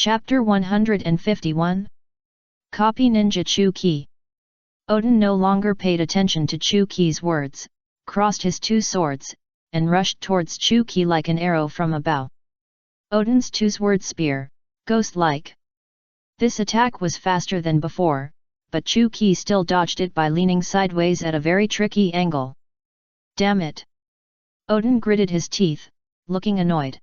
Chapter 151 Copy Ninja Chu-Ki. Odin no longer paid attention to Chu-Ki's words, crossed his two swords, and rushed towards Chu-Ki like an arrow from a bow. Odin's two-sword spear, ghost-like. This attack was faster than before, but Chu-Ki still dodged it by leaning sideways at a very tricky angle. Damn it! Odin gritted his teeth, looking annoyed.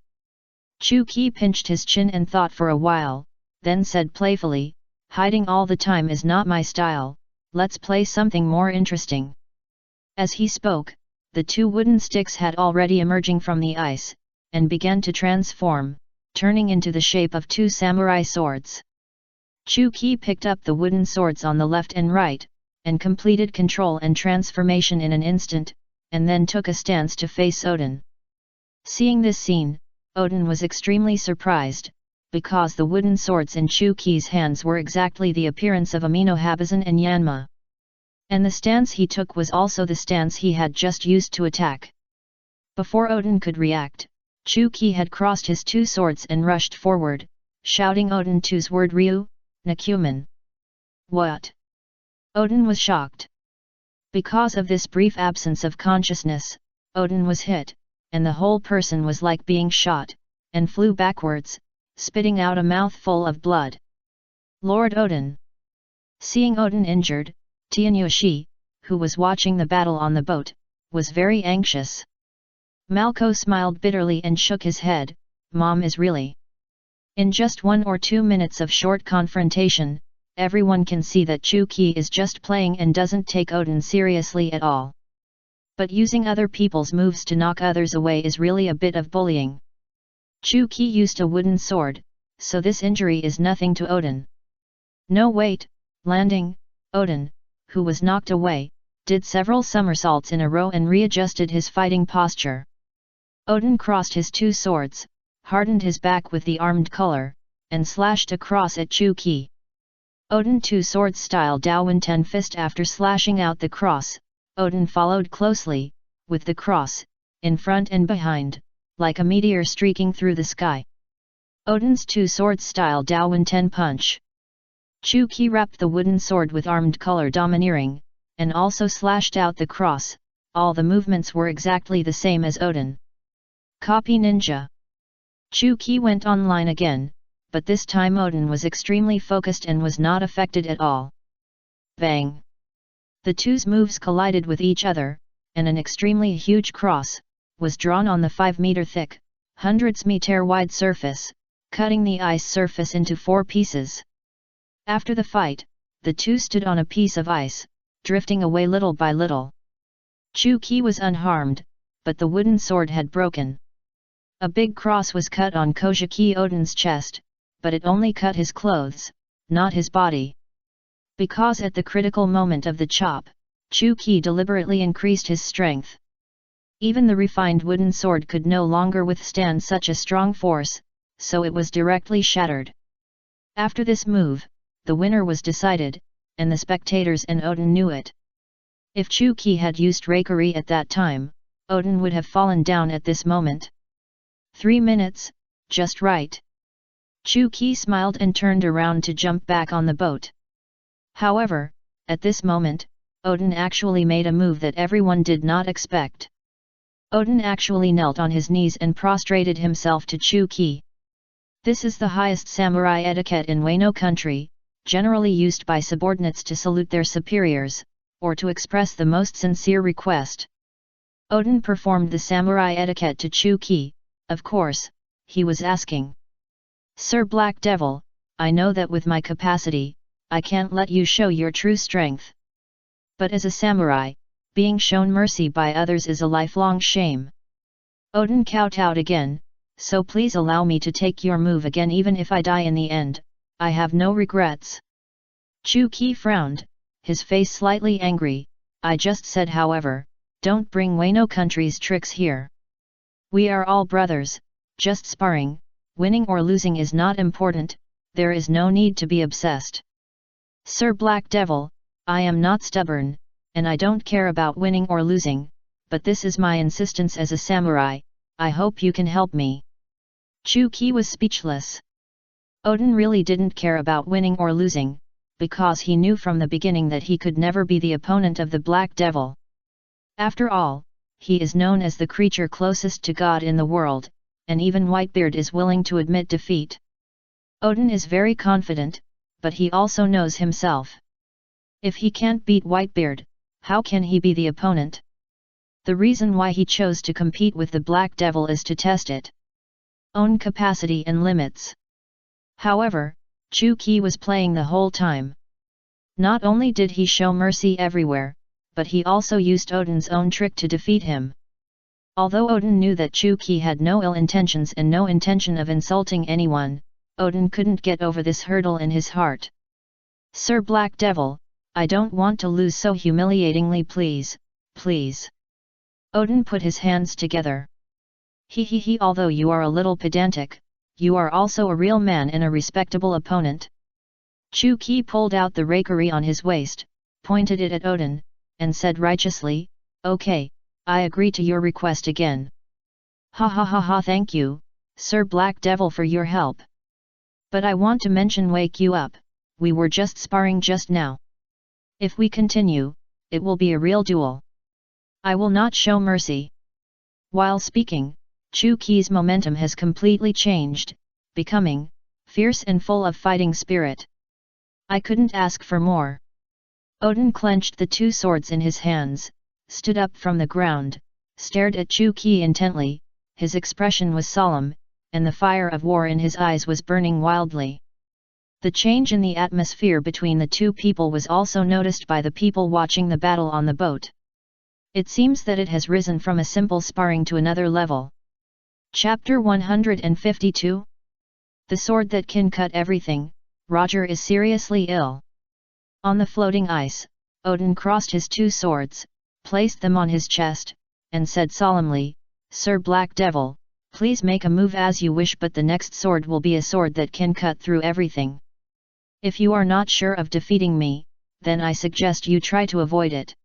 Chu-Ki pinched his chin and thought for a while, then said playfully, "Hiding all the time is not my style, let's play something more interesting." As he spoke, the two wooden sticks had already emerging from the ice, and began to transform, turning into the shape of two samurai swords. Chu-Ki picked up the wooden swords on the left and right, and completed control and transformation in an instant, and then took a stance to face Odin. Seeing this scene, Odin was extremely surprised, because the wooden swords in Chu-Ki's hands were exactly the appearance of Amino Habazan and Yanma. And the stance he took was also the stance he had just used to attack. Before Odin could react, Chu-Ki had crossed his two swords and rushed forward, shouting Odin to's word Ryu, Nakuman. What? Odin was shocked. Because of this brief absence of consciousness, Odin was hit, and the whole person was like being shot, and flew backwards, spitting out a mouthful of blood. Lord Odin! Seeing Odin injured, Tianyushi, who was watching the battle on the boat, was very anxious. Malko smiled bitterly and shook his head, "Mom is really..." In just 1 or 2 minutes of short confrontation, everyone can see that Chu-Ki is just playing and doesn't take Odin seriously at all. But using other people's moves to knock others away is really a bit of bullying. Chu-Ki used a wooden sword, so this injury is nothing to Odin. No wait, landing, Odin, who was knocked away, did several somersaults in a row and readjusted his fighting posture. Odin crossed his two swords, hardened his back with the armed color, and slashed across at Chu-Ki. Odin two swords style Dawen Ten Fist. After slashing out the cross, Odin followed closely, with the cross, in front and behind, like a meteor streaking through the sky. Odin's two swords style Dawen Ten Punch. Chu-Ki wrapped the wooden sword with armed color domineering, and also slashed out the cross. All the movements were exactly the same as Odin. Copy Ninja. Chu-Ki went online again, but this time Odin was extremely focused and was not affected at all. Bang! The two's moves collided with each other, and an extremely huge cross was drawn on the 5-meter thick, hundreds-meter wide surface, cutting the ice surface into 4 pieces. After the fight, the two stood on a piece of ice, drifting away little by little. Chu-Ki was unharmed, but the wooden sword had broken. A big cross was cut on Kojiki Odin's chest, but it only cut his clothes, not his body. Because at the critical moment of the chop, Chu-Ki deliberately increased his strength. Even the refined wooden sword could no longer withstand such a strong force, so it was directly shattered. After this move, the winner was decided, and the spectators and Odin knew it. If Chu-Ki had used Reikari at that time, Odin would have fallen down at this moment. 3 minutes, just right. Chu-Ki smiled and turned around to jump back on the boat. However, at this moment, Odin actually made a move that everyone did not expect. Odin actually knelt on his knees and prostrated himself to Chu-Ki. This is the highest samurai etiquette in Wano country, generally used by subordinates to salute their superiors, or to express the most sincere request. Odin performed the samurai etiquette to Chu-Ki. Of course, he was asking, "Sir Black Devil, I know that with my capacity, I can't let you show your true strength. But as a samurai, being shown mercy by others is a lifelong shame. Odin kowtowed again, so please allow me to take your move again even if I die in the end, I have no regrets." Chu-Ki frowned, his face slightly angry. "I just said however, don't bring Wano country's tricks here. We are all brothers, just sparring, winning or losing is not important, there is no need to be obsessed. Sir Black Devil, I am not stubborn, and I don't care about winning or losing, but this is my insistence as a samurai, I hope you can help me." Chu-Ki was speechless. Odin really didn't care about winning or losing, because he knew from the beginning that he could never be the opponent of the Black Devil. After all, he is known as the creature closest to God in the world, and even Whitebeard is willing to admit defeat. Odin is very confident, but he also knows himself. If he can't beat Whitebeard, how can he be the opponent? The reason why he chose to compete with the Black Devil is to test its own capacity and limits. However, Chu-Ki was playing the whole time. Not only did he show mercy everywhere, but he also used Odin's own trick to defeat him. Although Odin knew that Chu-Ki had no ill intentions and no intention of insulting anyone, Odin couldn't get over this hurdle in his heart. "Sir Black Devil, I don't want to lose so humiliatingly, please, please." Odin put his hands together. He, although you are a little pedantic, you are also a real man and a respectable opponent." Chu-Ki pulled out the rakery on his waist, pointed it at Odin, and said righteously, "Okay, I agree to your request again." Ha, thank you, Sir Black Devil, for your help. But I want to wake you up, we were just sparring just now. If we continue, it will be a real duel. I will not show mercy." While speaking, Chu-Ki's momentum has completely changed, becoming fierce and full of fighting spirit. "I couldn't ask for more." Odin clenched the two swords in his hands, stood up from the ground, stared at Chu-Ki intently, his expression was solemn, and the fire of war in his eyes was burning wildly. The change in the atmosphere between the two people was also noticed by the people watching the battle on the boat. It seems that it has risen from a simple sparring to another level. Chapter 152. The sword that can cut everything. Roger is seriously ill. On the floating ice, Odin crossed his two swords, placed them on his chest, and said solemnly, "Sir Black Devil, please make a move as you wish, but the next sword will be a sword that can cut through everything. If you are not sure of defeating me, then I suggest you try to avoid it."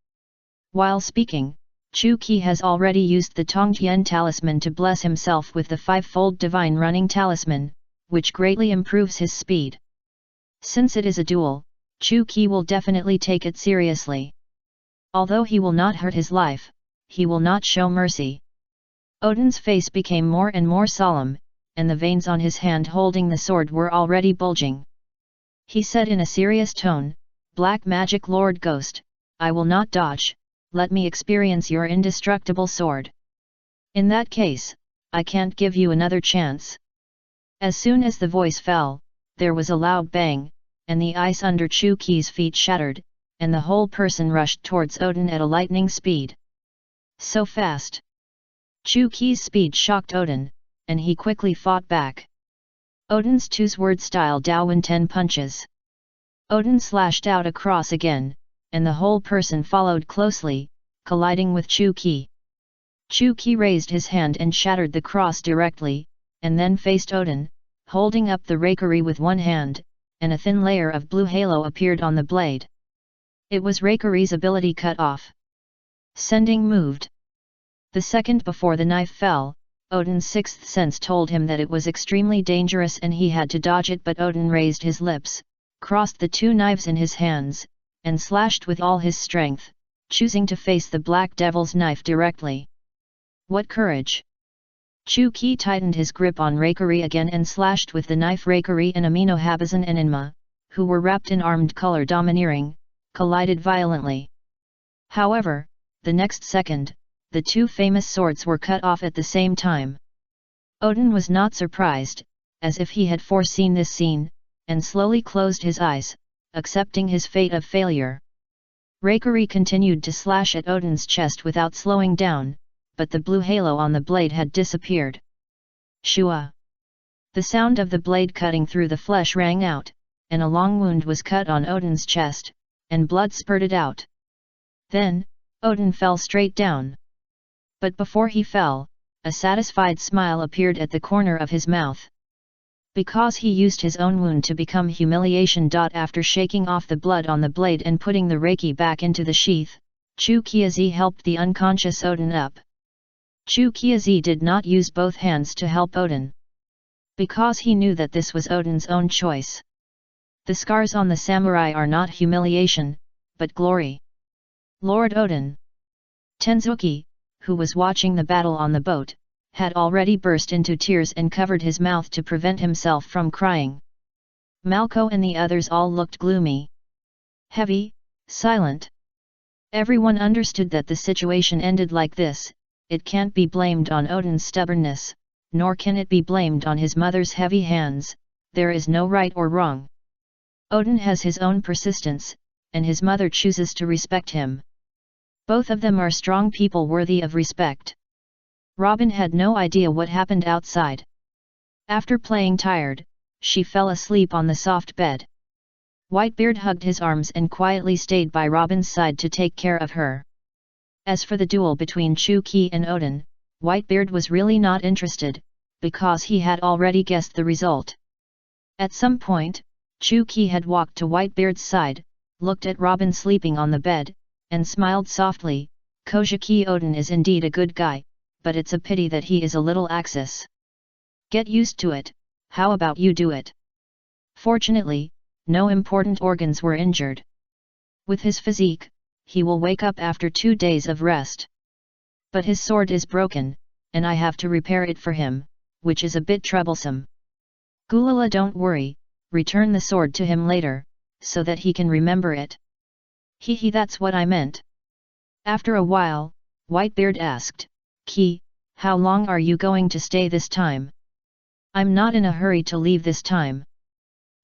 While speaking, Chu-Ki has already used the Tongjian talisman to bless himself with the five-fold divine running talisman, which greatly improves his speed. Since it is a duel, Chu-Ki will definitely take it seriously. Although he will not hurt his life, he will not show mercy. Odin's face became more and more solemn, and the veins on his hand holding the sword were already bulging. He said in a serious tone, "Black Magic Lord Ghost, I will not dodge, let me experience your indestructible sword. In that case, I can't give you another chance." As soon as the voice fell, there was a loud bang, and the ice under Chu-Ki's feet shattered, and the whole person rushed towards Odin at a lightning speed. So fast! Chu-Ki's speed shocked Odin, and he quickly fought back. Odin's two-sword style Daowen 10 punches. Odin slashed out across again, and the whole person followed closely, colliding with Chu-Ki. Chu-Ki raised his hand and shattered the cross directly, and then faced Odin, holding up the rakery with one hand, and a thin layer of blue halo appeared on the blade. It was rakery's ability cut off. Sending moved. The second before the knife fell, Odin's sixth sense told him that it was extremely dangerous and he had to dodge it, but Odin raised his lips, crossed the two knives in his hands, and slashed with all his strength, choosing to face the Black Devil's knife directly. What courage! Chu-Ki tightened his grip on rakery again and slashed with the knife. Rakery and Amino Habazan and Inma, who were wrapped in armed color domineering, collided violently. However, the next second, the two famous swords were cut off at the same time. Odin was not surprised, as if he had foreseen this scene, and slowly closed his eyes, accepting his fate of failure. Rakery continued to slash at Odin's chest without slowing down, but the blue halo on the blade had disappeared. Shua! The sound of the blade cutting through the flesh rang out, and a long wound was cut on Odin's chest, and blood spurted out. Then, Odin fell straight down. But before he fell, a satisfied smile appeared at the corner of his mouth. Because he used his own wound to become humiliation. After shaking off the blood on the blade and putting the reiki back into the sheath, Chu-Ki helped the unconscious Odin up. Chu-Ki did not use both hands to help Odin. because he knew that this was Odin's own choice. The scars on the samurai are not humiliation, but glory. Lord Odin. Tenzuki, who was watching the battle on the boat, had already burst into tears and covered his mouth to prevent himself from crying. Malko and the others all looked gloomy. Heavy, silent. Everyone understood that the situation ended like this. It can't be blamed on Odin's stubbornness, nor can it be blamed on his mother's heavy hands. There is no right or wrong. Odin has his own persistence, and his mother chooses to respect him. Both of them are strong people worthy of respect. Robin had no idea what happened outside. After playing tired, she fell asleep on the soft bed. Whitebeard hugged his arms and quietly stayed by Robin's side to take care of her. As for the duel between Chu-Ki and Odin, Whitebeard was really not interested, because he had already guessed the result. At some point, Chu-Ki had walked to Whitebeard's side, looked at Robin sleeping on the bed, and smiled softly. Kojiki Odin is indeed a good guy, but it's a pity that he is a little axis. Get used to it. How about you do it? Fortunately, no important organs were injured. With his physique, he will wake up after 2 days of rest. But his sword is broken, and I have to repair it for him, which is a bit troublesome. Gulala, don't worry, return the sword to him later, so that he can remember it. Hee, that's what I meant. After a while, Whitebeard asked, Ki, how long are you going to stay this time? I'm not in a hurry to leave this time.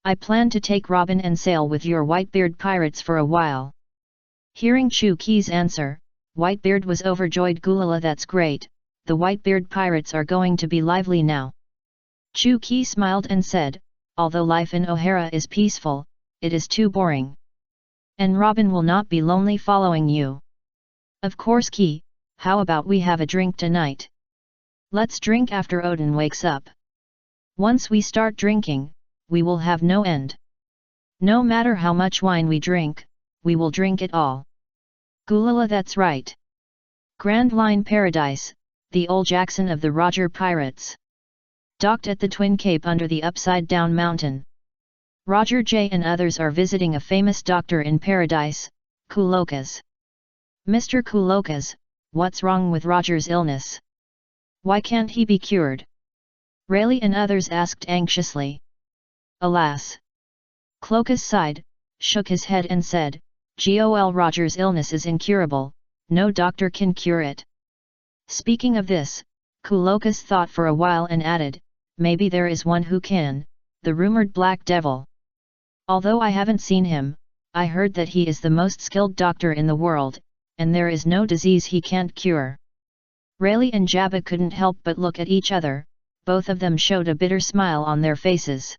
I plan to take Robin and sail with your Whitebeard pirates for a while. Hearing Chu-Ki's answer, Whitebeard was overjoyed. Gulala, that's great, the Whitebeard pirates are going to be lively now. Chu-Ki smiled and said, although life in O'Hara is peaceful, it is too boring. And Robin will not be lonely following you. Of course, Ki, how about we have a drink tonight? Let's drink after Odin wakes up. Once we start drinking, we will have no end. No matter how much wine we drink, we will drink it all. Gulala, that's right. Grand Line Paradise, the old Jackson of the Roger Pirates. Docked at the Twin Cape under the upside-down mountain. Roger J and others are visiting a famous doctor in paradise, Kulokas. Mr. Kulokas, what's wrong with Roger's illness? Why can't he be cured? Rayleigh and others asked anxiously. Alas! Clokas sighed, shook his head and said, Gol Roger's illness is incurable, no doctor can cure it. Speaking of this, Kulokas thought for a while and added, maybe there is one who can, the rumored Black Devil. Although I haven't seen him, I heard that he is the most skilled doctor in the world, and there is no disease he can't cure. Rayleigh and Jabba couldn't help but look at each other, both of them showed a bitter smile on their faces.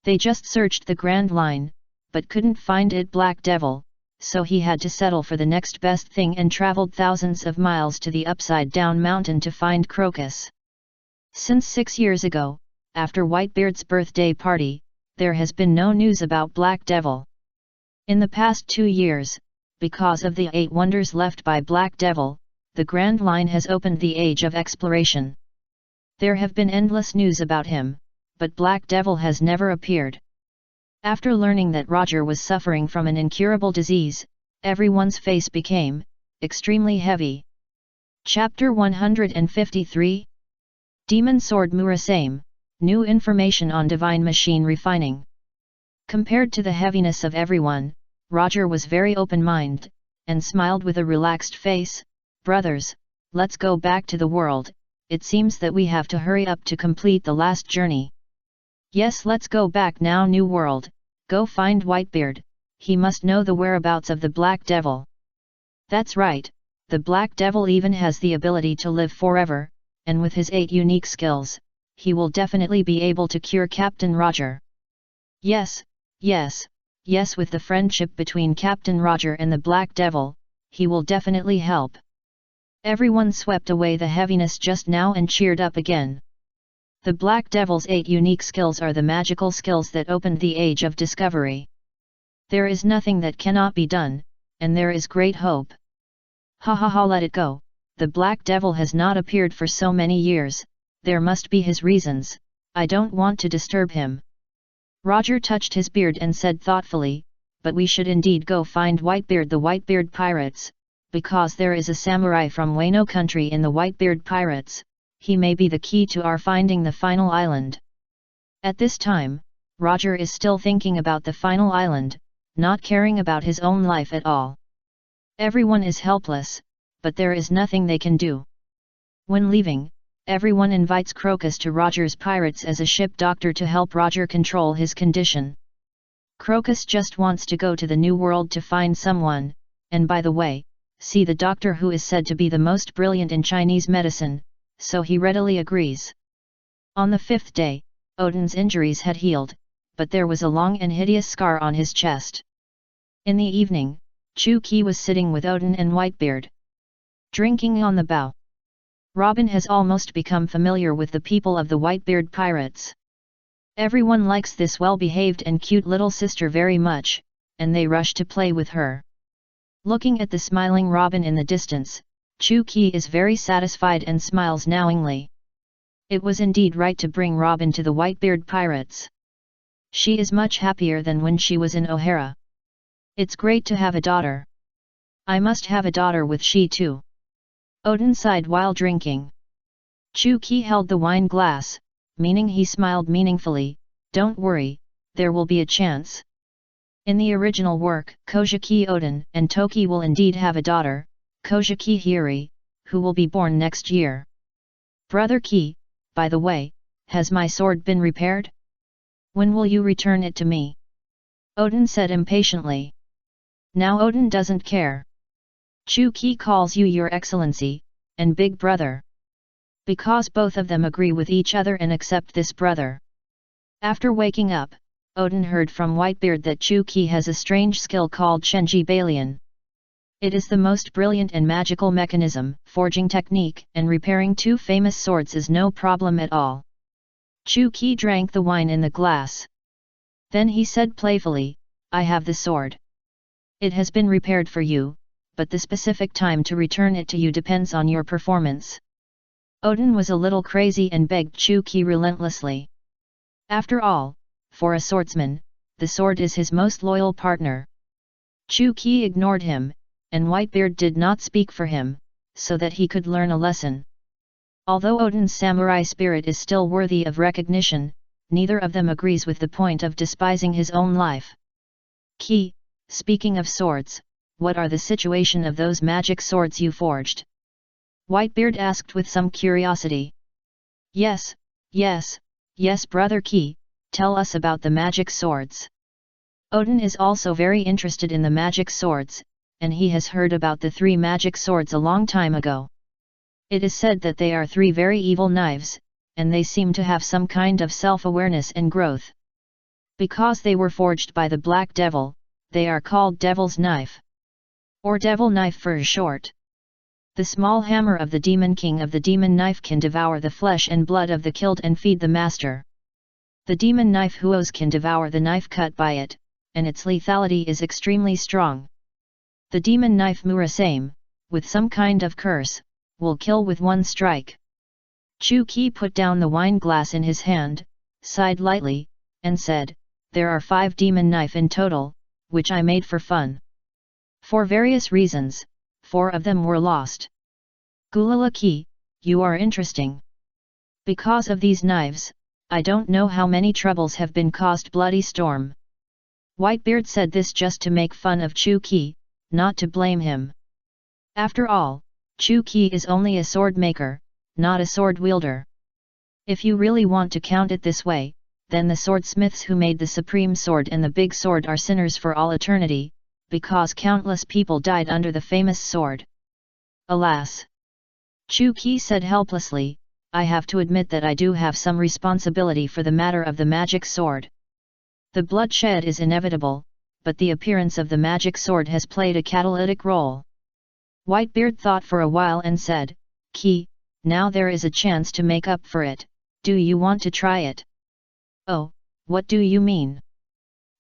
They just searched the Grand Line, but couldn't find it Black Devil, so he had to settle for the next best thing and traveled thousands of miles to the upside-down mountain to find Crocus. Since 6 years ago, after Whitebeard's birthday party, there has been no news about Black Devil. In the past 2 years, because of the 8 wonders left by Black Devil, the Grand Line has opened the age of exploration. There have been endless news about him, but Black Devil has never appeared. After learning that Roger was suffering from an incurable disease, everyone's face became extremely heavy. Chapter 153 Demon Sword Murasame, New Information on Divine Machine Refining. Compared to the heaviness of everyone, Roger was very open-minded, and smiled with a relaxed face. Brothers, let's go back to the world, it seems that we have to hurry up to complete the last journey. Yes, let's go back now. New World, go find Whitebeard, he must know the whereabouts of the Black Devil. That's right, the Black Devil even has the ability to live forever, and with his 8 unique skills, he will definitely be able to cure Captain Roger. Yes, yes, yes, with the friendship between Captain Roger and the Black Devil, he will definitely help. Everyone swept away the heaviness just now and cheered up again. The Black Devil's 8 unique skills are the magical skills that opened the age of discovery. There is nothing that cannot be done, and there is great hope. Ha ha ha, let it go, the Black Devil has not appeared for so many years, there must be his reasons, I don't want to disturb him. Roger touched his beard and said thoughtfully, but we should indeed go find Whitebeard the Whitebeard pirates, because there is a samurai from Wano country in the Whitebeard pirates, he may be the key to our finding the final island. At this time, Roger is still thinking about the final island, not caring about his own life at all. Everyone is helpless, but there is nothing they can do. When leaving, everyone invites Crocus to Roger's pirates as a ship doctor to help Roger control his condition. Crocus just wants to go to the New World to find someone, and by the way, see the doctor who is said to be the most brilliant in Chinese medicine, so he readily agrees. On the 5th day, Odin's injuries had healed, but there was a long and hideous scar on his chest. In the evening, Chu-Ki was sitting with Odin and Whitebeard, drinking on the bow. Robin has almost become familiar with the people of the Whitebeard pirates. Everyone likes this well-behaved and cute little sister very much, and they rush to play with her. Looking at the smiling Robin in the distance, Chu-Ki is very satisfied and smiles knowingly. It was indeed right to bring Robin to the Whitebeard pirates. She is much happier than when she was in O'Hara. It's great to have a daughter. I must have a daughter with she too. Odin sighed while drinking. Chu-Ki held the wine glass, meaning he smiled meaningfully, don't worry, there will be a chance. In the original work, Kojiki Odin and Toki will indeed have a daughter, Kojiki Hiri, who will be born next year. Brother Ki, by the way, has my sword been repaired? When will you return it to me? Odin said impatiently. Now Odin doesn't care. Chu-Ki calls you your excellency, and big brother. Because both of them agree with each other and accept this brother. After waking up, Odin heard from Whitebeard that Chu-Ki has a strange skill called Shenji Balian. It is the most brilliant and magical mechanism, forging technique, and repairing two famous swords is no problem at all. Chu-Ki drank the wine in the glass. Then he said playfully, I have the sword. It has been repaired for you, but the specific time to return it to you depends on your performance. Odin was a little crazy and begged Chu-Ki relentlessly. After all, for a swordsman, the sword is his most loyal partner. Chu-Ki ignored him, and Whitebeard did not speak for him, so that he could learn a lesson. Although Odin's samurai spirit is still worthy of recognition, neither of them agrees with the point of despising his own life. Ki, speaking of swords, what are the situation of those magic swords you forged? Whitebeard asked with some curiosity. Yes, brother Ki, tell us about the magic swords. Odin is also very interested in the magic swords, and he has heard about the 3 magic swords a long time ago. It is said that they are 3 very evil knives, and they seem to have some kind of self-awareness and growth. Because they were forged by the Black Devil, they are called Devil's Knife. Or Devil Knife for short. The small hammer of the Demon King of the Demon Knife can devour the flesh and blood of the killed and feed the master. The Demon Knife Huos can devour the knife cut by it, and its lethality is extremely strong. The Demon Knife Murasame, with some kind of curse, will kill with one strike. Chu-Ki put down the wine glass in his hand, sighed lightly, and said, there are 5 demon knife in total, which I made for fun. For various reasons, 4 of them were lost. Gulala Ki, you are interesting. Because of these knives, I don't know how many troubles have been caused. Bloody storm. Whitebeard said this just to make fun of Chu-Ki, not to blame him. After all, Chu-Ki is only a sword maker, not a sword wielder. If you really want to count it this way, then the swordsmiths who made the supreme sword and the big sword are sinners for all eternity, because countless people died under the famous sword. Alas! Chu-Ki said helplessly, I have to admit that I do have some responsibility for the matter of the magic sword. The bloodshed is inevitable, but the appearance of the magic sword has played a catalytic role. Whitebeard thought for a while and said, Ki, now there is a chance to make up for it, do you want to try it? Oh, what do you mean?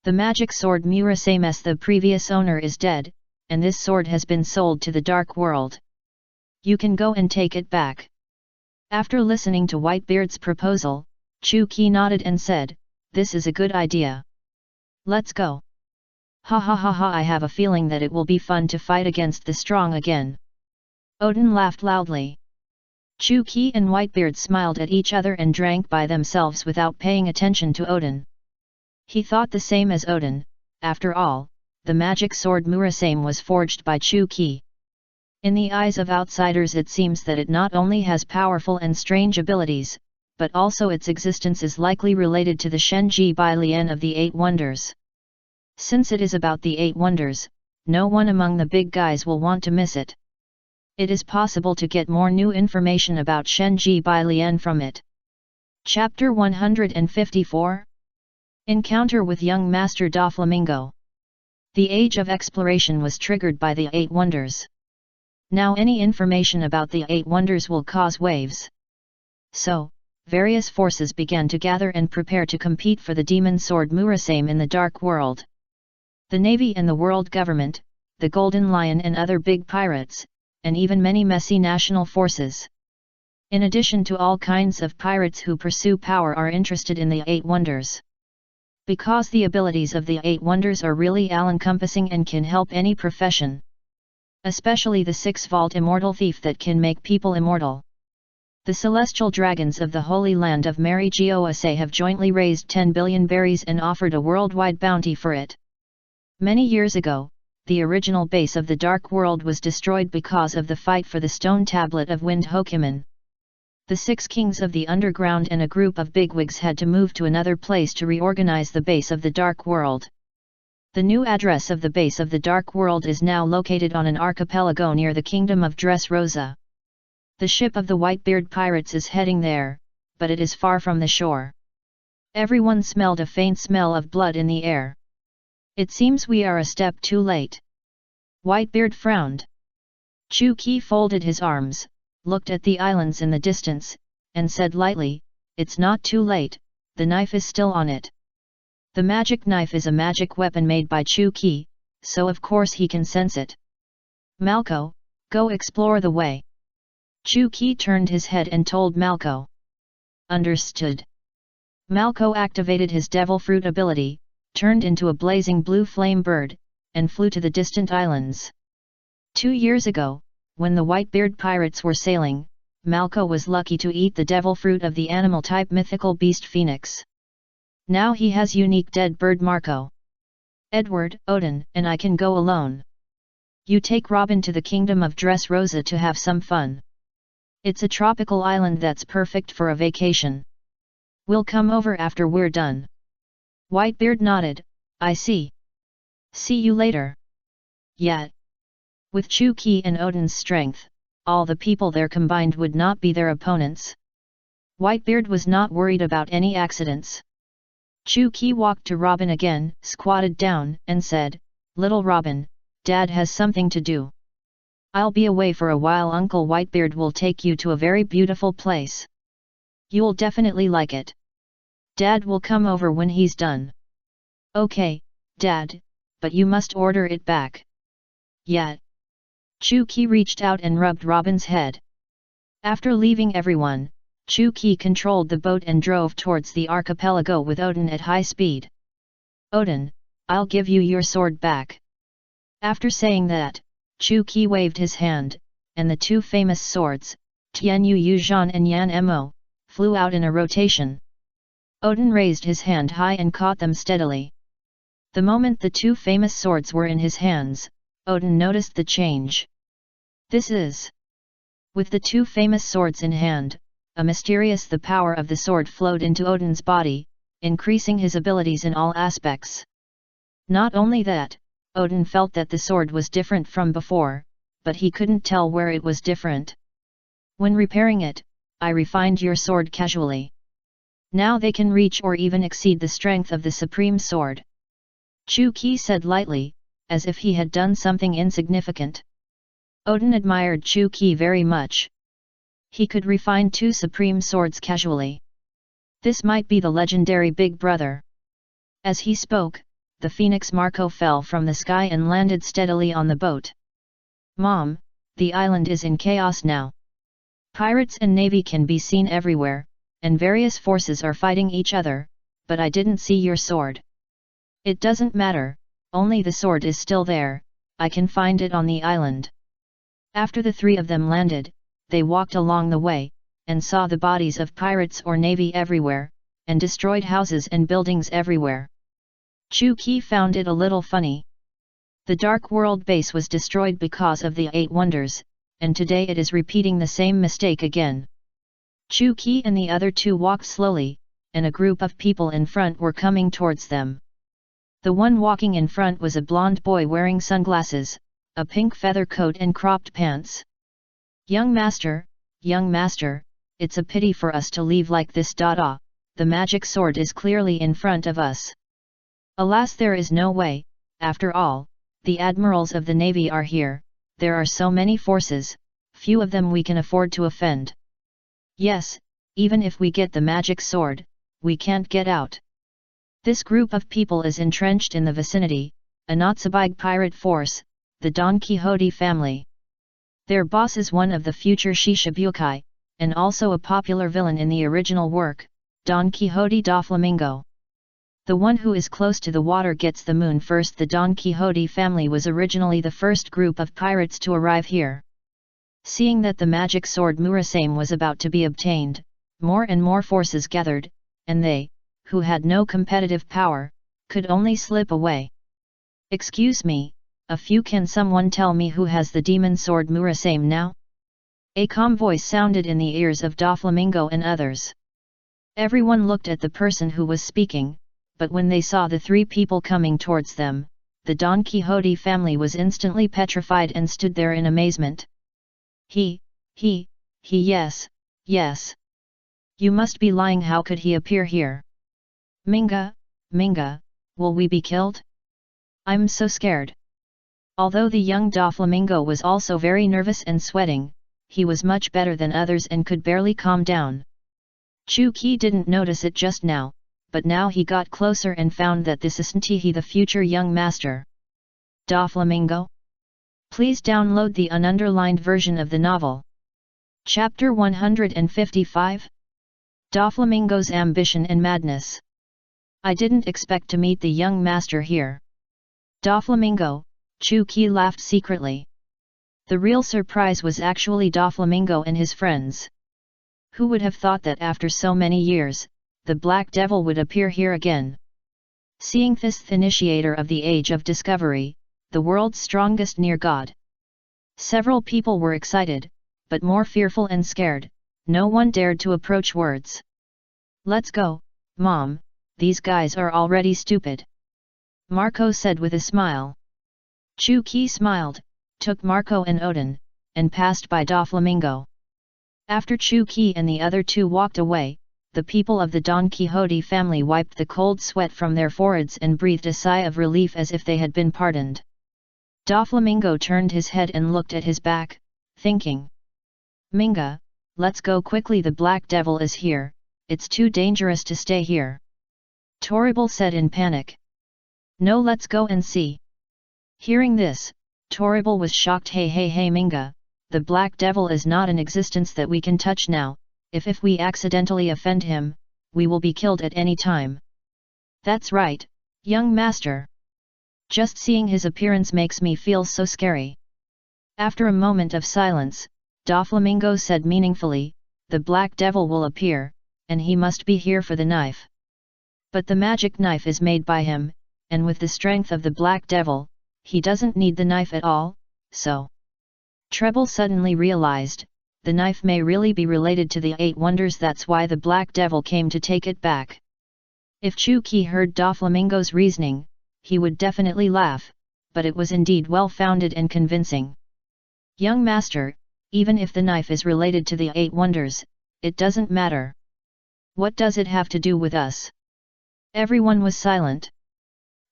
The magic sword Murasame's the previous owner is dead, and this sword has been sold to the dark world. You can go and take it back. After listening to Whitebeard's proposal, Chu-ki nodded and said, "This is a good idea. Let's go." "Ha ha ha ha, I have a feeling that it will be fun to fight against the strong again." Odin laughed loudly. Chu-ki and Whitebeard smiled at each other and drank by themselves without paying attention to Odin. He thought the same as Odin. After all, the magic sword Murasame was forged by Chu-ki. In the eyes of outsiders it seems that it not only has powerful and strange abilities, but also its existence is likely related to the Shenji Bai Lian of the Eight Wonders. Since it is about the Eight Wonders, no one among the big guys will want to miss it. It is possible to get more new information about Shenji Bai Lian from it. Chapter 154 Encounter with Young Master Doflamingo. The age of exploration was triggered by the Eight Wonders. Now any information about the Eight Wonders will cause waves. So, various forces began to gather and prepare to compete for the demon sword Murasame in the Dark World. The Navy and the World Government, the Golden Lion and other big pirates, and even many messy national forces. In addition to all kinds of pirates who pursue power are interested in the Eight Wonders. Because the abilities of the Eight Wonders are really all-encompassing and can help any profession. Especially the six-vault immortal thief that can make people immortal. The celestial dragons of the Holy Land of Mary Geoase have jointly raised 10 billion berries and offered a worldwide bounty for it. Many years ago, the original base of the Dark World was destroyed because of the fight for the stone tablet of Wind Hokuman. The six kings of the underground and a group of bigwigs had to move to another place to reorganize the base of the Dark World. The new address of the base of the Dark World is now located on an archipelago near the kingdom of Dressrosa. The ship of the Whitebeard pirates is heading there, but it is far from the shore. Everyone smelled a faint smell of blood in the air. "It seems we are a step too late." Whitebeard frowned. Chu-ki folded his arms, looked at the islands in the distance, and said lightly, "It's not too late, the knife is still on it." The magic knife is a magic weapon made by Chu-ki, so of course he can sense it. "Malko, go explore the way." Chu-ki turned his head and told Malko. "Understood." Malko activated his devil fruit ability, turned into a blazing blue flame bird, and flew to the distant islands. 2 years ago, when the Whitebeard pirates were sailing, Malko was lucky to eat the devil fruit of the animal-type mythical beast Phoenix. Now he has unique dead bird Marco. "Edward, Odin, and I can go alone. You take Robin to the kingdom of Dressrosa to have some fun. It's a tropical island that's perfect for a vacation. We'll come over after we're done." Whitebeard nodded, "I see. See you later." Yet, with Chu-ki and Odin's strength, all the people there combined would not be their opponents. Whitebeard was not worried about any accidents. Chu-ki walked to Robin again, squatted down, and said, "Little Robin, Dad has something to do. I'll be away for a while. Uncle Whitebeard will take you to a very beautiful place. You'll definitely like it. Dad will come over when he's done." "Okay, Dad, but you must order it back." "Yet." Chu-ki reached out and rubbed Robin's head. After leaving everyone, Chu-ki controlled the boat and drove towards the archipelago with Odin at high speed. "Odin, I'll give you your sword back." After saying that, Chu-ki waved his hand, and the two famous swords, Tianyu Yuzhan and Yan Mo, flew out in a rotation. Odin raised his hand high and caught them steadily. The moment the two famous swords were in his hands, Odin noticed the change. This is. With the two famous swords in hand, the power of the sword flowed into Odin's body, increasing his abilities in all aspects. Not only that, Odin felt that the sword was different from before, but he couldn't tell where it was different. "When repairing it, I refined your sword casually. Now they can reach or even exceed the strength of the supreme sword." Chu-ki said lightly, as if he had done something insignificant. Odin admired Chu-ki very much. He could refine two supreme swords casually. This might be the legendary Big Brother. As he spoke, the phoenix Marco fell from the sky and landed steadily on the boat. "Mom, the island is in chaos now. Pirates and navy can be seen everywhere, and various forces are fighting each other, but I didn't see your sword. It doesn't matter, only the sword is still there, I can find it on the island. After the three of them landed, they walked along the way, and saw the bodies of pirates or navy everywhere, and destroyed houses and buildings everywhere. Chu-Ki found it a little funny. The Dark World base was destroyed because of the 8 wonders, and today it is repeating the same mistake again. Chu-Ki and the other two walked slowly, and a group of people in front were coming towards them. The one walking in front was a blonde boy wearing sunglasses, a pink feather coat and cropped pants. Young master, it's a pity for us to leave like this. The magic sword is clearly in front of us. Alas, there is no way, after all, the admirals of the navy are here, there are so many forces, few of them we can afford to offend. Yes, even if we get the magic sword, we can't get out. This group of people is entrenched in the vicinity, a not so big pirate force, the Don Quixote family. Their boss is one of the future Shishibukai, and also a popular villain in the original work, Don Quixote da Flamingo. The one who is close to the water gets the moon first. The Don Quixote family was originally the first group of pirates to arrive here. Seeing that the magic sword Murasame was about to be obtained, more and more forces gathered, and they, who had no competitive power, could only slip away. Excuse me, can someone tell me who has the demon sword Murasame now? A calm voice sounded in the ears of Doflamingo and others. Everyone looked at the person who was speaking, but when they saw the three people coming towards them, the Don Quixote family was instantly petrified and stood there in amazement. Yes. You must be lying, how could he appear here? Minga, will we be killed? I'm so scared. Although the young Doflamingo was also very nervous and sweating, he was much better than others and could barely calm down. Chu-Ki didn't notice it just now, but now he got closer and found that this isn't he, the future young master. Doflamingo? Please download the ununderlined version of the novel. Chapter 155? Doflamingo's Ambition and Madness. I didn't expect to meet the young master here. Doflamingo, Chu-Ki laughed secretly. The real surprise was actually Doflamingo and his friends. Who would have thought that after so many years, the Black Devil would appear here again? Seeing this, the initiator of the Age of Discovery, the world's strongest near God. Several people were excited, but more fearful and scared. No one dared to approach words. Let's go, Mom, these guys are already stupid. Marco said with a smile. Chu-Ki smiled, took Marco and Odin, and passed by Doflamingo. After Chu-Ki and the other two walked away, the people of the Don Quixote family wiped the cold sweat from their foreheads and breathed a sigh of relief as if they had been pardoned. Doflamingo turned his head and looked at his back, thinking. Minga, let's go quickly, the Black Devil is here, it's too dangerous to stay here. Toribel said in panic. No, let's go and see. Hearing this, Toribel was shocked. Hey Minga, the Black Devil is not in existence that we can touch now, if we accidentally offend him, we will be killed at any time. That's right, young master. Just seeing his appearance makes me feel so scary. After a moment of silence, Doflamingo said meaningfully, the Black Devil will appear, and he must be here for the knife. But the magic knife is made by him, and with the strength of the Black Devil, he doesn't need the knife at all, so. Treble suddenly realized, the knife may really be related to the 8 wonders, that's why the Black Devil came to take it back. If Chu-Ki heard Doflamingo's reasoning, he would definitely laugh, but it was indeed well-founded and convincing. Young master, even if the knife is related to the 8 wonders, it doesn't matter. What does it have to do with us? Everyone was silent.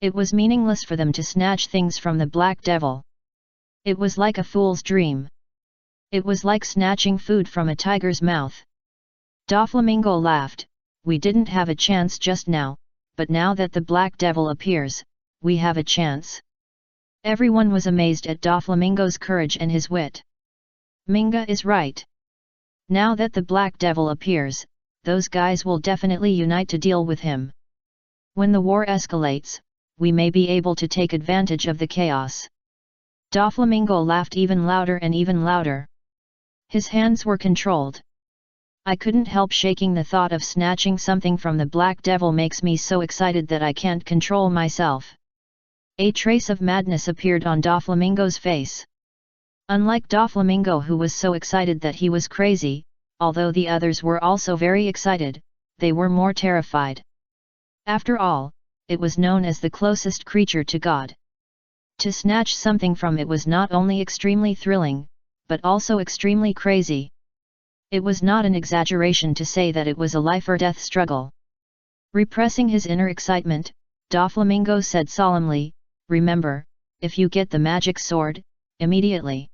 It was meaningless for them to snatch things from the Black Devil. It was like a fool's dream. It was like snatching food from a tiger's mouth. Doflamingo laughed. We didn't have a chance just now, but now that the Black Devil appears, we have a chance. Everyone was amazed at Doflamingo's courage and his wit. Minga is right. Now that the Black Devil appears, those guys will definitely unite to deal with him. When the war escalates, we may be able to take advantage of the chaos." Doflamingo laughed even louder and even louder. His hands were controlled. "I couldn't help shaking. The thought of snatching something from the Black Devil makes me so excited that I can't control myself." A trace of madness appeared on Doflamingo's face. Unlike Doflamingo, who was so excited that he was crazy, although the others were also very excited, they were more terrified. After all, it was known as the closest creature to God. To snatch something from it was not only extremely thrilling, but also extremely crazy. It was not an exaggeration to say that it was a life-or-death struggle. Repressing his inner excitement, Doflamingo said solemnly, "Remember, if you get the magic sword, immediately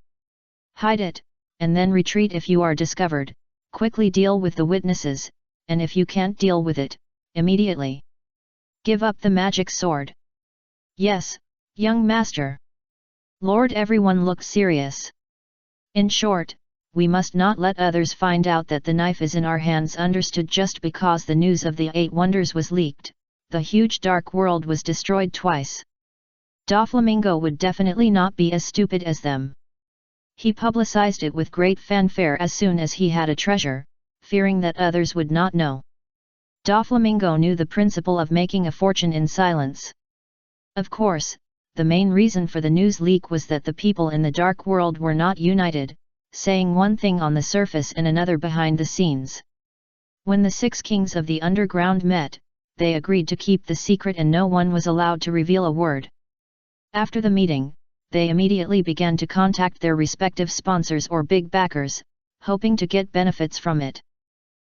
hide it, and then retreat if you are discovered. Quickly deal with the witnesses, and if you can't deal with it, immediately give up the magic sword." "Yes, young master." Lord, everyone looked serious. "In short, we must not let others find out that the knife is in our hands." Understood. Just because the news of the 8 wonders was leaked, the huge dark world was destroyed twice. Doflamingo would definitely not be as stupid as them. He publicized it with great fanfare as soon as he had a treasure, fearing that others would not know. Doflamingo knew the principle of making a fortune in silence. Of course, the main reason for the news leak was that the people in the dark world were not united, saying one thing on the surface and another behind the scenes. When the 6 kings of the underground met, they agreed to keep the secret and no one was allowed to reveal a word. After the meeting, they immediately began to contact their respective sponsors or big backers, hoping to get benefits from it.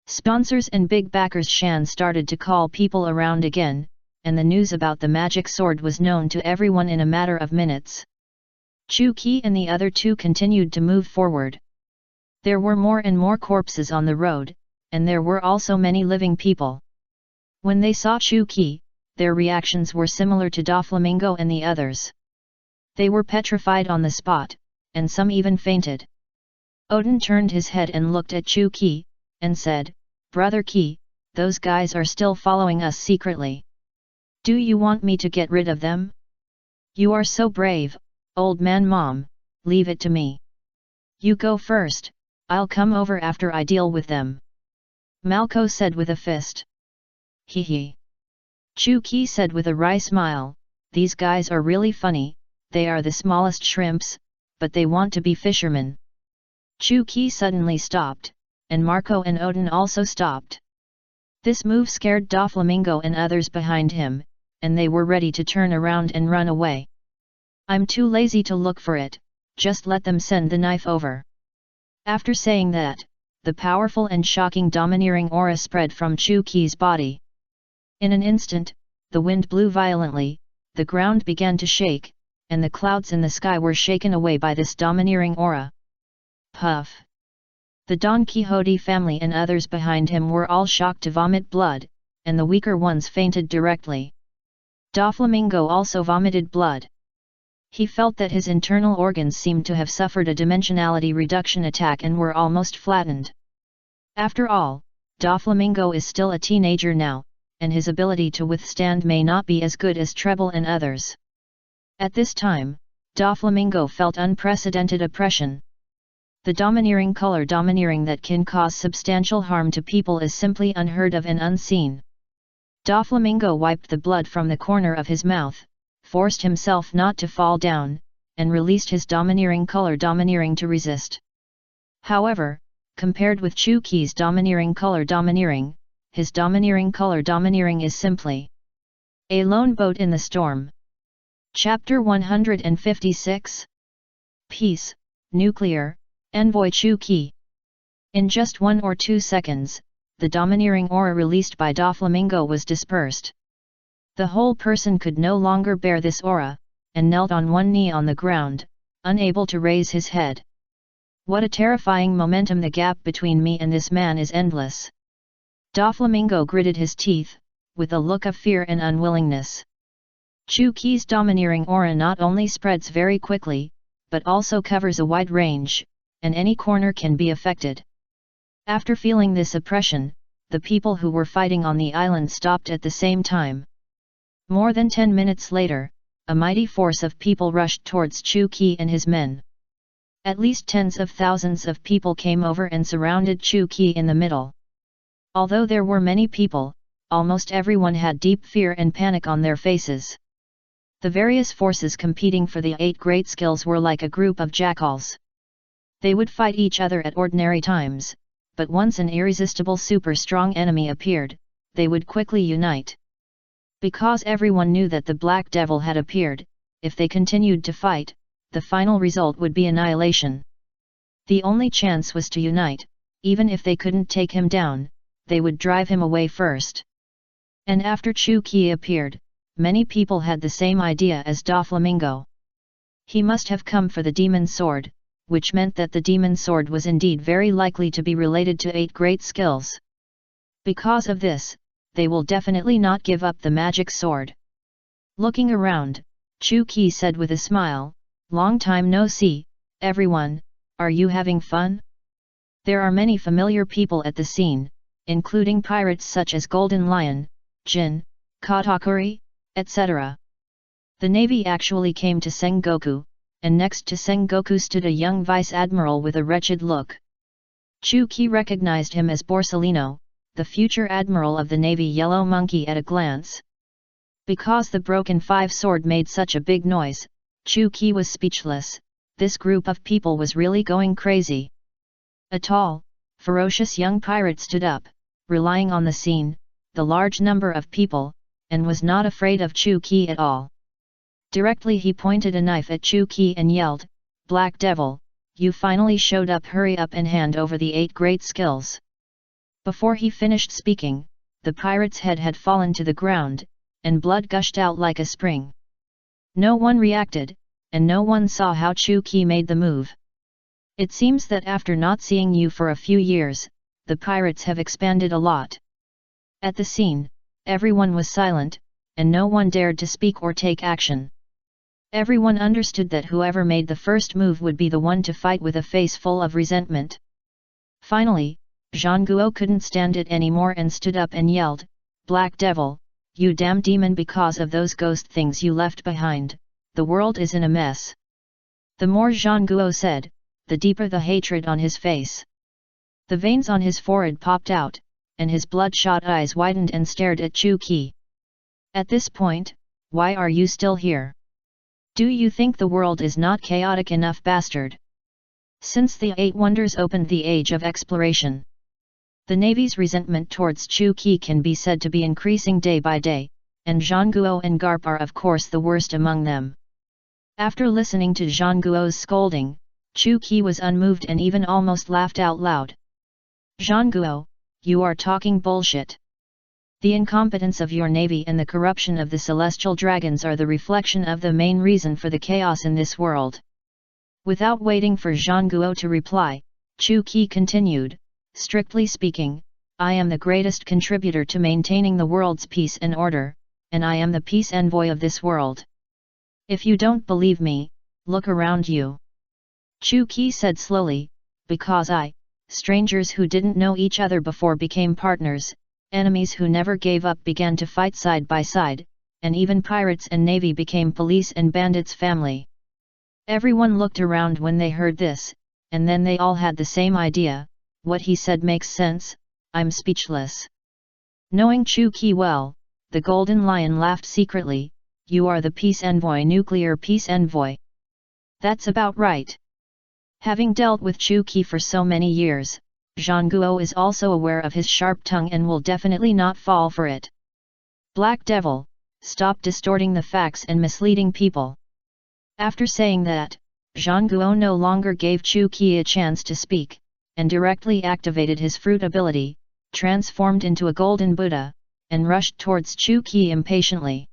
Sponsors and big backers Shan started to call people around again, and the news about the magic sword was known to everyone in a matter of minutes. Chu Qi and the other 2 continued to move forward. There were more and more corpses on the road, and there were also many living people. When they saw Chu Qi, their reactions were similar to Doflamingo and the others. They were petrified on the spot, and some even fainted. Odin turned his head and looked at Chu Qi, and said, "Brother Qi, those guys are still following us secretly. Do you want me to get rid of them?" "You are so brave, old man Mom, leave it to me. You go first, I'll come over after I deal with them," Malco said with a fist. "Hee hee." Chu Qi said with a wry smile, "These guys are really funny, they are the smallest shrimps, but they want to be fishermen." Chu Qi suddenly stopped, and Marco and Odin also stopped. This move scared Doflamingo and others behind him, and they were ready to turn around and run away. "I'm too lazy to look for it, just let them send the knife over." After saying that, the powerful and shocking domineering aura spread from Chu Qi's body. In an instant, the wind blew violently, the ground began to shake, and the clouds in the sky were shaken away by this domineering aura. Puff! The Don Quixote family and others behind him were all shocked to vomit blood, and the weaker ones fainted directly. Doflamingo also vomited blood. He felt that his internal organs seemed to have suffered a dimensionality reduction attack and were almost flattened. After all, Doflamingo is still a teenager now, and his ability to withstand may not be as good as Treble and others. At this time, Doflamingo felt unprecedented oppression. The domineering color domineering that can cause substantial harm to people is simply unheard of and unseen. Doflamingo wiped the blood from the corner of his mouth, forced himself not to fall down, and released his domineering color domineering to resist. However, compared with Chu Qi's domineering color domineering, his domineering color domineering is simply a lone boat in the storm. Chapter 156 Peace, Nuclear, Envoy Chu Qi. In just 1 or 2 seconds, the domineering aura released by Doflamingo was dispersed. The whole person could no longer bear this aura, and knelt on one knee on the ground, unable to raise his head. What a terrifying momentum! The gap between me and this man is endless. Doflamingo gritted his teeth, with a look of fear and unwillingness. Chu Qi's domineering aura not only spreads very quickly, but also covers a wide range, and any corner can be affected. After feeling this oppression, the people who were fighting on the island stopped at the same time. More than 10 minutes later, a mighty force of people rushed towards Chu Qi and his men. At least tens of thousands of people came over and surrounded Chu Qi in the middle. Although there were many people, almost everyone had deep fear and panic on their faces. The various forces competing for the 8 great skills were like a group of jackals. They would fight each other at ordinary times, but once an irresistible super strong enemy appeared, they would quickly unite. Because everyone knew that the Black Devil had appeared, if they continued to fight, the final result would be annihilation. The only chance was to unite. Even if they couldn't take him down, they would drive him away first. And after Chu Qi appeared, many people had the same idea as Doflamingo. He must have come for the demon sword, which meant that the demon sword was indeed very likely to be related to 8 great skills. Because of this, they will definitely not give up the magic sword. Looking around, Chu Qi said with a smile, "Long time no see, everyone, are you having fun?" There are many familiar people at the scene, including pirates such as Golden Lion, Jin, Katakuri, etc. The navy actually came to Sengoku, and next to Sengoku stood a young vice-admiral with a wretched look. Chu Qi recognized him as Borsellino, the future admiral of the navy Yellow Monkey at a glance. Because the broken 5-sword made such a big noise, Chu Qi was speechless. This group of people was really going crazy. A tall, ferocious young pirate stood up, relying on the scene, the large number of people, and was not afraid of Chu Qi at all. Directly he pointed a knife at Chu Qi and yelled, "Black Devil, you finally showed up, hurry up and hand over the 8 great skills." Before he finished speaking, the pirate's head had fallen to the ground, and blood gushed out like a spring. No one reacted, and no one saw how Chu Qi made the move. It seems that after not seeing you for a few years, the pirates have expanded a lot. At the scene, everyone was silent, and no one dared to speak or take action. Everyone understood that whoever made the first move would be the one to fight with a face full of resentment. Finally, Zhang Guo couldn't stand it anymore and stood up and yelled, "Black Devil, you damn demon, because of those ghost things you left behind, the world is in a mess." The more Zhang Guo said, the deeper the hatred on his face. The veins on his forehead popped out, and his bloodshot eyes widened and stared at Chu Qi. "At this point, why are you still here? Do you think the world is not chaotic enough, bastard?" Since the 8 wonders opened the age of exploration, the Navy's resentment towards Chu Qi can be said to be increasing day by day, and Zhang Guo and Garp are of course the worst among them. After listening to Zhang Guo's scolding, Chu Qi was unmoved and even almost laughed out loud. "Zhang Guo, you are talking bullshit. The incompetence of your navy and the corruption of the celestial dragons are the reflection of the main reason for the chaos in this world." Without waiting for Zhang Guo to reply, Chu Qi continued, "Strictly speaking, I am the greatest contributor to maintaining the world's peace and order, and I am the peace envoy of this world. If you don't believe me, look around you." Chu Qi said slowly, "Because strangers who didn't know each other before became partners, enemies who never gave up began to fight side by side, and even pirates and navy became police and bandits' family." Everyone looked around when they heard this, and then they all had the same idea. What he said makes sense, I'm speechless. Knowing Chu Qi well, the Golden Lion laughed secretly, "You are the peace envoy, nuclear peace envoy. That's about right." Having dealt with Chu Qi for so many years, Zhang Guo is also aware of his sharp tongue and will definitely not fall for it. "Black Devil, stop distorting the facts and misleading people." After saying that, Zhang Guo no longer gave Chu Qi a chance to speak, and directly activated his fruit ability, transformed into a golden Buddha, and rushed towards Chu Qi impatiently.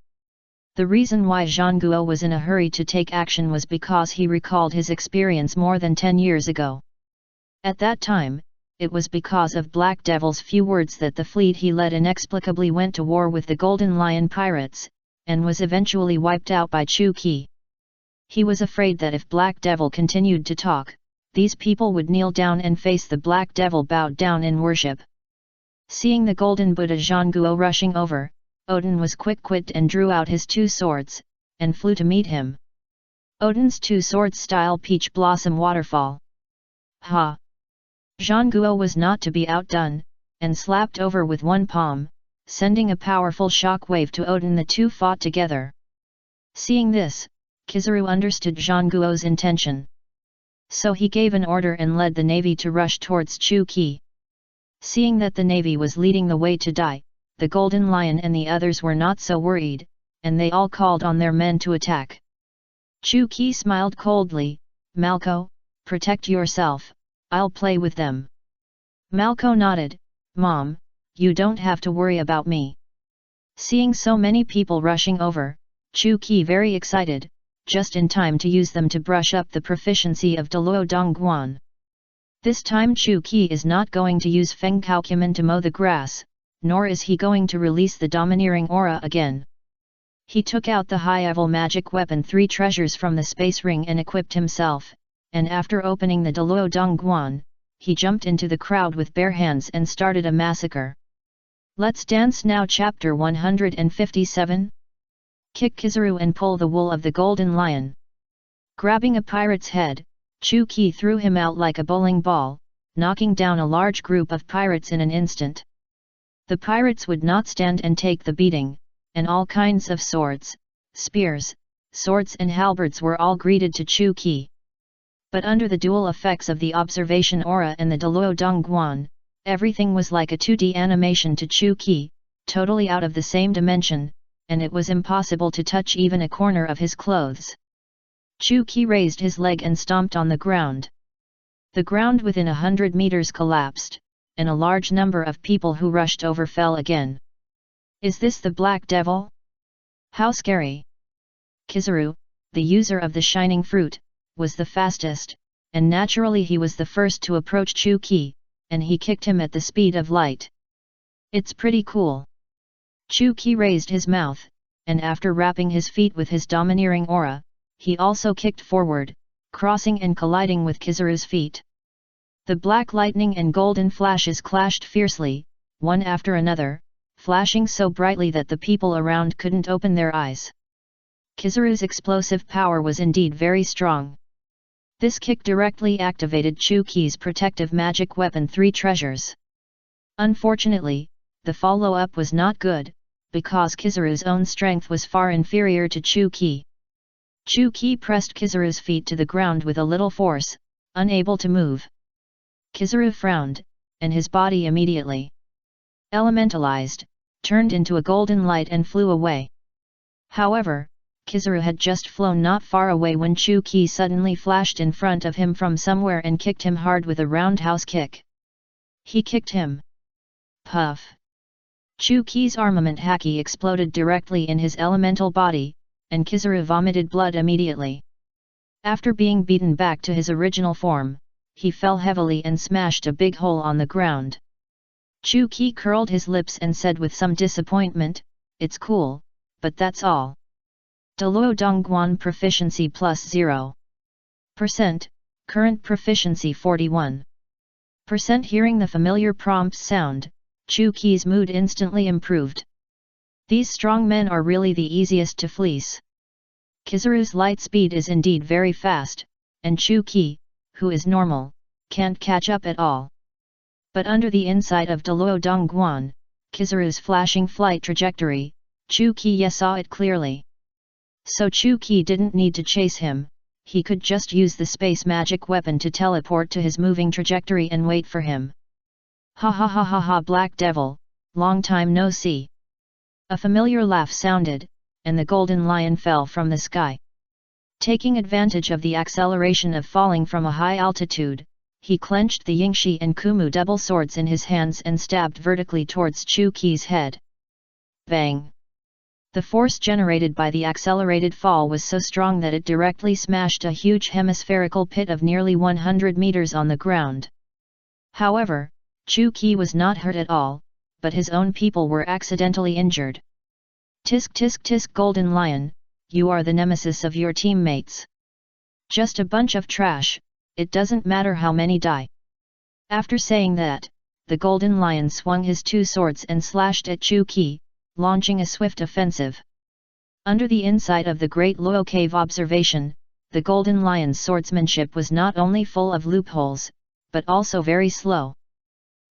The reason why Zhang Guo was in a hurry to take action was because he recalled his experience more than 10 years ago. At that time, it was because of Black Devil's few words that the fleet he led inexplicably went to war with the Golden Lion pirates, and was eventually wiped out by Chu Qi. He was afraid that if Black Devil continued to talk, these people would kneel down and face the Black Devil bowed down in worship. Seeing the golden Buddha Zhangguo rushing over, Odin was quick-witted and drew out his two swords, and flew to meet him. Odin's two swords style peach blossom waterfall. Ha! Zhangguo was not to be outdone, and slapped over with one palm, sending a powerful shock wave to Odin. The two fought together. Seeing this, Kizaru understood Zhangguo's intention. So he gave an order and led the navy to rush towards Chu-Ki. Seeing that the navy was leading the way to die, the Golden Lion and the others were not so worried, and they all called on their men to attack. Chu-Ki smiled coldly, "Malko, protect yourself, I'll play with them." Malko nodded, "Mom, you don't have to worry about me." Seeing so many people rushing over, Chu-Ki very excited, just in time to use them to brush up the proficiency of Deluo Dongguan. This time Chu-Ki is not going to use Feng Kaokuman to mow the grass, nor is he going to release the domineering aura again. He took out the high-level magic weapon Three Treasures from the space ring and equipped himself, and after opening the Deluo Dongguan, he jumped into the crowd with bare hands and started a massacre. Let's dance now. Chapter 157. Kick Kizaru and pull the wool of the Golden Lion. Grabbing a pirate's head, Chu-Ki threw him out like a bowling ball, knocking down a large group of pirates in an instant. The pirates would not stand and take the beating, and all kinds of swords, spears, swords and halberds were all greeted to Chu-Ki. But under the dual effects of the observation aura and the Deluo Dongguan, everything was like a 2D animation to Chu-Ki, totally out of the same dimension, and it was impossible to touch even a corner of his clothes. Chu-Ki raised his leg and stomped on the ground. The ground within 100 meters collapsed, and a large number of people who rushed over fell again. Is this the Black Devil? How scary! Kizaru, the user of the shining fruit, was the fastest, and naturally he was the first to approach Chu-Ki, and he kicked him at the speed of light. It's pretty cool. Chu-Ki raised his mouth, and after wrapping his feet with his domineering aura, he also kicked forward, crossing and colliding with Kizaru's feet. The black lightning and golden flashes clashed fiercely, one after another, flashing so brightly that the people around couldn't open their eyes. Kizaru's explosive power was indeed very strong. This kick directly activated Chu-Ki's protective magic weapon Three Treasures. Unfortunately, the follow-up was not good, because Kizaru's own strength was far inferior to Chu-Ki. Chu-Ki pressed Kizaru's feet to the ground with a little force, unable to move. Kizaru frowned, and his body immediately elementalized, turned into a golden light and flew away. However, Kizaru had just flown not far away when Chu-Ki suddenly flashed in front of him from somewhere and kicked him hard with a roundhouse kick. He kicked him. Puff! Chu-Ki's armament haki exploded directly in his elemental body, and Kizaru vomited blood immediately. After being beaten back to his original form, he fell heavily and smashed a big hole on the ground. Chu-Ki curled his lips and said with some disappointment, "It's cool, but that's all." Deluo Dongguan proficiency plus 0%. Current proficiency 41%. Hearing the familiar prompt sound, Chu-Ki's mood instantly improved. These strong men are really the easiest to fleece. Kizaru's light speed is indeed very fast, and Chu-Ki, who is normal, can't catch up at all. But under the insight of Deluo Dongguan, Kizaru's flashing flight trajectory, Chu-Ki saw it clearly. So Chu-Ki didn't need to chase him, he could just use the space magic weapon to teleport to his moving trajectory and wait for him. Ha ha ha ha ha, Black Devil, long time no see. A familiar laugh sounded, and the Golden Lion fell from the sky. Taking advantage of the acceleration of falling from a high altitude, he clenched the Yingshi and Kumu double swords in his hands and stabbed vertically towards Chu-Ki's head. Bang! The force generated by the accelerated fall was so strong that it directly smashed a huge hemispherical pit of nearly 100 meters on the ground. However, Chu-Ki was not hurt at all, but his own people were accidentally injured. Tisk tisk tisk, Golden Lion, you are the nemesis of your teammates. Just a bunch of trash, it doesn't matter how many die. After saying that, the Golden Lion swung his two swords and slashed at Chu-Ki, launching a swift offensive. Under the insight of the Great Luo Cave observation, the Golden Lion's swordsmanship was not only full of loopholes, but also very slow.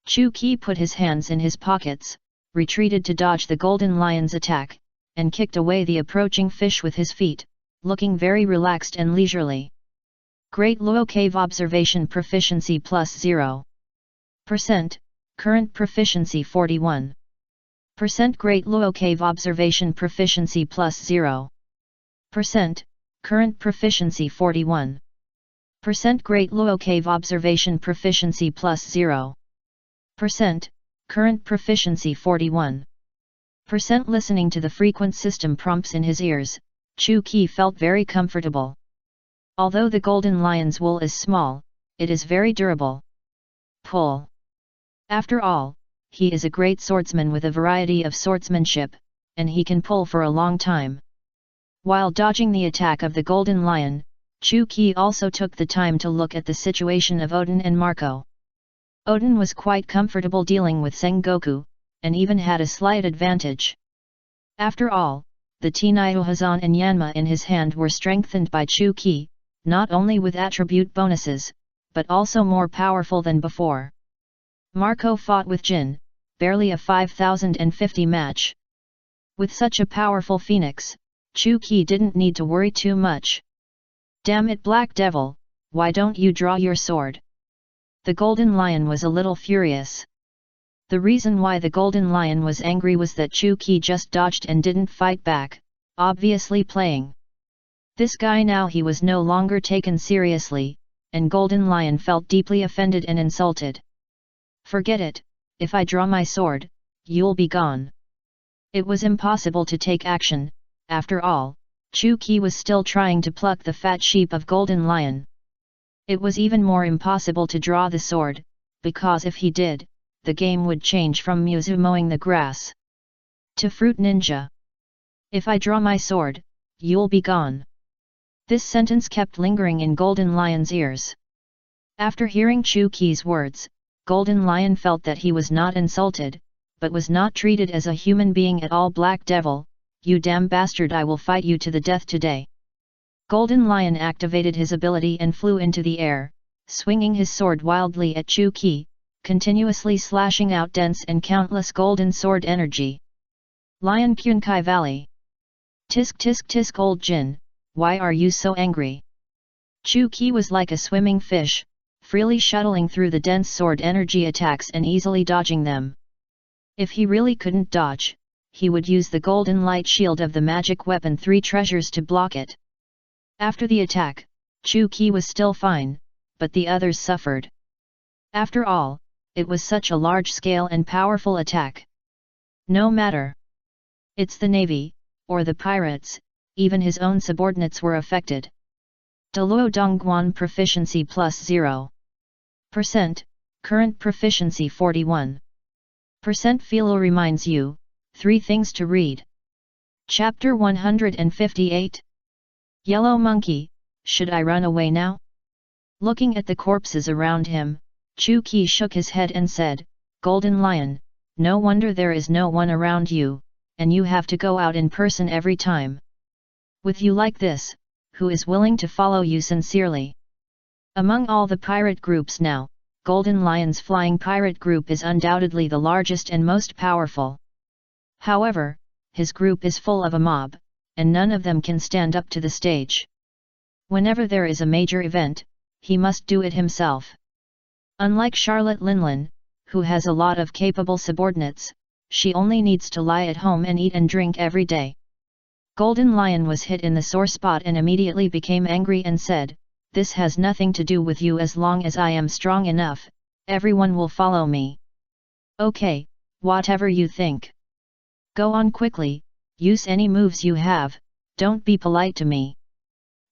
Chu-Ki put his hands in his pockets, retreated to dodge the Golden Lion's attack, and kicked away the approaching fish with his feet, looking very relaxed and leisurely. Great Luo Cave observation proficiency plus 0%. Current proficiency 41%. Great Luo Cave observation proficiency plus 0%. Current proficiency 41%. Great Luo Cave observation proficiency plus 0%. Current proficiency 41%. Listening to the frequent system prompts in his ears, Chu-Ki felt very comfortable. Although the Golden Lion's wool is small, it is very durable. Pull. After all, he is a great swordsman with a variety of swordsmanship, and he can pull for a long time. While dodging the attack of the Golden Lion, Chu-Ki also took the time to look at the situation of Odin and Marco. Odin was quite comfortable dealing with Sengoku, and even had a slight advantage. After all, the Tenryu Hazan and Yanma in his hand were strengthened by Chu-Ki, not only with attribute bonuses, but also more powerful than before. Marco fought with Jin, barely a 5050 match. With such a powerful phoenix, Chu-Ki didn't need to worry too much. Damn it, Black Devil, why don't you draw your sword? The Golden Lion was a little furious. The reason why the Golden Lion was angry was that Chu-Ki just dodged and didn't fight back, obviously playing. This guy now he was no longer taken seriously, and Golden Lion felt deeply offended and insulted. Forget it, if I draw my sword, you'll be gone. It was impossible to take action, after all, Chu-Ki was still trying to pluck the fat sheep of Golden Lion. It was even more impossible to draw the sword, because if he did, the game would change from Muzu mowing the grass to Fruit Ninja. If I draw my sword, you'll be gone. This sentence kept lingering in Golden Lion's ears. After hearing Chu-Ki's words, Golden Lion felt that he was not insulted, but was not treated as a human being at all. Black Devil, you damn bastard, I will fight you to the death today. Golden Lion activated his ability and flew into the air, swinging his sword wildly at Chu-Ki, continuously slashing out dense and countless golden sword energy. Lion Kunkai Valley. Tisk tisk tisk, old Jin, why are you so angry? Chu-Ki was like a swimming fish, freely shuttling through the dense sword energy attacks and easily dodging them. If he really couldn't dodge, he would use the golden light shield of the magic weapon Three Treasures to block it. After the attack, Chu-Ki was still fine, but the others suffered. After all, it was such a large-scale and powerful attack. No matter. It's the Navy, or the pirates, even his own subordinates were affected. Deluo Dongguan proficiency plus 0%. Current proficiency 41%. Philo reminds you, 3 things to read. Chapter 158. Yellow Monkey, should I run away now? Looking at the corpses around him, Chu-Ki shook his head and said, Golden Lion, no wonder there is no one around you, and you have to go out in person every time. With you like this, who is willing to follow you sincerely? Among all the pirate groups now, Golden Lion's flying pirate group is undoubtedly the largest and most powerful. However, his group is full of a mob, and none of them can stand up to the stage. Whenever there is a major event, he must do it himself. Unlike Charlotte Linlin, who has a lot of capable subordinates, she only needs to lie at home and eat and drink every day. Golden Lion was hit in the sore spot and immediately became angry and said, this has nothing to do with you. As long as I am strong enough, everyone will follow me. Okay, whatever you think. Go on quickly, use any moves you have, don't be polite to me.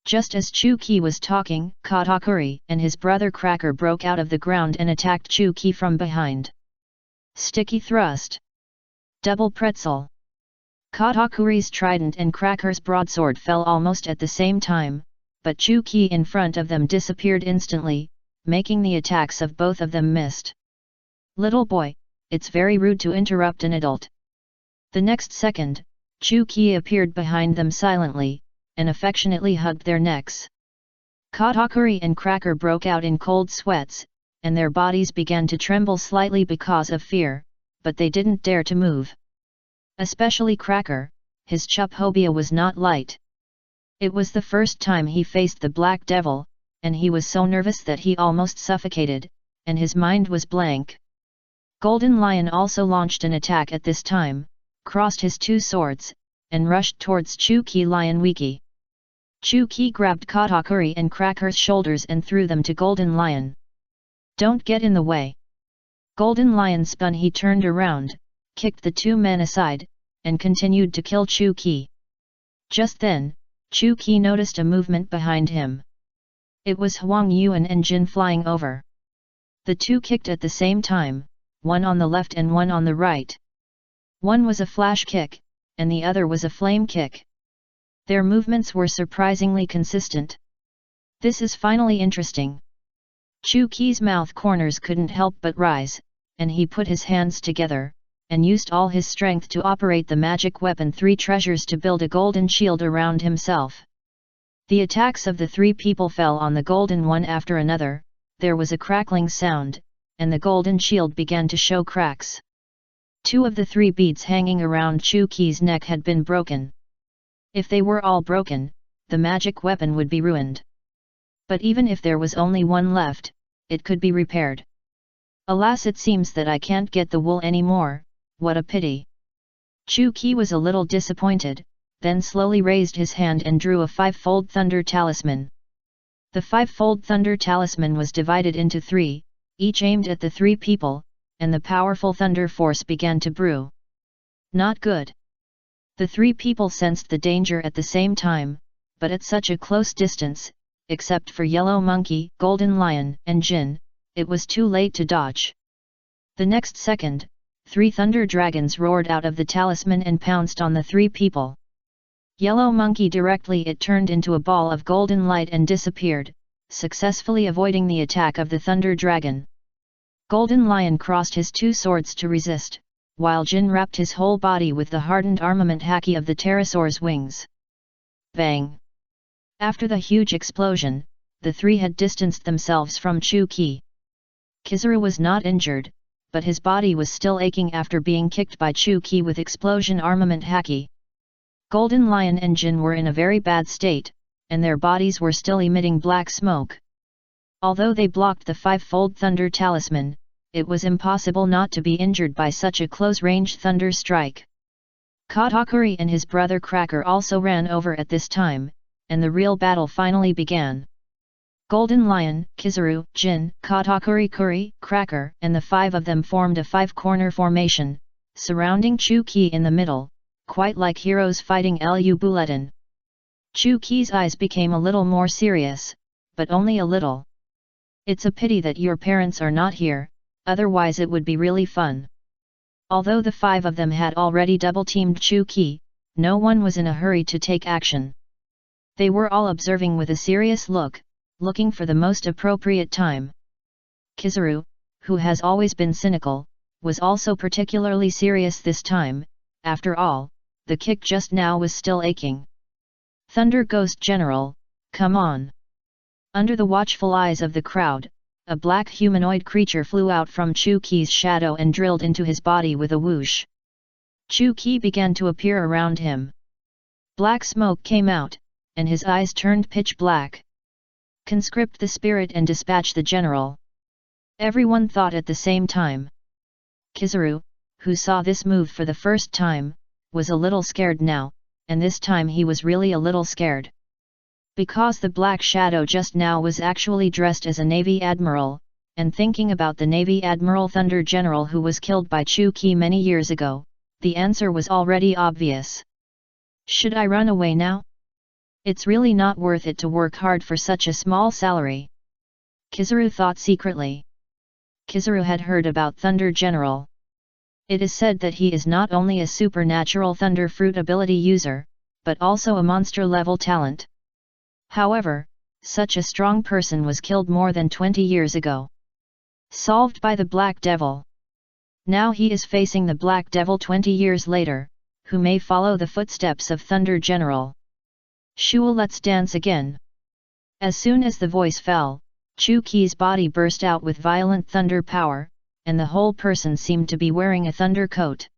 Just as Chu-Ki was talking, Katakuri and his brother Cracker broke out of the ground and attacked Chu-Ki from behind. Sticky thrust. Double pretzel. Katakuri's trident and Cracker's broadsword fell almost at the same time, but Chu-Ki in front of them disappeared instantly, making the attacks of both of them missed. Little boy, it's very rude to interrupt an adult. The next second, Chu-ki appeared behind them silently, and affectionately hugged their necks. Katakuri and Cracker broke out in cold sweats, and their bodies began to tremble slightly because of fear, but they didn't dare to move. Especially Cracker, his chuphobia was not light. It was the first time he faced the Black Devil, and he was so nervous that he almost suffocated, and his mind was blank. Golden Lion also launched an attack at this time, crossed his two swords, and rushed towards Chu-ki Lion Wiki. Chu-ki grabbed Katakuri and Cracker's shoulders and threw them to Golden Lion. Don't get in the way. Golden Lion spun. He turned around, kicked the two men aside, and continued to kill Chu-ki. Just then, Chu-ki noticed a movement behind him. It was Huang Yuan and Jin flying over. The two kicked at the same time, one on the left and one on the right. One was a flash kick, and the other was a flame kick. Their movements were surprisingly consistent. This is finally interesting. Chu-ki's mouth corners couldn't help but rise, and he put his hands together, and used all his strength to operate the magic weapon Three Treasures to build a golden shield around himself. The attacks of the three people fell on the golden one after another. There was a crackling sound, and the golden shield began to show cracks. Two of the three beads hanging around Chu-ki's neck had been broken. If they were all broken, the magic weapon would be ruined. But even if there was only one left, it could be repaired. Alas, it seems that I can't get the wool anymore. What a pity. Chu-ki was a little disappointed, then slowly raised his hand and drew a five-fold thunder talisman. The five-fold thunder talisman was divided into three, each aimed at the three people, and the powerful thunder force began to brew. Not good. The three people sensed the danger at the same time, but at such a close distance, except for Yellow Monkey, Golden Lion, and Jin, it was too late to dodge. The next second, three thunder dragons roared out of the talisman and pounced on the three people. Yellow Monkey directly it turned into a ball of golden light and disappeared, successfully avoiding the attack of the thunder dragon. Golden Lion crossed his two swords to resist, while Jin wrapped his whole body with the hardened armament haki of the pterosaur's wings. Bang! After the huge explosion, the three had distanced themselves from Chu-ki. Kizaru was not injured, but his body was still aching after being kicked by Chu-ki with explosion armament haki. Golden Lion and Jin were in a very bad state, and their bodies were still emitting black smoke. Although they blocked the five-fold thunder talisman, it was impossible not to be injured by such a close-range thunder strike. Katakuri and his brother Cracker also ran over at this time, and the real battle finally began. Golden Lion, Kizaru, Jin, Katakuri, Cracker, and the five of them formed a five-corner formation, surrounding Chu-ki in the middle, quite like heroes fighting Lu Bulletin. Chu-ki's eyes became a little more serious, but only a little. It's a pity that your parents are not here, otherwise it would be really fun. Although the five of them had already double-teamed Chu-ki, no one was in a hurry to take action. They were all observing with a serious look, looking for the most appropriate time. Kizaru, who has always been cynical, was also particularly serious this time. After all, the kick just now was still aching. Thunder Ghost General, come on! Under the watchful eyes of the crowd, a black humanoid creature flew out from Chu-ki's shadow and drilled into his body with a whoosh. Chu-ki began to appear around him. Black smoke came out, and his eyes turned pitch black. Conscript the spirit and dispatch the general. Everyone thought at the same time. Kizaru, who saw this move for the first time, was a little scared now, and this time he was really a little scared. Because the black shadow just now was actually dressed as a Navy Admiral, and thinking about the Navy Admiral Thunder General who was killed by Chu-ki many years ago, the answer was already obvious. Should I run away now? It's really not worth it to work hard for such a small salary. Kizaru thought secretly. Kizaru had heard about Thunder General. It is said that he is not only a supernatural thunder fruit ability user, but also a monster-level talent. However, such a strong person was killed more than 20 years ago. Solved by the Black Devil. Now he is facing the Black Devil 20 years later, who may follow the footsteps of Thunder General. Shua, let's dance again. As soon as the voice fell, Chu Qi's body burst out with violent thunder power, and the whole person seemed to be wearing a thunder coat.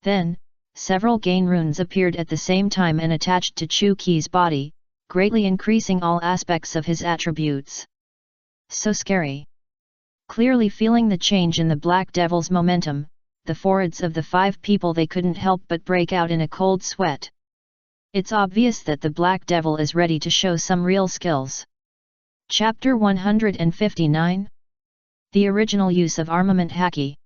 Then, several gain runes appeared at the same time and attached to Chu Qi's body, greatly increasing all aspects of his attributes. So scary. Clearly feeling the change in the Black Devil's momentum, the foreheads of the 5 people they couldn't help but break out in a cold sweat. It's obvious that the Black Devil is ready to show some real skills. Chapter 159. The original use of armament haki.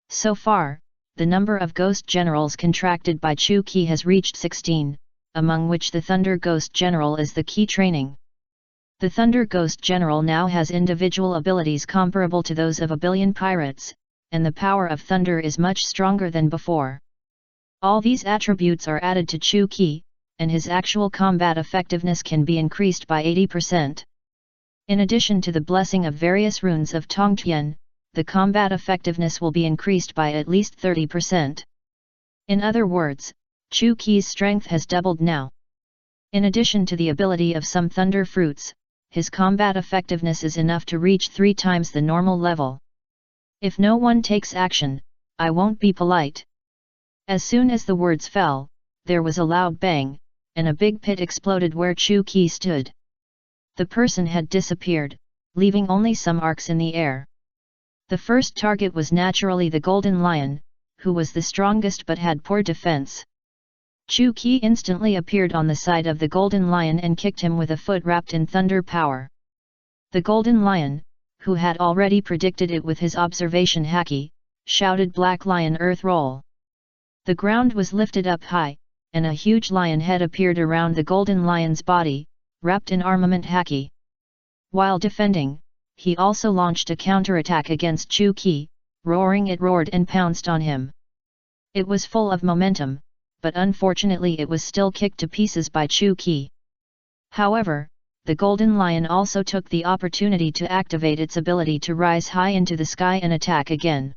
So far, the number of ghost generals contracted by Chu Qi has reached 16, among which the Thunder Ghost General is the key training. The Thunder Ghost General now has individual abilities comparable to those of a billion pirates, and the power of thunder is much stronger than before. All these attributes are added to Chu Qi, and his actual combat effectiveness can be increased by 80%. In addition to the blessing of various runes of Tongtian, the combat effectiveness will be increased by at least 30%. In other words, Chu Qi's strength has doubled now. In addition to the ability of some thunder fruits, his combat effectiveness is enough to reach 3 times the normal level. If no one takes action, I won't be polite. As soon as the words fell, there was a loud bang, and a big pit exploded where Chu Qi stood. The person had disappeared, leaving only some arcs in the air. The first target was naturally the Golden Lion, who was the strongest but had poor defense. Chu Qi instantly appeared on the side of the Golden Lion and kicked him with a foot wrapped in thunder power. The Golden Lion, who had already predicted it with his observation haki, shouted, "Black Lion Earth Roll!" The ground was lifted up high, and a huge lion head appeared around the Golden Lion's body, wrapped in armament haki. While defending, he also launched a counterattack against Chu Qi, roaring it roared and pounced on him. It was full of momentum, but unfortunately it was still kicked to pieces by Chu Qi. However, the Golden Lion also took the opportunity to activate its ability to rise high into the sky and attack again.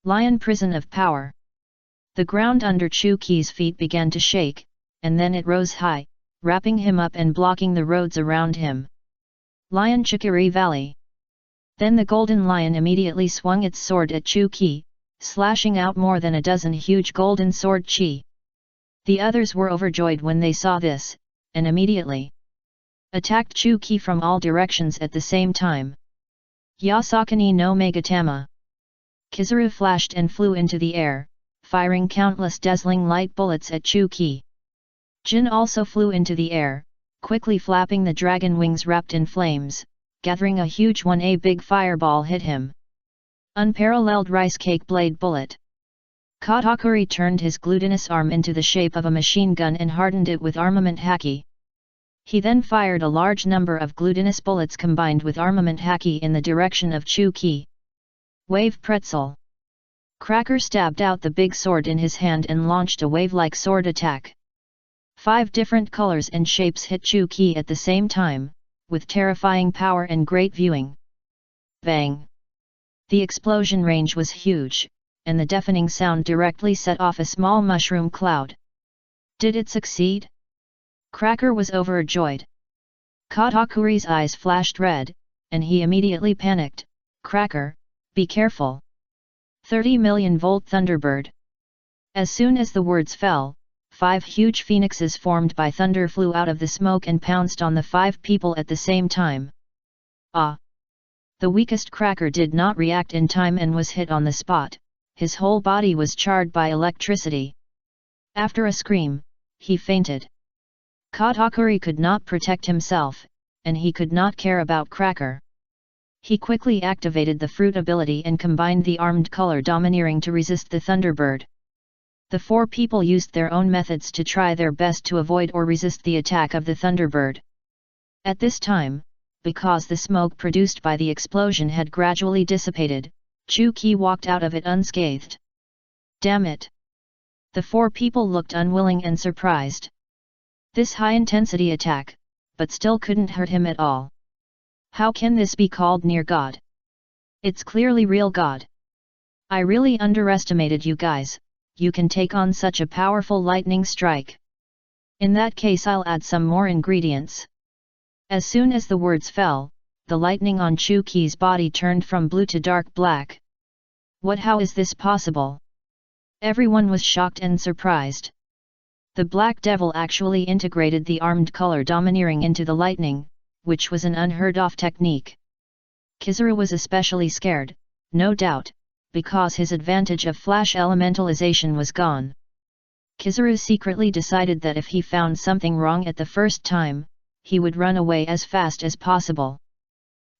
Lion Prison of Power. The ground under Chu Qi's feet began to shake, and then it rose high, wrapping him up and blocking the roads around him. Lion Chikiri Valley. Then the Golden Lion immediately swung its sword at Chu Qi, slashing out more than a dozen huge golden sword chi. The others were overjoyed when they saw this, and immediately attacked Chu Qi from all directions at the same time. Yasakani no Megatama. Kizaru flashed and flew into the air, firing countless dazzling light bullets at Chu Qi. Jin also flew into the air, quickly flapping the dragon wings wrapped in flames, gathering a huge one. A big fireball hit him. Unparalleled rice cake blade bullet. Katakuri turned his glutinous arm into the shape of a machine gun and hardened it with armament haki. He then fired a large number of glutinous bullets combined with armament haki in the direction of Chu Qi. Wave Pretzel. Cracker stabbed out the big sword in his hand and launched a wave-like sword attack. 5 different colors and shapes hit Chu Qi at the same time, with terrifying power and great viewing. Bang! The explosion range was huge, and the deafening sound directly set off a small mushroom cloud. Did it succeed? Cracker was overjoyed. Katakuri's eyes flashed red, and he immediately panicked. Cracker, be careful! 30 million volt Thunderbird. As soon as the words fell, 5 huge phoenixes formed by thunder flew out of the smoke and pounced on the 5 people at the same time. Ah! The weakest Cracker did not react in time and was hit on the spot. His whole body was charred by electricity. After a scream, he fainted. Katakuri could not protect himself, and he could not care about Cracker. He quickly activated the fruit ability and combined the armed color domineering to resist the Thunderbird. The 4 people used their own methods to try their best to avoid or resist the attack of the Thunderbird. At this time, because the smoke produced by the explosion had gradually dissipated, Chu Qi walked out of it unscathed. Damn it! The 4 people looked unwilling and surprised. This high-intensity attack, but still couldn't hurt him at all. How can this be called near God? It's clearly real God. I really underestimated you guys, you can take on such a powerful lightning strike. In that case I'll add some more ingredients. As soon as the words fell, the lightning on Chuki's body turned from blue to dark black. How is this possible? Everyone was shocked and surprised. The Black Devil actually integrated the armed color domineering into the lightning, which was an unheard-of technique. Kizuru was especially scared, no doubt, because his advantage of flash elementalization was gone. Kizuru secretly decided that if he found something wrong at the first time, he would run away as fast as possible.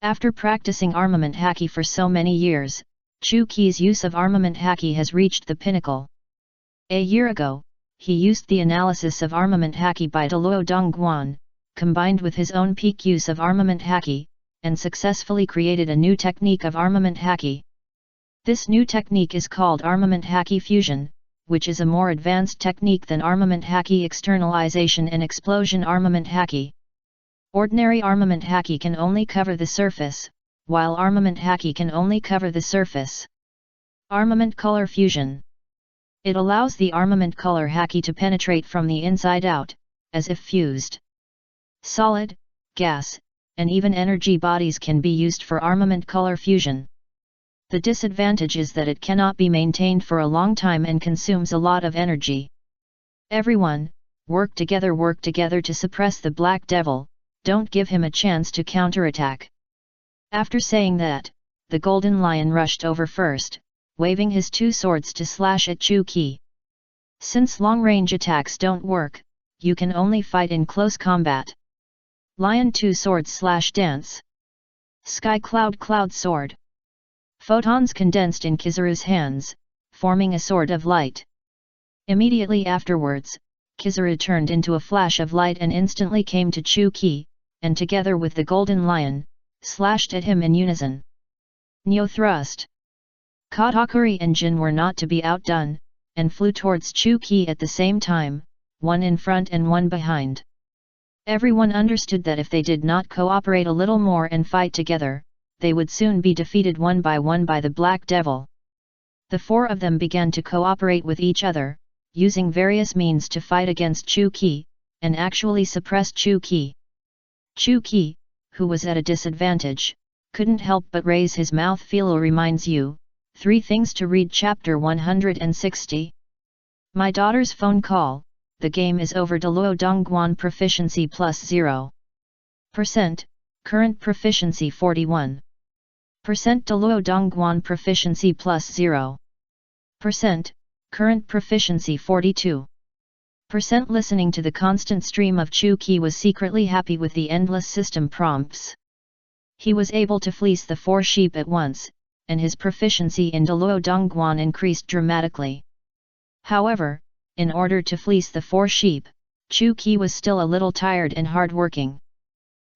After practicing armament haki for so many years, Chuki's use of armament haki has reached the pinnacle. A year ago, he used the analysis of armament haki by Deluo Dongguan, combined with his own peak use of armament haki, and successfully created a new technique of armament haki. This new technique is called armament haki fusion, which is a more advanced technique than armament haki externalization and explosion armament haki. Ordinary armament haki can only cover the surface, while armament haki can only cover the surface. Armament color fusion. It allows the armament color haki to penetrate from the inside out, as if fused. Solid, gas, and even energy bodies can be used for armament color fusion. The disadvantage is that it cannot be maintained for a long time and consumes a lot of energy. Everyone, work together to suppress the Black Devil, don't give him a chance to counterattack. After saying that, the Golden Lion rushed over first, waving his two swords to slash at Chuki. Since long-range attacks don't work, you can only fight in close combat. Lion two swords slash dance. Sky cloud sword. Photons condensed in Kizuru's hands, forming a sword of light. Immediately afterwards, Kizuru turned into a flash of light and instantly came to Chuki, and together with the Golden Lion, slashed at him in unison. Neo thrust. Katakuri and Jin were not to be outdone, and flew towards Chuki at the same time, one in front and one behind. Everyone understood that if they did not cooperate a little more and fight together, they would soon be defeated one by the Black Devil. The four of them began to cooperate with each other, using various means to fight against Chuki, and actually suppressed Chuki. Chuki, who was at a disadvantage, couldn't help but raise his mouth. Philo reminds you, 3 things to read chapter 160. My daughter's phone call, the game is over. Deluo Dongguan proficiency plus 0%, current proficiency 41%. Deluo Dongguan proficiency plus 0%, current proficiency 42%. Listening to the constant stream of Chuki was secretly happy with the endless system prompts. He was able to fleece the 4 sheep at once, and his proficiency in Deluo Dongguan increased dramatically. However, in order to fleece the 4 sheep, Chuki was still a little tired and hard-working.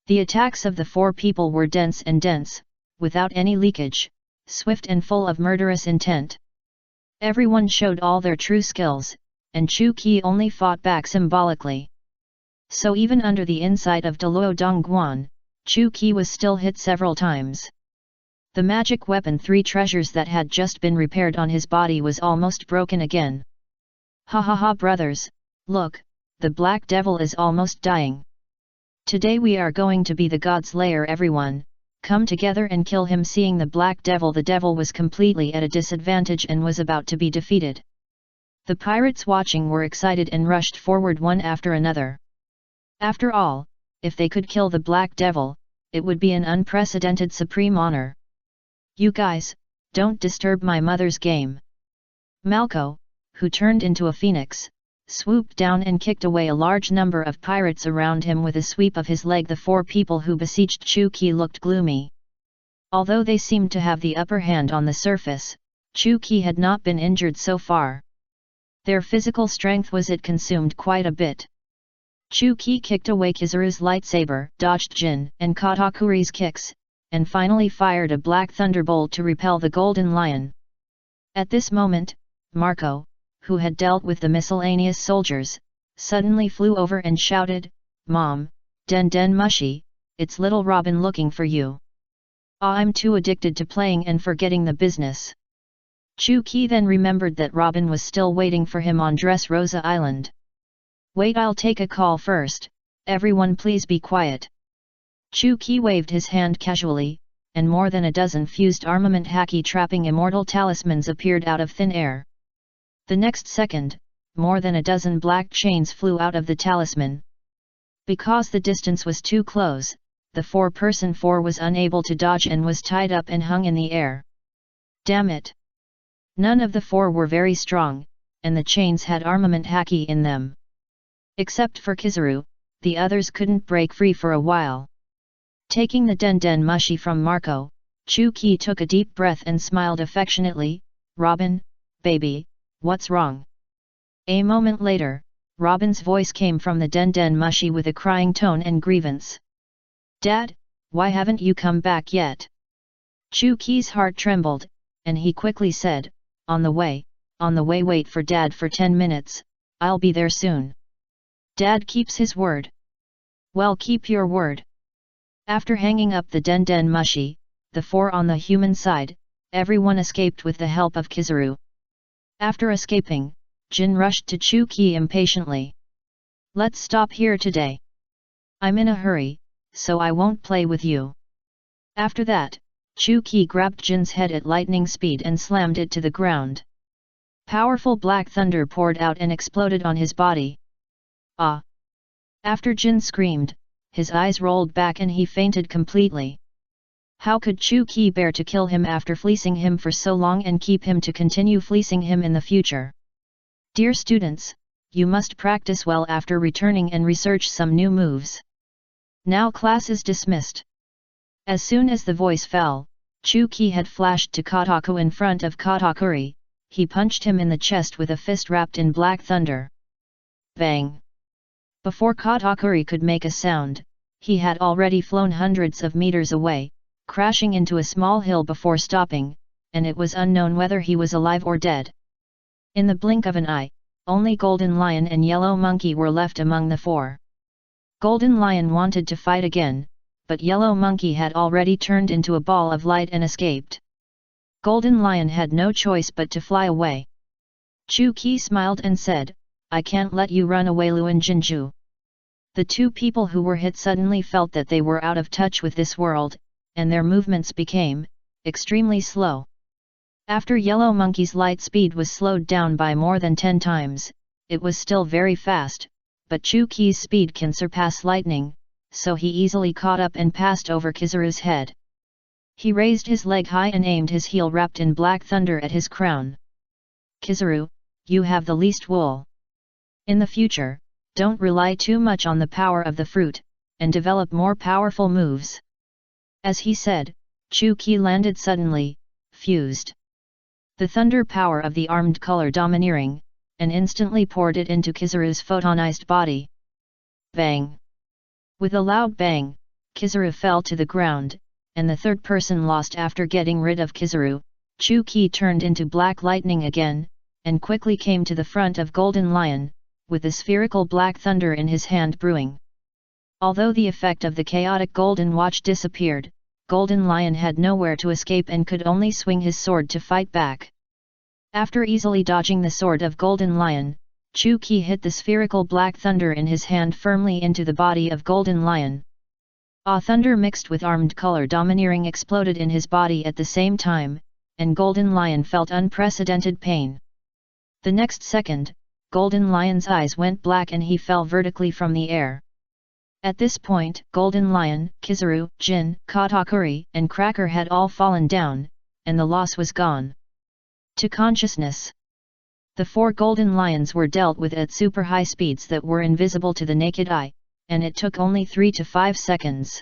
The attacks of the 4 people were dense, without any leakage, swift and full of murderous intent. Everyone showed all their true skills, and Chuki only fought back symbolically. So even under the insight of Deluo Dongguan, Chuki was still hit several times. The magic weapon 3 treasures that had just been repaired on his body was almost broken again. Ha ha ha brothers, look, the Black Devil is almost dying. Today we are going to be the God's lair. Everyone, come together and kill him. Seeing the Black Devil, the devil was completely at a disadvantage and was about to be defeated. The pirates watching were excited and rushed forward one after another. After all, if they could kill the Black Devil, it would be an unprecedented supreme honor. You guys, don't disturb my mother's game. Malco, who turned into a phoenix, swooped down and kicked away a large number of pirates around him with a sweep of his leg. The 4 people who besieged Chuki looked gloomy. Although they seemed to have the upper hand on the surface, Chuki had not been injured so far. Their physical strength was consumed quite a bit. Chuki kicked away Kizuru's lightsaber, dodged Jin and Katakuri's kicks, and finally fired a black thunderbolt to repel the Golden Lion. At this moment, Marco, who had dealt with the miscellaneous soldiers, suddenly flew over and shouted, "Mom, Den Mushy, it's little Robin looking for you. I'm too addicted to playing and forgetting the business." Chu-ki then remembered that Robin was still waiting for him on Dressrosa Island. "Wait, I'll take a call first, everyone please be quiet." Chu-ki waved his hand casually, and more than a dozen fused armament haki trapping immortal talismans appeared out of thin air. The next second, more than a dozen black chains flew out of the talisman. Because the distance was too close, the four-person four was unable to dodge and was tied up and hung in the air. Damn it! None of the four were very strong, and the chains had armament haki in them. Except for Kizaru, the others couldn't break free for a while. Taking the den mushi from Marco, Chu-ki took a deep breath and smiled affectionately. "Robin, baby, what's wrong?" A moment later, Robin's voice came from the den mushi with a crying tone and grievance. "Dad, why haven't you come back yet?" Chu-ki's heart trembled, and he quickly said, on the way, wait for Dad for 10 minutes, I'll be there soon." Dad keeps his word. Well, keep your word. After hanging up the den mushi, the four on the human side, everyone escaped with the help of Kizaru. After escaping, Jin rushed to Chu-ki impatiently. "Let's stop here today. I'm in a hurry, so I won't play with you." After that, Chu-ki grabbed Jin's head at lightning speed and slammed it to the ground. Powerful black thunder poured out and exploded on his body. "Ah!" After Jin screamed, his eyes rolled back and he fainted completely. How could Chu-ki bear to kill him after fleecing him for so long and keep him to continue fleecing him in the future? Dear students, you must practice well after returning and research some new moves. Now class is dismissed. As soon as the voice fell, Chu-ki had flashed to Kotaku in front of Katakuri. He punched him in the chest with a fist wrapped in black thunder. Bang! Before Katakuri could make a sound, he had already flown hundreds of meters away, crashing into a small hill before stopping, and it was unknown whether he was alive or dead. In the blink of an eye, only Golden Lion and Yellow Monkey were left among the four. Golden Lion wanted to fight again, but Yellow Monkey had already turned into a ball of light and escaped. Golden Lion had no choice but to fly away. Chu-ki smiled and said, "I can't let you run away, Luan Jinju." The two people who were hit suddenly felt that they were out of touch with this world, and their movements became extremely slow. After Yellow Monkey's light speed was slowed down by more than 10 times, it was still very fast, but Chu-ki's speed can surpass lightning, so he easily caught up and passed over Kizaru's head. He raised his leg high and aimed his heel wrapped in black thunder at his crown. "Kizaru, you have the least wool. In the future, don't rely too much on the power of the fruit, and develop more powerful moves." As he said, Chu-ki landed suddenly, fused the thunder power of the armed color domineering, and instantly poured it into Kizaru's photonized body. Bang! With a loud bang, Kizaru fell to the ground, and the third person lost. After getting rid of Kizaru, Chu-ki turned into black lightning again, and quickly came to the front of Golden Lion, with the spherical black thunder in his hand brewing. Although the effect of the chaotic Golden Watch disappeared, Golden Lion had nowhere to escape and could only swing his sword to fight back. After easily dodging the sword of Golden Lion, Chu-ki hit the spherical black thunder in his hand firmly into the body of Golden Lion. Thunder mixed with armed color domineering exploded in his body at the same time, and Golden Lion felt unprecedented pain. The next second, Golden Lion's eyes went black and he fell vertically from the air. At this point, Golden Lion, Kizaru, Jin, Katakuri, and Cracker had all fallen down, and the loss was gone to consciousness. The 4 Golden Lions were dealt with at super high speeds that were invisible to the naked eye, and it took only 3 to 5 seconds.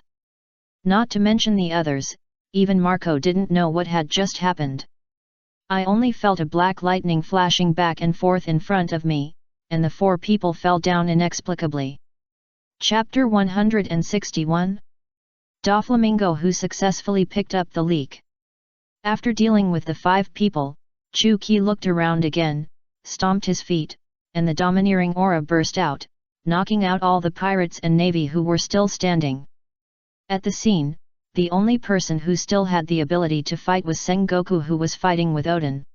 Not to mention the others, even Marco didn't know what had just happened. "I only felt a black lightning flashing back and forth in front of me, and the 4 people fell down inexplicably." Chapter 161. Doflamingo who successfully picked up the leak. After dealing with the 5 people, Chu-ki looked around again, stomped his feet, and the domineering aura burst out, knocking out all the pirates and navy who were still standing. At the scene, the only person who still had the ability to fight was Sengoku, who was fighting with Odin.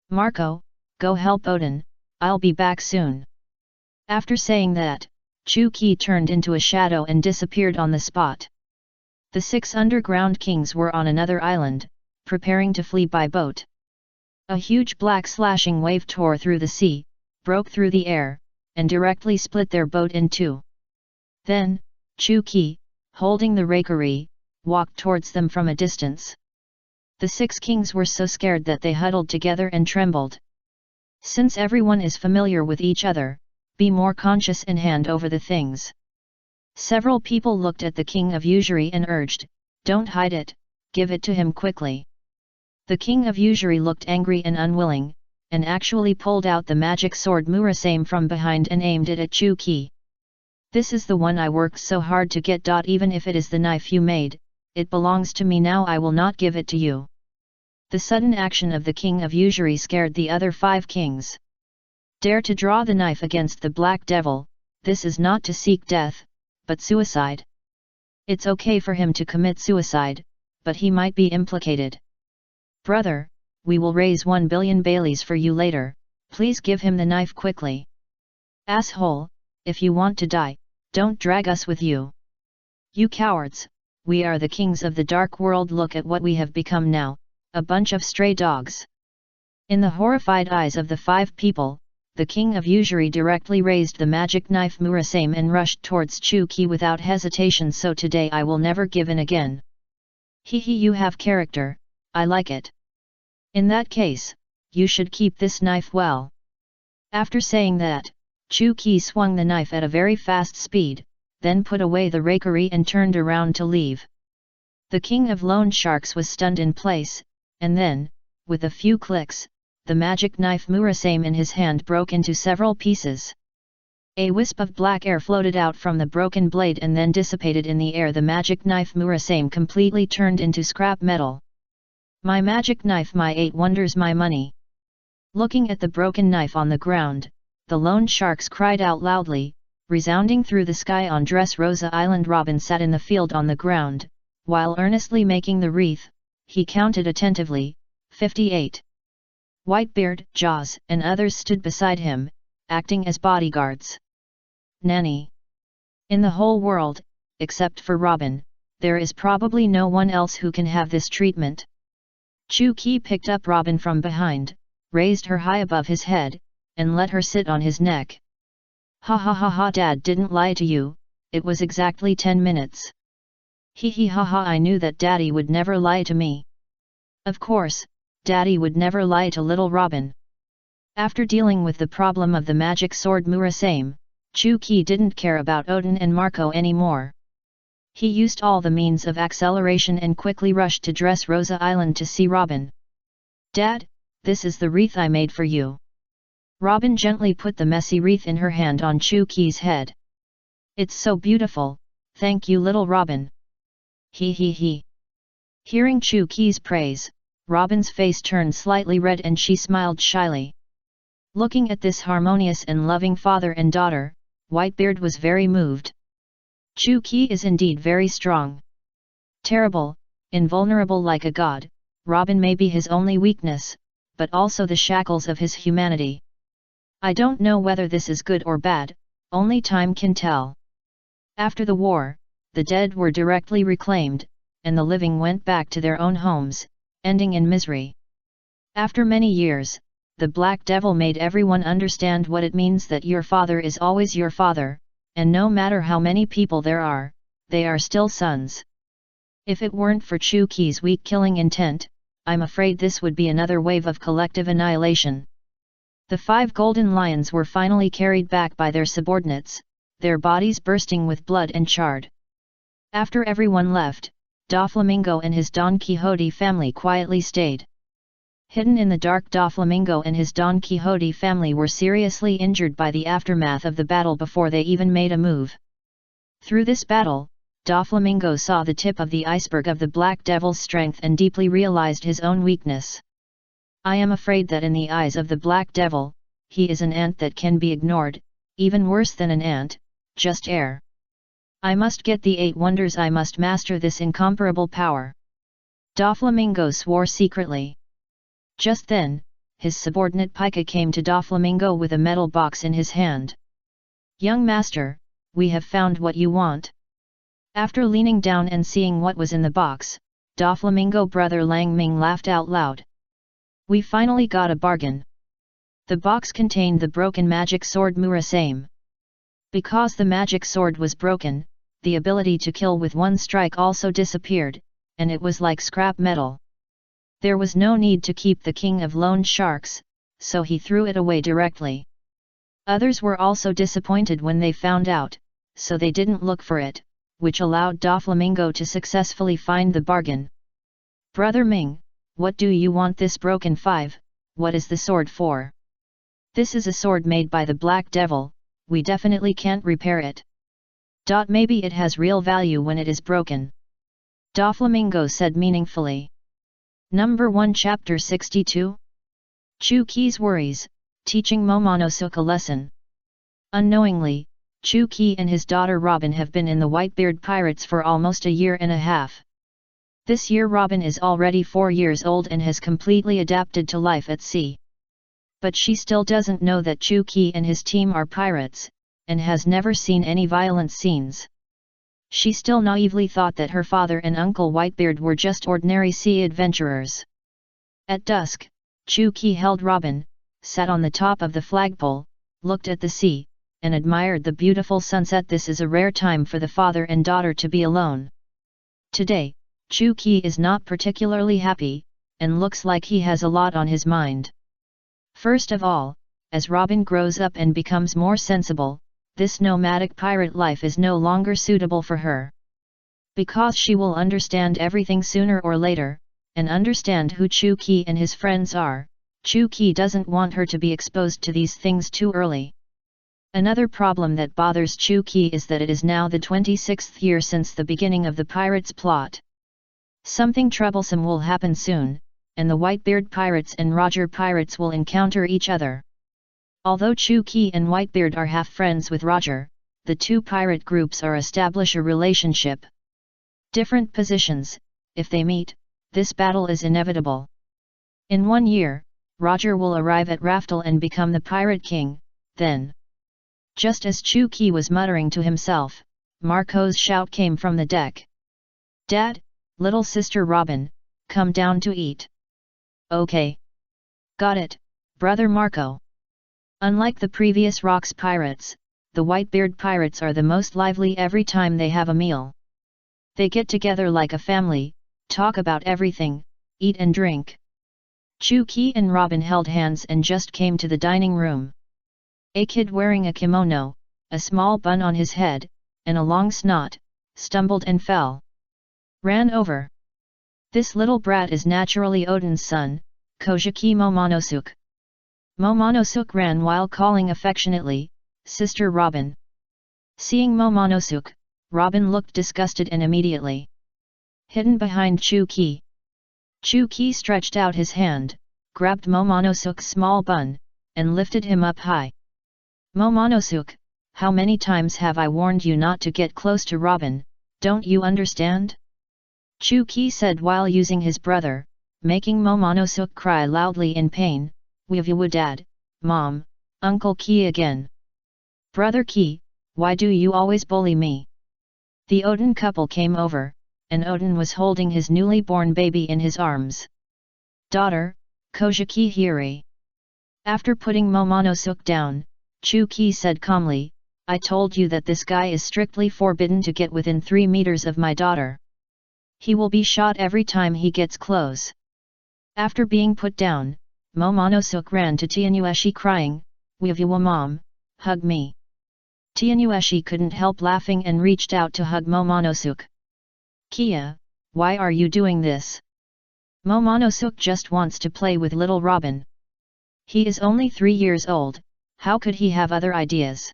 Marco, go help Odin, I'll be back soon. After saying that, Chu-Ki turned into a shadow and disappeared on the spot. The 6 underground kings were on another island, preparing to flee by boat. A huge black slashing wave tore through the sea, broke through the air, and directly split their boat in two. Then, Chu-Ki, holding the rakery, walked towards them from a distance. The 6 kings were so scared that they huddled together and trembled. Since everyone is familiar with each other, be more conscious and hand over the things. Several people looked at the king of usury and urged, don't hide it, give it to him quickly. The king of usury looked angry and unwilling, and actually pulled out the magic sword Murasame from behind and aimed it at Chu-Ki. This is the one I worked so hard to get. Even if it is the knife you made, it belongs to me now. I will not give it to you. The sudden action of the king of usury scared the other 5 kings. Dare to draw the knife against the Black Devil, this is not to seek death, but suicide. It's okay for him to commit suicide, but he might be implicated. Brother, we will raise 1 billion Baileys for you later, please give him the knife quickly. Asshole, if you want to die, don't drag us with you. You cowards, we are the kings of the dark world. Look at what we have become now, a bunch of stray dogs. In the horrified eyes of the 5 people, the king of usury directly raised the magic knife Murasame and rushed towards Chu-Ki without hesitation. So today I will never give in again. Hehe, you have character, I like it. In that case, you should keep this knife well. After saying that, Chu-Ki swung the knife at a very fast speed, then put away the rakery and turned around to leave. The king of loan sharks was stunned in place, and then, with a few clicks, the magic knife Murasame in his hand broke into several pieces. A wisp of black air floated out from the broken blade and then dissipated in the air. The magic knife Murasame completely turned into scrap metal. My magic knife, my 8 wonders, my money. Looking at the broken knife on the ground, the loan sharks cried out loudly, resounding through the sky on Dressrosa Island. Robin sat in the field on the ground, while earnestly making the wreath. He counted attentively, 58. Whitebeard, Jaws, and others stood beside him, acting as bodyguards. Nanny. In the whole world, except for Robin, there is probably no one else who can have this treatment. Chu-Ki picked up Robin from behind, raised her high above his head, and let her sit on his neck. Ha ha ha ha, Dad didn't lie to you, it was exactly 10 minutes. Hee hee ha ha, I knew that Daddy would never lie to me. Of course, Daddy would never lie to little Robin. After dealing with the problem of the magic sword Murasame, Chu-Ki didn't care about Odin and Marco anymore. He used all the means of acceleration and quickly rushed to Dressrosa Island to see Robin. Dad, this is the wreath I made for you. Robin gently put the messy wreath in her hand on Chu-Ki's head. It's so beautiful, thank you little Robin. Hee hee hee. Hearing Chu-Ki's praise, Robin's face turned slightly red and she smiled shyly. Looking at this harmonious and loving father and daughter, Whitebeard was very moved. Chu-Ki is indeed very strong. Terrible, invulnerable like a god, Robin may be his only weakness, but also the shackles of his humanity. I don't know whether this is good or bad, only time can tell. After the war, the dead were directly reclaimed, and the living went back to their own homes, ending in misery. After many years, the Black Devil made everyone understand what it means that your father is always your father, and no matter how many people there are, they are still sons. If it weren't for Chu-Ki's weak killing intent, I'm afraid this would be another wave of collective annihilation. The 5 golden lions were finally carried back by their subordinates, their bodies bursting with blood and charred. After everyone left, Doflamingo and his Don Quixote family quietly stayed. Hidden in the dark, Doflamingo and his Don Quixote family were seriously injured by the aftermath of the battle before they even made a move. Through this battle, Doflamingo saw the tip of the iceberg of the Black Devil's strength and deeply realized his own weakness. I am afraid that in the eyes of the Black Devil, he is an ant that can be ignored, even worse than an ant, just air. I must get the 8 wonders, I must master this incomparable power. Doflamingo swore secretly. Just then, his subordinate Pika came to Doflamingo with a metal box in his hand. "Young master, we have found what you want." After leaning down and seeing what was in the box, Doflamingo brother Lang Ming laughed out loud. "We finally got a bargain." The box contained the broken magic sword Murasame. Because the magic sword was broken, the ability to kill with one strike also disappeared, and it was like scrap metal. There was no need to keep the king of loan sharks, so he threw it away directly. Others were also disappointed when they found out, so they didn't look for it, which allowed Doflamingo to successfully find the bargain. "Brother Ming, what do you want this broken 5, what is the sword for?" "This is a sword made by the Black Devil, we definitely can't repair it." "Maybe it has real value when it is broken," Doflamingo said meaningfully. Number 1 Chapter 62 Chu-Ki's Worries, Teaching Momonosuke a Lesson. Unknowingly, Chu-Ki and his daughter Robin have been in the Whitebeard Pirates for almost a year and a half. This year Robin is already 4 years old and has completely adapted to life at sea. But she still doesn't know that Chu-Ki and his team are pirates, and has never seen any violent scenes. She still naively thought that her father and Uncle Whitebeard were just ordinary sea adventurers. At dusk, Chu-Ki held Robin, sat on the top of the flagpole, looked at the sea, and admired the beautiful sunset. This is a rare time for the father and daughter to be alone. Today, Chu-Ki is not particularly happy, and looks like he has a lot on his mind. First of all, as Robin grows up and becomes more sensible, this nomadic pirate life is no longer suitable for her. Because she will understand everything sooner or later, and understand who Chu-Ki and his friends are, Chu-Ki doesn't want her to be exposed to these things too early. Another problem that bothers Chu-Ki is that it is now the 26th year since the beginning of the pirates' plot. Something troublesome will happen soon, and the Whitebeard Pirates and Roger Pirates will encounter each other. Although Chu-Ki and Whitebeard are half friends with Roger, the two pirate groups are establish a relationship. Different positions, if they meet, this battle is inevitable. In 1 year, Roger will arrive at Raftel and become the Pirate King, then. Just as Chu-Ki was muttering to himself, Marco's shout came from the deck. "Dad, little sister Robin, come down to eat." "Okay. Got it, brother Marco." Unlike the previous Rocks Pirates, the Whitebeard Pirates are the most lively every time they have a meal. They get together like a family, talk about everything, eat and drink. Chu-Ki and Robin held hands and just came to the dining room. A kid wearing a kimono, a small bun on his head, and a long snot, stumbled and fell. Ran over. This little brat is naturally Odin's son, Kojiki Momonosuke. Momonosuke ran while calling affectionately, "Sister Robin." Seeing Momonosuke, Robin looked disgusted and immediately hidden behind Chu-Ki. Chu-Ki stretched out his hand, grabbed Momonosuke's small bun, and lifted him up high. "Momonosuke, how many times have I warned you not to get close to Robin, don't you understand?" Chu-Ki said while using his brother, making Momonosuke cry loudly in pain. "Wivu Dad, Mom, Uncle Ki again. Brother Ki, why do you always bully me?" The Odin couple came over, and Odin was holding his newly born baby in his arms. "Daughter, Kojiki Hiri." After putting Momonosuke down, Chu-Ki said calmly, "I told you that this guy is strictly forbidden to get within 3 meters of my daughter. He will be shot every time he gets close." After being put down, Momonosuke ran to Tianueshi crying, "Wivu Mom, hug me." Tianueshi couldn't help laughing and reached out to hug Momonosuke. "Kia, why are you doing this?" Momonosuke just wants to play with little Robin. He is only 3 years old, how could he have other ideas?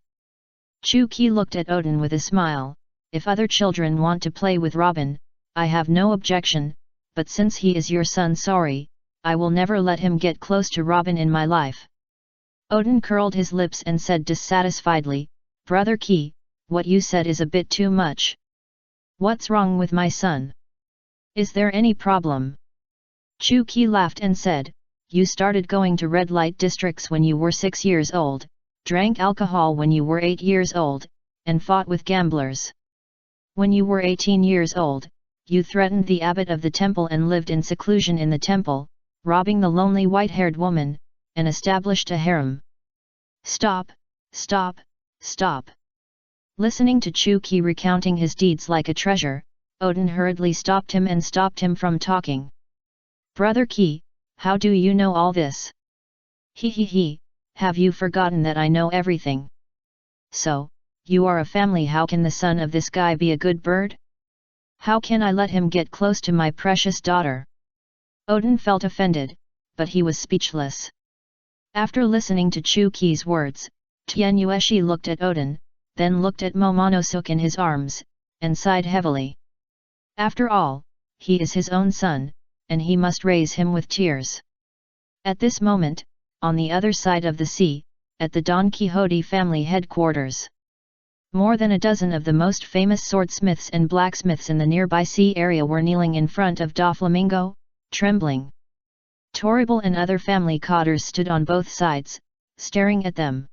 Chu-Ki looked at Odin with a smile, "If other children want to play with Robin, I have no objection, but since he is your son, sorry, I will never let him get close to Robin in my life." Odin curled his lips and said dissatisfiedly, "Brother Ki, what you said is a bit too much. What's wrong with my son? Is there any problem?" Chu-Ki laughed and said, you started going to red light districts when you were 6 years old, drank alcohol when you were 8 years old, and fought with gamblers. When you were 18 years old, you threatened the abbot of the temple and lived in seclusion in the temple, robbing the lonely white-haired woman, and established a harem. Stop, stop, stop. Listening to Chu-Ki recounting his deeds like a treasure, Odin hurriedly stopped him and stopped him from talking. Brother Ki, how do you know all this? He, have you forgotten that I know everything? So, you are a family. How can the son of this guy be a good bird? How can I let him get close to my precious daughter? Odin felt offended, but he was speechless. After listening to Chu-Ki's words, Tian Yueshi looked at Odin, then looked at Momonosuke in his arms, and sighed heavily. After all, he is his own son, and he must raise him with tears. At this moment, on the other side of the sea, at the Don Quixote family headquarters, more than a dozen of the most famous swordsmiths and blacksmiths in the nearby sea area were kneeling in front of Doflamingo, trembling. Toribel and other family cotters stood on both sides, staring at them.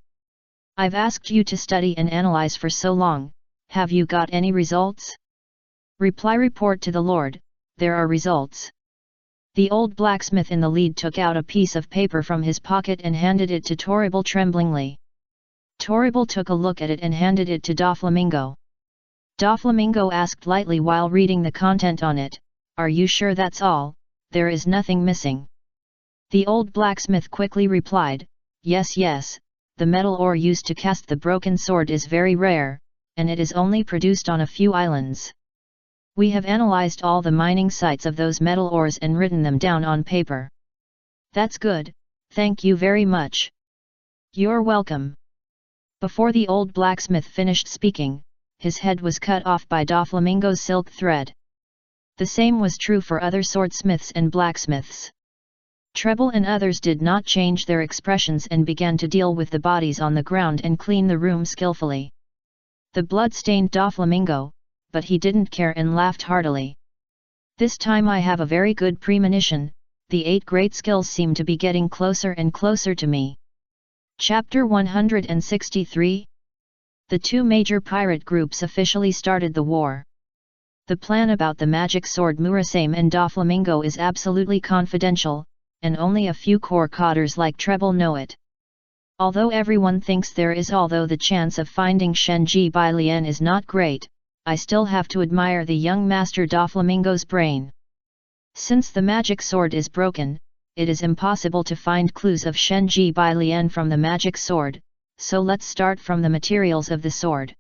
I've asked you to study and analyze for so long, have you got any results? Report to the Lord, there are results. The old blacksmith in the lead took out a piece of paper from his pocket and handed it to Toribel tremblingly. Toribel took a look at it and handed it to Doflamingo. Doflamingo asked lightly while reading the content on it, "Are you sure that's all? There is nothing missing?" The old blacksmith quickly replied, Yes, the metal ore used to cast the broken sword is very rare, and it is only produced on a few islands. We have analyzed all the mining sites of those metal ores and written them down on paper." "That's good, thank you very much." "You're welcome." Before the old blacksmith finished speaking, his head was cut off by Doflamingo's silk thread. The same was true for other swordsmiths and blacksmiths. Treble and others did not change their expressions and began to deal with the bodies on the ground and clean the room skillfully. The blood stained Doflamingo, but he didn't care and laughed heartily. "This time I have a very good premonition, the 8 great skills seem to be getting closer and closer to me." Chapter 163. The two major pirate groups officially started the war. The plan about the magic sword Murasame and Doflamingo is absolutely confidential, and only a few core cotters like Treble know it. Although everyone thinks there is, although the chance of finding Shenji Bai Lian is not great, I still have to admire the young master Doflamingo's brain. Since the magic sword is broken, it is impossible to find clues of Shenji Bai Lian from the magic sword, so let's start from the materials of the sword.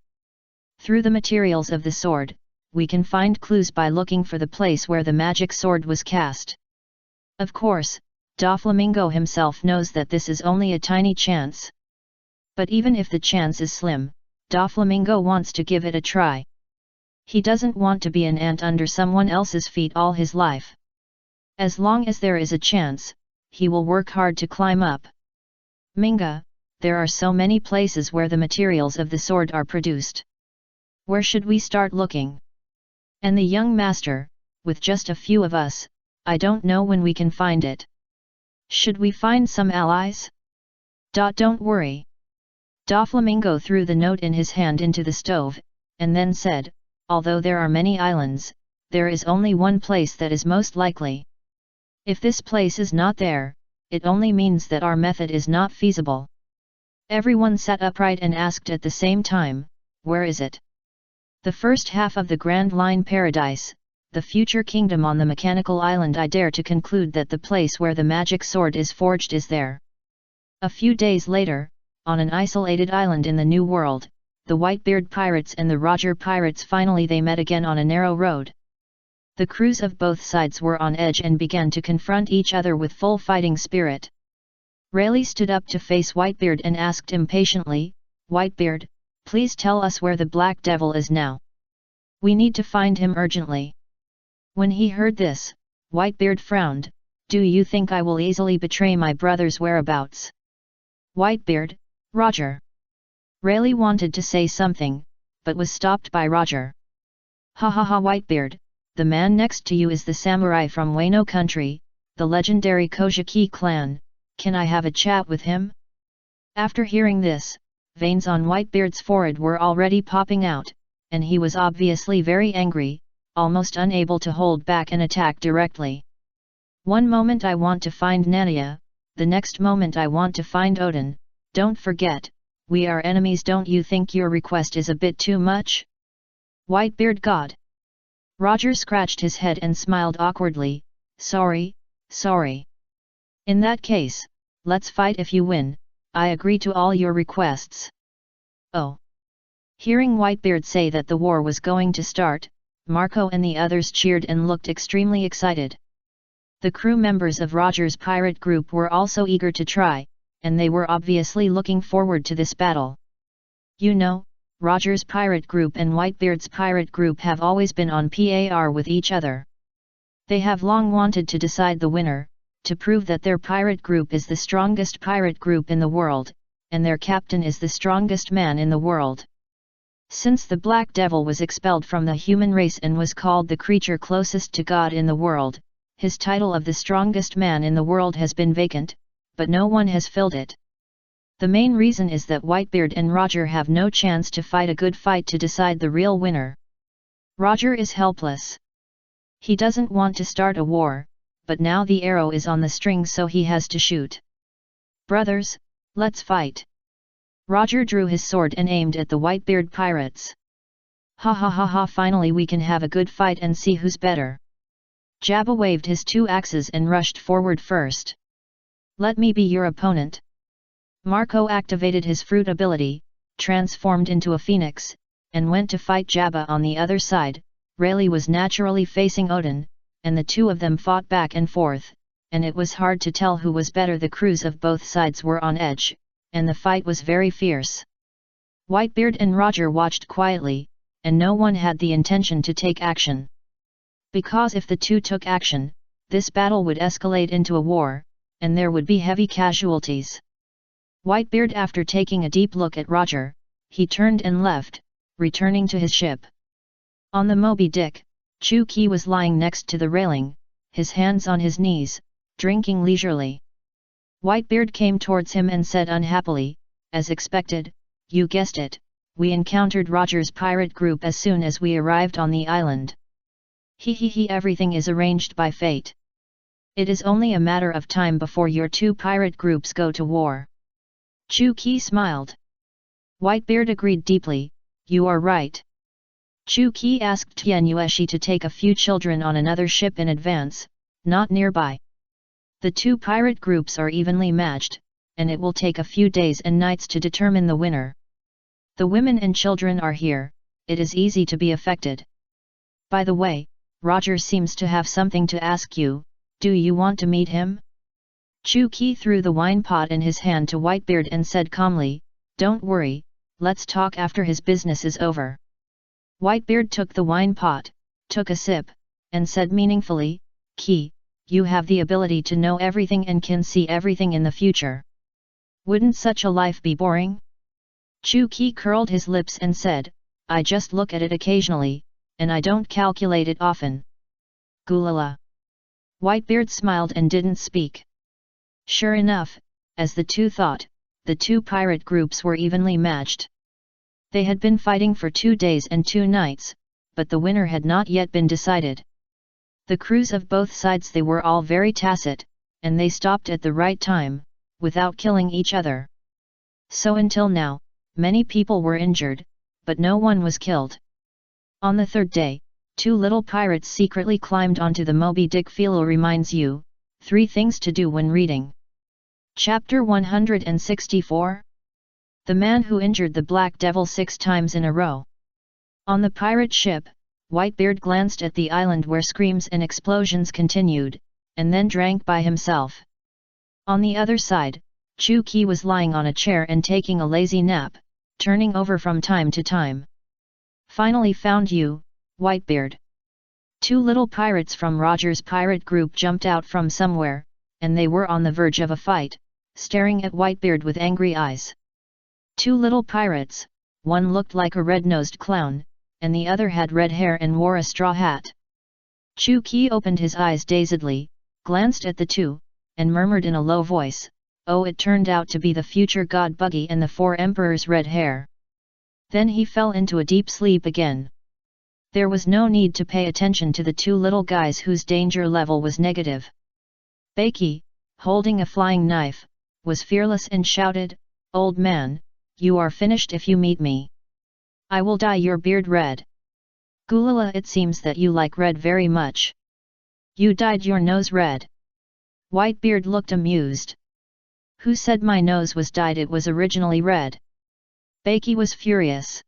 Through the materials of the sword, we can find clues by looking for the place where the magic sword was cast. Of course, Doflamingo himself knows that this is only a tiny chance. But even if the chance is slim, Doflamingo wants to give it a try. He doesn't want to be an ant under someone else's feet all his life. As long as there is a chance, he will work hard to climb up. "Minga, there are so many places where the materials of the sword are produced. Where should we start looking?" And the young master, "With just a few of us, I don't know when we can find it. Should we find some allies?" Don't worry." Doflamingo threw the note in his hand into the stove, and then said, "Although there are many islands, there is only one place that is most likely. If this place is not there, it only means that our method is not feasible." Everyone sat upright and asked at the same time, "Where is it?" "The first half of the Grand Line Paradise, the future kingdom on the mechanical island. I dare to conclude that the place where the magic sword is forged is there." A few days later, on an isolated island in the New World, the Whitebeard pirates and the Roger pirates finally they met again on a narrow road. The crews of both sides were on edge and began to confront each other with full fighting spirit. Rayleigh stood up to face Whitebeard and asked impatiently, "Whitebeard, please tell us where the Black Devil is now. We need to find him urgently." When he heard this, Whitebeard frowned, "Do you think I will easily betray my brother's whereabouts?" "Whitebeard, Roger." Rayleigh wanted to say something, but was stopped by Roger. "Ha ha ha, Whitebeard, the man next to you is the samurai from Wano country, the legendary Kojiki clan, can I have a chat with him? After hearing this, veins on Whitebeard's forehead were already popping out, and he was obviously very angry, almost unable to hold back an attack directly. One moment I want to find Nadia, the next moment I want to find Odin, don't forget, we are enemies. Don't you think your request is a bit too much? Whitebeard God. Roger scratched his head and smiled awkwardly, sorry. In that case, let's fight. If you win, I agree to all your requests. Oh. Hearing Whitebeard say that the war was going to start, Marco and the others cheered and looked extremely excited. The crew members of Roger's pirate group were also eager to try, and they were obviously looking forward to this battle. You know, Roger's pirate group and Whitebeard's pirate group have always been on par with each other. They have long wanted to decide the winner, to prove that their pirate group is the strongest pirate group in the world, and their captain is the strongest man in the world. Since the Black Devil was expelled from the human race and was called the creature closest to God in the world, his title of the strongest man in the world has been vacant, but no one has filled it. The main reason is that Whitebeard and Roger have no chance to fight a good fight to decide the real winner. Roger is helpless. He doesn't want to start a war, but now the arrow is on the string, so he has to shoot. Brothers, let's fight. Roger drew his sword and aimed at the Whitebeard pirates. Ha ha ha ha, finally we can have a good fight and see who's better. Jabba waved his 2 axes and rushed forward first. Let me be your opponent. Marco activated his fruit ability, transformed into a phoenix, and went to fight Jabba on the other side. Rayleigh was naturally facing Odin, and the two of them fought back and forth, and it was hard to tell who was better. The crews of both sides were on edge, and the fight was very fierce. Whitebeard and Roger watched quietly, and no one had the intention to take action. Because if the two took action, this battle would escalate into a war, and there would be heavy casualties. Whitebeard, after taking a deep look at Roger, he turned and left, returning to his ship. On the Moby Dick, Chu-Ki was lying next to the railing, his hands on his knees, drinking leisurely. Whitebeard came towards him and said unhappily, as expected, you guessed it, we encountered Roger's pirate group as soon as we arrived on the island. Everything is arranged by fate. It is only a matter of time before your 2 pirate groups go to war. Chu-Ki smiled. Whitebeard agreed deeply, you are right. Chu-Ki asked Tian Yueshi to take a few children on another ship in advance, not nearby. The 2 pirate groups are evenly matched, and it will take a few days and nights to determine the winner. The women and children are here, it is easy to be affected. By the way, Roger seems to have something to ask you, do you want to meet him? Chu-Ki threw the wine pot in his hand to Whitebeard and said calmly, don't worry, let's talk after his business is over. Whitebeard took the wine pot, took a sip, and said meaningfully, Ki, you have the ability to know everything and can see everything in the future. Wouldn't such a life be boring? Chu-Ki curled his lips and said, I just look at it occasionally, and I don't calculate it often. Gulala. Whitebeard smiled and didn't speak. Sure enough, as the two thought, the 2 pirate groups were evenly matched. They had been fighting for 2 days and 2 nights, but the winner had not yet been decided. The crews of both sides, they were all very tacit, and they stopped at the right time, without killing each other. So until now, many people were injured, but no one was killed. On the 3rd day, 2 little pirates secretly climbed onto the Moby Dick. Philo reminds you, 3 things to do when reading. Chapter 164? The man who injured the Black Devil 6 times in a row. On the pirate ship, Whitebeard glanced at the island where screams and explosions continued, and then drank by himself. On the other side, Chu-Ki was lying on a chair and taking a lazy nap, turning over from time to time. Finally found you, Whitebeard. 2 little pirates from Roger's pirate group jumped out from somewhere, and they were on the verge of a fight, staring at Whitebeard with angry eyes. 2 little pirates, one looked like a red-nosed clown, and the other had red hair and wore a straw hat. Chu-Ki opened his eyes dazedly, glanced at the two, and murmured in a low voice, "Oh, it turned out to be the future god Buggy and the 4 emperors' red hair." Then he fell into a deep sleep again. There was no need to pay attention to the 2 little guys whose danger level was negative. Bakey, holding a flying knife, was fearless and shouted, "Old man, you are finished if you meet me. I will dye your beard red." "Gulala, it seems that you like red very much. You dyed your nose red." Whitebeard looked amused. "Who said my nose was dyed? It was originally red." Bakey was furious.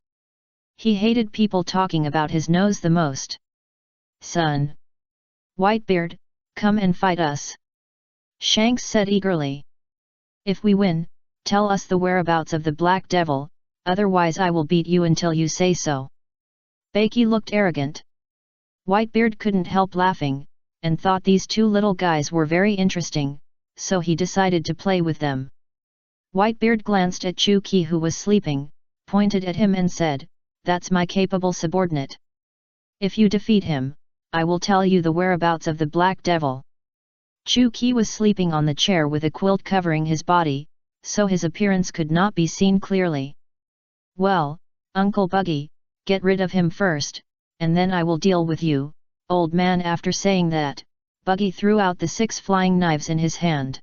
He hated people talking about his nose the most. "Son! Whitebeard, come and fight us," Shanks said eagerly. "If we win, tell us the whereabouts of the Black Devil, otherwise I will beat you until you say so." Bakey looked arrogant. Whitebeard couldn't help laughing, and thought these 2 little guys were very interesting, so he decided to play with them. Whitebeard glanced at Chuki, who was sleeping, pointed at him and said, "That's my capable subordinate. If you defeat him, I will tell you the whereabouts of the Black Devil." Chuki was sleeping on the chair with a quilt covering his body, so his appearance could not be seen clearly. "Well, Uncle Buggy, get rid of him first, and then I will deal with you, old man." After saying that, Buggy threw out the 6 flying knives in his hand.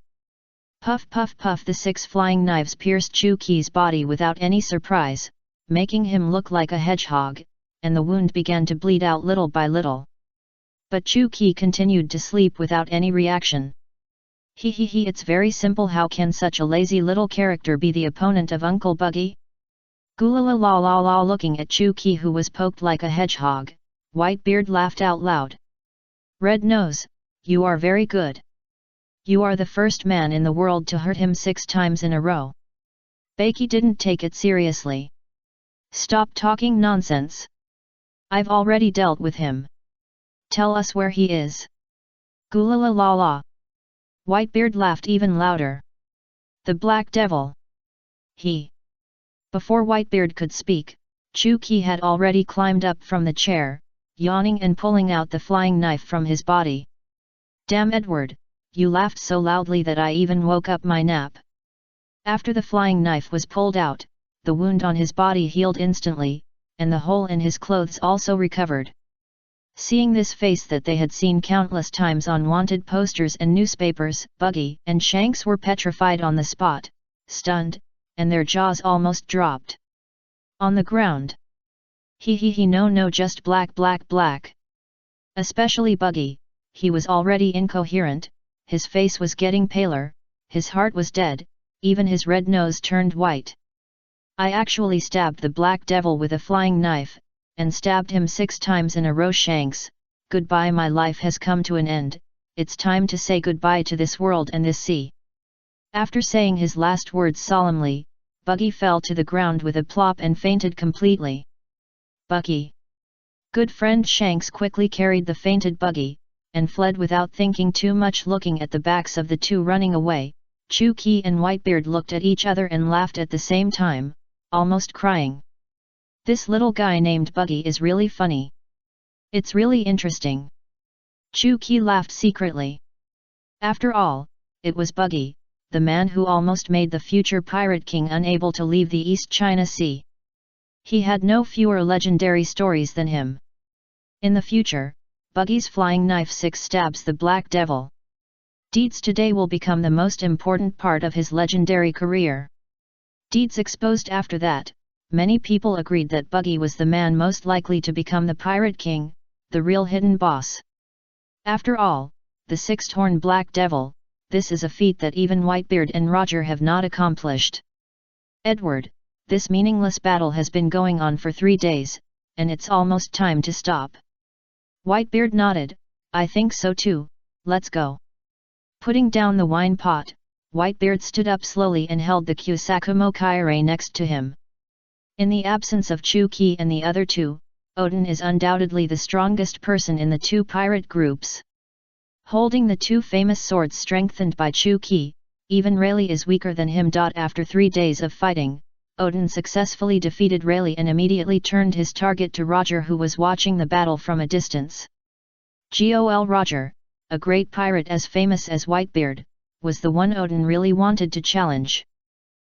Puff puff puff, the 6 flying knives pierced Chuki's body without any surprise, making him look like a hedgehog, and the wound began to bleed out little by little. But Chuki continued to sleep without any reaction. He, it's very simple. How can such a lazy little character be the opponent of Uncle Buggy? Gulala la la la. Looking at Chuki, who was poked like a hedgehog, Whitebeard laughed out loud. "Red Nose, you are very good. You are the first man in the world to hurt him 6 times in a row." Bakey didn't take it seriously. "Stop talking nonsense. I've already dealt with him. Tell us where he is." Gulala la la. Whitebeard laughed even louder. "The Black Devil. He." Before Whitebeard could speak, Chuki had already climbed up from the chair, yawning and pulling out the flying knife from his body. "Damn Edward, you laughed so loudly that I even woke up my nap." After the flying knife was pulled out, the wound on his body healed instantly, and the hole in his clothes also recovered. Seeing this face that they had seen countless times on wanted posters and newspapers, Buggy and Shanks were petrified on the spot, stunned, and their jaws almost dropped. On the ground. He no just black black black. Especially Buggy, he was already incoherent, his face was getting paler, his heart was dead, even his red nose turned white. "I actually stabbed the Black Devil with a flying knife, and stabbed him 6 times in a row. Shanks, goodbye, my life has come to an end, it's time to say goodbye to this world and this sea." After saying his last words solemnly, Buggy fell to the ground with a plop and fainted completely. "Buggy! Good friend!" Shanks quickly carried the fainted Buggy, and fled without thinking too much. Looking at the backs of the 2 running away, Chuki and Whitebeard looked at each other and laughed at the same time, almost crying. "This little guy named Buggy is really funny. It's really interesting." Chuki laughed secretly. After all, it was Buggy, the man who almost made the future Pirate King unable to leave the East China Sea. He had no fewer legendary stories than him. In the future, Buggy's flying knife 6 stabs the Black Devil. Deeds today will become the most important part of his legendary career. Deeds exposed. After that, many people agreed that Buggy was the man most likely to become the Pirate King, the real hidden boss. After all, the 6-horned Black Devil, this is a feat that even Whitebeard and Roger have not accomplished. "Edward, this meaningless battle has been going on for 3 days, and it's almost time to stop." Whitebeard nodded, "I think so too, let's go." Putting down the wine pot, Whitebeard stood up slowly and held the Kusakumo Kaire next to him. In the absence of Chuki and the other 2, Odin is undoubtedly the strongest person in the 2 pirate groups. Holding the 2 famous swords strengthened by Chuki, even Rayleigh is weaker than him. After 3 days of fighting, Odin successfully defeated Rayleigh and immediately turned his target to Roger, who was watching the battle from a distance. "Gol Roger, a great pirate as famous as Whitebeard, was the one Odin really wanted to challenge.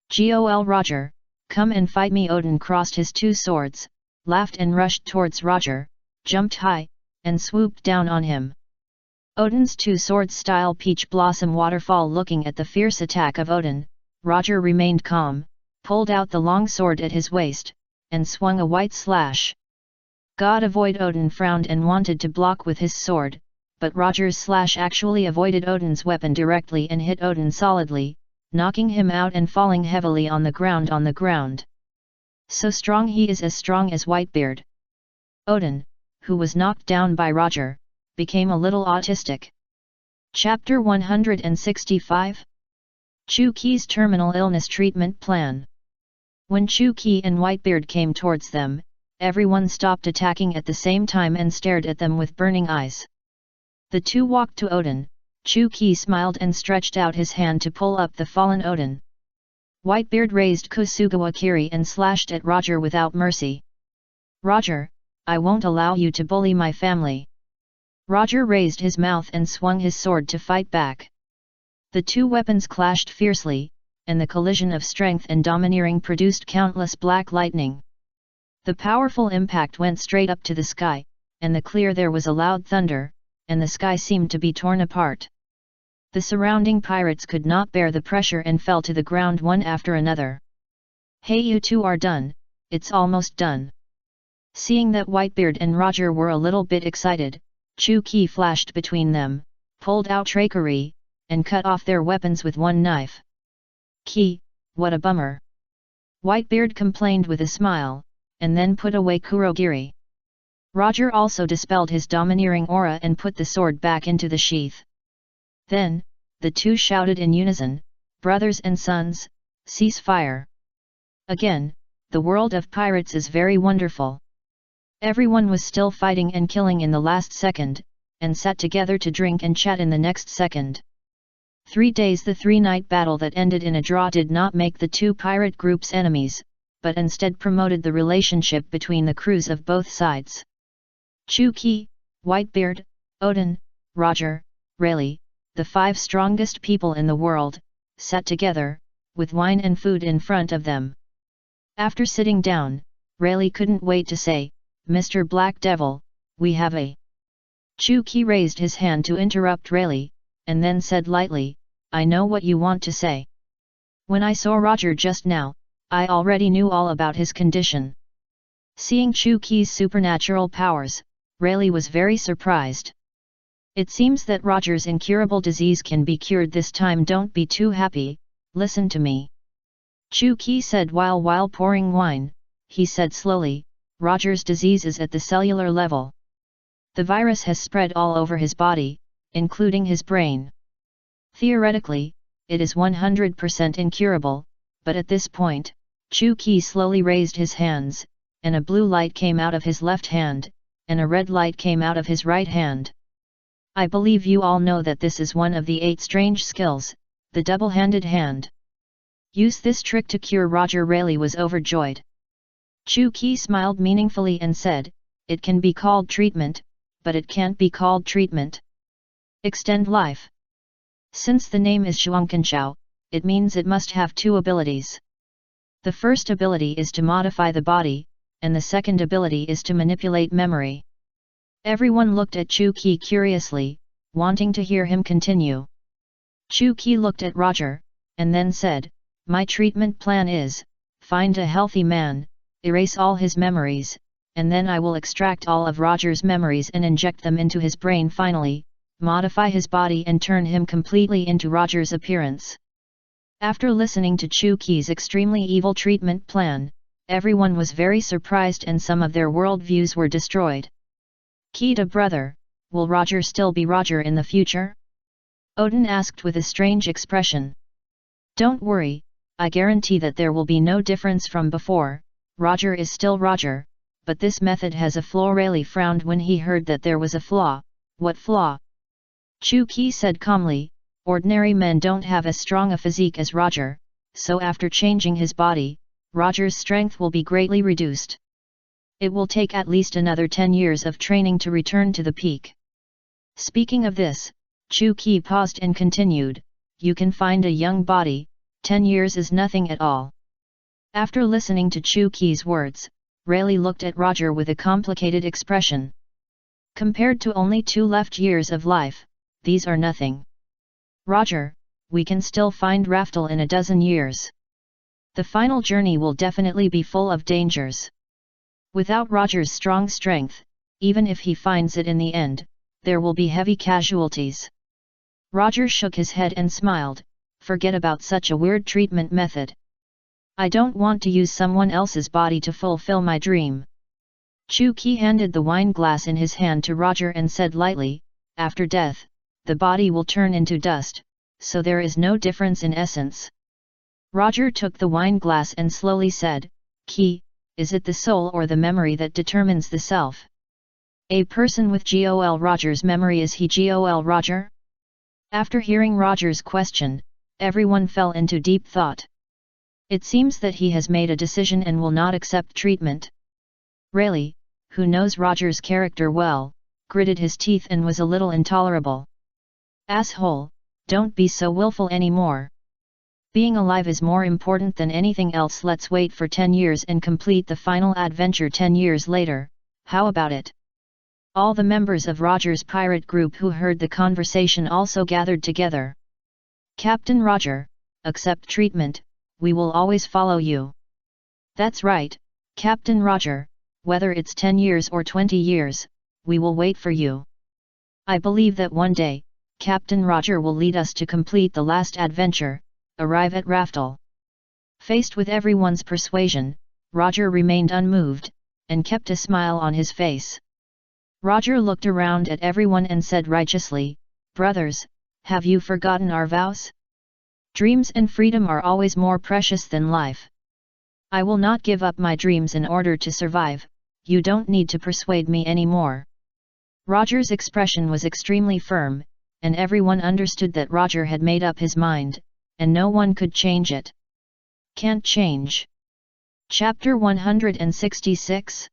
"Gol Roger, come and fight me." Odin crossed his two swords, laughed and rushed towards Roger, jumped high, and swooped down on him. Odin's two swords style peach blossom waterfall. Looking at the fierce attack of Odin, Roger remained calm, pulled out the long sword at his waist, and swung a white slash. God avoid! Odin frowned and wanted to block with his sword, but Roger's slash actually avoided Odin's weapon directly and hit Odin solidly, knocking him out and falling heavily on the ground. So strong he is, as strong as Whitebeard. Odin, who was knocked down by Roger, became a little autistic. Chapter 165 Chu-Ki's Terminal Illness Treatment Plan. When Chu-Ki and Whitebeard came towards them, everyone stopped attacking at the same time and stared at them with burning eyes. The two walked to Odin. Chu-Ki smiled and stretched out his hand to pull up the fallen Odin. Whitebeard raised Kusugawa Kiri and slashed at Roger without mercy. "Roger, I won't allow you to bully my family." Roger raised his mouth and swung his sword to fight back. The two weapons clashed fiercely, and the collision of strength and domineering produced countless black lightning. The powerful impact went straight up to the sky, and the clear there was a loud thunder, and the sky seemed to be torn apart. The surrounding pirates could not bear the pressure and fell to the ground one after another. "Hey, you two are done, it's almost done." Seeing that Whitebeard and Roger were a little bit excited, Chu-Ki flashed between them, pulled out Trakari, and cut off their weapons with one knife. "Ki, what a bummer!" Whitebeard complained with a smile, and then put away Kurogiri. Roger also dispelled his domineering aura and put the sword back into the sheath. Then, the two shouted in unison, "Brothers and sons, cease fire!" Again, the world of pirates is very wonderful. Everyone was still fighting and killing in the last second, and sat together to drink and chat in the next second. 3 days. The 3-night battle that ended in a draw did not make the two pirate groups enemies, but instead promoted the relationship between the crews of both sides. Chu-Ki, Whitebeard, Odin, Roger, Rayleigh, the 5 strongest people in the world, sat together, with wine and food in front of them. After sitting down, Rayleigh couldn't wait to say, "Mr. Black Devil, we have a..." Chu-Ki raised his hand to interrupt Rayleigh, and then said lightly, "I know what you want to say. When I saw Roger just now, I already knew all about his condition." Seeing Chu-Ki's supernatural powers, Rayleigh was very surprised. "It seems that Roger's incurable disease can be cured this time. Don't be too happy, listen to me." Chu-Ki said while pouring wine. He said slowly, "Roger's disease is at the cellular level. The virus has spread all over his body, including his brain. Theoretically, it is 100% incurable, but at this point..." Chu-Ki slowly raised his hands, and a blue light came out of his left hand, and a red light came out of his right hand. "I believe you all know that this is one of the 8 strange skills, the double-handed hand. Use this trick to cure Roger." Rayleigh was overjoyed. Chu-Ki smiled meaningfully and said, "It can be called treatment, but it can't be called treatment. Extend life. Since the name is Shuangkanchao, it means it must have 2 abilities. The first ability is to modify the body, and the second ability is to manipulate memory." Everyone looked at Chu-Ki curiously, wanting to hear him continue. Chu-Ki looked at Roger, and then said, "My treatment plan is, find a healthy man, erase all his memories, and then I will extract all of Roger's memories and inject them into his brain. Finally, modify his body and turn him completely into Roger's appearance." After listening to Chu-Ki's extremely evil treatment plan, everyone was very surprised and some of their worldviews were destroyed. "Kita brother, will Roger still be Roger in the future?" Odin asked with a strange expression. "Don't worry, I guarantee that there will be no difference from before. Roger is still Roger, but this method has a flaw." Rayleigh frowned when he heard that there was a flaw. "What flaw?" Chu-Ki said calmly, "Ordinary men don't have as strong a physique as Roger, so after changing his body, Roger's strength will be greatly reduced. It will take at least another 10 years of training to return to the peak." Speaking of this, Chu Qi paused and continued, "You can find a young body, 10 years is nothing at all." After listening to Chu Qi's words, Rayleigh looked at Roger with a complicated expression. Compared to only 2 left years of life, these are nothing. "Roger, we can still find Raftel in a dozen years. The final journey will definitely be full of dangers. Without Roger's strong strength, even if he finds it in the end, there will be heavy casualties." Roger shook his head and smiled, "Forget about such a weird treatment method. I don't want to use someone else's body to fulfill my dream." Chu Qi handed the wine glass in his hand to Roger and said lightly, "After death, the body will turn into dust, so there is no difference in essence." Roger took the wine glass and slowly said, "Qi, is it the soul or the memory that determines the self? A person with Gol Roger's memory, is he Gol Roger?" After hearing Roger's question, everyone fell into deep thought. It seems that he has made a decision and will not accept treatment. Rayleigh, who knows Roger's character well, gritted his teeth and was a little intolerable. "Asshole, don't be so willful anymore. Being alive is more important than anything else. Let's wait for 10 years and complete the final adventure 10 years later, how about it?" All the members of Roger's pirate group who heard the conversation also gathered together. "Captain Roger, accept treatment, we will always follow you." "That's right, Captain Roger, whether it's 10 years or 20 years, we will wait for you. I believe that one day, Captain Roger will lead us to complete the last adventure, arrive at Raftel." Faced with everyone's persuasion, Roger remained unmoved, and kept a smile on his face. Roger looked around at everyone and said righteously, "Brothers, have you forgotten our vows? Dreams and freedom are always more precious than life. I will not give up my dreams in order to survive, you don't need to persuade me anymore." Roger's expression was extremely firm, and everyone understood that Roger had made up his mind, and no one could change it. Can't change. Chapter 166.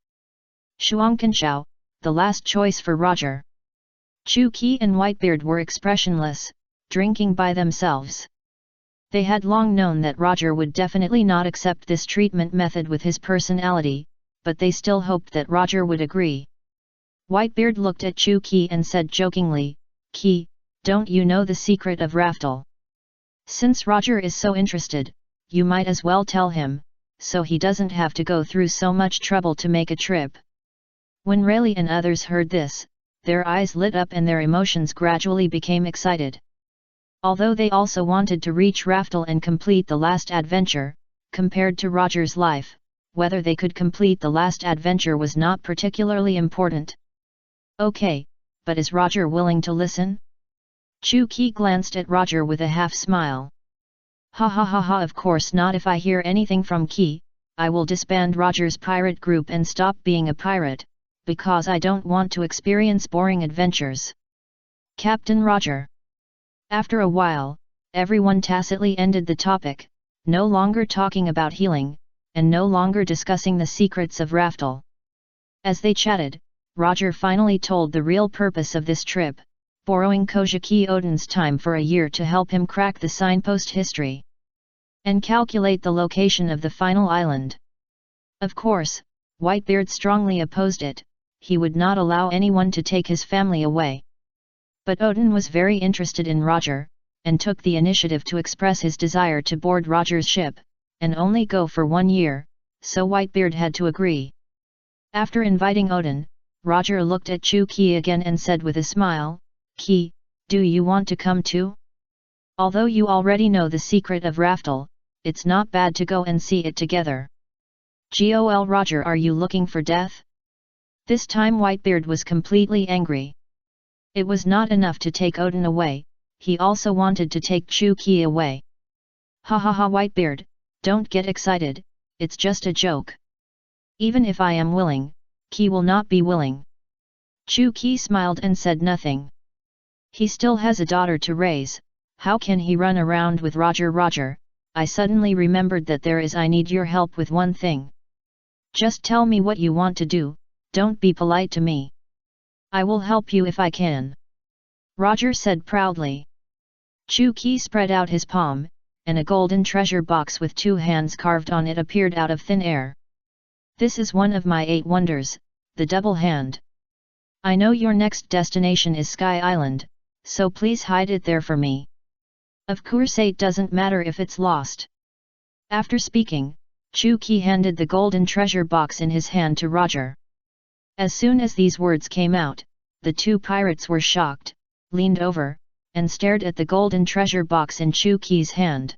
Shuangkanshao, the last choice for Roger. Chu Qi and Whitebeard were expressionless, drinking by themselves. They had long known that Roger would definitely not accept this treatment method with his personality, but they still hoped that Roger would agree. Whitebeard looked at Chu Qi and said jokingly, "Qi, don't you know the secret of Raftel? Since Roger is so interested, you might as well tell him, so he doesn't have to go through so much trouble to make a trip." When Rayleigh and others heard this, their eyes lit up and their emotions gradually became excited. Although they also wanted to reach Raftel and complete the last adventure, compared to Roger's life, whether they could complete the last adventure was not particularly important. "Okay, but is Roger willing to listen?" Chu Qi glanced at Roger with a half-smile. "Ha ha ha ha, of course not. If I hear anything from Qi, I will disband Roger's pirate group and stop being a pirate, because I don't want to experience boring adventures. Captain Roger." After a while, everyone tacitly ended the topic, no longer talking about healing, and no longer discussing the secrets of Raftel. As they chatted, Roger finally told the real purpose of this trip, borrowing Kojiki Odin's time for a year to help him crack the signpost history and calculate the location of the final island. Of course, Whitebeard strongly opposed it. He would not allow anyone to take his family away. But Odin was very interested in Roger, and took the initiative to express his desire to board Roger's ship, and only go for 1 year, so Whitebeard had to agree. After inviting Odin, Roger looked at Chu Qi again and said with a smile, "Qi, do you want to come too? Although you already know the secret of Raftel, it's not bad to go and see it together." "Gol Roger, are you looking for death?" This time Whitebeard was completely angry. It was not enough to take Odin away, he also wanted to take Chu Qi away. "Ha ha ha, Whitebeard, don't get excited, it's just a joke. Even if I am willing, Qi will not be willing." Chu Qi smiled and said nothing. He still has a daughter to raise, how can he run around with Roger? "Roger, I suddenly remembered that I need your help with one thing. Just tell me what you want to do, don't be polite to me. I will help you if I can." Roger said proudly. Chu-Ki spread out his palm, and a golden treasure box with 2 hands carved on it appeared out of thin air. This is one of my 8 wonders, the double hand. I know your next destination is Sky Island, so please hide it there for me. Of course it doesn't matter if it's lost. After speaking, Chu-Ki handed the golden treasure box in his hand to Roger. As soon as these words came out, the 2 pirates were shocked, leaned over, and stared at the golden treasure box in Chu-Ki's hand.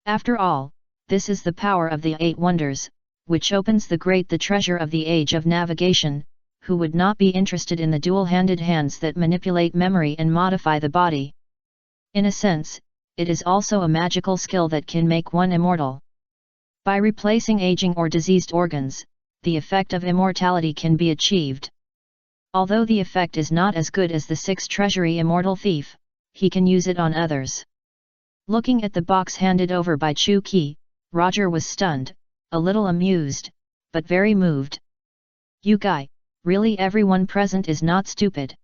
After all, this is the power of the 8 wonders, which opens the treasure of the age of navigation. Who would not be interested in the dual-handed hands that manipulate memory and modify the body? In a sense, it is also a magical skill that can make one immortal. By replacing aging or diseased organs, the effect of immortality can be achieved. Although the effect is not as good as the 6 treasury immortal thief, he can use it on others. Looking at the box handed over by Chu-Ki, Roger was stunned, a little amused, but very moved. You guy, really everyone present is not stupid.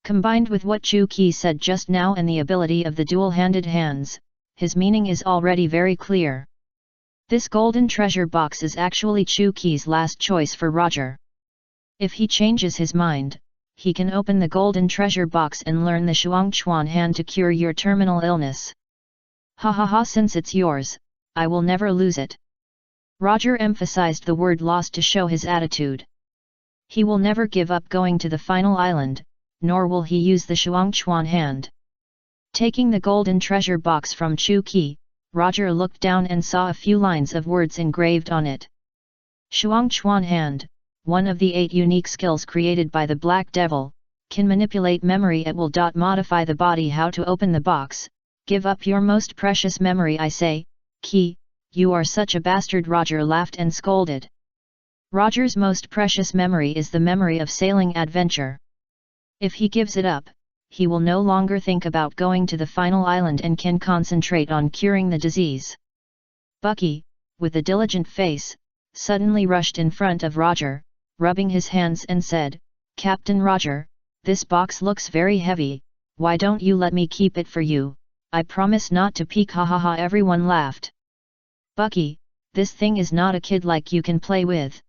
Combined with what Chu-Ki said just now and the ability of the dual-handed hands, his meaning is already very clear. This golden treasure box is actually Chu-Ki's last choice for Roger. If he changes his mind, he can open the golden treasure box and learn the Shuangchuan hand to cure your terminal illness. Ha ha ha, since it's yours, I will never lose it. Roger emphasized the word lost to show his attitude. He will never give up going to the final island, nor will he use the Shuangchuan hand. Taking the golden treasure box from Chu-Ki, Roger looked down and saw a few lines of words engraved on it. Shuangchuan hand, one of the 8 unique skills created by the Black Devil, can manipulate memory. It will modify the body. How to open the box? Give up your most precious memory, I say, Ki, you are such a bastard. Roger laughed and scolded. Roger's most precious memory is the memory of sailing adventure. If he gives it up, he will no longer think about going to the final island and can concentrate on curing the disease. Bucky, with a diligent face, suddenly rushed in front of Roger, rubbing his hands and said, Captain Roger, this box looks very heavy, why don't you let me keep it for you? I promise not to peek. Ha ha ha. Everyone laughed. Bucky, this thing is not a kid like you can play with.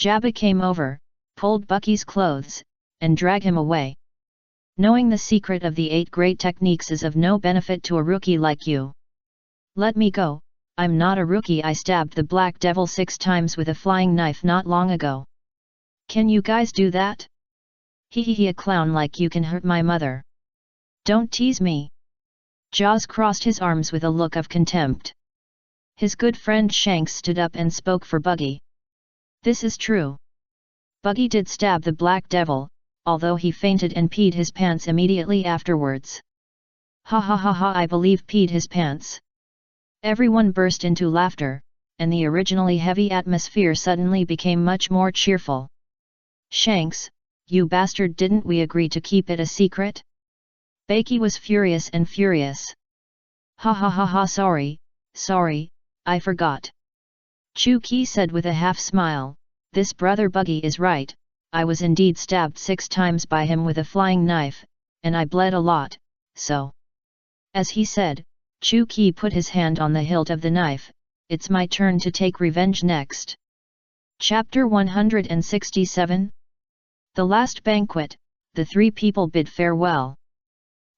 Jabba came over, pulled Bucky's clothes, and dragged him away. Knowing the secret of the 8 great techniques is of no benefit to a rookie like you. Let me go, I'm not a rookie. I stabbed the Black Devil 6 times with a flying knife not long ago. Can you guys do that? Hee, a clown like you can hurt my mother. Don't tease me. Jaws crossed his arms with a look of contempt. His good friend Shanks stood up and spoke for Buggy. This is true. Buggy did stab the Black Devil, although he fainted and peed his pants immediately afterwards. Ha ha ha ha, I believe peed his pants. Everyone burst into laughter, and the originally heavy atmosphere suddenly became much more cheerful. Shanks, you bastard, didn't we agree to keep it a secret? Bakey was furious. Ha ha ha ha, sorry, I forgot. Chu-Ki said with a half smile, this brother Buggy is right, I was indeed stabbed 6 times by him with a flying knife, and I bled a lot, so. As he said, Chu-Ki put his hand on the hilt of the knife. It's my turn to take revenge next. Chapter 167. The Last Banquet, the 3 people bid farewell.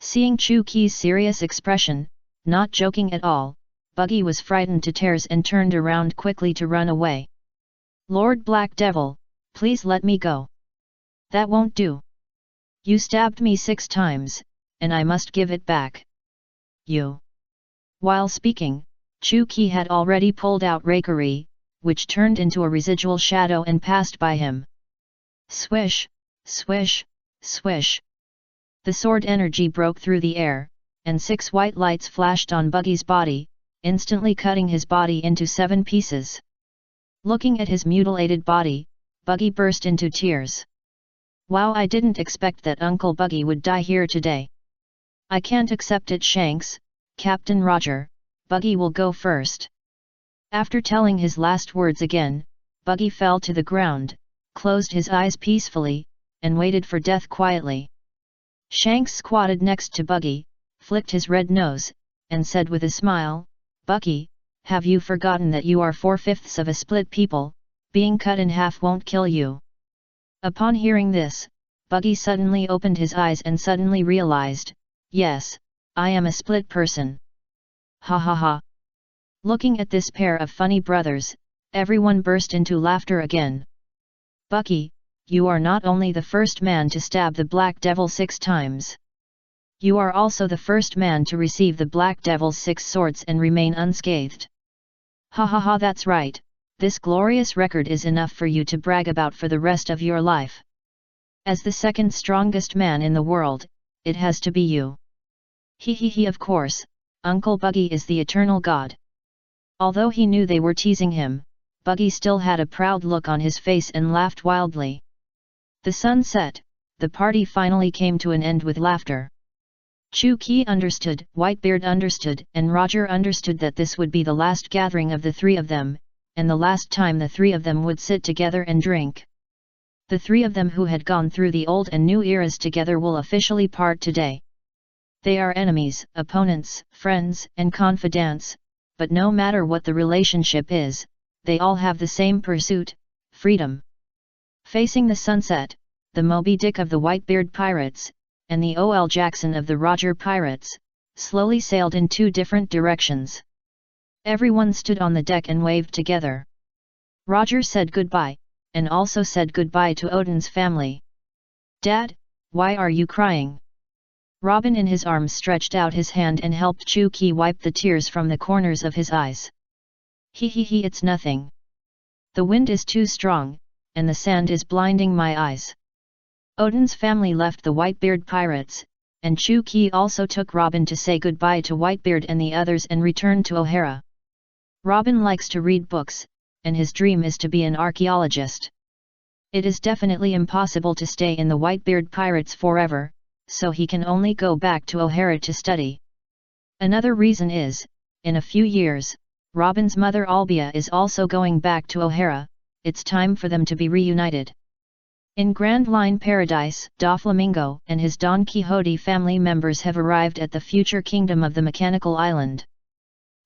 Seeing Chu-Ki's serious expression, not joking at all, Buggy was frightened to tears and turned around quickly to run away. Lord Black Devil, please let me go. That won't do. You stabbed me 6 times, and I must give it back. You. While speaking, Chu-Ki had already pulled out Rakery, which turned into a residual shadow and passed by him. Swish, swish, swish. The sword energy broke through the air, and 6 white lights flashed on Buggy's body, instantly cutting his body into 7 pieces. Looking at his mutilated body, Buggy burst into tears. Wow, I didn't expect that Uncle Buggy would die here today. I can't accept it. Shanks, Captain Roger, Buggy will go first. After telling his last words again, Buggy fell to the ground, closed his eyes peacefully, and waited for death quietly. Shanks squatted next to Buggy, flicked his red nose, and said with a smile, "Bucky, have you forgotten that you are 4/5 of a split people, being cut in half won't kill you?" Upon hearing this, Buggy suddenly opened his eyes and suddenly realized, "Yes, I am a split person." Ha ha ha. Looking at this pair of funny brothers, everyone burst into laughter again. "Bucky, you are not only the first man to stab the Black Devil 6 times. You are also the first man to receive the Black Devil's 6 swords and remain unscathed. Ha ha ha, that's right, this glorious record is enough for you to brag about for the rest of your life. As the second strongest man in the world, it has to be you." He, of course, Uncle Buggy is the eternal god. Although he knew they were teasing him, Buggy still had a proud look on his face and laughed wildly. The sun set, the party finally came to an end with laughter. Chu-Ki understood, Whitebeard understood, and Roger understood that this would be the last gathering of the three of them, and the last time the three of them would sit together and drink. The three of them who had gone through the old and new eras together will officially part today. They are enemies, opponents, friends, and confidants, but no matter what the relationship is, they all have the same pursuit, freedom. Facing the sunset, the Moby Dick of the Whitebeard Pirates, and the O.L. Jackson of the Roger Pirates, slowly sailed in 2 different directions. Everyone stood on the deck and waved together. Roger said goodbye, and also said goodbye to Odin's family. "Dad, why are you crying?" Robin in his arms stretched out his hand and helped Chu-Ki wipe the tears from the corners of his eyes. He, it's nothing. The wind is too strong, and the sand is blinding my eyes." Odin's family left the Whitebeard Pirates, and Chu-Ki also took Robin to say goodbye to Whitebeard and the others and returned to O'Hara. Robin likes to read books, and his dream is to be an archaeologist. It is definitely impossible to stay in the Whitebeard Pirates forever, so he can only go back to O'Hara to study. Another reason is, in a few years, Robin's mother Albia is also going back to O'Hara. It's time for them to be reunited. In Grand Line Paradise, Doflamingo and his Don Quixote family members have arrived at the future kingdom of the Mechanical Island.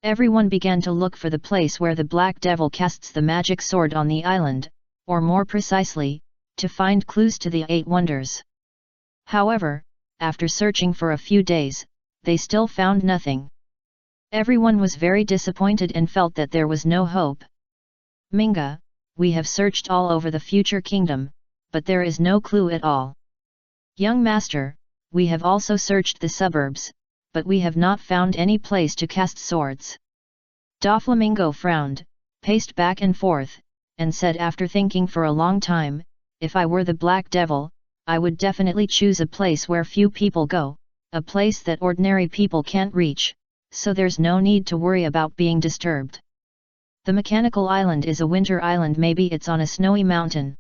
Everyone began to look for the place where the Black Devil casts the magic sword on the island, or more precisely, to find clues to the 8 wonders. However, after searching for a few days, they still found nothing. Everyone was very disappointed and felt that there was no hope. "Minga, we have searched all over the future kingdom, but there is no clue at all." "Young master, we have also searched the suburbs, but we have not found any place to cast swords." Doflamingo frowned, paced back and forth, and said after thinking for a long time, "If I were the Black Devil, I would definitely choose a place where few people go, a place that ordinary people can't reach, so there's no need to worry about being disturbed. The Mechanical Island is a winter island, maybe it's on a snowy mountain.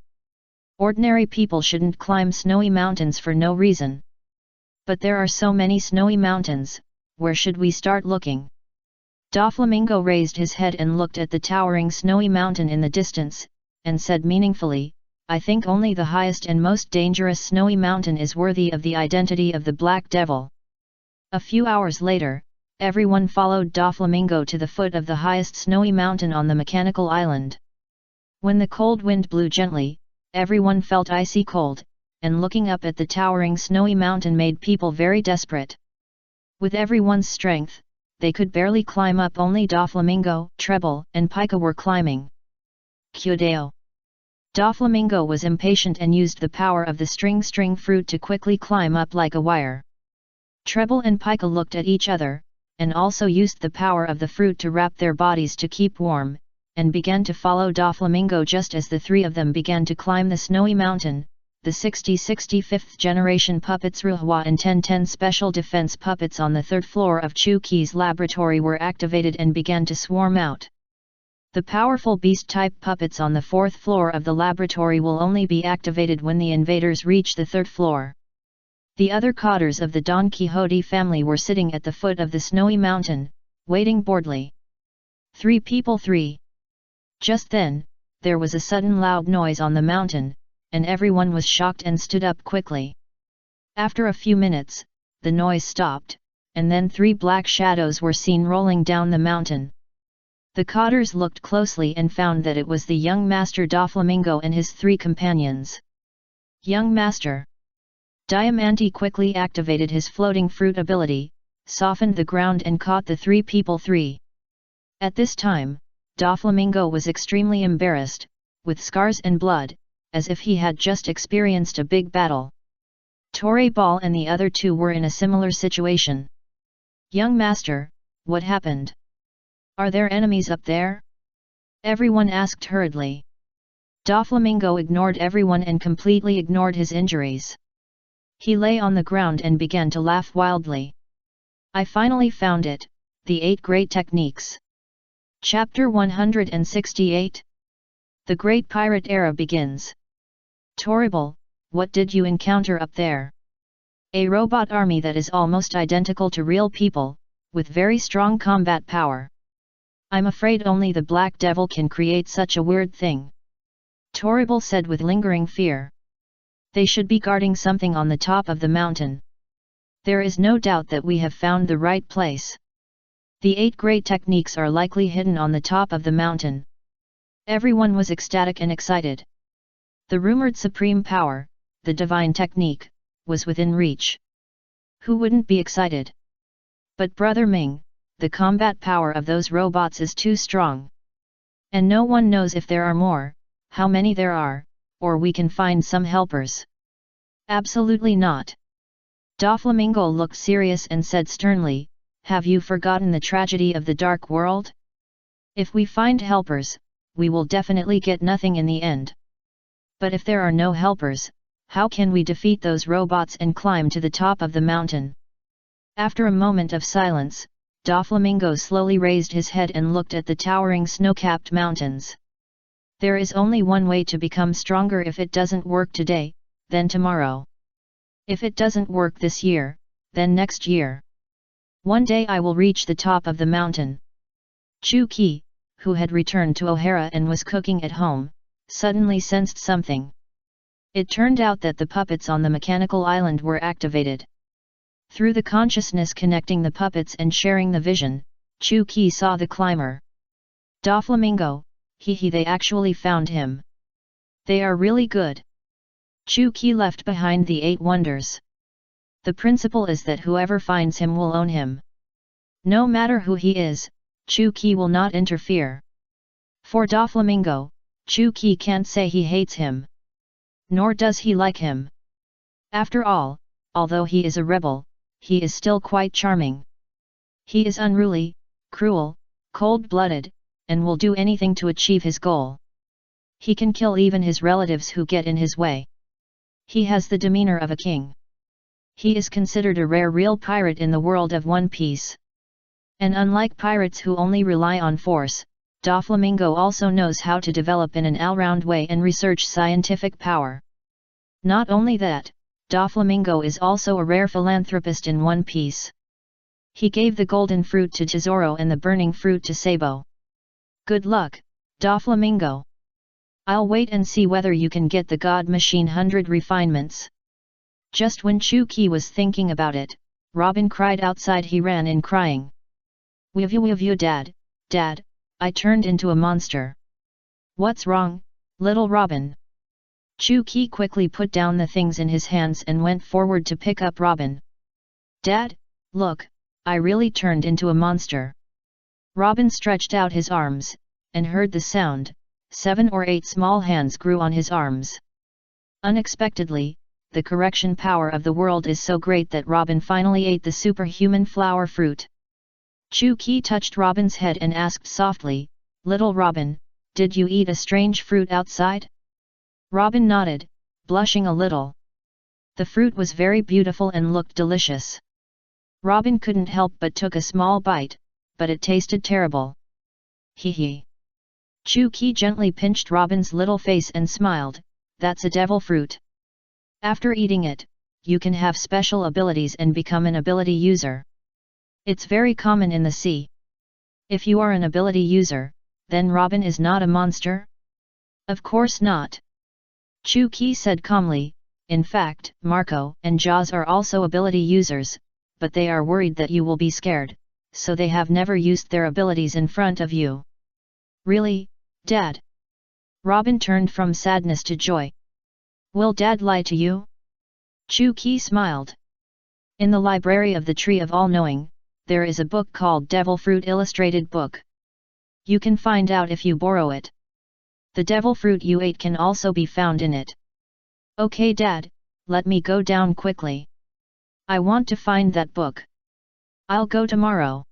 Ordinary people shouldn't climb snowy mountains for no reason. But there are so many snowy mountains, where should we start looking?" Doflamingo raised his head and looked at the towering snowy mountain in the distance, and said meaningfully, "I think only the highest and most dangerous snowy mountain is worthy of the identity of the Black Devil." A few hours later, everyone followed Doflamingo to the foot of the highest snowy mountain on the Mechanical Island. When the cold wind blew gently, everyone felt icy cold, and looking up at the towering snowy mountain made people very desperate. With everyone's strength, they could barely climb up. Only Doflamingo, Treble, and Pika were climbing. Kyodeo. Doflamingo was impatient and used the power of the string fruit to quickly climb up like a wire. Treble and Pika looked at each other, and also used the power of the fruit to wrap their bodies to keep warm, and began to follow Doflamingo just as the 3 of them began to climb the snowy mountain. The 65th generation puppets Ruhwa and 1010 special defense puppets on the 3rd floor of Chu-Ki's laboratory were activated and began to swarm out. The powerful beast-type puppets on the 4th floor of the laboratory will only be activated when the invaders reach the 3rd floor. The other cotters of the Don Quixote family were sitting at the foot of the snowy mountain, waiting boredly. 3 people 3. Just then, there was a sudden loud noise on the mountain, and everyone was shocked and stood up quickly. After a few minutes, the noise stopped, and then 3 black shadows were seen rolling down the mountain. The cotters looked closely and found that it was the young master Doflamingo and his 3 companions. Young master Diamante quickly activated his floating fruit ability, softened the ground and caught the 3 people. At this time, Doflamingo was extremely embarrassed, with scars and blood, as if he had just experienced a big battle. Torre Ball and the other 2 were in a similar situation. Young master, what happened? Are there enemies up there? Everyone asked hurriedly. Doflamingo ignored everyone and completely ignored his injuries. He lay on the ground and began to laugh wildly. I finally found it, the 8 Great Techniques. Chapter 168. The Great Pirate Era begins. Torrible, what did you encounter up there? A robot army that is almost identical to real people, with very strong combat power. I'm afraid only the Black Devil can create such a weird thing. Torrible said with lingering fear. They should be guarding something on the top of the mountain. There is no doubt that we have found the right place. The 8 Great Techniques are likely hidden on the top of the mountain. Everyone was ecstatic and excited. The rumored supreme power, the divine technique, was within reach. Who wouldn't be excited? But Brother Ming, the combat power of those robots is too strong. And no one knows if there are more, how many there are, or we can find some helpers. Absolutely not. Doflamingo looked serious and said sternly, have you forgotten the tragedy of the Dark World? If we find helpers, we will definitely get nothing in the end. But if there are no helpers, how can we defeat those robots and climb to the top of the mountain? After a moment of silence, Doflamingo slowly raised his head and looked at the towering snow-capped mountains. There is only one way to become stronger. If it doesn't work today, then tomorrow. If it doesn't work this year, then next year. One day I will reach the top of the mountain. Chu-Ki, who had returned to O'Hara and was cooking at home, suddenly sensed something. It turned out that the puppets on the mechanical island were activated. Through the consciousness connecting the puppets and sharing the vision, Chu-Ki saw the climber. Doflamingo, they actually found him. They are really good. Chu-Ki left behind the 8 wonders. The principle is that whoever finds him will own him. No matter who he is, Chu-Ki will not interfere. For Doflamingo, Chu-Ki can't say he hates him. Nor does he like him. After all, although he is a rebel, he is still quite charming. He is unruly, cruel, cold-blooded, and will do anything to achieve his goal. He can kill even his relatives who get in his way. He has the demeanor of a king. He is considered a rare real pirate in the world of One Piece. And unlike pirates who only rely on force, Doflamingo also knows how to develop in an all-round way and research scientific power. Not only that, Doflamingo is also a rare philanthropist in One Piece. He gave the golden fruit to Tesoro and the burning fruit to Sabo. Good luck, Doflamingo. I'll wait and see whether you can get the God Machine 100 refinements. Just when Chu-Ki was thinking about it, Robin cried outside. He ran in crying. Wivyu Dad, Dad, I turned into a monster. What's wrong, little Robin? Chu-Ki quickly put down the things in his hands and went forward to pick up Robin. Dad, look, I really turned into a monster. Robin stretched out his arms, and heard the sound. 7 or 8 small hands grew on his arms. Unexpectedly, the correction power of the world is so great that Robin finally ate the superhuman flower fruit. Chu-Ki touched Robin's head and asked softly, Little Robin, did you eat a strange fruit outside? Robin nodded, blushing a little. The fruit was very beautiful and looked delicious. Robin couldn't help but took a small bite, but it tasted terrible. Hee. Chu-Ki gently pinched Robin's little face and smiled, that's a devil fruit. After eating it, you can have special abilities and become an ability user. It's very common in the sea. If you are an ability user, then Robin is not a monster? Of course not. Chu-Ki said calmly, In fact, Marco and Jaws are also ability users, but they are worried that you will be scared, so they have never used their abilities in front of you. Really, Dad? Robin turned from sadness to joy. Will Dad lie to you? Chu-Ki smiled. In the library of the Tree of All-Knowing, there is a book called Devil Fruit Illustrated Book. You can find out if you borrow it. The devil fruit you ate can also be found in it. Okay Dad, let me go down quickly. I want to find that book. I'll go tomorrow.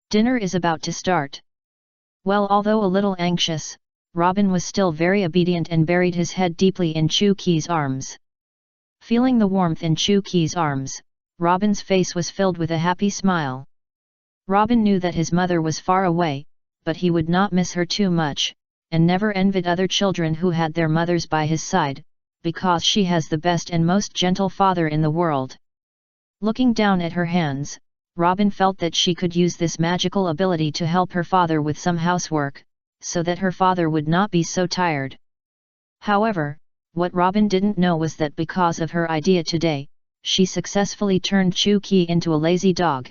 Dinner is about to start. Well, although a little anxious, Robin was still very obedient and buried his head deeply in Chu-Ki's arms. Feeling the warmth in Chu-Ki's arms, Robin's face was filled with a happy smile. Robin knew that his mother was far away, but he would not miss her too much, and never envied other children who had their mothers by his side, because she has the best and most gentle father in the world. Looking down at her hands, Robin felt that she could use this magical ability to help her father with some housework, so that her father would not be so tired. However, what Robin didn't know was that because of her idea today, she successfully turned Chu-Ki into a lazy dog.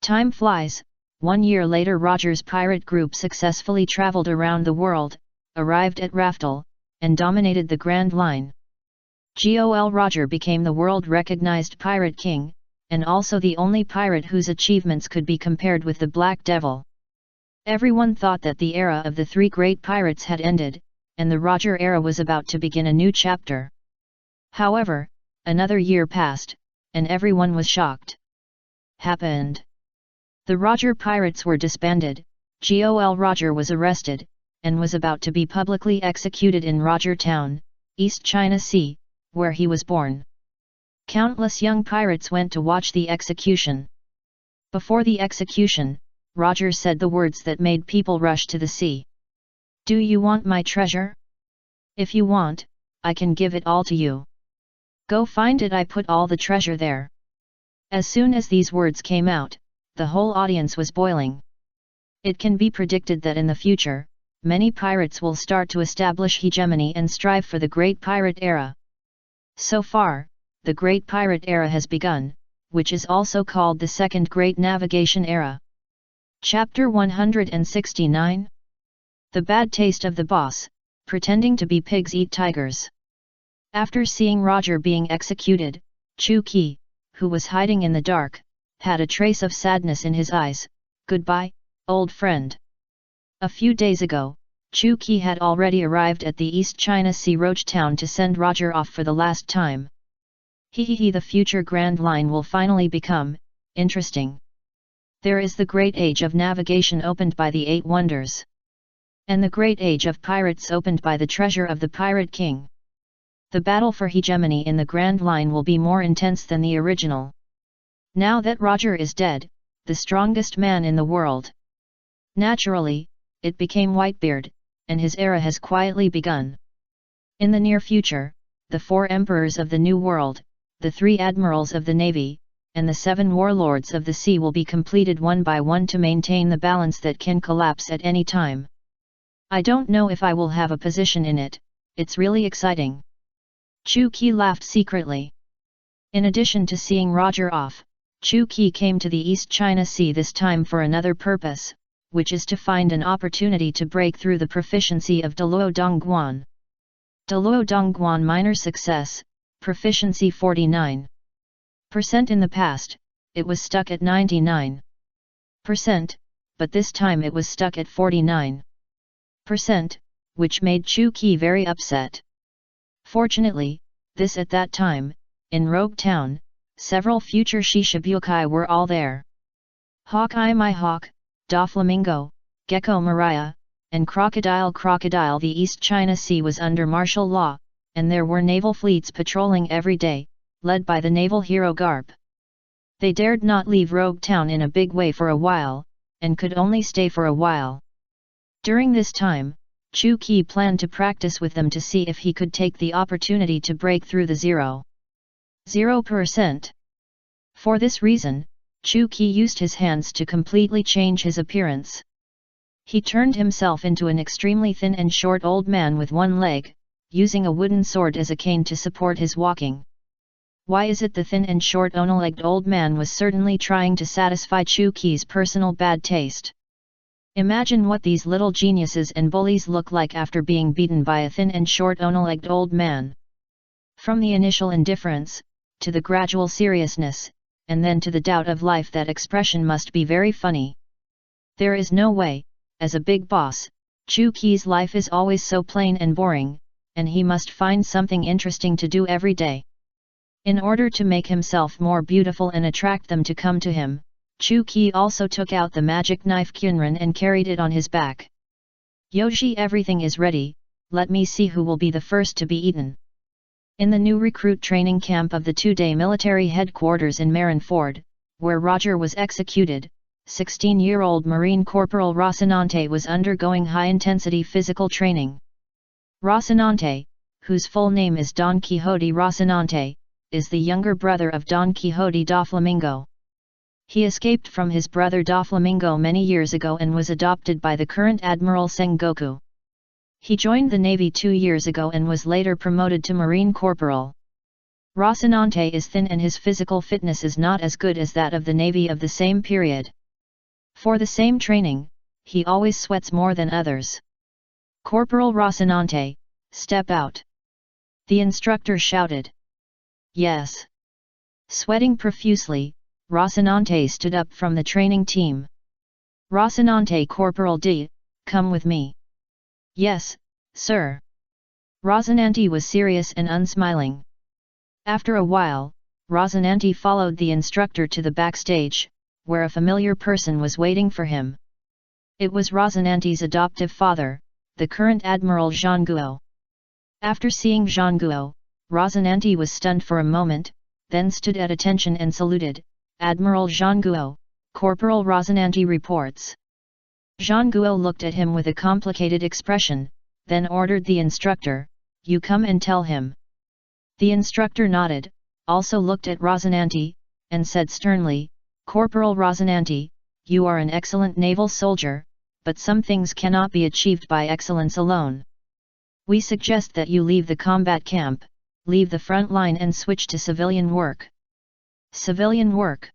Time flies. 1 year later, Roger's pirate group successfully traveled around the world, arrived at Raftel, and dominated the Grand Line. Gol Roger became the world-recognized pirate king, and also the only pirate whose achievements could be compared with the Black Devil. Everyone thought that the era of the three great pirates had ended, and the Roger era was about to begin a new chapter. However, another year passed, and everyone was shocked. Happened. The Roger pirates were disbanded, Gol Roger was arrested, and was about to be publicly executed in Roger Town, East China Sea, where he was born. Countless young pirates went to watch the execution. Before the execution, Roger said the words that made people rush to the sea. Do you want my treasure? If you want, I can give it all to you. Go find it, I put all the treasure there. As soon as these words came out, the whole audience was boiling. It can be predicted that in the future, many pirates will start to establish hegemony and strive for the Great Pirate Era. So far, the Great Pirate Era has begun, which is also called the Second Great Navigation Era. Chapter 169. The Bad Taste of the Boss, Pretending to be Pigs Eat Tigers. After seeing Roger being executed, Chu-Ki, who was hiding in the dark, had a trace of sadness in his eyes. Goodbye, old friend. A few days ago, Chu-Ki had already arrived at the East China Sea Roach Town to send Roger off for the last time. The future Grand Line will finally become interesting. There is the Great Age of Navigation opened by the 8 Wonders. And the Great Age of Pirates opened by the treasure of the Pirate King. The battle for hegemony in the Grand Line will be more intense than the original. Now that Roger is dead, the strongest man in the world. Naturally, it became Whitebeard, and his era has quietly begun. In the near future, the 4 emperors of the New World, the 3 admirals of the Navy, and the 7 warlords of the sea will be completed one by one to maintain the balance that can collapse at any time. I don't know if I will have a position in it, it's really exciting. Chu-Ki laughed secretly. In addition to seeing Roger off, Chu-Ki came to the East China Sea this time for another purpose, which is to find an opportunity to break through the proficiency of Deluo Dongguan. Deluo Dongguan minor success, proficiency 49%. In the past, it was stuck at 99%, but this time it was stuck at 49%, which made Chu-Ki very upset. Fortunately, at that time, in Rogue Town, several future Shishibukai were all there. Hawkeye my hawk, Doflamingo, Gecko Maria, and Crocodile. The East China Sea was under martial law, and there were naval fleets patrolling every day, led by the naval hero Garp. They dared not leave Rogue Town in a big way for a while, and could only stay for a while. During this time, Chu-Ki planned to practice with them to see if he could take the opportunity to break through the 0%. For this reason, Chu-Ki used his hands to completely change his appearance. He turned himself into an extremely thin and short old man with one leg, using a wooden sword as a cane to support his walking. Why is it the thin and short one-legged old man was certainly trying to satisfy Chu-Ki's personal bad taste. Imagine what these little geniuses and bullies look like after being beaten by a thin and short one-legged old man. From the initial indifference, to the gradual seriousness, and then to the doubt of life, that expression must be very funny. There is no way, as a big boss, Chu-Ki's life is always so plain and boring, and he must find something interesting to do every day. In order to make himself more beautiful and attract them to come to him, Chu-Ki also took out the magic knife Kyunran and carried it on his back. Yoshi, everything is ready, let me see who will be the first to be eaten. In the new recruit training camp of the 2-day military headquarters in Marineford, where Roger was executed, 16-year-old Marine Corporal Rocinante was undergoing high-intensity physical training. Rocinante, whose full name is Don Quixote Rocinante, is the younger brother of Don Quixote Doflamingo. He escaped from his brother Doflamingo many years ago and was adopted by the current Admiral Sengoku. He joined the Navy 2 years ago and was later promoted to Marine Corporal. Rocinante is thin and his physical fitness is not as good as that of the Navy of the same period. For the same training, he always sweats more than others. Corporal Rocinante, step out! The instructor shouted. Yes. Sweating profusely, Rocinante stood up from the training team. Rocinante, Corporal D, come with me. Yes, sir. Rocinante was serious and unsmiling. After a while, Rocinante followed the instructor to the backstage, where a familiar person was waiting for him. It was Rocinante's adoptive father, the current Admiral Jean Guo. After seeing Jean Guo, Rocinante was stunned for a moment, then stood at attention and saluted. Admiral Jean Guo, Corporal Rocinante reports. Jean Guo looked at him with a complicated expression, then ordered the instructor, you come and tell him. The instructor nodded, also looked at Rocinante, and said sternly, Corporal Rocinante, you are an excellent naval soldier, but some things cannot be achieved by excellence alone. We suggest that you leave the combat camp, leave the front line and switch to civilian work. Civilian work?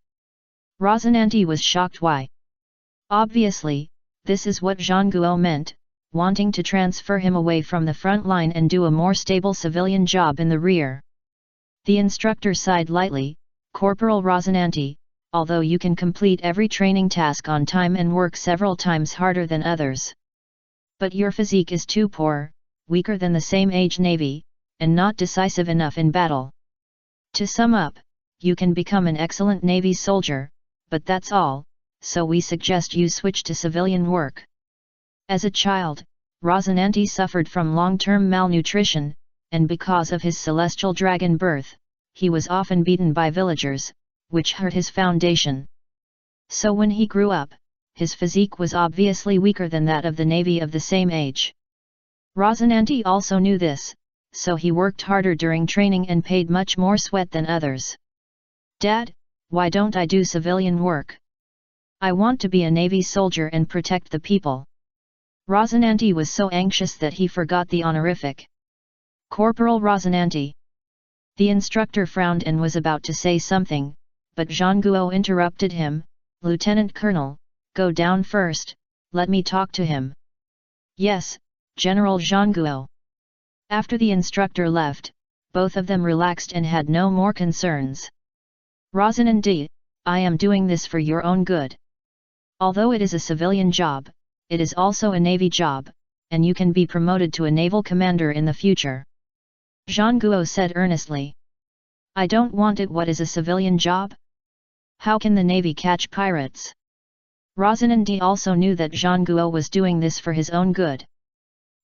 Rocinante was shocked. Why? Obviously, this is what Jean Guo meant, wanting to transfer him away from the front line and do a more stable civilian job in the rear. The instructor sighed lightly, Corporal Rocinante, although you can complete every training task on time and work several times harder than others. But your physique is too poor, weaker than the same age Navy, and not decisive enough in battle. To sum up, you can become an excellent Navy soldier, but that's all, so we suggest you switch to civilian work. As a child, Rocinante suffered from long-term malnutrition, and because of his celestial dragon birth, he was often beaten by villagers, which hurt his foundation. So when he grew up, his physique was obviously weaker than that of the Navy of the same age. Rocinante also knew this, so he worked harder during training and paid much more sweat than others. Dad, why don't I do civilian work? I want to be a Navy soldier and protect the people. Rocinante was so anxious that he forgot the honorific. Corporal Rocinante. The instructor frowned and was about to say something, but Jean Guo interrupted him, Lieutenant Colonel, go down first, let me talk to him. Yes, General Jean Guo. After the instructor left, both of them relaxed and had no more concerns. Rocinante, I am doing this for your own good. Although it is a civilian job, it is also a Navy job, and you can be promoted to a naval commander in the future. Jean Guo said earnestly. I don't want it. What is a civilian job? How can the Navy catch pirates? Rocinante also knew that Jean Guo was doing this for his own good.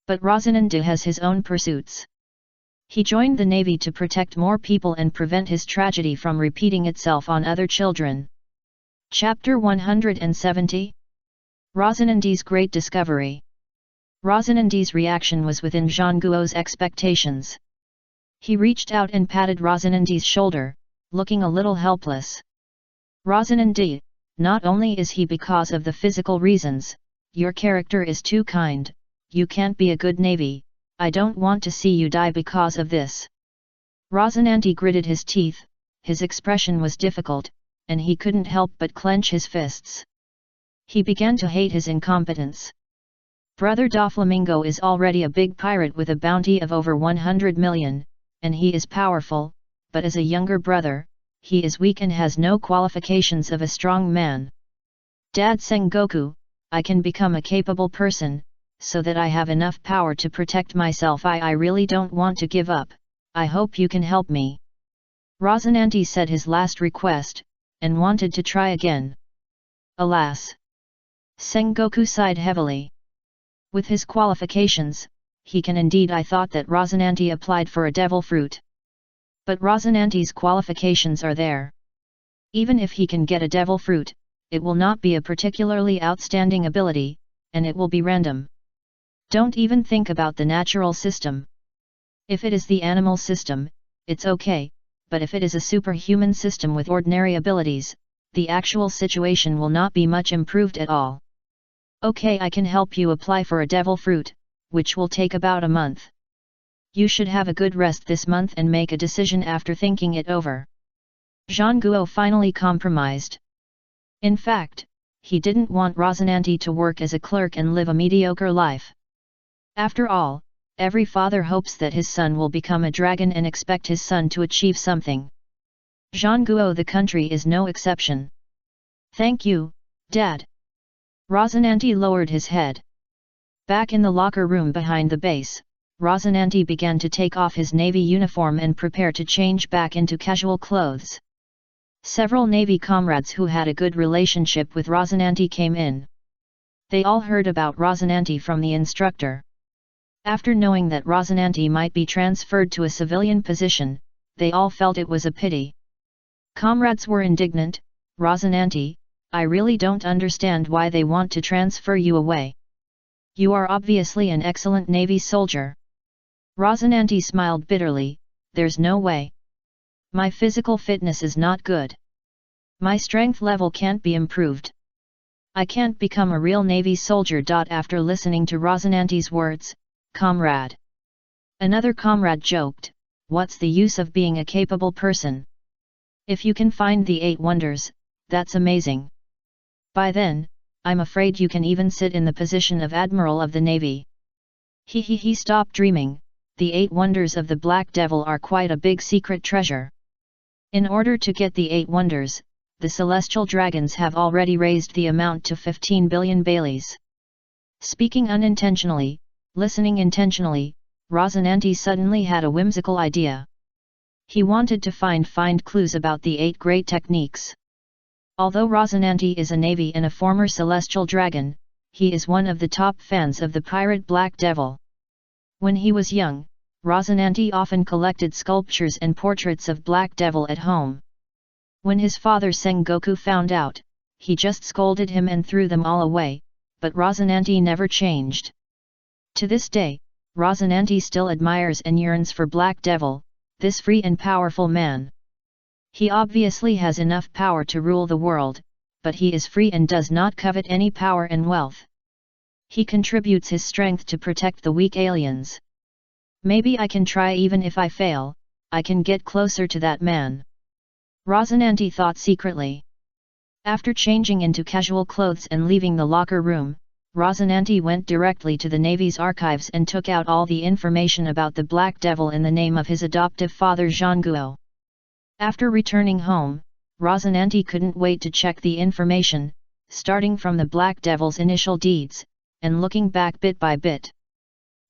But Rocinante has his own pursuits. He joined the Navy to protect more people and prevent his tragedy from repeating itself on other children. Chapter 170? Rocinante's Great Discovery. Rocinante's reaction was within Jean Guo's expectations. He reached out and patted Rocinante's shoulder, looking a little helpless. Rocinante, not only is he because of the physical reasons, your character is too kind, you can't be a good Navy, I don't want to see you die because of this. Rosinante gritted his teeth, his expression was difficult, and he couldn't help but clench his fists. He began to hate his incompetence. Brother Doflamingo is already a big pirate with a bounty of over 100 million, and he is powerful, but as a younger brother, he is weak and has no qualifications of a strong man. Dad Sengoku, I can become a capable person, so that I have enough power to protect myself. I really don't want to give up, I hope you can help me. Rosinante said his last request, and wanted to try again. Alas! Sengoku sighed heavily. With his qualifications, he can indeed. I thought that Rosinante applied for a devil fruit. But Rosinante's qualifications are there. Even if he can get a devil fruit, it will not be a particularly outstanding ability, and it will be random. Don't even think about the natural system. If it is the animal system, it's okay, but if it is a superhuman system with ordinary abilities, the actual situation will not be much improved at all. Okay, I can help you apply for a devil fruit, which will take about a month. You should have a good rest this month and make a decision after thinking it over. Zhang Guo finally compromised. In fact, he didn't want Rosinante to work as a clerk and live a mediocre life. After all, every father hopes that his son will become a dragon and expect his son to achieve something. Zhang Guo the country is no exception. Thank you, Dad. Rosinante lowered his head. Back in the locker room behind the base, Rosinante began to take off his navy uniform and prepare to change back into casual clothes. Several navy comrades who had a good relationship with Rosinante came in. They all heard about Rosinante from the instructor. After knowing that Rosinante might be transferred to a civilian position, they all felt it was a pity. Comrades were indignant. Rosinante, I really don't understand why they want to transfer you away. You are obviously an excellent navy soldier. Rosinante smiled bitterly, there's no way. My physical fitness is not good. My strength level can't be improved. I can't become a real navy soldier. After listening to Rosinante's words, comrade. Another comrade joked, what's the use of being a capable person? If you can find the 8 wonders, that's amazing. By then, I'm afraid you can even sit in the position of Admiral of the Navy. Stop dreaming, the 8 wonders of the Black Devil are quite a big secret treasure. In order to get the 8 wonders, the celestial dragons have already raised the amount to 15 billion Baileys. Speaking unintentionally, listening intentionally, Rosinante suddenly had a whimsical idea. He wanted to find clues about the 8 great techniques. Although Rosinante is a navy and a former celestial dragon, he is one of the top fans of the pirate Black Devil. When he was young, Rosinante often collected sculptures and portraits of Black Devil at home. When his father Sengoku found out, he just scolded him and threw them all away, but Rosinante never changed. To this day, Rosinante still admires and yearns for Black Devil, this free and powerful man. He obviously has enough power to rule the world, but he is free and does not covet any power and wealth. He contributes his strength to protect the weak aliens. Maybe I can try. Even if I fail, I can get closer to that man. Rosinante thought secretly. After changing into casual clothes and leaving the locker room, Rosinante went directly to the Navy's archives and took out all the information about the Black Devil in the name of his adoptive father Zhang Guo. After returning home, Rosinante couldn't wait to check the information, starting from the Black Devil's initial deeds, and looking back bit by bit.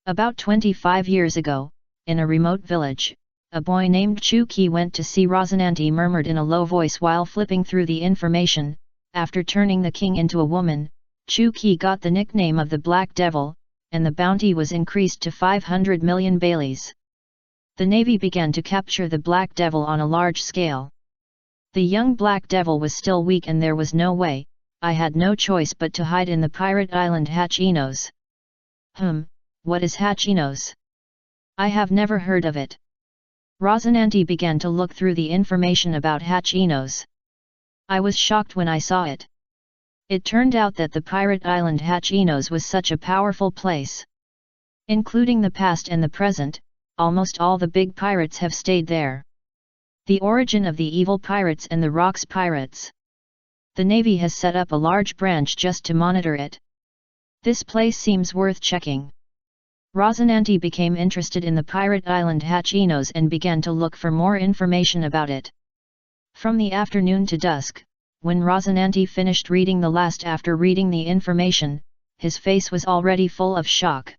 About 25 years ago, in a remote village, a boy named Chu Qi went to see Rosinante. Murmured in a low voice while flipping through the information, after turning the king into a woman, Chu Qi got the nickname of the Black Devil, and the bounty was increased to 500 million Baileys. The Navy began to capture the Black Devil on a large scale. The young Black Devil was still weak and there was no way, I had no choice but to hide in the pirate island Hachinos. What is Hachinos? I have never heard of it. Rosinante began to look through the information about Hachinos. I was shocked when I saw it. It turned out that the pirate island Hachinos was such a powerful place. Including the past and the present, almost all the big pirates have stayed there. The origin of the evil pirates and the rocks pirates. The Navy has set up a large branch just to monitor it. This place seems worth checking. Rosinante became interested in the pirate island Hachinos and began to look for more information about it. From the afternoon to dusk, when Rosinante finished reading the last after reading the information, his face was already full of shock.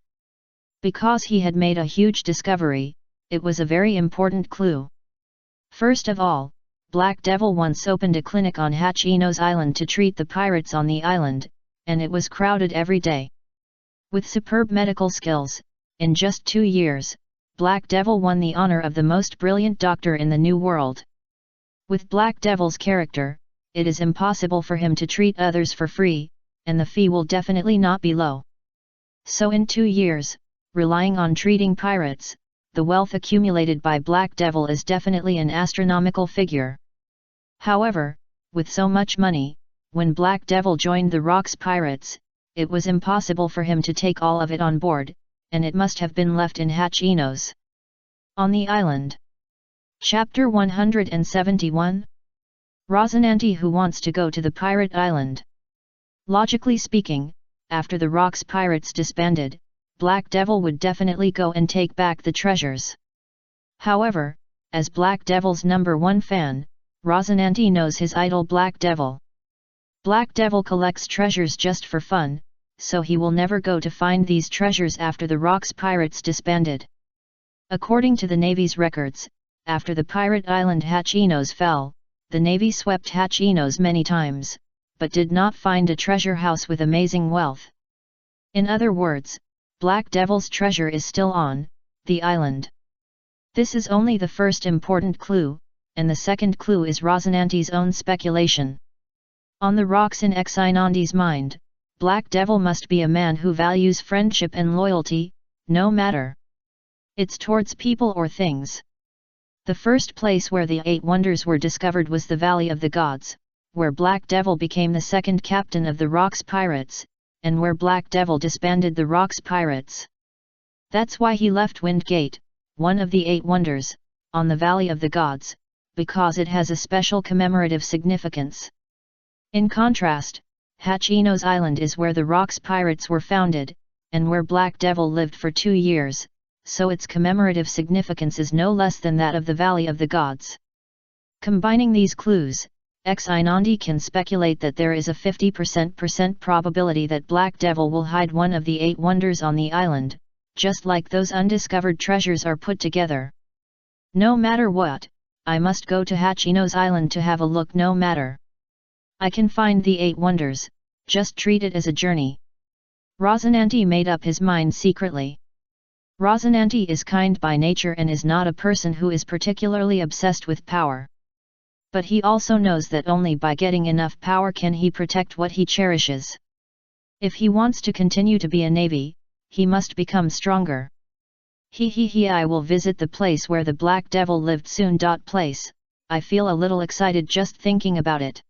Because he had made a huge discovery, it was a very important clue. First of all, Black Devil once opened a clinic on Hachinos Island to treat the pirates on the island, and it was crowded every day. With superb medical skills, in just 2 years, Black Devil won the honor of the most brilliant doctor in the New World. With Black Devil's character, it is impossible for him to treat others for free, and the fee will definitely not be low. So in 2 years, relying on treating pirates, the wealth accumulated by Black Devil is definitely an astronomical figure. However, with so much money, when Black Devil joined the Rocks Pirates, it was impossible for him to take all of it on board, and it must have been left in Hachinos. On the island. Chapter 171. Rosinante who wants to go to the pirate island. Logically speaking, after the Rocks Pirates disbanded, Black Devil would definitely go and take back the treasures. However, as Black Devil's #1 fan, Rosinante knows his idol Black Devil. Black Devil collects treasures just for fun, so he will never go to find these treasures after the Rocks Pirates disbanded. According to the Navy's records, after the pirate island Hachinos fell, the Navy swept Hachinos many times, but did not find a treasure house with amazing wealth. In other words, Black Devil's treasure is still on the island. This is only the first important clue, and the second clue is Rosinante's own speculation. On the rocks in Exinante's mind, Black Devil must be a man who values friendship and loyalty, no matter it's towards people or things. The first place where the 8 wonders were discovered was the Valley of the Gods, where Black Devil became the second captain of the Rocks Pirates, and where Black Devil disbanded the Rocks Pirates. That's why he left Windgate, one of the 8 wonders, on the Valley of the Gods, because it has a special commemorative significance. In contrast, Hachinos Island is where the Rocks Pirates were founded, and where Black Devil lived for 2 years, so its commemorative significance is no less than that of the Valley of the Gods. Combining these clues, Exinante can speculate that there is a 50% probability that Black Devil will hide one of the 8 wonders on the island, just like those undiscovered treasures are put together. No matter what, I must go to Hachinos Island to have a look no matter. I can find the 8 wonders, just treat it as a journey. Rosinante made up his mind secretly. Rosinante is kind by nature and is not a person who is particularly obsessed with power. But he also knows that only by getting enough power can he protect what he cherishes. If he wants to continue to be a navy, he must become stronger. I will visit the place where the Black Devil lived soon. Place, I feel a little excited just thinking about it.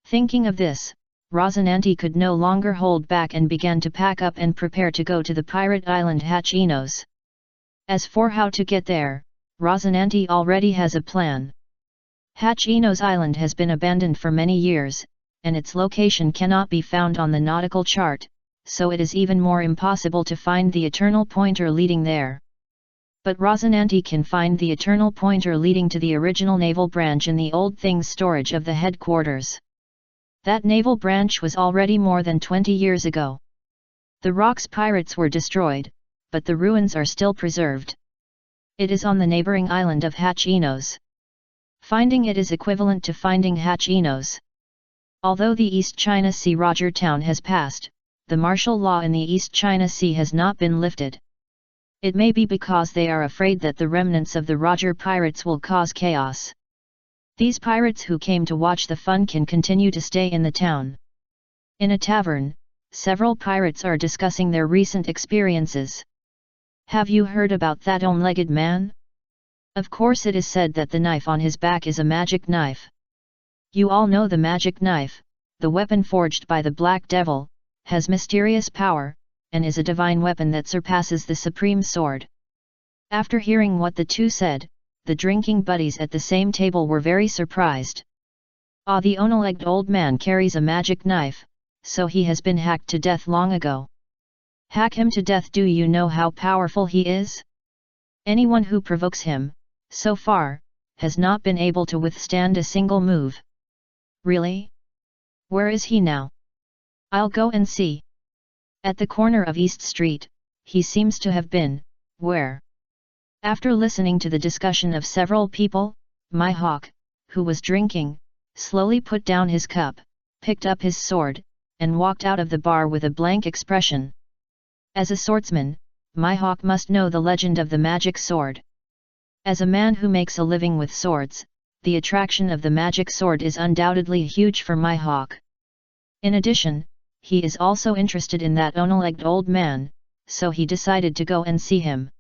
Thinking of this, Rosinante could no longer hold back and began to pack up and prepare to go to the pirate island Hachinos. As for how to get there, Rosinante already has a plan. Hachinos Island has been abandoned for many years, and its location cannot be found on the nautical chart, so it is even more impossible to find the eternal pointer leading there. But Rosinante can find the eternal pointer leading to the original naval branch in the old things storage of the headquarters. That naval branch was already more than 20 years ago. The Rocks Pirates were destroyed, but the ruins are still preserved. It is on the neighboring island of Hachinos. Finding it is equivalent to finding Hachinos. Although the East China Sea Roger Town has passed, the martial law in the East China Sea has not been lifted. It may be because they are afraid that the remnants of the Roger pirates will cause chaos. These pirates who came to watch the fun can continue to stay in the town. In a tavern, several pirates are discussing their recent experiences. Have you heard about that one-legged man? Of course it is said that the knife on his back is a magic knife. You all know the magic knife, the weapon forged by the Black Devil, has mysterious power, and is a divine weapon that surpasses the supreme sword. After hearing what the two said, the drinking buddies at the same table were very surprised. Ah, the one-legged old man carries a magic knife, so he has been hacked to death long ago. Hack him to death. Do you know how powerful he is? Anyone who provokes him, so far, has not been able to withstand a single move. Really? Where is he now? I'll go and see. At the corner of East Street, he seems to have been. Where? After listening to the discussion of several people, my hawk, who was drinking, slowly put down his cup, picked up his sword, and walked out of the bar with a blank expression. As a swordsman, my hawk must know the legend of the magic sword. As a man who makes a living with swords, the attraction of the magic sword is undoubtedly huge for my hawk. In addition, he is also interested in that one-legged old man, so he decided to go and see him.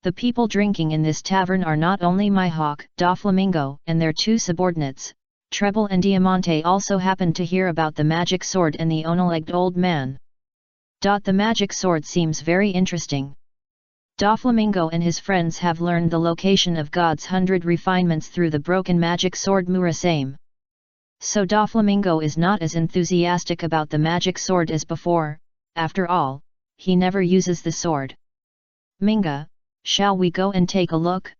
The people drinking in this tavern are not only my hawk, Doflamingo, and their two subordinates. Treble and Diamante also happened to hear about the magic sword and the one-legged old man. The magic sword seems very interesting. Doflamingo and his friends have learned the location of God's 100 refinements through the broken magic sword Murasame. So Doflamingo is not as enthusiastic about the magic sword as before. After all, he never uses the sword. Minga, shall we go and take a look?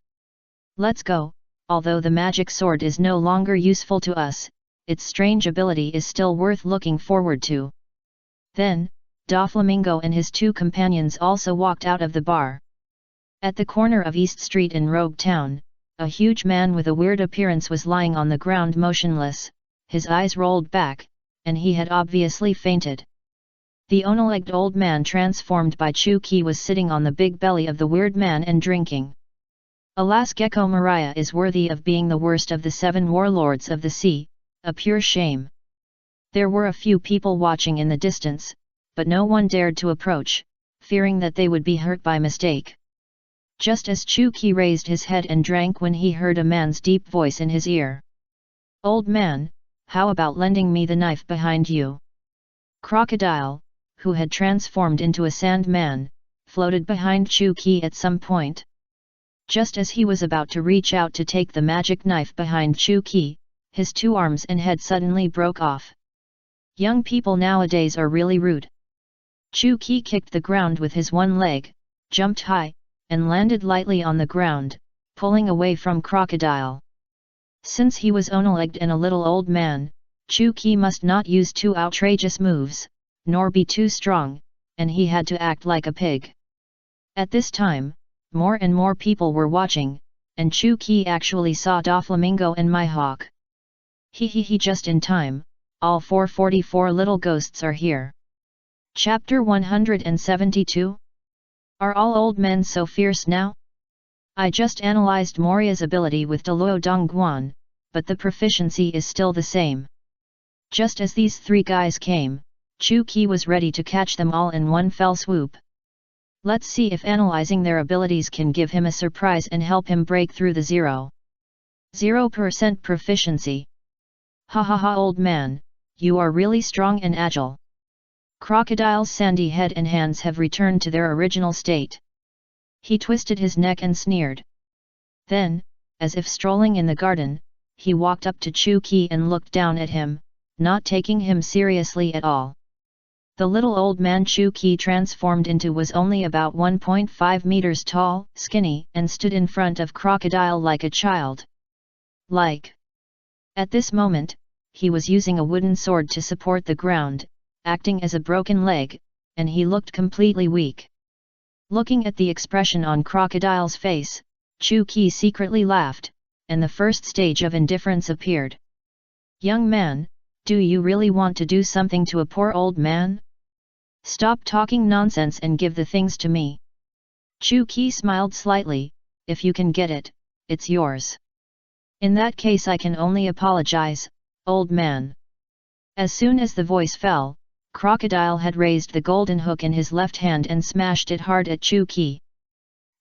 Let's go. Although the magic sword is no longer useful to us, its strange ability is still worth looking forward to. Then, Doflamingo and his two companions also walked out of the bar. At the corner of East Street in Rogue Town, a huge man with a weird appearance was lying on the ground motionless, his eyes rolled back, and he had obviously fainted. The one-legged old man transformed by Chuki was sitting on the big belly of the weird man and drinking. Alas, Gecko Maria is worthy of being the worst of the 7 warlords of the sea, a pure shame. There were a few people watching in the distance, but no one dared to approach, fearing that they would be hurt by mistake. Just as Chuki raised his head and drank when he heard a man's deep voice in his ear. "Old man, how about lending me the knife behind you?" Crocodile, who had transformed into a sand man, floated behind Chuki at some point. Just as he was about to reach out to take the magic knife behind Chuki, his 2 arms and head suddenly broke off. Young people nowadays are really rude. Chuki kicked the ground with his one leg, jumped high, and landed lightly on the ground, pulling away from Crocodile. Since he was one-legged and a little old man, Chuki must not use too outrageous moves, nor be too strong, and he had to act like a pig. At this time, more and more people were watching, and Chuki actually saw Doflamingo and my hawk. He just in time, all 444 little ghosts are here. Chapter 172? Are all old men so fierce now? I just analyzed Moria's ability with Deluo Dongguan, but the proficiency is still the same. Just as these 3 guys came, Chuki was ready to catch them all in one fell swoop. Let's see if analyzing their abilities can give him a surprise and help him break through the 0% proficiency. Ha ha ha, old man, you are really strong and agile. Crocodile's sandy head and hands have returned to their original state. He twisted his neck and sneered. Then, as if strolling in the garden, he walked up to Chuki and looked down at him, not taking him seriously at all. The little old man Chuki transformed into was only about 1.5 meters tall, skinny, and stood in front of Crocodile like a child. At this moment, he was using a wooden sword to support the ground, acting as a broken leg, and he looked completely weak. Looking at the expression on Crocodile's face, Chuki secretly laughed, and the first stage of indifference appeared. "Young man, do you really want to do something to a poor old man? Stop talking nonsense and give the things to me." Chuki smiled slightly. "If you can get it, it's yours. In that case I can only apologize, old man." As soon as the voice fell, Crocodile had raised the golden hook in his left hand and smashed it hard at Chuki.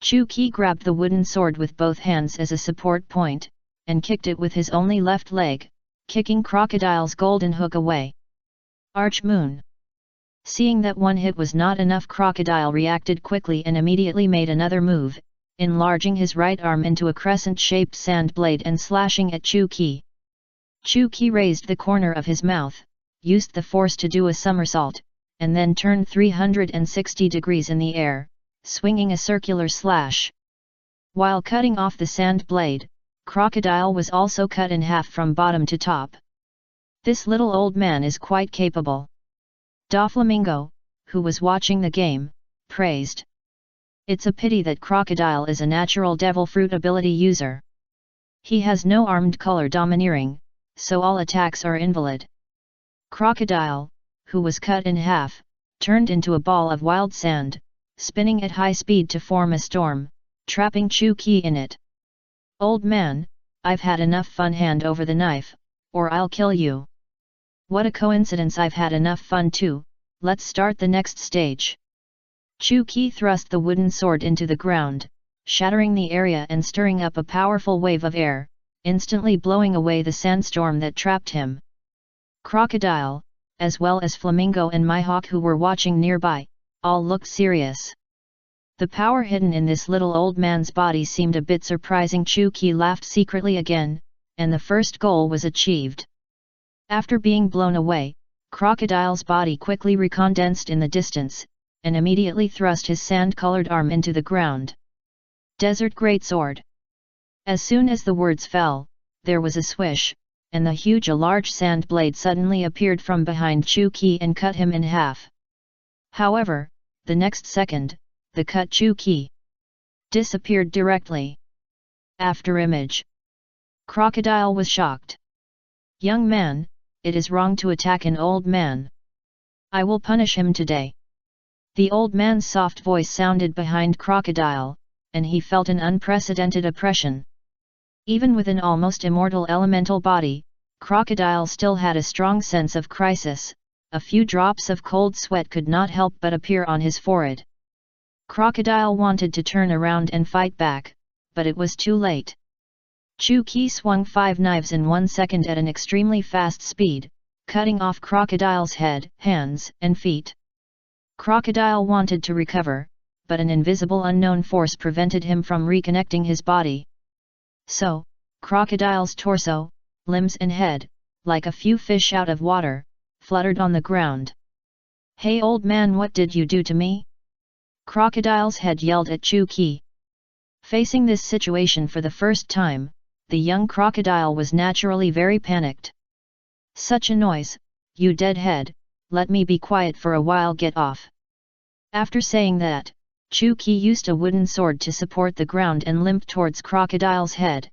Chuki grabbed the wooden sword with both hands as a support point, and kicked it with his only left leg, kicking Crocodile's golden hook away. Archmoon. Seeing that one hit was not enough, Crocodile reacted quickly and immediately made another move, enlarging his right arm into a crescent-shaped sand blade and slashing at Chu-Ki. Chu-Ki raised the corner of his mouth, used the force to do a somersault, and then turned 360 degrees in the air, swinging a circular slash. While cutting off the sand blade, Crocodile was also cut in half from bottom to top. This little old man is quite capable. Doflamingo, who was watching the game, praised. It's a pity that Crocodile is a natural devil fruit ability user. He has no armed color domineering, so all attacks are invalid. Crocodile, who was cut in half, turned into a ball of wild sand, spinning at high speed to form a storm, trapping Chu-Ki in it. Old man, I've had enough fun, hand over the knife, or I'll kill you. What a coincidence, I've had enough fun too, let's start the next stage. Chu-Ki thrust the wooden sword into the ground, shattering the area and stirring up a powerful wave of air, instantly blowing away the sandstorm that trapped him. Crocodile, as well as Flamingo and Mihawk, who were watching nearby, all looked serious. The power hidden in this little old man's body seemed a bit surprising. Chu-Ki laughed secretly again, and the first goal was achieved. After being blown away, Crocodile's body quickly recondensed in the distance, and immediately thrust his sand-colored arm into the ground. Desert Greatsword. As soon as the words fell, there was a swish, and a large sand blade suddenly appeared from behind Chu-Ki and cut him in half. However, the next second, the cut Chu-Ki disappeared directly. After image. Crocodile was shocked. Young man, it is wrong to attack an old man. I will punish him today. The old man's soft voice sounded behind Crocodile, and he felt an unprecedented oppression. Even with an almost immortal elemental body, Crocodile still had a strong sense of crisis. A few drops of cold sweat could not help but appear on his forehead. Crocodile wanted to turn around and fight back, but it was too late. Chu-Ki swung 5 knives in 1 second at an extremely fast speed, cutting off Crocodile's head, hands, and feet. Crocodile wanted to recover, but an invisible unknown force prevented him from reconnecting his body. So, Crocodile's torso, limbs and head, like a few fish out of water, fluttered on the ground. Hey old man, what did you do to me? Crocodile's head yelled at Chu-Ki. Facing this situation for the first time, the young crocodile was naturally very panicked. Such a noise, you deadhead, let me be quiet for a while, get off. After saying that, Chu-Ki used a wooden sword to support the ground and limped towards Crocodile's head.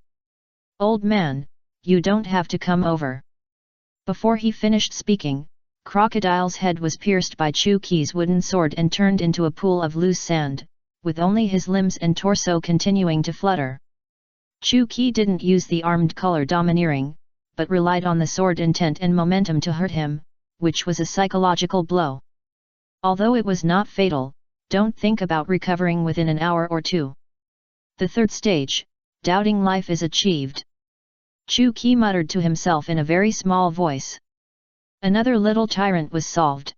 Old man, you don't have to come over. Before he finished speaking, Crocodile's head was pierced by Chu-Ki's wooden sword and turned into a pool of loose sand, with only his limbs and torso continuing to flutter. Chu-Ki didn't use the armed color domineering, but relied on the sword intent and momentum to hurt him, which was a psychological blow. Although it was not fatal, don't think about recovering within an hour or two. The third stage, doubting life, is achieved. Chu-Ki muttered to himself in a very small voice. Another little tyrant was solved.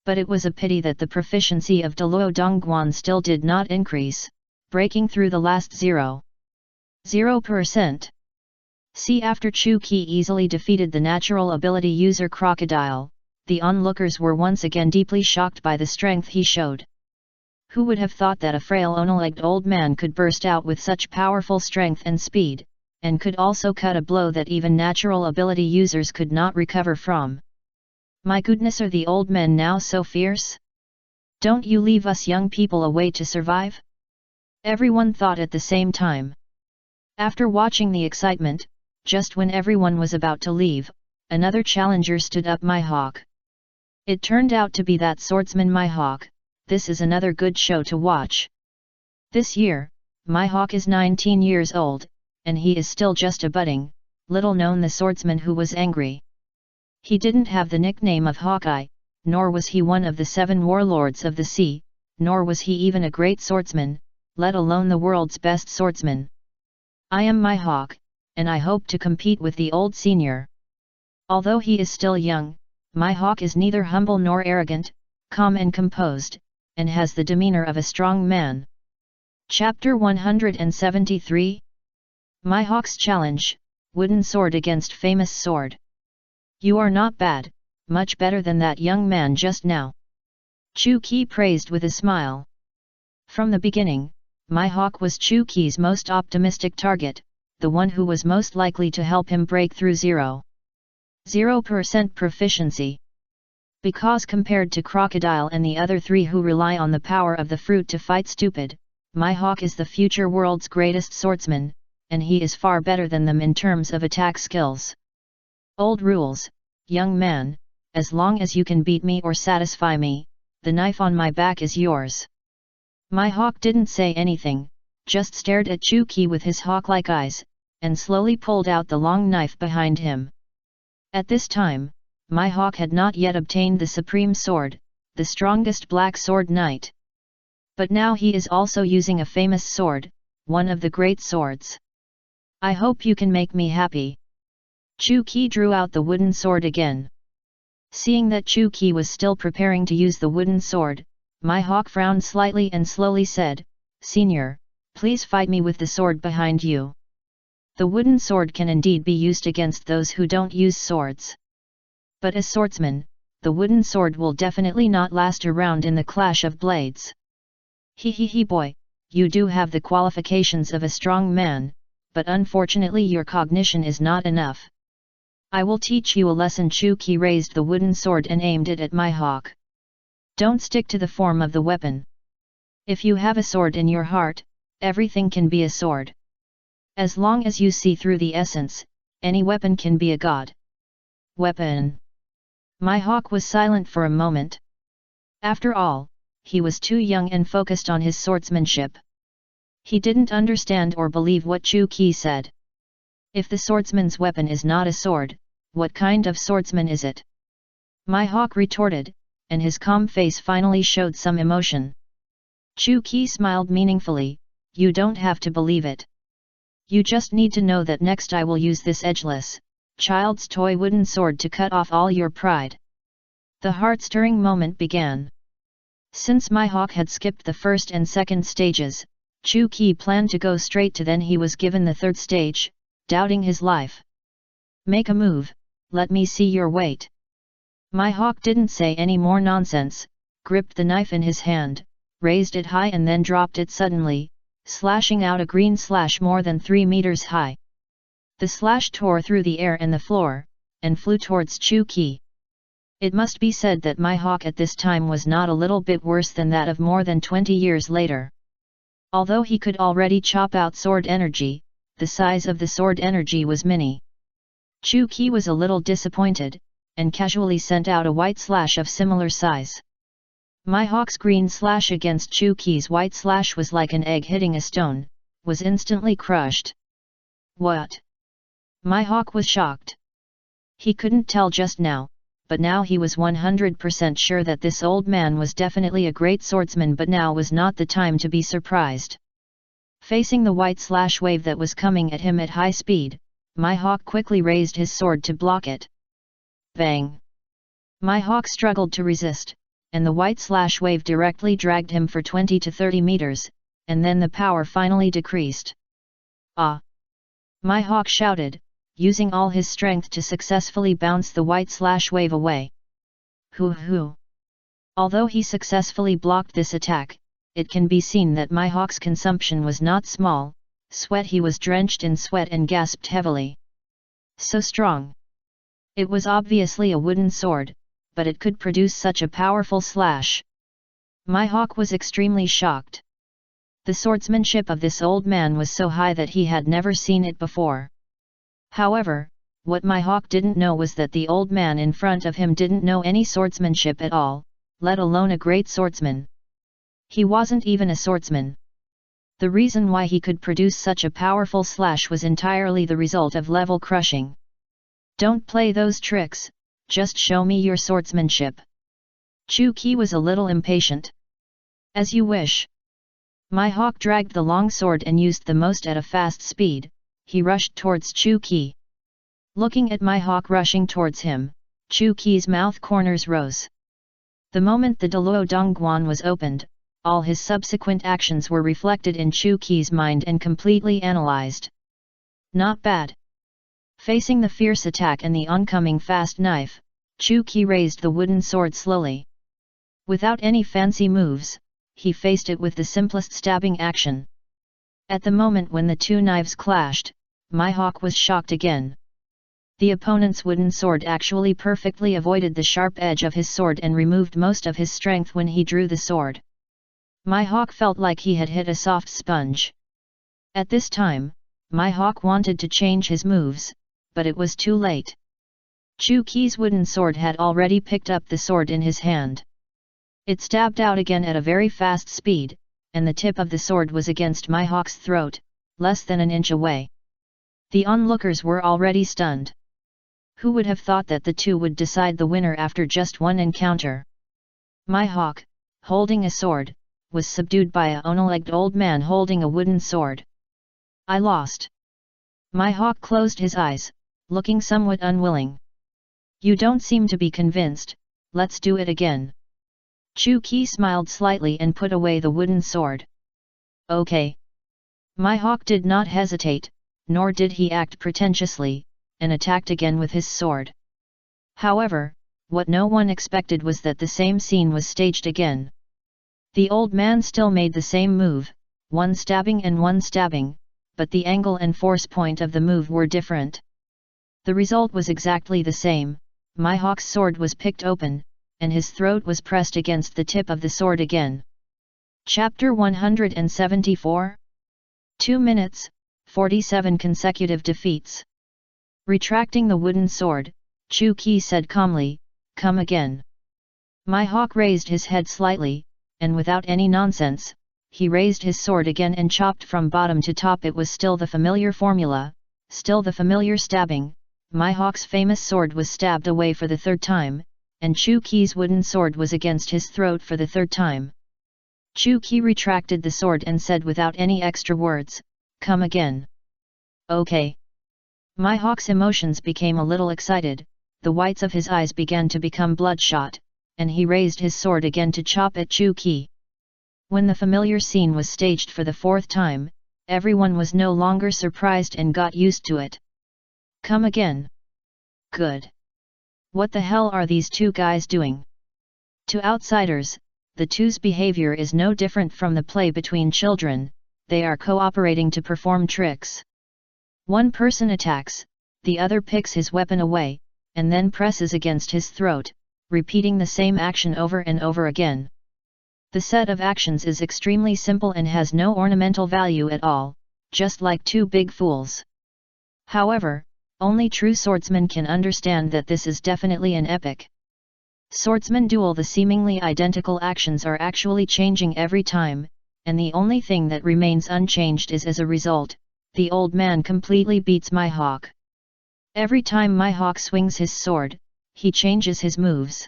But it was a pity that the proficiency of Deluo Dongguan still did not increase, breaking through the last 0.0%. See, after Chu-Ki easily defeated the natural ability user Crocodile, the onlookers were once again deeply shocked by the strength he showed. Who would have thought that a frail one-legged old man could burst out with such powerful strength and speed, and could also cut a blow that even natural ability users could not recover from? My goodness, are the old men now so fierce? Don't you leave us young people a way to survive? Everyone thought at the same time. After watching the excitement, just when everyone was about to leave, another challenger stood up. Mihawk. It turned out to be that swordsman Mihawk. This is another good show to watch. This year, Mihawk is 19 years old, and he is still just a budding, little-known the swordsman who was angry. He didn't have the nickname of Hawkeye, nor was he one of the 7 warlords of the sea, nor was he even a great swordsman, let alone the world's best swordsman. I am Mihawk, and I hope to compete with the old senior. Although he is still young, Mihawk is neither humble nor arrogant, calm and composed, and has the demeanor of a strong man. Chapter 173. My Hawk's Challenge, Wooden Sword against Famous Sword. You are not bad, much better than that young man just now. Chu Qi praised with a smile. From the beginning, my Hawk was Chu Qi's most optimistic target, the one who was most likely to help him break through 0% proficiency. Because compared to Crocodile and the other three who rely on the power of the fruit to fight stupid, my Hawk is the future world's greatest swordsman, and he is far better than them in terms of attack skills. Old rules, young man, as long as you can beat me or satisfy me, the knife on my back is yours. My Hawk didn't say anything, just stared at Chu Qi with his hawk-like eyes, and slowly pulled out the long knife behind him. At this time, my Hawk had not yet obtained the supreme sword, the strongest black sword knight. But now he is also using a famous sword, one of the great swords. I hope you can make me happy. Chu Qi drew out the wooden sword again. Seeing that Chu Qi was still preparing to use the wooden sword, my Hawk frowned slightly and slowly said, "Senior, please fight me with the sword behind you." The wooden sword can indeed be used against those who don't use swords. But as swordsman, the wooden sword will definitely not last a round in the clash of blades. He boy, you do have the qualifications of a strong man, but unfortunately your cognition is not enough. I will teach you a lesson. Chu Qi raised the wooden sword and aimed it at my Hawk. Don't stick to the form of the weapon. If you have a sword in your heart, everything can be a sword. As long as you see through the essence, any weapon can be a god. Weapon. My Hawk was silent for a moment. After all, he was too young and focused on his swordsmanship. He didn't understand or believe what Chu Qi said. If the swordsman's weapon is not a sword, what kind of swordsman is it? My Hawk retorted, and his calm face finally showed some emotion. Chu Qi smiled meaningfully, "You don't have to believe it. You just need to know that next I will use this edgeless, child's toy wooden sword to cut off all your pride." The heart-stirring moment began. Since my Hawk had skipped the first and second stages, Chu Qi planned to go straight to then he was given the third stage, doubting his life. "Make a move, let me see your weight." My Hawk didn't say any more nonsense, gripped the knife in his hand, raised it high and then dropped it suddenly, slashing out a green slash more than 3 meters high. The slash tore through the air and the floor, and flew towards Chu Qi. It must be said that my Hawk at this time was not a little bit worse than that of more than 20 years later. Although he could already chop out sword energy, the size of the sword energy was mini. Chu Qi was a little disappointed, and casually sent out a white slash of similar size. My Hawk's green slash against Chu Qi's white slash was like an egg hitting a stone, was instantly crushed. What? My Hawk was shocked. He couldn't tell just now, but now he was 100% sure that this old man was definitely a great swordsman, but now was not the time to be surprised. Facing the white slash wave that was coming at him at high speed, my Hawk quickly raised his sword to block it. Bang! My Hawk struggled to resist, and the white slash wave directly dragged him for 20 to 30 meters, and then the power finally decreased. Ah! My Hawk shouted, using all his strength to successfully bounce the white slash wave away. Hoo! Although he successfully blocked this attack, it can be seen that my Hawk's consumption was not small. He was drenched in sweat and gasped heavily. So strong! It was obviously a wooden sword, but it could produce such a powerful slash. My Hawk was extremely shocked. The swordsmanship of this old man was so high that he had never seen it before. However, what my Hawk didn't know was that the old man in front of him didn't know any swordsmanship at all, let alone a great swordsman. He wasn't even a swordsman. The reason why he could produce such a powerful slash was entirely the result of level crushing. Don't play those tricks, just show me your swordsmanship. Chu Qi was a little impatient. As you wish. My Hawk dragged the long sword and used the most at a fast speed. He rushed towards Chu Qi. Looking at my Hawk rushing towards him, Chu Qi's mouth corners rose. The moment the Deluo Dongguan was opened, all his subsequent actions were reflected in Chu Qi's mind and completely analyzed. Not bad. Facing the fierce attack and the oncoming fast knife, Chu Qi raised the wooden sword slowly. Without any fancy moves, he faced it with the simplest stabbing action. At the moment when the two knives clashed, Mihawk was shocked again. The opponent's wooden sword actually perfectly avoided the sharp edge of his sword and removed most of his strength when he drew the sword. Mihawk felt like he had hit a soft sponge. At this time, Mihawk wanted to change his moves, but it was too late. Chu Qi's wooden sword had already picked up the sword in his hand. It stabbed out again at a very fast speed, and the tip of the sword was against Mihawk's throat, less than an inch away. The onlookers were already stunned. Who would have thought that the two would decide the winner after just one encounter? Mihawk, holding a sword, was subdued by a one-legged old man holding a wooden sword. I lost. Mihawk closed his eyes, looking somewhat unwilling. You don't seem to be convinced, let's do it again. Chu Qi smiled slightly and put away the wooden sword. Okay. Mihawk did not hesitate, nor did he act pretentiously, and attacked again with his sword. However, what no one expected was that the same scene was staged again. The old man still made the same move, one stabbing and one stabbing, but the angle and force point of the move were different. The result was exactly the same. Mihawk's sword was picked open, and his throat was pressed against the tip of the sword again. Chapter 174? 2 minutes, 47 consecutive defeats. Retracting the wooden sword, Chu Qi said calmly, "Come again." Mihawk raised his head slightly, and without any nonsense, he raised his sword again and chopped from bottom to top. It was still the familiar formula, still the familiar stabbing. Mihawk's famous sword was stabbed away for the third time, and Chu Qi's wooden sword was against his throat for the third time. Chu Qi retracted the sword and said without any extra words, "Come again." Okay. Mihawk's emotions became a little excited, the whites of his eyes began to become bloodshot, and he raised his sword again to chop at Chu Qi. When the familiar scene was staged for the fourth time, everyone was no longer surprised and got used to it. Come again. Good. What the hell are these two guys doing? To outsiders, the two's behavior is no different from the play between children. They are cooperating to perform tricks. One person attacks, the other picks his weapon away, and then presses against his throat, repeating the same action over and over again. The set of actions is extremely simple and has no ornamental value at all, just like two big fools. However, only true swordsmen can understand that this is definitely an epic. Swordsman duel. The seemingly identical actions are actually changing every time, and the only thing that remains unchanged is as a result, the old man completely beats Mihawk. Every time Mihawk swings his sword, he changes his moves.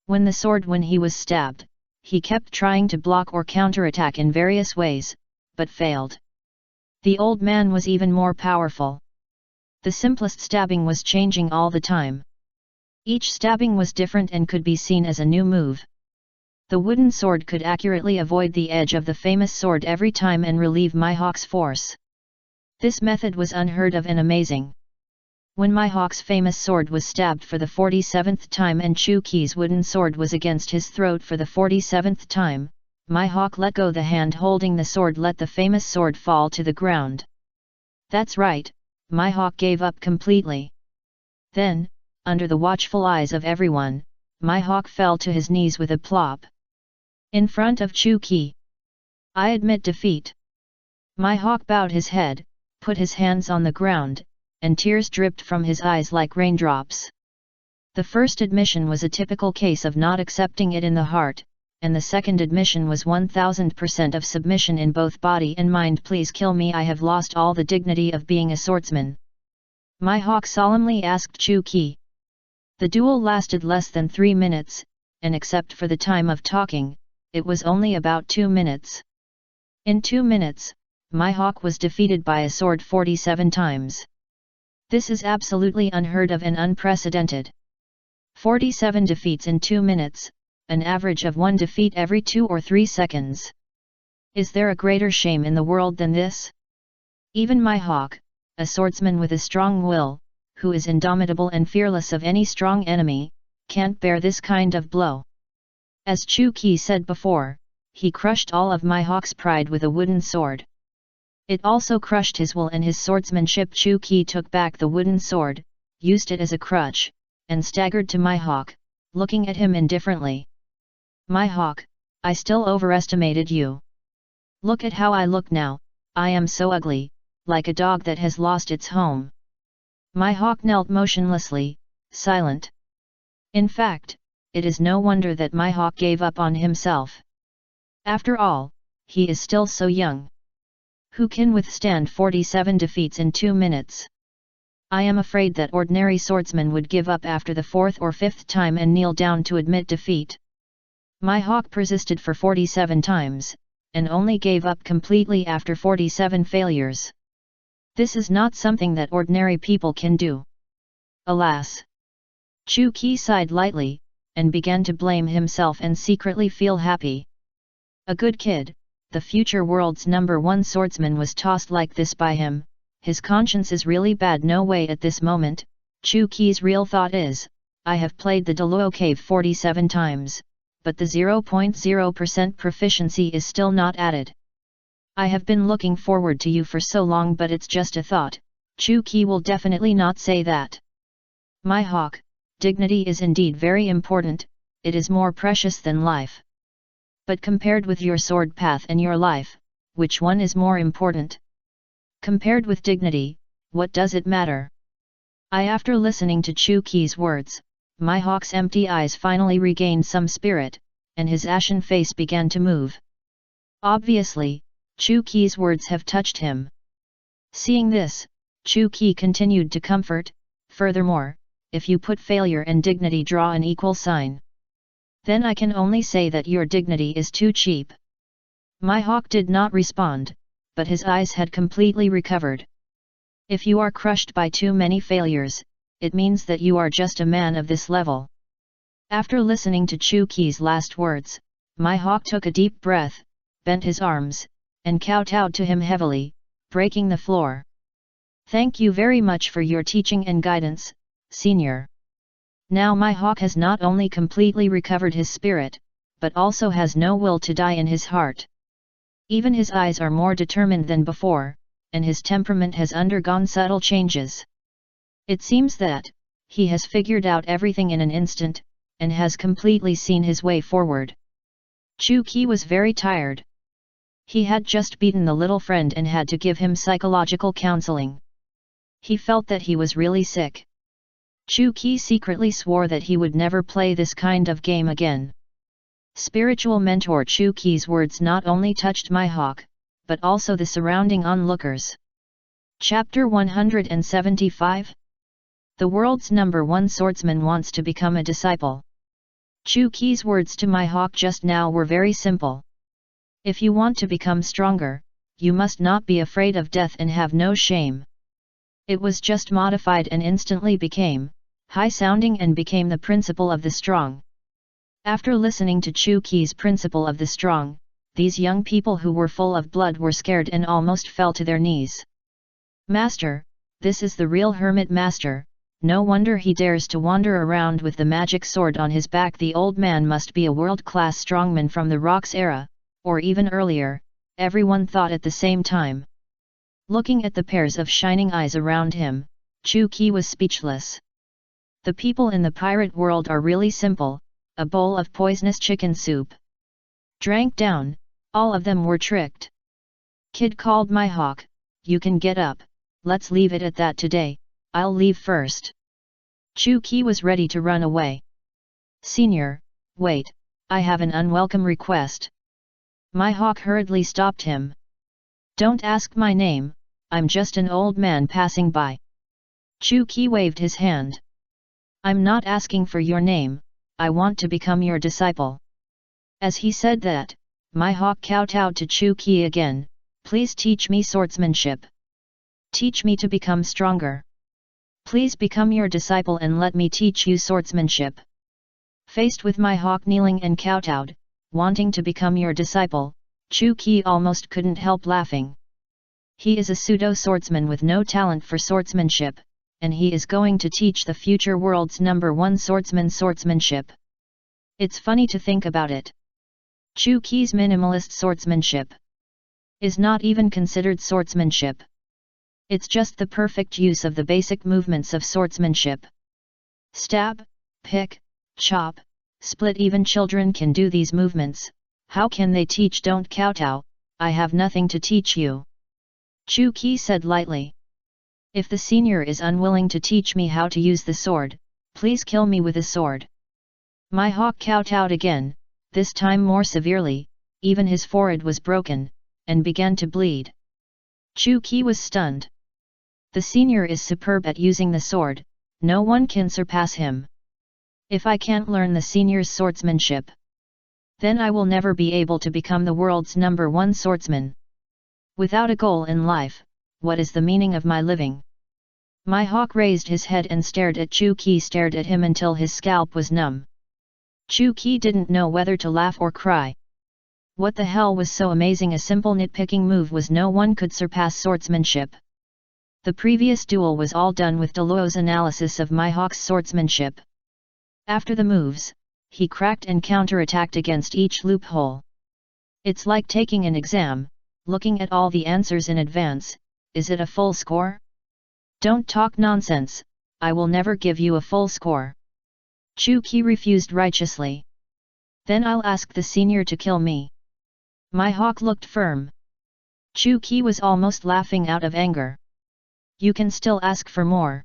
When he was stabbed, he kept trying to block or counterattack in various ways, but failed. The old man was even more powerful. The simplest stabbing was changing all the time. Each stabbing was different and could be seen as a new move. The wooden sword could accurately avoid the edge of the famous sword every time and relieve Mihawk's force. This method was unheard of and amazing. When Mihawk's famous sword was stabbed for the 47th time and Chu Qi's wooden sword was against his throat for the 47th time, Mihawk let go the hand holding the sword, let the famous sword fall to the ground. That's right, Mihawk gave up completely. Then, under the watchful eyes of everyone, Mihawk fell to his knees with a plop. In front of Chu Qi. I admit defeat. Mihawk bowed his head, put his hands on the ground, and tears dripped from his eyes like raindrops. The first admission was a typical case of not accepting it in the heart, and the second admission was 1000% of submission in both body and mind. Please kill me, I have lost all the dignity of being a swordsman. Mihawk solemnly asked Chu Qi. The duel lasted less than 3 minutes, and except for the time of talking, it was only about 2 minutes. In 2 minutes, Mihawk was defeated by a sword 47 times. This is absolutely unheard of and unprecedented. 47 defeats in 2 minutes, an average of 1 defeat every 2 or 3 seconds. Is there a greater shame in the world than this? Even my hawk, a swordsman with a strong will, who is indomitable and fearless of any strong enemy, can't bear this kind of blow. As Chu Qi said before, he crushed all of my hawk's pride with a wooden sword. It also crushed his will and his swordsmanship. Chu Qi took back the wooden sword, used it as a crutch, and staggered to my hawk, looking at him indifferently. My hawk, I still overestimated you. Look at how I look now, I am so ugly, like a dog that has lost its home. My hawk knelt motionlessly, silent. In fact, it is no wonder that my hawk gave up on himself. After all, he is still so young. Who can withstand 47 defeats in 2 minutes? I am afraid that ordinary swordsmen would give up after the 4th or 5th time and kneel down to admit defeat. My hawk persisted for 47 times, and only gave up completely after 47 failures. This is not something that ordinary people can do. Alas! Chu Qi sighed lightly, and began to blame himself and secretly feel happy. A good kid, the future world's #1 swordsman was tossed like this by him. His conscience is really bad. No way at this moment. Chu Qi's real thought is, I have played the Deluo Cave 47 times, but the 0.0% proficiency is still not added. I have been looking forward to you for so long, but it's just a thought. Chu Qi will definitely not say that. My hawk, dignity is indeed very important, it is more precious than life. But compared with your sword path and your life, which one is more important? Compared with dignity, what does it matter? After listening to Chu Qi's words, my hawk's empty eyes finally regained some spirit, and his ashen face began to move. Obviously, Chu Qi's words have touched him. Seeing this, Chu Qi continued to comfort, furthermore, if you put failure and dignity draw an equal sign, then I can only say that your dignity is too cheap. My hawk did not respond, but his eyes had completely recovered. If you are crushed by too many failures, it means that you are just a man of this level. After listening to Chu Qi's last words, my hawk took a deep breath, bent his arms, and kowtowed to him heavily, breaking the floor. Thank you very much for your teaching and guidance, Senior. Now my hawk has not only completely recovered his spirit, but also has no will to die in his heart. Even his eyes are more determined than before, and his temperament has undergone subtle changes. It seems that he has figured out everything in an instant, and has completely seen his way forward. Chu Qi was very tired. He had just beaten the little friend and had to give him psychological counseling. He felt that he was really sick. Chu Qi secretly swore that he would never play this kind of game again. Spiritual mentor Chu Qi's words not only touched my hawk, but also the surrounding onlookers. Chapter 175. The world's #1 swordsman wants to become a disciple. Chu Qi's words to my hawk just now were very simple. If you want to become stronger, you must not be afraid of death and have no shame. It was just modified and instantly became high-sounding and became the principle of the strong. After listening to Chu Qi's principle of the strong, these young people who were full of blood were scared and almost fell to their knees. Master, this is the real hermit master, no wonder he dares to wander around with the magic sword on his back. The old man must be a world-class strongman from the Rocks era, or even earlier, everyone thought at the same time. Looking at the pairs of shining eyes around him, Chu Qi was speechless. The people in the pirate world are really simple, a bowl of poisonous chicken soup. Drank down, all of them were tricked. Kid called my hawk, you can get up, let's leave it at that today, I'll leave first. Chu Qi was ready to run away. Senior, wait, I have an unwelcome request. My hawk hurriedly stopped him. Don't ask my name, I'm just an old man passing by. Chu Qi waved his hand. I'm not asking for your name, I want to become your disciple. As he said that, my hawk kowtowed to Chu Qi again, please teach me swordsmanship. Teach me to become stronger. Please become your disciple and let me teach you swordsmanship. Faced with my hawk kneeling and kowtowed, wanting to become your disciple, Chu Qi almost couldn't help laughing. He is a pseudo-swordsman with no talent for swordsmanship, and he is going to teach the future world's #1 swordsman swordsmanship. It's funny to think about it. Chu Qi's minimalist swordsmanship is not even considered swordsmanship. It's just the perfect use of the basic movements of swordsmanship. Stab, pick, chop, split. Even children can do these movements. How can they teach? Don't kowtow, I have nothing to teach you. Chu Qi said lightly. If the senior is unwilling to teach me how to use the sword, please kill me with a sword. My hawk kowtowed again, this time more severely, even his forehead was broken, and began to bleed. Chu Qi was stunned. The senior is superb at using the sword, no one can surpass him. If I can't learn the senior's swordsmanship, then I will never be able to become the world's #1 swordsman. Without a goal in life, what is the meaning of my living? My hawk raised his head and stared at Chu Qi, stared at him until his scalp was numb. Chu Qi didn't know whether to laugh or cry. What the hell was so amazing? A simple nitpicking move was no one could surpass swordsmanship. The previous duel was all done with Deluo's analysis of my hawk's swordsmanship. After the moves, he cracked and counterattacked against each loophole. It's like taking an exam, looking at all the answers in advance. Is it a full score? Don't talk nonsense, I will never give you a full score. Chu Qi refused righteously. Then I'll ask the senior to kill me. My hawk looked firm. Chu Qi was almost laughing out of anger. You can still ask for more.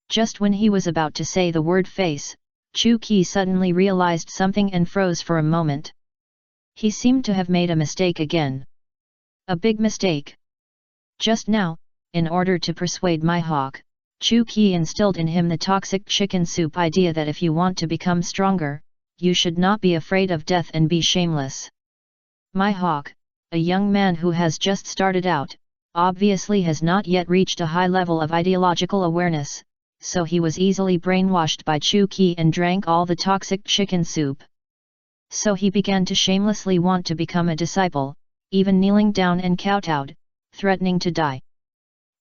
Just when he was about to say the word face, Chu Qi suddenly realized something and froze for a moment. He seemed to have made a mistake again. A big mistake. Just now, in order to persuade my hawk, Chu Qi instilled in him the toxic chicken soup idea that if you want to become stronger, you should not be afraid of death and be shameless. My hawk, a young man who has just started out, obviously has not yet reached a high level of ideological awareness, so he was easily brainwashed by Chu Qi and drank all the toxic chicken soup. So he began to shamelessly want to become a disciple, even kneeling down and kowtowed, threatening to die.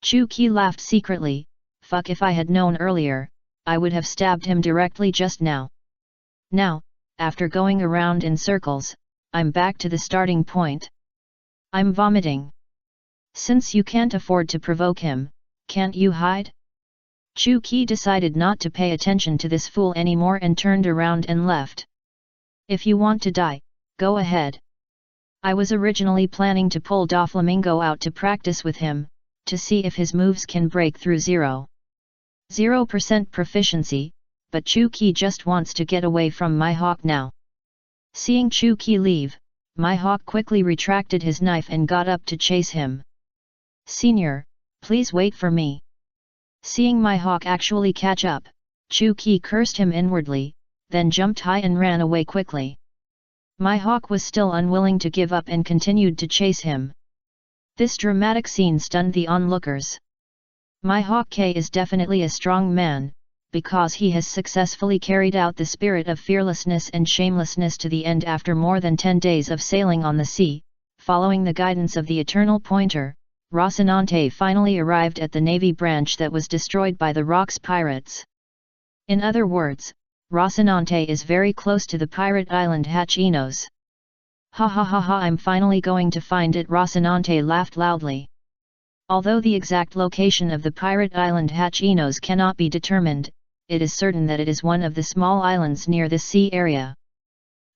Chu Qi laughed secretly. Fuck, if I had known earlier, I would have stabbed him directly just now. Now, after going around in circles, I'm back to the starting point. I'm vomiting. Since you can't afford to provoke him, can't you hide? Chu Qi decided not to pay attention to this fool anymore and turned around and left. If you want to die, go ahead. I was originally planning to pull Doflamingo out to practice with him, to see if his moves can break through 0% proficiency, but Chu Qi just wants to get away from my hawk now. Seeing Chu Qi leave, my hawk quickly retracted his knife and got up to chase him. Senior, please wait for me. Seeing my hawk actually catch up, Chu Qi cursed him inwardly, then jumped high and ran away quickly. My hawk was still unwilling to give up and continued to chase him. This dramatic scene stunned the onlookers. My hawk K is definitely a strong man, because he has successfully carried out the spirit of fearlessness and shamelessness to the end. After more than 10 days of sailing on the sea, following the guidance of the Eternal Pointer, Rocinante finally arrived at the Navy branch that was destroyed by the Rocks pirates. In other words, Rocinante is very close to the pirate island Hachinos. Ha ha ha ha, I'm finally going to find it. Rocinante laughed loudly. Although the exact location of the pirate island Hachinos cannot be determined, it is certain that it is one of the small islands near the sea area.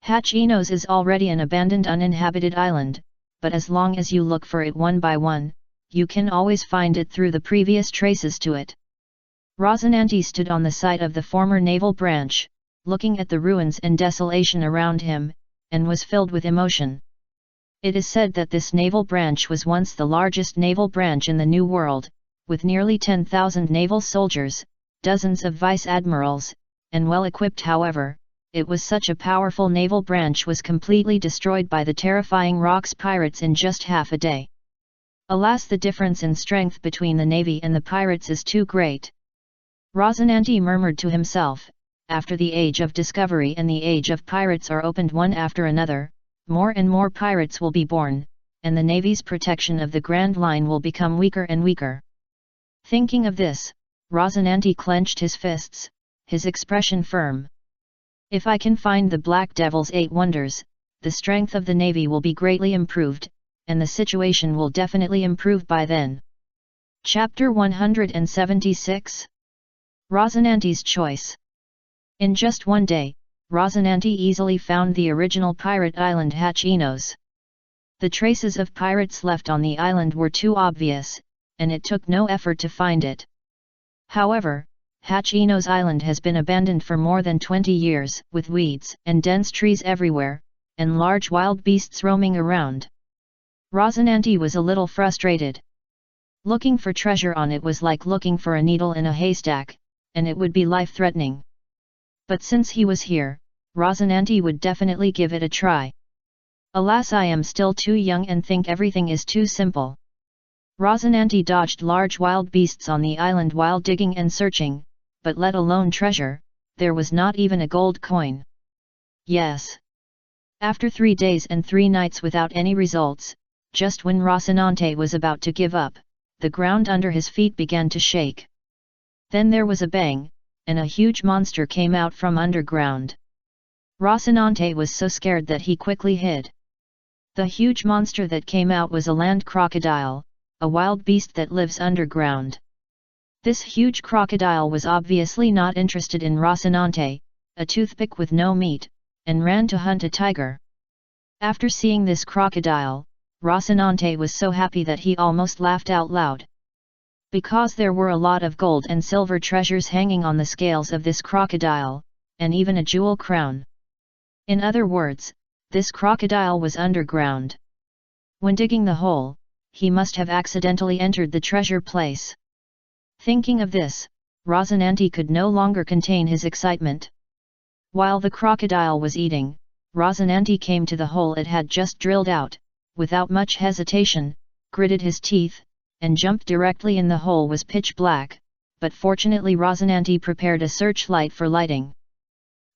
Hachinos is already an abandoned uninhabited island, but as long as you look for it one by one, you can always find it through the previous traces to it. Rocinante stood on the site of the former naval branch, looking at the ruins and desolation around him, and was filled with emotion. It is said that this naval branch was once the largest naval branch in the New World, with nearly 10,000 naval soldiers, dozens of vice admirals, and well equipped. However, it was such a powerful naval branch was completely destroyed by the terrifying Rocks pirates in just half a day. Alas, the difference in strength between the navy and the pirates is too great. Rocinante murmured to himself, after the age of discovery and the age of pirates are opened one after another, more and more pirates will be born, and the Navy's protection of the Grand Line will become weaker and weaker. Thinking of this, Rocinante clenched his fists, his expression firm. If I can find the Black Devil's 8 wonders, the strength of the Navy will be greatly improved, and the situation will definitely improve by then. Chapter 176. Rocinante's Choice. In just one day, Rocinante easily found the original pirate island Hachinos. The traces of pirates left on the island were too obvious, and it took no effort to find it. However, Hachinos Island has been abandoned for more than 20 years, with weeds and dense trees everywhere, and large wild beasts roaming around. Rocinante was a little frustrated. Looking for treasure on it was like looking for a needle in a haystack, and it would be life-threatening. But since he was here, Rocinante would definitely give it a try. Alas, I am still too young and think everything is too simple. Rocinante dodged large wild beasts on the island while digging and searching, but let alone treasure, there was not even a gold coin. Yes. After 3 days and 3 nights without any results, just when Rocinante was about to give up, the ground under his feet began to shake. Then there was a bang, and a huge monster came out from underground. Rocinante was so scared that he quickly hid. The huge monster that came out was a land crocodile, a wild beast that lives underground. This huge crocodile was obviously not interested in Rocinante, a toothpick with no meat, and ran to hunt a tiger. After seeing this crocodile, Rocinante was so happy that he almost laughed out loud. Because there were a lot of gold and silver treasures hanging on the scales of this crocodile, and even a jewel crown. In other words, this crocodile was underground. When digging the hole, he must have accidentally entered the treasure place. Thinking of this, Rocinante could no longer contain his excitement. While the crocodile was eating, Rocinante came to the hole it had just drilled out, without much hesitation, gritted his teeth, and jumped directly in. The hole was pitch black, but fortunately Rocinante prepared a searchlight for lighting.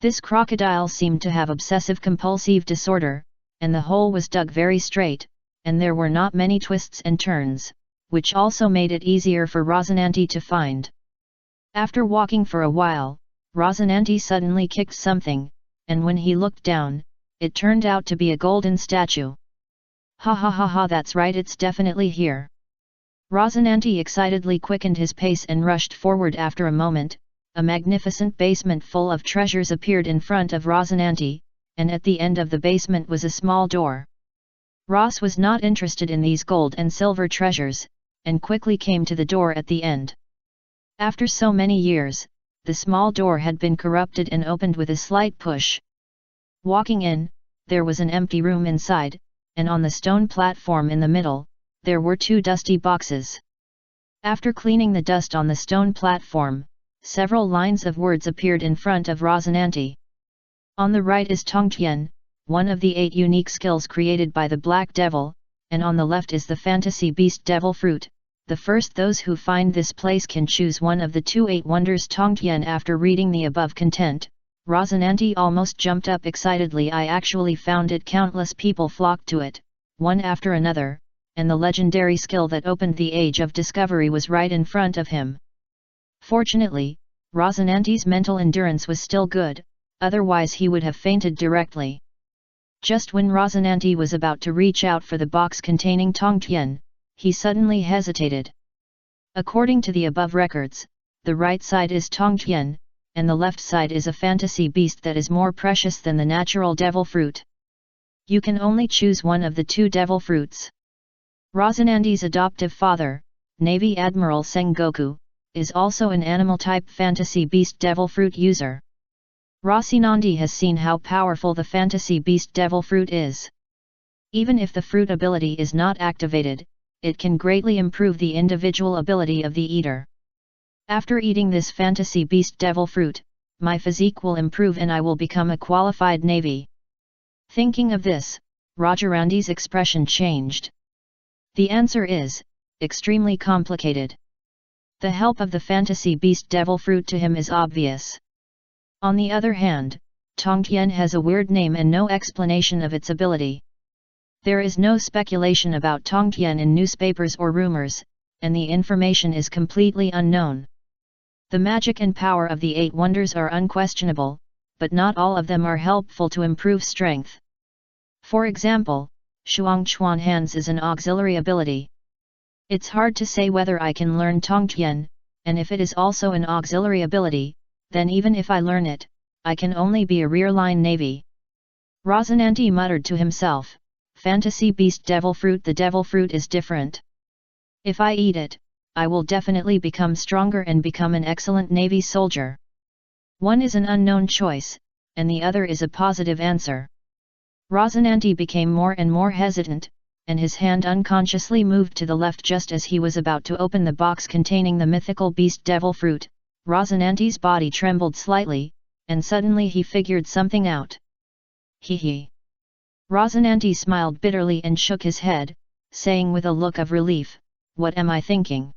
This crocodile seemed to have obsessive-compulsive disorder, and the hole was dug very straight, and there were not many twists and turns, which also made it easier for Rocinante to find. After walking for a while, Rocinante suddenly kicked something, and when he looked down, it turned out to be a golden statue. Ha ha ha ha, that's right, it's definitely here. Rocinante excitedly quickened his pace and rushed forward. After a moment, a magnificent basement full of treasures appeared in front of Rocinante, and at the end of the basement was a small door. Ross was not interested in these gold and silver treasures, and quickly came to the door at the end. After so many years, the small door had been corrupted and opened with a slight push. Walking in, there was an empty room inside, and on the stone platform in the middle, there were 2 dusty boxes. After cleaning the dust on the stone platform, several lines of words appeared in front of Rocinante. On the right is Tongtian, one of the 8 unique skills created by the Black Devil, and on the left is the fantasy beast Devil Fruit. The first those who find this place can choose one of the 2 8 wonders Tongtian. After reading the above content, Rocinante almost jumped up excitedly. I actually found it. Countless people flocked to it, one after another, and the legendary skill that opened the age of discovery was right in front of him. Fortunately, Rocinante's mental endurance was still good, otherwise he would have fainted directly. Just when Rocinante was about to reach out for the box containing Tongtian, he suddenly hesitated. According to the above records, the right side is Tongtian, and the left side is a fantasy beast that is more precious than the natural devil fruit. You can only choose one of the 2 devil fruits. Rocinante's adoptive father, Navy Admiral Sengoku, is also an animal-type fantasy beast devil fruit user. Rocinante has seen how powerful the fantasy beast devil fruit is. Even if the fruit ability is not activated, it can greatly improve the individual ability of the eater. After eating this fantasy beast devil fruit, my physique will improve and I will become a qualified Navy. Thinking of this, Rocinante's expression changed. The answer is extremely complicated. The help of the fantasy beast devil fruit to him is obvious. On the other hand, Tongtian has a weird name and no explanation of its ability. There is no speculation about Tongtian in newspapers or rumors, and the information is completely unknown. The magic and power of the 8 wonders are unquestionable, but not all of them are helpful to improve strength. For example, Shuang Chuan Hands is an auxiliary ability. It's hard to say whether I can learn Tongtian, and if it is also an auxiliary ability, then even if I learn it, I can only be a rear-line navy. Rosinante muttered to himself, Fantasy Beast Devil Fruit. The devil fruit is different. If I eat it, I will definitely become stronger and become an excellent navy soldier. One is an unknown choice, and the other is a positive answer. Rosinante became more and more hesitant, and his hand unconsciously moved to the left just as he was about to open the box containing the mythical beast devil fruit. Rosinante's body trembled slightly, and suddenly he figured something out. Hee. Rosinante smiled bitterly and shook his head, saying with a look of relief, What am I thinking?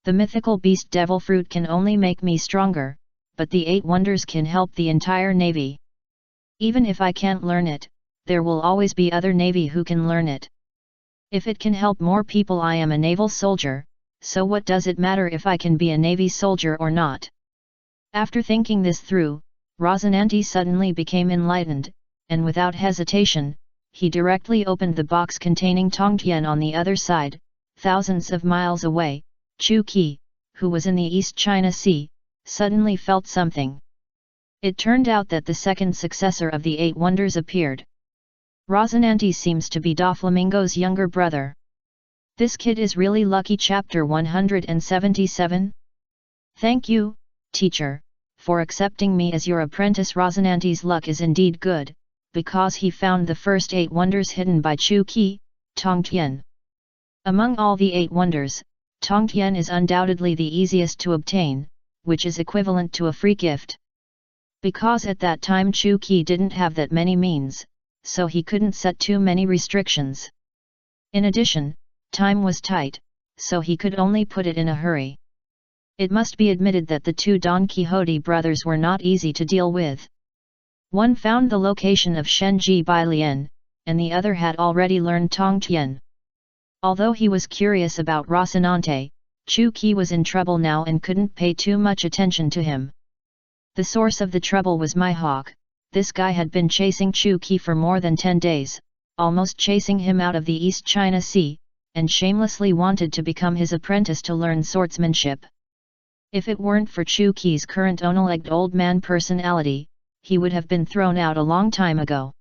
The mythical beast devil fruit can only make me stronger, but the 8 wonders can help the entire navy. Even if I can't learn it, there will always be other navy who can learn it. If it can help more people, I am a naval soldier, so what does it matter if I can be a navy soldier or not? After thinking this through, Rosinante suddenly became enlightened, and without hesitation, he directly opened the box containing Tongtian on the other side. Thousands of miles away, Chu Qi, who was in the East China Sea, suddenly felt something. It turned out that the second successor of the 8 wonders appeared. Rosinante seems to be Doflamingo's younger brother. This kid is really lucky. Chapter 177. Thank you, teacher, for accepting me as your apprentice. Rosinante's luck is indeed good, because he found the first 8 wonders hidden by Chu Qi, Tongtian. Among all the 8 wonders, Tongtian is undoubtedly the easiest to obtain, which is equivalent to a free gift. Because at that time Chu Qi didn't have that many means, so he couldn't set too many restrictions. In addition, time was tight, so he could only put it in a hurry. It must be admitted that the 2 Don Quixote brothers were not easy to deal with. One found the location of Shenji Bailian, and the other had already learned Tongtian. Although he was curious about Rosinante, Chu Qi was in trouble now and couldn't pay too much attention to him. The source of the trouble was Mihawk. This guy had been chasing Chu Qi for more than 10 days, almost chasing him out of the East China Sea, and shamelessly wanted to become his apprentice to learn swordsmanship. If it weren't for Chu Qi's current one-legged old man personality, he would have been thrown out a long time ago.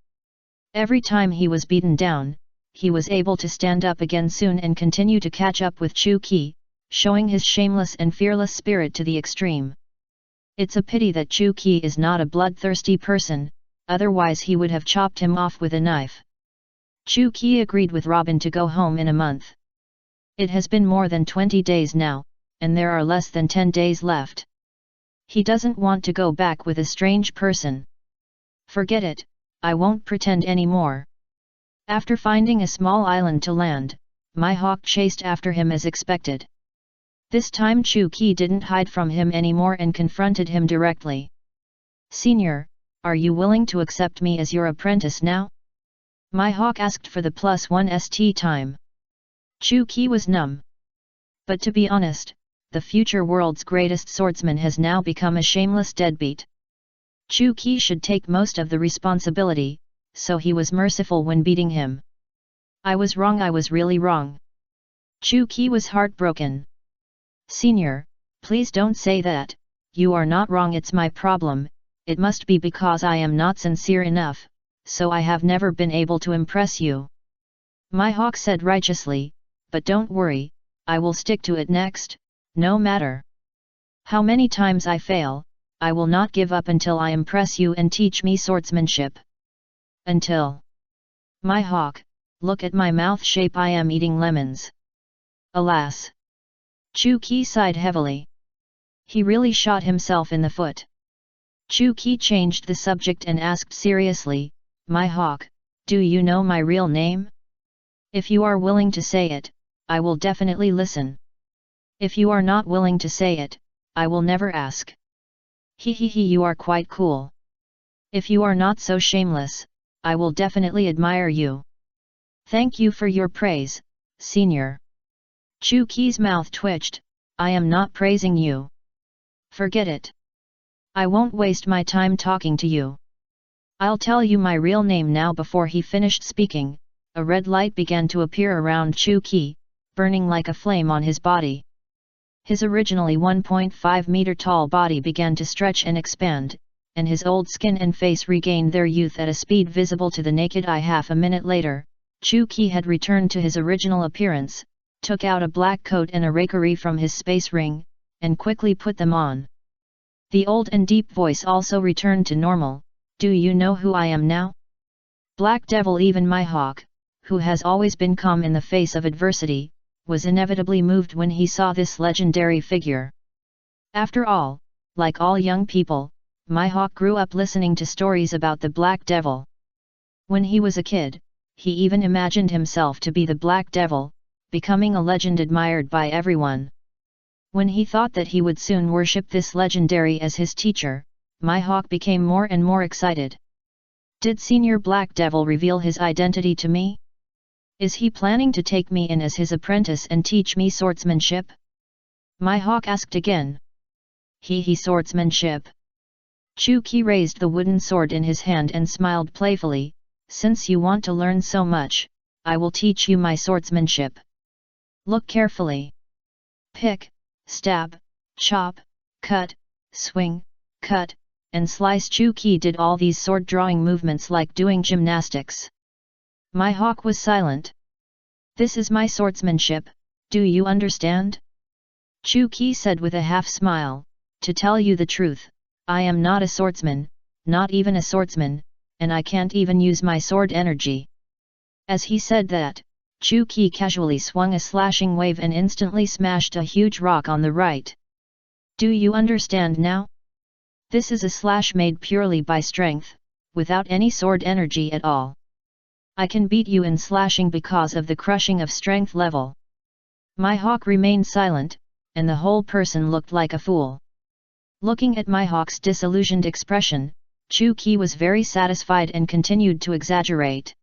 Every time he was beaten down, he was able to stand up again soon and continue to catch up with Chu Qi, showing his shameless and fearless spirit to the extreme. It's a pity that Chu Qi is not a bloodthirsty person, otherwise he would have chopped him off with a knife. Chu Qi agreed with Robin to go home in a month. It has been more than 20 days now, and there are less than 10 days left. He doesn't want to go back with a strange person. Forget it, I won't pretend anymore. After finding a small island to land, Mihawk chased after him as expected. This time Chu Qi didn't hide from him anymore and confronted him directly. Senior, are you willing to accept me as your apprentice now? Mihawk asked for the +1 ST time. Chu Qi was numb. But to be honest, the future world's greatest swordsman has now become a shameless deadbeat. Chu Qi should take most of the responsibility, so he was merciful when beating him. I was wrong, I was really wrong. Chu Qi was heartbroken. Senior, please don't say that, you are not wrong, it's my problem, it must be because I am not sincere enough, so I have never been able to impress you. Mihawk said righteously, but don't worry, I will stick to it next, no matter how many times I fail, I will not give up until I impress you and teach me swordsmanship. Until. Mihawk, look at my mouth shape, I am eating lemons. Alas. Chu Qi sighed heavily. He really shot himself in the foot. Chu Qi changed the subject and asked seriously, Mihawk, do you know my real name? If you are willing to say it, I will definitely listen. If you are not willing to say it, I will never ask. He, you are quite cool. If you are not so shameless, I will definitely admire you. Thank you for your praise, senior. Chu Qi's mouth twitched. I am not praising you. Forget it. I won't waste my time talking to you. I'll tell you my real name now. Before he finished speaking, a red light began to appear around Chu Qi, burning like a flame on his body. His originally 1.5 meter tall body began to stretch and expand, and his old skin and face regained their youth at a speed visible to the naked eye. Half a minute later, Chu Qi had returned to his original appearance, took out a black coat and a rakery from his space ring, and quickly put them on. The old and deep voice also returned to normal. Do you know who I am now? Black Devil. Even my hawk, who has always been calm in the face of adversity, was inevitably moved when he saw this legendary figure. After all, like all young people, my hawk grew up listening to stories about the Black Devil. When he was a kid, he even imagined himself to be the Black Devil, becoming a legend admired by everyone. When he thought that he would soon worship this legendary as his teacher, my hawk became more and more excited. Did Senior Black Devil reveal his identity to me? Is he planning to take me in as his apprentice and teach me swordsmanship? My hawk asked again. He swordsmanship. Chu Qi raised the wooden sword in his hand and smiled playfully. Since you want to learn so much, I will teach you my swordsmanship. Look carefully. Pick, stab, chop, cut, swing, cut, and slice. Chu Qi did all these sword drawing movements like doing gymnastics. My hawk was silent. This is my swordsmanship, do you understand? Chu Qi said with a half smile. To tell you the truth, I am not a swordsman, not even a swordsman, and I can't even use my sword energy. As he said that, Chu Qi casually swung a slashing wave and instantly smashed a huge rock on the right. Do you understand now? This is a slash made purely by strength, without any sword energy at all. I can beat you in slashing because of the crushing of strength level. My hawk remained silent, and the whole person looked like a fool. Looking at my hawk's disillusioned expression, Chu Qi was very satisfied and continued to exaggerate.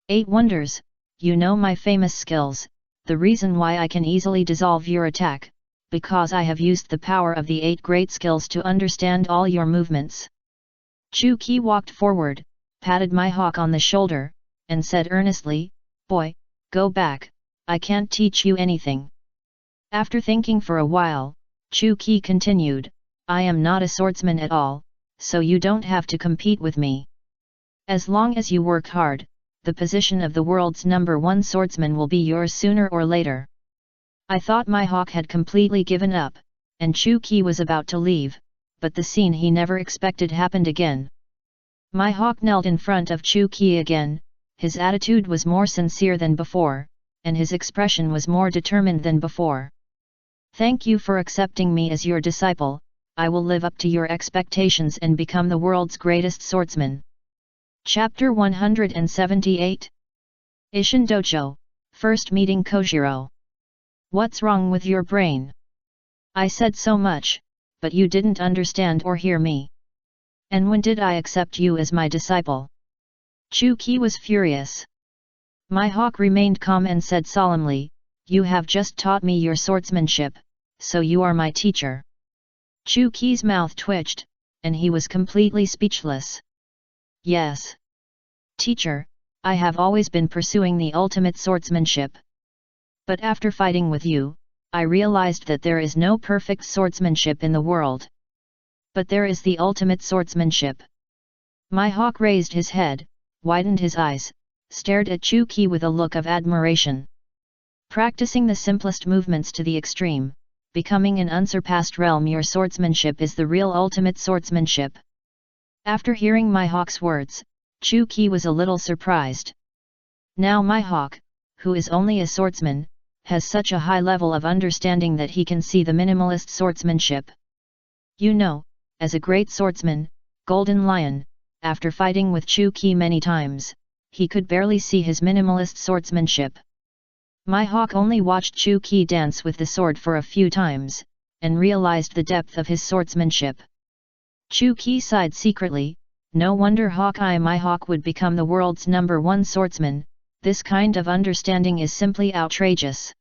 8 wonders, you know my famous skills, the reason why I can easily dissolve your attack, because I have used the power of the 8 great skills to understand all your movements. Chu Qi walked forward, patted my hawk on the shoulder, and said earnestly, Boy, go back, I can't teach you anything. After thinking for a while, Chu Qi continued, I am not a swordsman at all, so you don't have to compete with me. As long as you work hard, the position of the world's #1 swordsman will be yours sooner or later. I thought my hawk had completely given up, and Chu Qi was about to leave, but the scene he never expected happened again. My hawk knelt in front of Chu Qi again, his attitude was more sincere than before, and his expression was more determined than before. Thank you for accepting me as your disciple, I will live up to your expectations and become the world's greatest swordsman. Chapter 178 Ishin Dojo, First Meeting Kojiro. What's wrong with your brain? I said so much, but you didn't understand or hear me. And when did I accept you as my disciple? Chu Qi was furious. My hawk remained calm and said solemnly, You have just taught me your swordsmanship, so you are my teacher. Chu Qi's mouth twitched, and he was completely speechless. Yes. Teacher, I have always been pursuing the ultimate swordsmanship. But after fighting with you, I realized that there is no perfect swordsmanship in the world. But there is the ultimate swordsmanship. My hawk raised his head, widened his eyes, stared at Chu Qi with a look of admiration. Practicing the simplest movements to the extreme, becoming an unsurpassed realm, your swordsmanship is the real ultimate swordsmanship. After hearing my hawk's words, Chu Qi was a little surprised. Now my hawk, who is only a swordsman, has such a high level of understanding that he can see the minimalist swordsmanship. You know, as a great swordsman, Golden Lion, after fighting with Chu Qi many times, he could barely see his minimalist swordsmanship. My hawk only watched Chu Qi dance with the sword for a few times, and realized the depth of his swordsmanship. Chuki sighed secretly. No wonder Hawkeye my hawk would become the world's #1 swordsman, this kind of understanding is simply outrageous.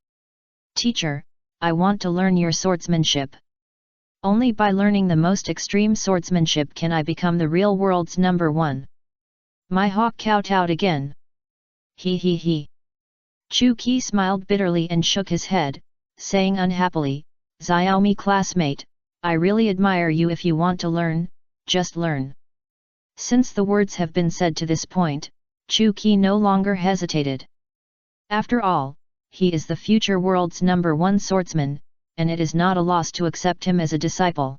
Teacher, I want to learn your swordsmanship. Only by learning the most extreme swordsmanship can I become the real world's #1. My hawk kowtowed again. He. Chuki smiled bitterly and shook his head, saying unhappily, Xiaomi classmate, I really admire you. If you want to learn, just learn. Since the words have been said to this point, Chuki no longer hesitated. After all, he is the future world's #1 swordsman, and it is not a loss to accept him as a disciple.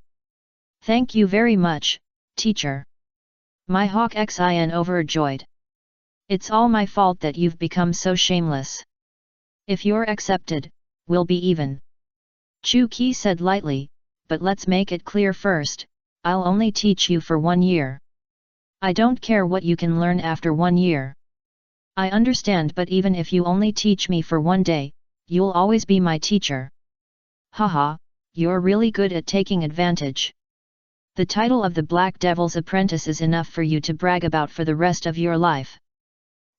Thank you very much, teacher. My hawk xin overjoyed. It's all my fault that you've become so shameless. If you're accepted, we'll be even. Chuki said lightly, but let's make it clear first, I'll only teach you for 1 year. I don't care what you can learn after 1 year. I understand, but even if you only teach me for 1 day, you'll always be my teacher. Haha, you're really good at taking advantage. The title of the Black Devil's Apprentice is enough for you to brag about for the rest of your life.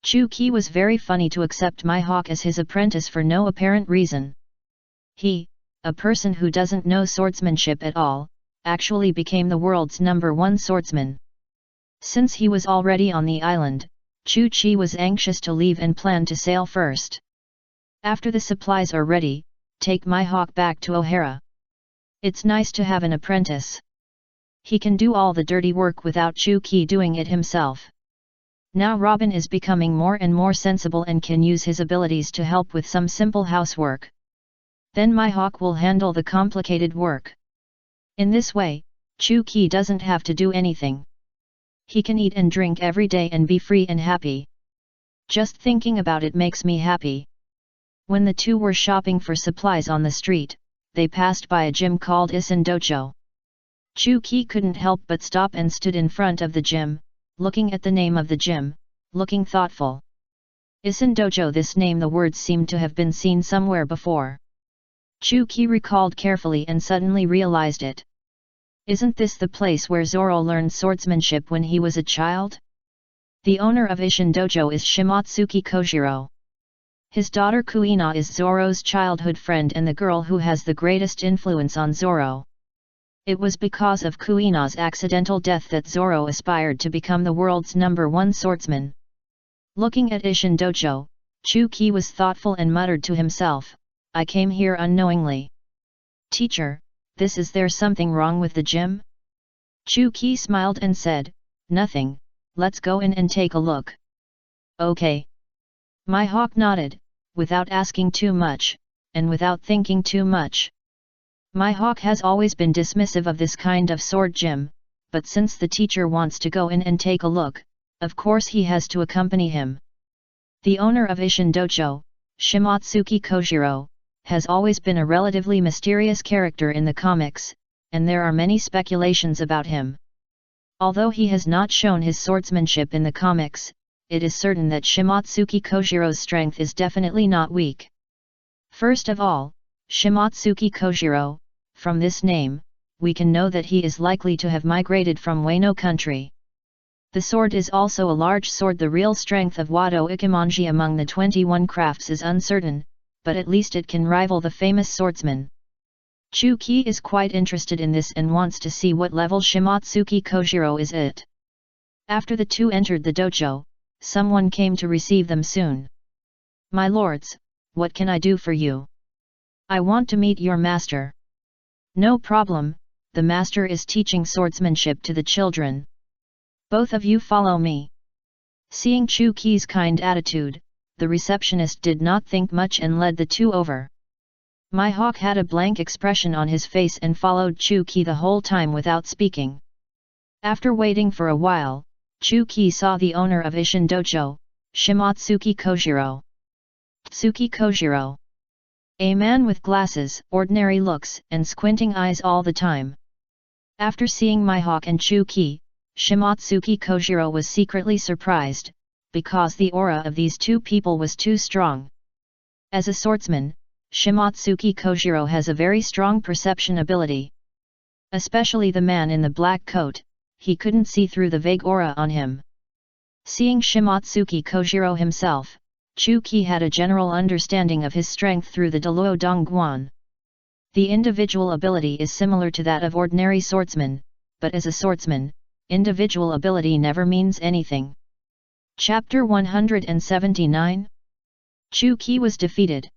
Chuki was very funny to accept my hawk as his apprentice for no apparent reason. He, a person who doesn't know swordsmanship at all, actually became the world's #1 swordsman. Since he was already on the island, Chuki was anxious to leave and planned to sail first. After the supplies are ready, take my hawk back to O'Hara. It's nice to have an apprentice. He can do all the dirty work without Chuki doing it himself. Now Robin is becoming more and more sensible and can use his abilities to help with some simple housework. Then my hawk will handle the complicated work. In this way, Chuki doesn't have to do anything. He can eat and drink every day and be free and happy. Just thinking about it makes me happy. When the two were shopping for supplies on the street, they passed by a gym called Isin Dojo. Chuki couldn't help but stop and stood in front of the gym, looking at the name of the gym, looking thoughtful. Isin Dojo, this name, the words seemed to have been seen somewhere before. Chuki recalled carefully and suddenly realized it. Isn't this the place where Zoro learned swordsmanship when he was a child? The owner of Ishin Dojo is Shimotsuki Kojiro. His daughter Kuina is Zoro's childhood friend and the girl who has the greatest influence on Zoro. It was because of Kuina's accidental death that Zoro aspired to become the world's #1 swordsman. Looking at Ishin Dojo, Chuki was thoughtful and muttered to himself, I came here unknowingly. Teacher, is there something wrong with the gym? Chuki smiled and said, nothing, let's go in and take a look. Okay. My hawk nodded, without asking too much, and without thinking too much. My hawk has always been dismissive of this kind of sword gym, but since the teacher wants to go in and take a look, of course he has to accompany him. The owner of Ishin Dojo, Shimotsuki Kojiro, has always been a relatively mysterious character in the comics, and there are many speculations about him. Although he has not shown his swordsmanship in the comics, it is certain that Shimotsuki Kojiro's strength is definitely not weak. First of all, Shimotsuki Kojiro, from this name, we can know that he is likely to have migrated from Wano country. The sword is also a large sword. The real strength of Wado Ikemonji among the 21 crafts is uncertain, but at least it can rival the famous swordsman. Chuki is quite interested in this and wants to see what level Shimotsuki Kojiro is at. After the two entered the dojo, someone came to receive them soon. My lords, what can I do for you? I want to meet your master. No problem, the master is teaching swordsmanship to the children. Both of you follow me. Seeing Chuki's kind attitude, the receptionist did not think much and led the two over. My hawk had a blank expression on his face and followed Chuki the whole time without speaking. After waiting for a while, Chuki saw the owner of Ishin Dojo, Shimotsuki Kojiro. Tsuki Kojiro. A man with glasses, ordinary looks, and squinting eyes all the time. After seeing my hawk and Chuki, Shimotsuki Kojiro was secretly surprised, because the aura of these two people was too strong. As a swordsman, Shimotsuki Kojiro has a very strong perception ability. Especially the man in the black coat, he couldn't see through the vague aura on him. Seeing Shimotsuki Kojiro himself, Chu-Ki had a general understanding of his strength through the Deluo Dongguan. The individual ability is similar to that of ordinary swordsman, but as a swordsman, individual ability never means anything. Chapter 179. Chu-Ki was defeated.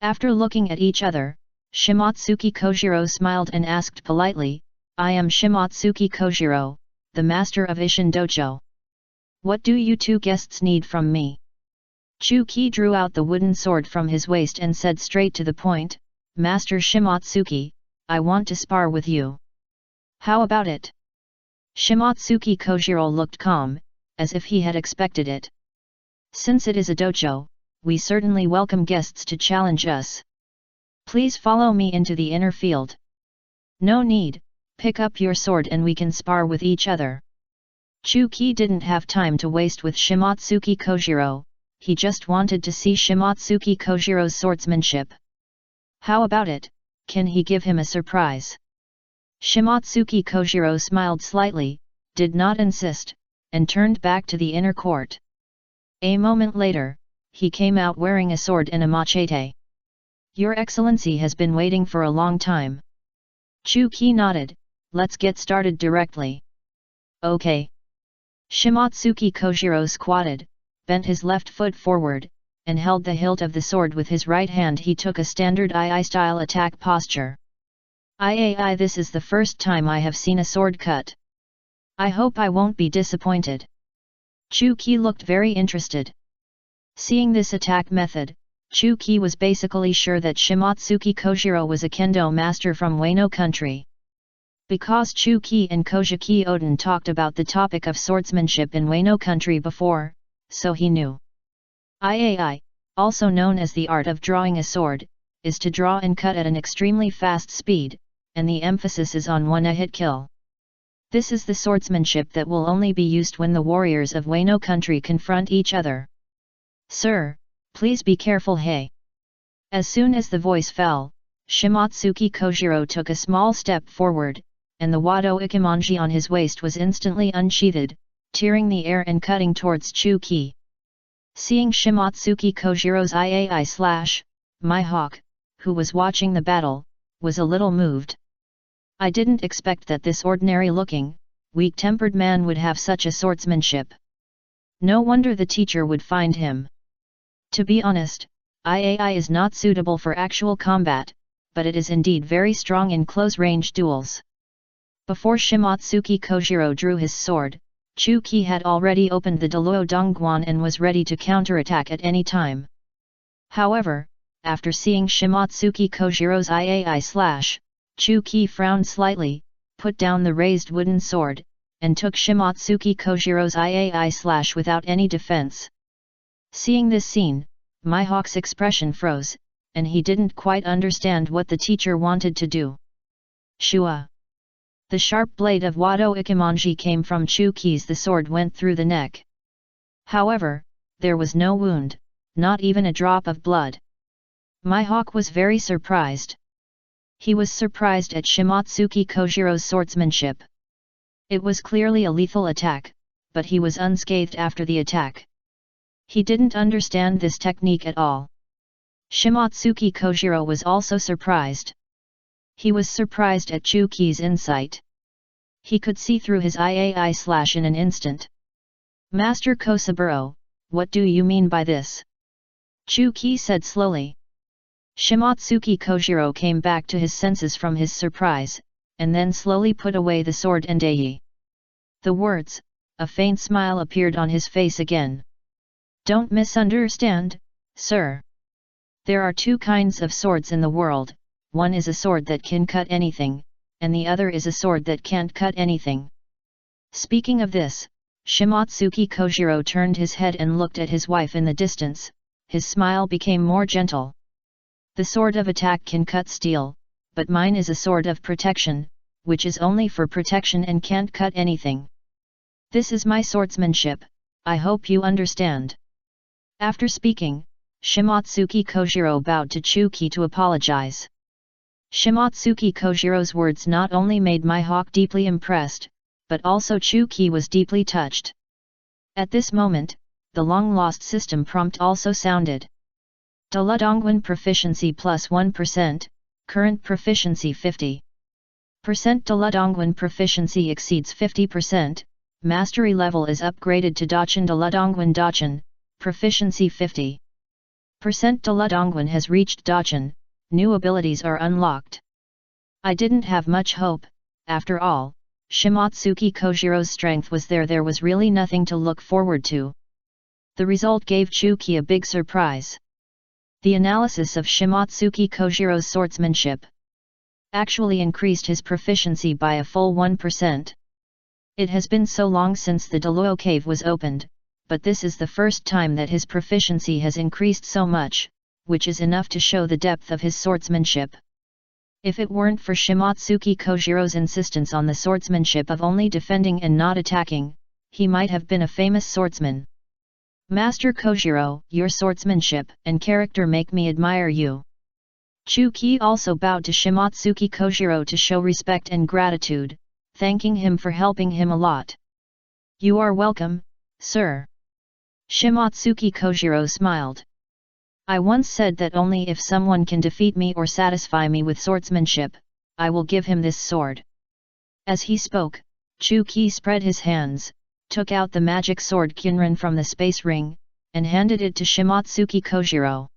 After looking at each other, Shimotsuki Kojiro smiled and asked politely, "I am Shimotsuki Kojiro, the master of Ishin Dojo. What do you two guests need from me?" Chu-Ki drew out the wooden sword from his waist and said straight to the point, "Master Shimotsuki, I want to spar with you. How about it?" Shimotsuki Kojiro looked calm, as if he had expected it. "Since it is a dojo, we certainly welcome guests to challenge us. Please follow me into the inner field." "No need, pick up your sword and we can spar with each other." Chu-Ki didn't have time to waste with Shimotsuki Kojiro, he just wanted to see Shimotsuki Kojiro's swordsmanship. How about it, can he give him a surprise? Shimotsuki Kojiro smiled slightly, did not insist, and turned back to the inner court. A moment later, he came out wearing a sword and a machete. "Your Excellency has been waiting for a long time." Chu-Ki nodded, "Let's get started directly." "Okay." Shimotsuki Kojiro squatted, bent his left foot forward, and held the hilt of the sword with his right hand. He took a standard II-style attack posture. This is the first time I have seen a sword cut. I hope I won't be disappointed." Chu-Ki looked very interested. Seeing this attack method, Chu-Ki was basically sure that Shimotsuki Kojiro was a kendo master from Wano country. Because Chu-Ki and Kojiki Odin talked about the topic of swordsmanship in Wano country before, so he knew. Also known as the art of drawing a sword, is to draw and cut at an extremely fast speed, and the emphasis is on one-hit kill. This is the swordsmanship that will only be used when the warriors of Wano country confront each other. "Sir, please be careful, hey." As soon as the voice fell, Shimotsuki Kojiro took a small step forward, and the Wado Ikemonji on his waist was instantly unsheathed, tearing the air and cutting towards Chu-Ki. Seeing Shimotsuki Kojiro's my hawk, who was watching the battle, was a little moved. "I didn't expect that this ordinary-looking, weak-tempered man would have such a swordsmanship. No wonder the teacher would find him. To be honest, is not suitable for actual combat, but it is indeed very strong in close-range duels." Before Shimotsuki Kojiro drew his sword, Chu-Ki had already opened the Deluo Dongguan and was ready to counterattack at any time. However, after seeing Shimotsuki Kojiro's Chu-Ki frowned slightly, put down the raised wooden sword, and took Shimotsuki Kojiro's without any defense. Seeing this scene, Mihawk's expression froze, and he didn't quite understand what the teacher wanted to do. Shua! The sharp blade of Wado Ikemonji came from Chu-Ki's. The sword went through the neck. However, there was no wound, not even a drop of blood. Mihawk was very surprised. He was surprised at Shimotsuki Kojiro's swordsmanship. It was clearly a lethal attack, but he was unscathed after the attack. He didn't understand this technique at all. Shimotsuki Kojiro was also surprised. He was surprised at Chu-Ki's insight. He could see through his in an instant. "Master Kosaburo, what do you mean by this?" Chu-Ki said slowly. Shimotsuki Kojiro came back to his senses from his surprise, and then slowly put away the sword and the words. A faint smile appeared on his face again. "Don't misunderstand, sir. There are two kinds of swords in the world. One is a sword that can cut anything, and the other is a sword that can't cut anything." Speaking of this, Shimotsuki Kojiro turned his head and looked at his wife in the distance. His smile became more gentle. "The sword of attack can cut steel, but mine is a sword of protection, which is only for protection and can't cut anything. This is my swordsmanship, I hope you understand." After speaking, Shimotsuki Kojiro bowed to Chu-Ki to apologize. Shimotsuki Kojiro's words not only made Mihawk deeply impressed, but also Chuki was deeply touched. At this moment, the long-lost system prompt also sounded. Daladongwan proficiency plus 1%, current proficiency 50%. Daladongwan proficiency exceeds 50%, mastery level is upgraded to Dachan Daladongwan Dachan, proficiency 50%. Daladongwan has reached Dachan, new abilities are unlocked. I didn't have much hope, after all, Shimotsuki Kojiro's strength was there was really nothing to look forward to. The result gave Chuki a big surprise. The analysis of Shimotsuki Kojiro's swordsmanship actually increased his proficiency by a full 1%. It has been so long since the Deluo cave was opened, but this is the first time that his proficiency has increased so much, which is enough to show the depth of his swordsmanship. If it weren't for Shimotsuki Kojiro's insistence on the swordsmanship of only defending and not attacking, he might have been a famous swordsman. Master Kojiro, your swordsmanship and character make me admire you. Chuki also bowed to Shimotsuki Kojiro to show respect and gratitude, thanking him for helping him a lot. You are welcome, sir. Shimotsuki Kojiro smiled. I once said that only if someone can defeat me or satisfy me with swordsmanship, I will give him this sword. As he spoke, Chuki spread his hands, took out the magic sword Kyunran from the space ring, and handed it to Shimotsuki Kojiro.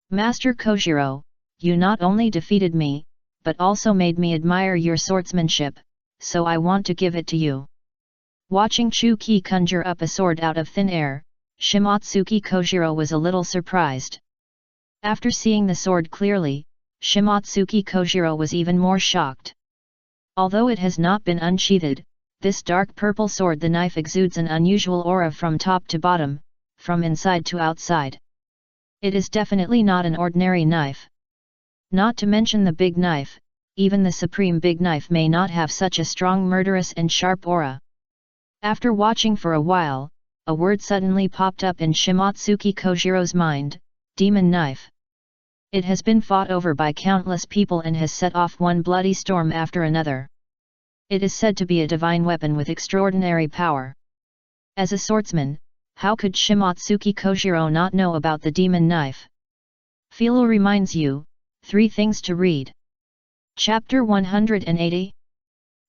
Master Kojiro, you not only defeated me, but also made me admire your swordsmanship, so I want to give it to you. Watching Chuki conjure up a sword out of thin air, Shimotsuki Kojiro was a little surprised. After seeing the sword clearly, Shimotsuki Kojiro was even more shocked. Although it has not been unsheathed, this dark purple sword the knife exudes an unusual aura from top to bottom, from inside to outside. It is definitely not an ordinary knife. Not to mention the big knife, even the supreme big knife may not have such a strong murderous and sharp aura. After watching for a while, a word suddenly popped up in Shimotsuki Kojiro's mind, demon knife. It has been fought over by countless people and has set off one bloody storm after another. It is said to be a divine weapon with extraordinary power. As a swordsman, how could Shimotsuki Kojiro not know about the demon knife? Philo reminds you, 3 things to read. Chapter 180.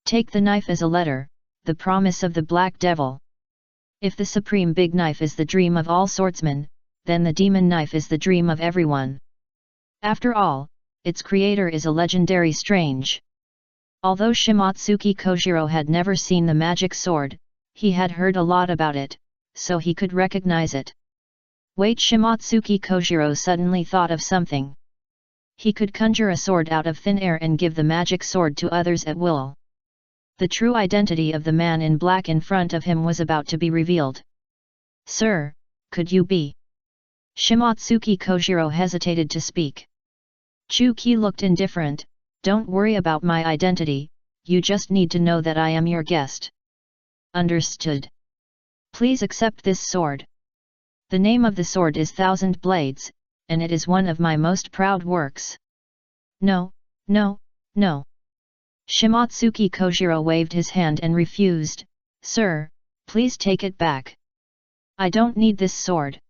Take the knife as a letter, the promise of the Black Devil. If the supreme big knife is the dream of all swordsmen, then the demon knife is the dream of everyone. After all, its creator is a legendary strange. Although Shimotsuki Kojiro had never seen the magic sword, he had heard a lot about it, so he could recognize it. Wait, Shimotsuki Kojiro suddenly thought of something. He could conjure a sword out of thin air and give the magic sword to others at will. The true identity of the man in black in front of him was about to be revealed. Sir, could you be? Shimotsuki Kojiro hesitated to speak. Chuki looked indifferent. Don't worry about my identity, you just need to know that I am your guest. Understood. Please accept this sword. The name of the sword is Thousand Blades, and it is one of my most proud works. No, no, no. Shimotsuki Kojiro waved his hand and refused. Sir, please take it back. I don't need this sword.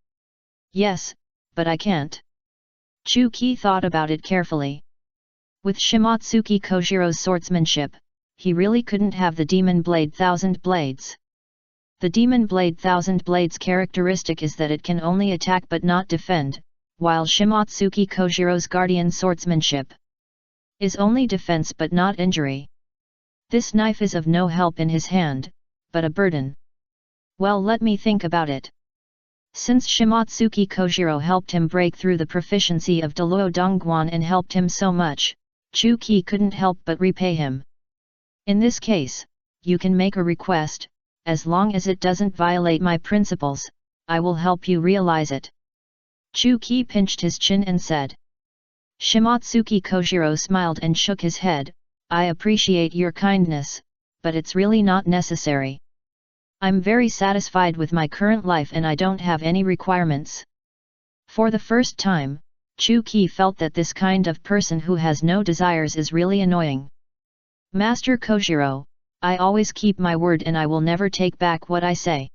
Yes, but I can't. Chuki thought about it carefully. With Shimotsuki Kojiro's swordsmanship, he really couldn't have the Demon Blade Thousand Blades. The Demon Blade Thousand Blades characteristic is that it can only attack but not defend, while Shimotsuki Kojiro's Guardian swordsmanship is only defense but not injury. This knife is of no help in his hand, but a burden. Well, let me think about it. Since Shimotsuki Kojiro helped him break through the proficiency of Deluo Dongguan and helped him so much, Chuki couldn't help but repay him. In this case, you can make a request, as long as it doesn't violate my principles, I will help you realize it. Chuki pinched his chin and said. Shimotsuki Kojiro smiled and shook his head. I appreciate your kindness, but it's really not necessary. I'm very satisfied with my current life and I don't have any requirements. For the first time, Chu-Ki felt that this kind of person who has no desires is really annoying. Master Kojiro, I always keep my word and I will never take back what I say.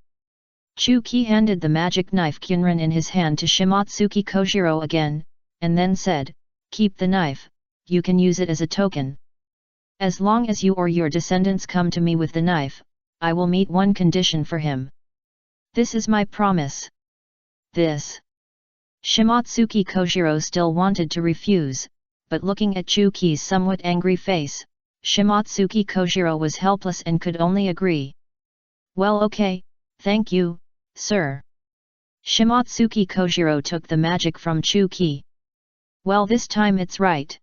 Chu-Ki handed the magic knife Kyunran in his hand to Shimotsuki Kojiro again, and then said, keep the knife, you can use it as a token. As long as you or your descendants come to me with the knife, I will meet one condition for him. This is my promise. This. Shimotsuki Kojiro still wanted to refuse, but looking at Chu-Ki's somewhat angry face, Shimotsuki Kojiro was helpless and could only agree. Well, okay, thank you, sir. Shimotsuki Kojiro took the magic from Chu-Ki. Well, this time it's right.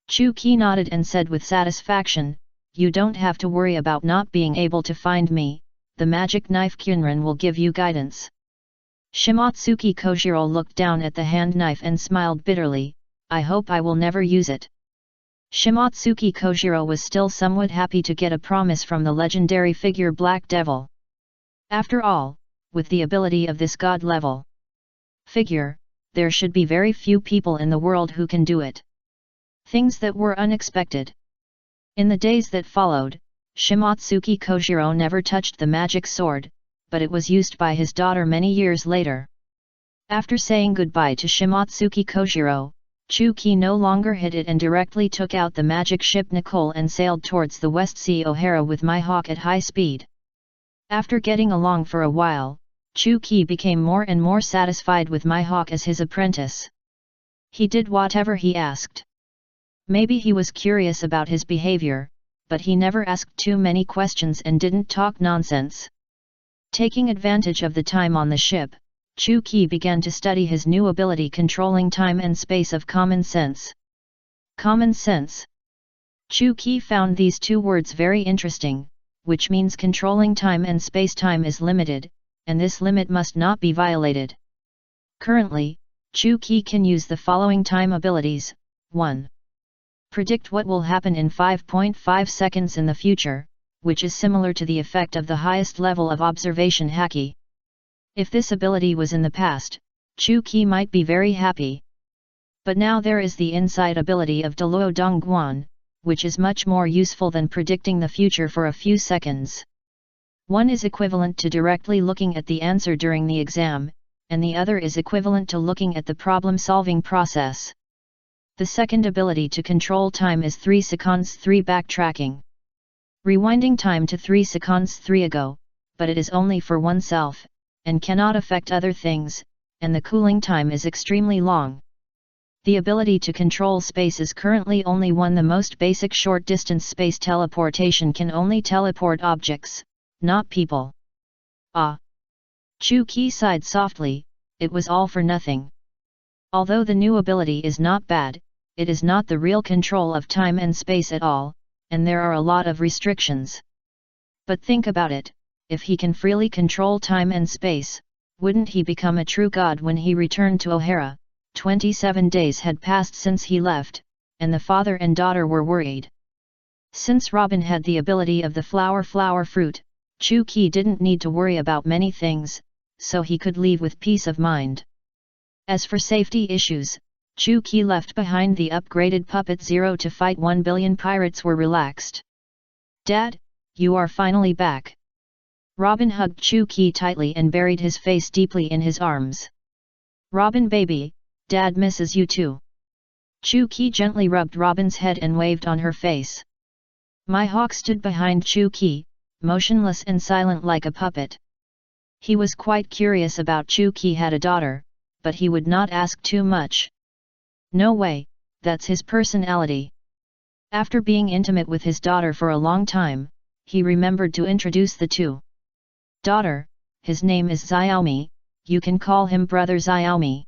Chu-Ki nodded and said with satisfaction, you don't have to worry about not being able to find me, the magic knife Kyunran will give you guidance. Shimotsuki Kojiro looked down at the hand knife and smiled bitterly, I hope I will never use it. Shimotsuki Kojiro was still somewhat happy to get a promise from the legendary figure Black Devil. After all, with the ability of this god-level figure, there should be very few people in the world who can do it. Things that were unexpected. In the days that followed, Shimotsuki Kojiro never touched the magic sword, but it was used by his daughter many years later. After saying goodbye to Shimotsuki Kojiro, Chu-Ki no longer hid it and directly took out the magic ship Nicole and sailed towards the West Sea O'Hara with Mihawk at high speed. After getting along for a while, Chu-Ki became more and more satisfied with Mihawk as his apprentice. He did whatever he asked. Maybe he was curious about his behavior, but he never asked too many questions and didn't talk nonsense. Taking advantage of the time on the ship, Chu-Ki began to study his new ability controlling time and space of common sense. Common sense. Chu-Ki found these two words very interesting, which means controlling time and space-time is limited, and this limit must not be violated. Currently, Chu-Ki can use the following time abilities. 1. Predict what will happen in 5.5 seconds in the future, which is similar to the effect of the highest level of observation haki. If this ability was in the past, Chu-Ki might be very happy. But now there is the insight ability of Deluo Dongguan, which is much more useful than predicting the future for a few seconds. One is equivalent to directly looking at the answer during the exam, and the other is equivalent to looking at the problem-solving process. The second ability to control time is 3 seconds 3 backtracking. Rewinding time to 3 seconds 3 ago, but it is only for oneself, and cannot affect other things, and the cooling time is extremely long. The ability to control space is currently only one. The most basic short-distance space teleportation can only teleport objects, not people. Ah! Chu-Ki sighed softly, it was all for nothing. Although the new ability is not bad, it is not the real control of time and space at all, and there are a lot of restrictions. But think about it, if he can freely control time and space, wouldn't he become a true god when he returned to O'Hara? 27 days had passed since he left, and the father and daughter were worried. Since Robin had the ability of the flower fruit, Chu-Ki didn't need to worry about many things, so he could leave with peace of mind. As for safety issues, Chu-Ki left behind the upgraded Puppet Zero to fight 1 billion pirates were relaxed. Dad, you are finally back. Robin hugged Chu-Ki tightly and buried his face deeply in his arms. Robin baby, Dad misses you too. Chu-Ki gently rubbed Robin's head and waved on her face. Mihawk stood behind Chu-Ki, motionless and silent like a puppet. He was quite curious about Chu-Ki had a daughter, but he would not ask too much. No way, that's his personality. After being intimate with his daughter for a long time, he remembered to introduce the two. Daughter, his name is Xiaomi, you can call him Brother Xiaomi.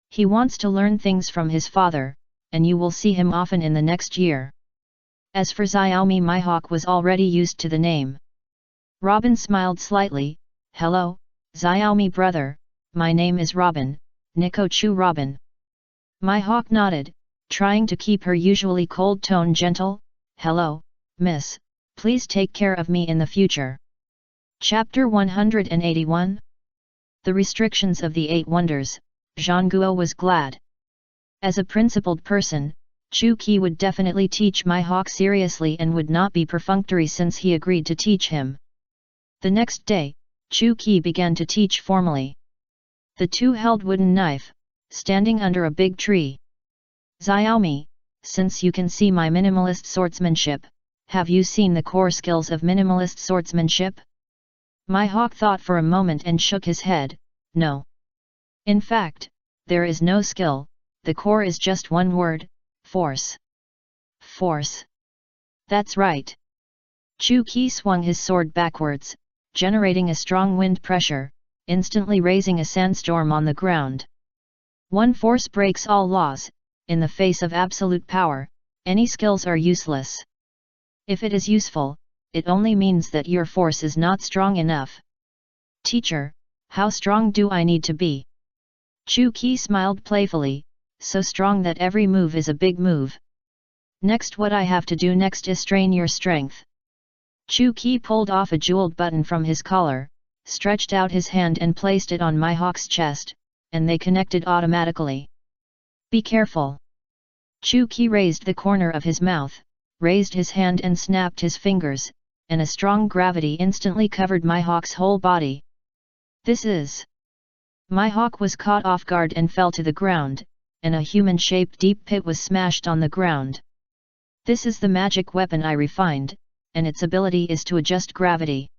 He wants to learn things from his father, and you will see him often in the next year. As for Xiaomi, Mihawk was already used to the name. Robin smiled slightly. Hello, Xiaomi brother, my name is Robin, Nikochu Robin. Mihawk nodded, trying to keep her usually cold tone gentle. Hello, miss, please take care of me in the future. Chapter 181. The restrictions of the 8 wonders. Zhang Guo was glad. As a principled person, Chu Qi would definitely teach my hawk seriously and would not be perfunctory since he agreed to teach him. The next day, Chu Qi began to teach formally. The two held wooden knife, standing under a big tree. Xiaomi, since you can see my minimalist swordsmanship, have you seen the core skills of minimalist swordsmanship? My hawk thought for a moment and shook his head, no. In fact, there is no skill, the core is just one word, force. Force. That's right. Chu Qi swung his sword backwards, generating a strong wind pressure, instantly raising a sandstorm on the ground. One force breaks all laws. In the face of absolute power, any skills are useless. If it is useful, it only means that your force is not strong enough. Teacher, how strong do I need to be? Chu Qi smiled playfully, so strong that every move is a big move. Next, what I have to do next is strain your strength. Chu Qi pulled off a jeweled button from his collar, stretched out his hand and placed it on my hawk's chest, and they connected automatically. Be careful. Chu Qi raised the corner of his mouth, raised his hand and snapped his fingers, and a strong gravity instantly covered my hawk's whole body. This is... My hawk was caught off guard and fell to the ground, and a human-shaped deep pit was smashed on the ground. This is the magic weapon I refined, and its ability is to adjust gravity.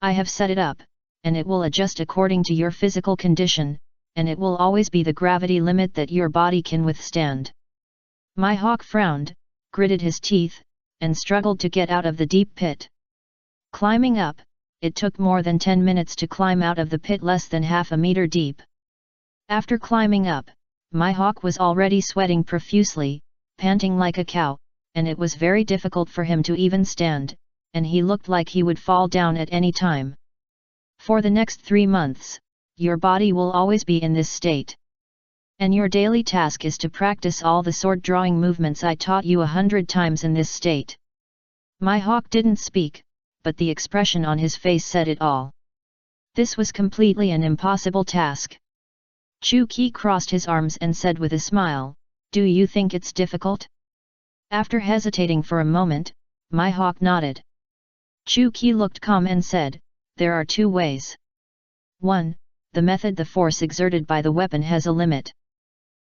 I have set it up, and it will adjust according to your physical condition, and it will always be the gravity limit that your body can withstand. My hawk frowned, gritted his teeth, and struggled to get out of the deep pit. Climbing up, it took more than 10 minutes to climb out of the pit less than half a meter deep. After climbing up, my hawk was already sweating profusely, panting like a cow, and it was very difficult for him to even stand, and he looked like he would fall down at any time. For the next 3 months, your body will always be in this state. And your daily task is to practice all the sword drawing movements I taught you 100 times in this state. My hawk didn't speak, but the expression on his face said it all. This was completely an impossible task. Chu Qi crossed his arms and said with a smile, "Do you think it's difficult?" After hesitating for a moment, my hawk nodded. Chu Qi looked calm and said, "There are 2 ways. 1. The method the force exerted by the weapon has a limit.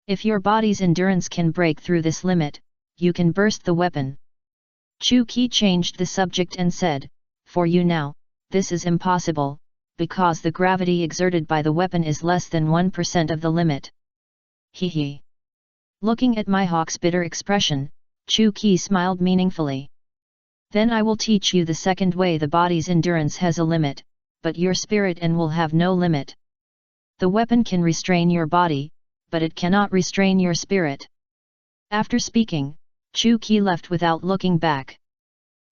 If your body's endurance can break through this limit, you can burst the weapon." Chu Qi changed the subject and said, "For you now, this is impossible, because the gravity exerted by the weapon is less than 1% of the limit." He. Looking at my hawk's bitter expression, Chu Qi smiled meaningfully. "Then I will teach you the second way. The body's endurance has a limit, but your spirit will have no limit. The weapon can restrain your body, but it cannot restrain your spirit." After speaking, Chu Qi left without looking back.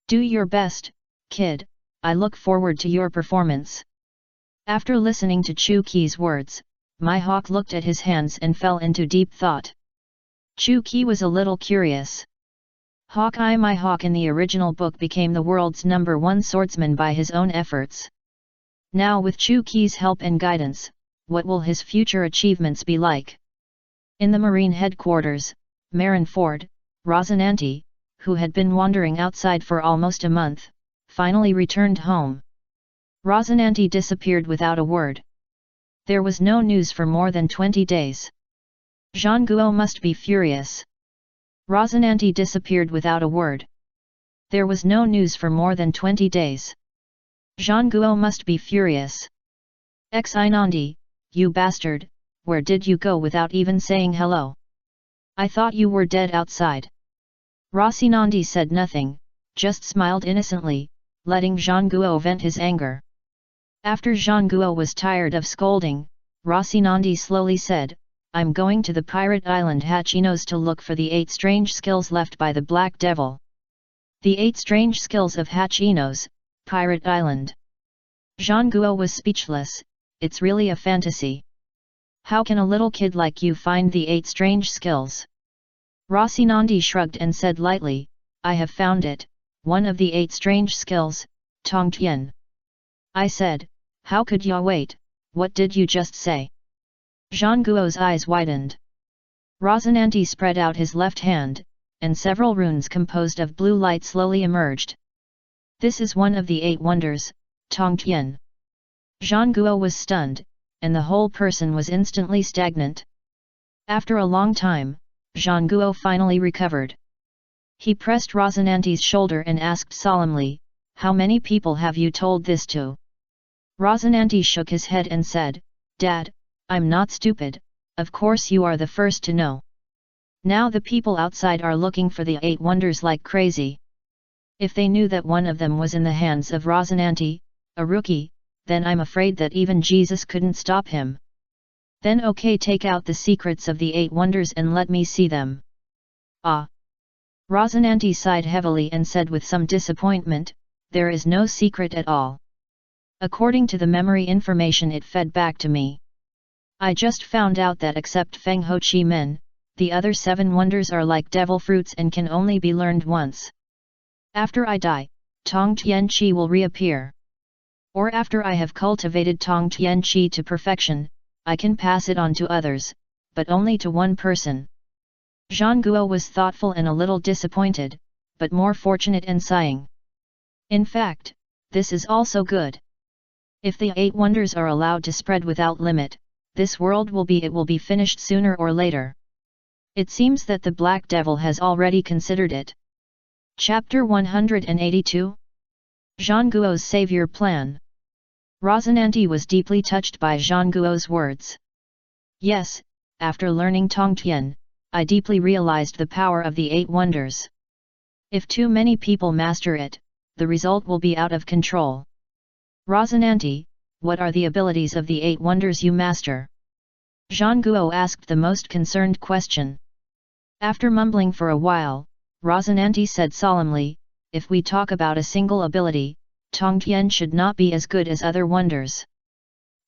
"Do your best, kid, I look forward to your performance." After listening to Chu Qi's words, my hawk looked at his hands and fell into deep thought. Chu Qi was a little curious. Hawkeye, my hawk in the original book, became the world's #1 swordsman by his own efforts. Now with Chu Qi's help and guidance, what will his future achievements be like? In the Marine headquarters, Marineford, Rosinante, who had been wandering outside for almost a month, finally returned home. Rosinante disappeared without a word. There was no news for more than 20 days. Zhang Guo must be furious. Rosinante disappeared without a word. There was no news for more than 20 days. Zhang Guo must be furious. Xinandi, you bastard, where did you go without even saying hello? I thought you were dead outside. Rosinante said nothing, just smiled innocently, letting Zhang Guo vent his anger. After Zhang Guo was tired of scolding, Rosinante slowly said, "I'm going to the pirate island Hachinos to look for the 8 strange skills left by the Black Devil." The 8 strange skills of Hachinos, Pirate Island. Zhang Guo was speechless. It's really a fantasy. How can a little kid like you find the 8 strange skills? Rosinante shrugged and said lightly, "I have found it, one of the 8 strange skills, Tongtian." I said, "How could ya wait, what did you just say?" Zhang Guo's eyes widened. Rosinante spread out his left hand, and several runes composed of blue light slowly emerged. This is one of the 8 wonders, Tongtian. Zhang Guo was stunned, and the whole person was instantly stagnant. After a long time, Zhang Guo finally recovered. He pressed Rosinante's shoulder and asked solemnly, "How many people have you told this to?" Rosinante shook his head and said, "Dad, I'm not stupid, of course you are the first to know. Now the people outside are looking for the 8 wonders like crazy. If they knew that one of them was in the hands of Rosinante, a rookie, then I'm afraid that even Jesus couldn't stop him. Then okay, take out the secrets of the 8 wonders and let me see them." "Ah." Rosinante sighed heavily and said with some disappointment, "There is no secret at all. According to the memory information it fed back to me, I just found out that except Feng Ho Chi Men, the other 7 wonders are like devil fruits and can only be learned once. After I die, Tong Tian Chi will reappear. Or after I have cultivated Tong Tian Chi to perfection, I can pass it on to others, but only to one person." Zhang Guo was thoughtful and a little disappointed, but more fortunate and sighing. In fact, this is also good. If the 8 wonders are allowed to spread without limit, this world will be finished sooner or later. It seems that the Black Devil has already considered it. Chapter 182? Zhang Guo's Savior Plan. Rosinante was deeply touched by Zhang Guo's words. "Yes, after learning Tongtian, I deeply realized the power of the 8 wonders. If too many people master it, the result will be out of control. Rosinante, what are the abilities of the 8 wonders you master?" Zhang Guo asked the most concerned question. After mumbling for a while, Rosinante said solemnly, "If we talk about a single ability, Tongtian should not be as good as other wonders.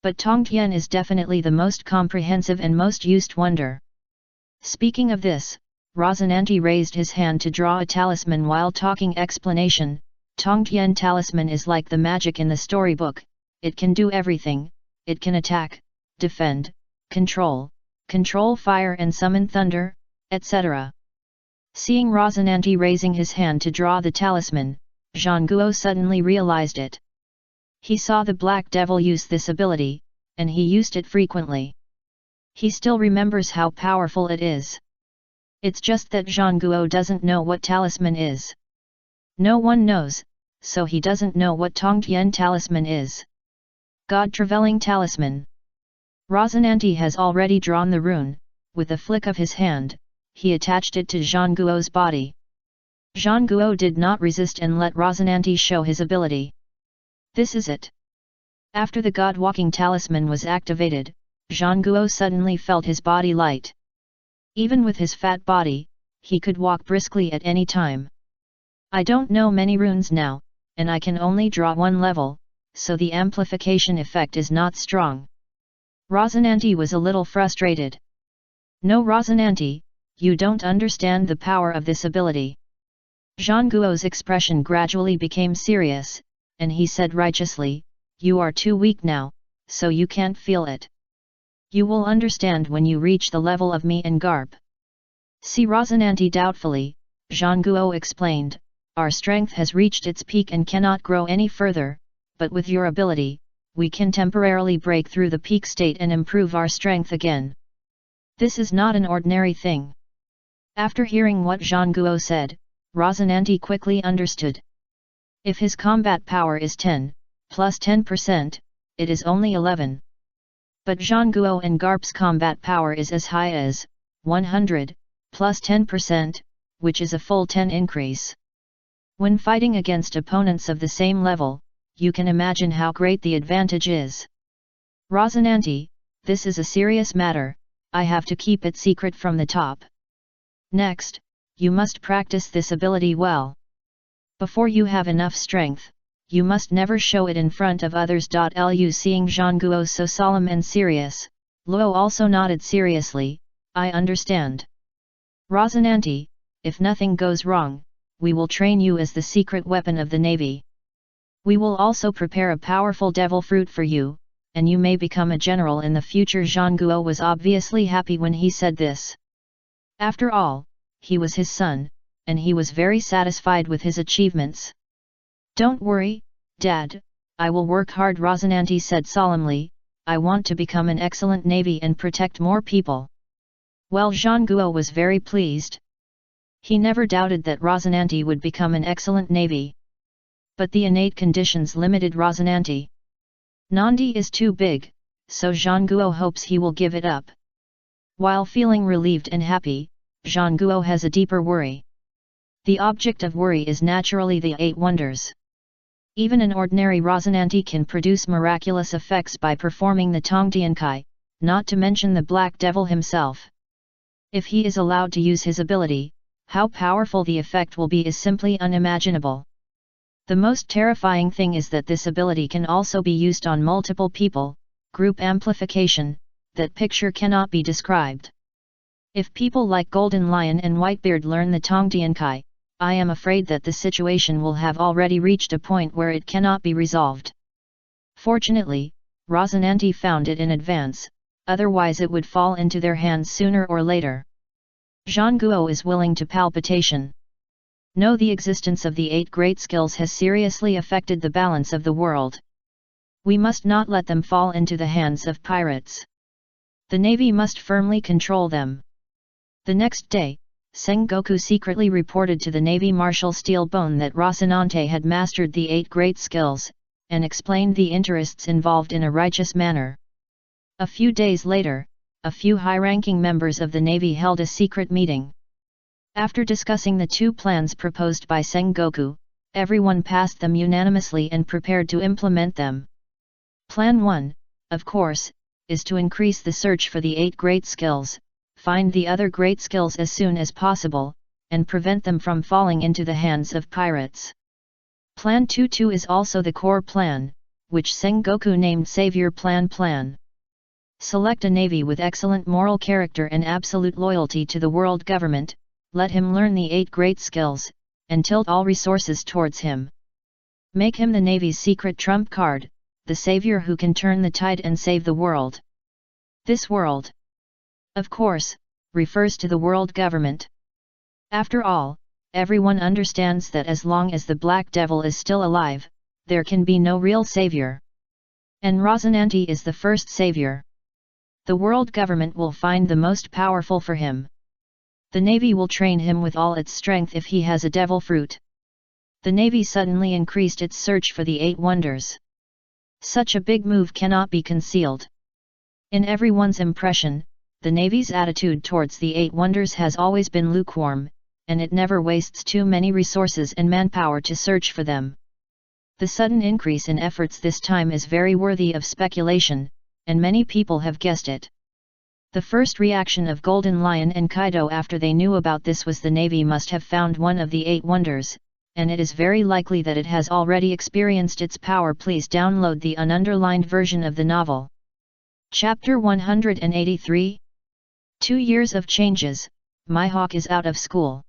But Tongtian is definitely the most comprehensive and most used wonder." Speaking of this, Rosinante raised his hand to draw a talisman while talking explanation. Tongtian talisman is like the magic in the storybook, it can do everything, it can attack, defend, control fire and summon thunder, etc. Seeing Rosinante raising his hand to draw the talisman, Zhang Guo suddenly realized it. He saw the Black Devil use this ability, and he used it frequently. He still remembers how powerful it is. It's just that Zhang Guo doesn't know what talisman is. No one knows, so he doesn't know what Tongtian talisman is. God Travelling Talisman. Rosinante has already drawn the rune. With a flick of his hand, he attached it to Zhang Guo's body. Zhang Guo did not resist and let Rosinante show his ability. This is it. After the God-walking talisman was activated, Zhang Guo suddenly felt his body light. Even with his fat body, he could walk briskly at any time. "I don't know many runes now, and I can only draw 1 level, so the amplification effect is not strong." Rosinante was a little frustrated. "No, Rosinante, you don't understand the power of this ability." Zhang Guo's expression gradually became serious, and he said righteously, "You are too weak now, so you can't feel it. You will understand when you reach the level of me and Garp." See Rosinante doubtfully, Zhang Guo explained, "Our strength has reached its peak and cannot grow any further, but with your ability, we can temporarily break through the peak state and improve our strength again. This is not an ordinary thing." After hearing what Zhang Guo said, Rosinante quickly understood. If his combat power is 10, plus 10%, it is only 11. But Zhang Guo and Garp's combat power is as high as 100, plus 10%, which is a full 10 increase. When fighting against opponents of the same level, you can imagine how great the advantage is. "Rosinante, this is a serious matter, I have to keep it secret from the top. Next, you must practice this ability well. Before you have enough strength, you must never show it in front of others." Lu seeing Zhang Guo so solemn and serious, Luo also nodded seriously, "I understand. Rosinante, if nothing goes wrong, we will train you as the secret weapon of the navy. We will also prepare a powerful devil fruit for you, and you may become a general in the future." Zhang Guo was obviously happy when he said this. After all, he was his son, and he was very satisfied with his achievements. "Don't worry, Dad, I will work hard," Rosinante said solemnly. "I want to become an excellent navy and protect more people." Well, Jean Guo was very pleased. He never doubted that Rosinante would become an excellent navy. But the innate conditions limited Rosinante. Nandi is too big, so Jean Guo hopes he will give it up. While feeling relieved and happy, Jean Guo has a deeper worry. The object of worry is naturally the 8 wonders. Even an ordinary Rosinante can produce miraculous effects by performing the Tongtiankai, not to mention the Black Devil himself. If he is allowed to use his ability, how powerful the effect will be is simply unimaginable. The most terrifying thing is that this ability can also be used on multiple people, group amplification, that picture cannot be described. If people like Golden Lion and Whitebeard learn the Tongtiankai, I am afraid that the situation will have already reached a point where it cannot be resolved. Fortunately, Rosinante found it in advance, otherwise it would fall into their hands sooner or later. Jean Guo is willing to palpitation. No, the existence of the 8 great skills has seriously affected the balance of the world. We must not let them fall into the hands of pirates. The navy must firmly control them. The next day, Sengoku secretly reported to the Navy Marshal Steelbone that Rosinante had mastered the 8 great skills, and explained the interests involved in a righteous manner. A few days later, a few high-ranking members of the Navy held a secret meeting. After discussing the 2 plans proposed by Sengoku, everyone passed them unanimously and prepared to implement them. Plan 1, of course, is to increase the search for the 8 great skills, find the other great skills as soon as possible, and prevent them from falling into the hands of pirates. Plan 2 is also the core plan, which Sengoku named Savior Plan. Select a navy with excellent moral character and absolute loyalty to the world government, let him learn the 8 great skills, and tilt all resources towards him. Make him the navy's secret trump card, the savior who can turn the tide and save the world. This world, of course, refers to the world government. After all, everyone understands that as long as the Black Devil is still alive, there can be no real savior. And Rosinante is the first savior. The world government will find the most powerful for him. The navy will train him with all its strength if he has a devil fruit. The navy suddenly increased its search for the 8 wonders. Such a big move cannot be concealed. In everyone's impression, the Navy's attitude towards the 8 wonders has always been lukewarm, and it never wastes too many resources and manpower to search for them. The sudden increase in efforts this time is very worthy of speculation, and many people have guessed it. The first reaction of Golden Lion and Kaido after they knew about this was the Navy must have found one of the 8 wonders, and it is very likely that it has already experienced its power. Please download the ununderlined version of the novel. Chapter 183. 2 years of changes, Mihawk is out of school.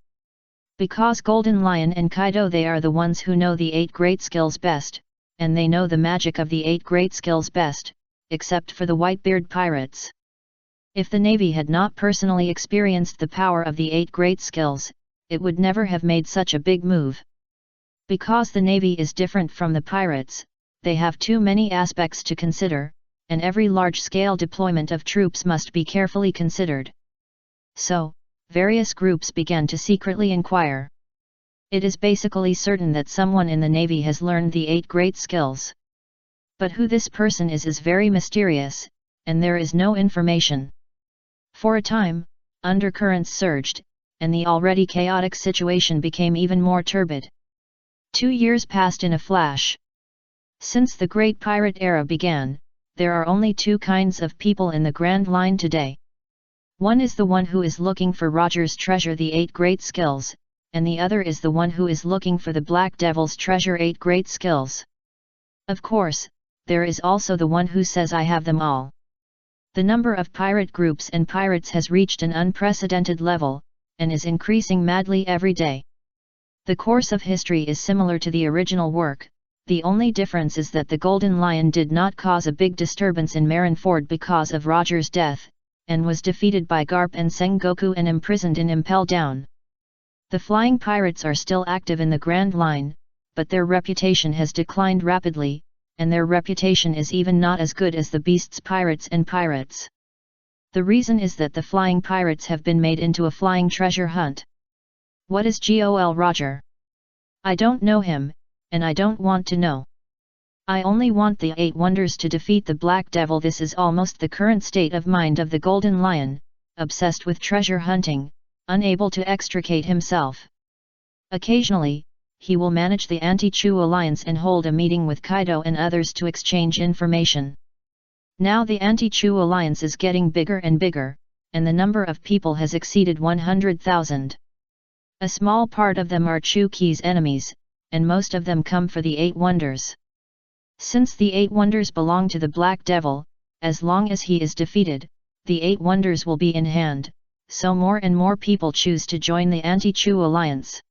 Because Golden Lion and Kaido, they are the ones who know the 8 great skills best, and they know the magic of the 8 great skills best, except for the Whitebeard pirates. If the Navy had not personally experienced the power of the 8 great skills, it would never have made such a big move. Because the Navy is different from the pirates, they have too many aspects to consider, and every large-scale deployment of troops must be carefully considered. So, various groups began to secretly inquire. It is basically certain that someone in the Navy has learned the 8 great skills. But who this person is very mysterious, and there is no information. For a time, undercurrents surged, and the already chaotic situation became even more turbid. 2 years passed in a flash. Since the Great Pirate Era began, there are only 2 kinds of people in the Grand Line today. One is the one who is looking for Roger's treasure, the 8 great skills, and the other is the one who is looking for the Black Devil's treasure, 8 great skills. Of course, there is also the one who says I have them all. The number of pirate groups and pirates has reached an unprecedented level, and is increasing madly every day. The course of history is similar to the original work. The only difference is that the Golden Lion did not cause a big disturbance in Marineford because of Roger's death, and was defeated by Garp and Sengoku and imprisoned in Impel Down. The flying pirates are still active in the Grand Line, but their reputation has declined rapidly, and their reputation is even not as good as the Beast's pirates and pirates. The reason is that the flying pirates have been made into a flying treasure hunt. What is Gol Roger? I don't know him, and I don't want to know. I only want the 8 wonders to defeat the Black Devil. This is almost the current state of mind of the Golden Lion, obsessed with treasure hunting, unable to extricate himself. Occasionally, he will manage the Anti-Chu Alliance and hold a meeting with Kaido and others to exchange information. Now the Anti-Chu Alliance is getting bigger and bigger, and the number of people has exceeded 100,000. A small part of them are Chu-Ki's enemies, and most of them come for the 8 wonders. Since the 8 wonders belong to the Black Devil, as long as he is defeated, the 8 wonders will be in hand, so more and more people choose to join the Anti-Chu Alliance.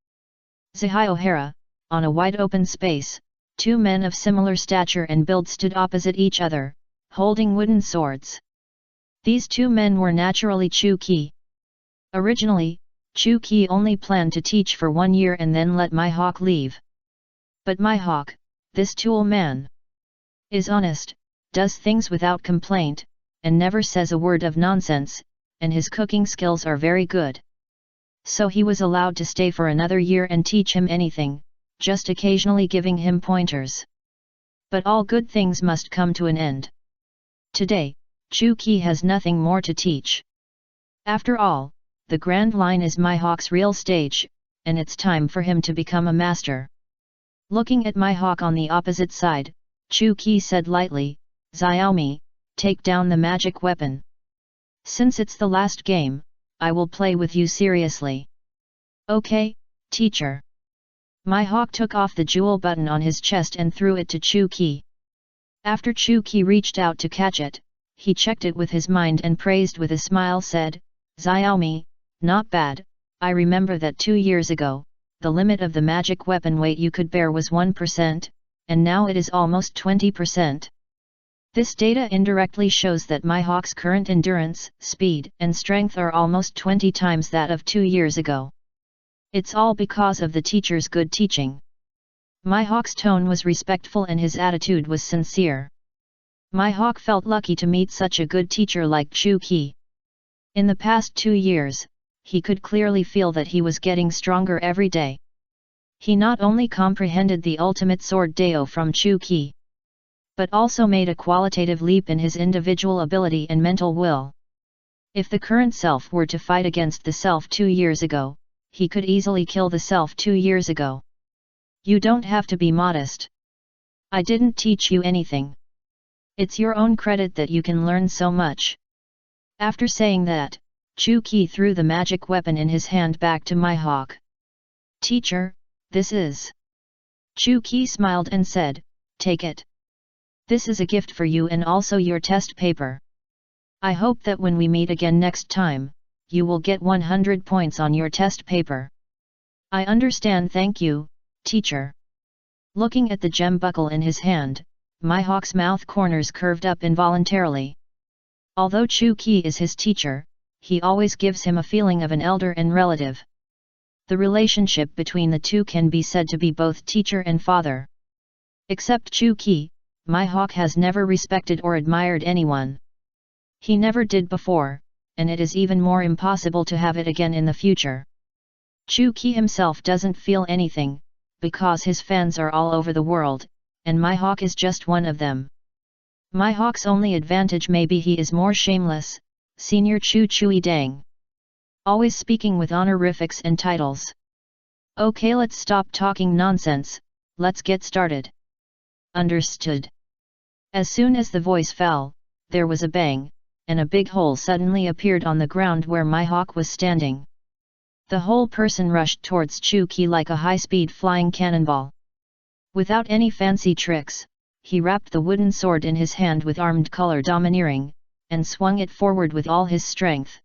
Zahiohara, on a wide open space, 2 men of similar stature and build stood opposite each other, holding wooden swords. These 2 men were naturally Chu-Ki. Originally, Chu-Ki only planned to teach for 1 year and then let Mihawk leave. But Mihawk, this tool man, is honest, does things without complaint, and never says a word of nonsense, and his cooking skills are very good. So he was allowed to stay for another year and teach him anything, just occasionally giving him pointers. But all good things must come to an end. Today, Chu-Ki has nothing more to teach. After all, the Grand Line is Mihawk's real stage, and it's time for him to become a master. Looking at Mihawk on the opposite side, Chu-Ki said lightly, "Xiaomi, take down the magic weapon. Since it's the last game, I will play with you seriously." "Okay, teacher." Mihawk took off the jewel button on his chest and threw it to Chu-Ki. After Chu-Ki reached out to catch it, he checked it with his mind and praised with a smile said, "Xiaomi, not bad. I remember that 2 years ago, the limit of the magic weapon weight you could bear was 1%, and now it is almost 20%. This data indirectly shows that Mihawk's current endurance, speed, and strength are almost 20 times that of 2 years ago. It's all because of the teacher's good teaching." Mihawk's tone was respectful and his attitude was sincere. Mihawk felt lucky to meet such a good teacher like Chu-Ki. In the past 2 years, he could clearly feel that he was getting stronger every day. He not only comprehended the ultimate sword Dao from Chu-Ki, but also made a qualitative leap in his individual ability and mental will. If the current self were to fight against the self 2 years ago, he could easily kill the self 2 years ago. You don't have to be modest. I didn't teach you anything. It's your own credit that you can learn so much. After saying that, Chu-Ki threw the magic weapon in his hand back to Mihawk. "Teacher, this is..." Chu-Ki smiled and said, "Take it. This is a gift for you and also your test paper. I hope that when we meet again next time, you will get 100 points on your test paper." "I understand, thank you, teacher." Looking at the gem buckle in his hand, Mihawk's mouth corners curved up involuntarily. Although Chu-Ki is his teacher, he always gives him a feeling of an elder and relative. The relationship between the two can be said to be both teacher and father. Except Chu-Ki, Mihawk has never respected or admired anyone. He never did before, and it is even more impossible to have it again in the future. Chu-Ki himself doesn't feel anything, because his fans are all over the world, and Mihawk is just one of them. Mihawk's only advantage may be he is more shameless, Senior Chu-Chui Dang. Always speaking with honorifics and titles. "Okay, let's stop talking nonsense, let's get started." "Understood." As soon as the voice fell, there was a bang, and a big hole suddenly appeared on the ground where Mihawk was standing. The whole person rushed towards Chu-Ki like a high-speed flying cannonball. Without any fancy tricks, he wrapped the wooden sword in his hand with armed color domineering, and swung it forward with all his strength.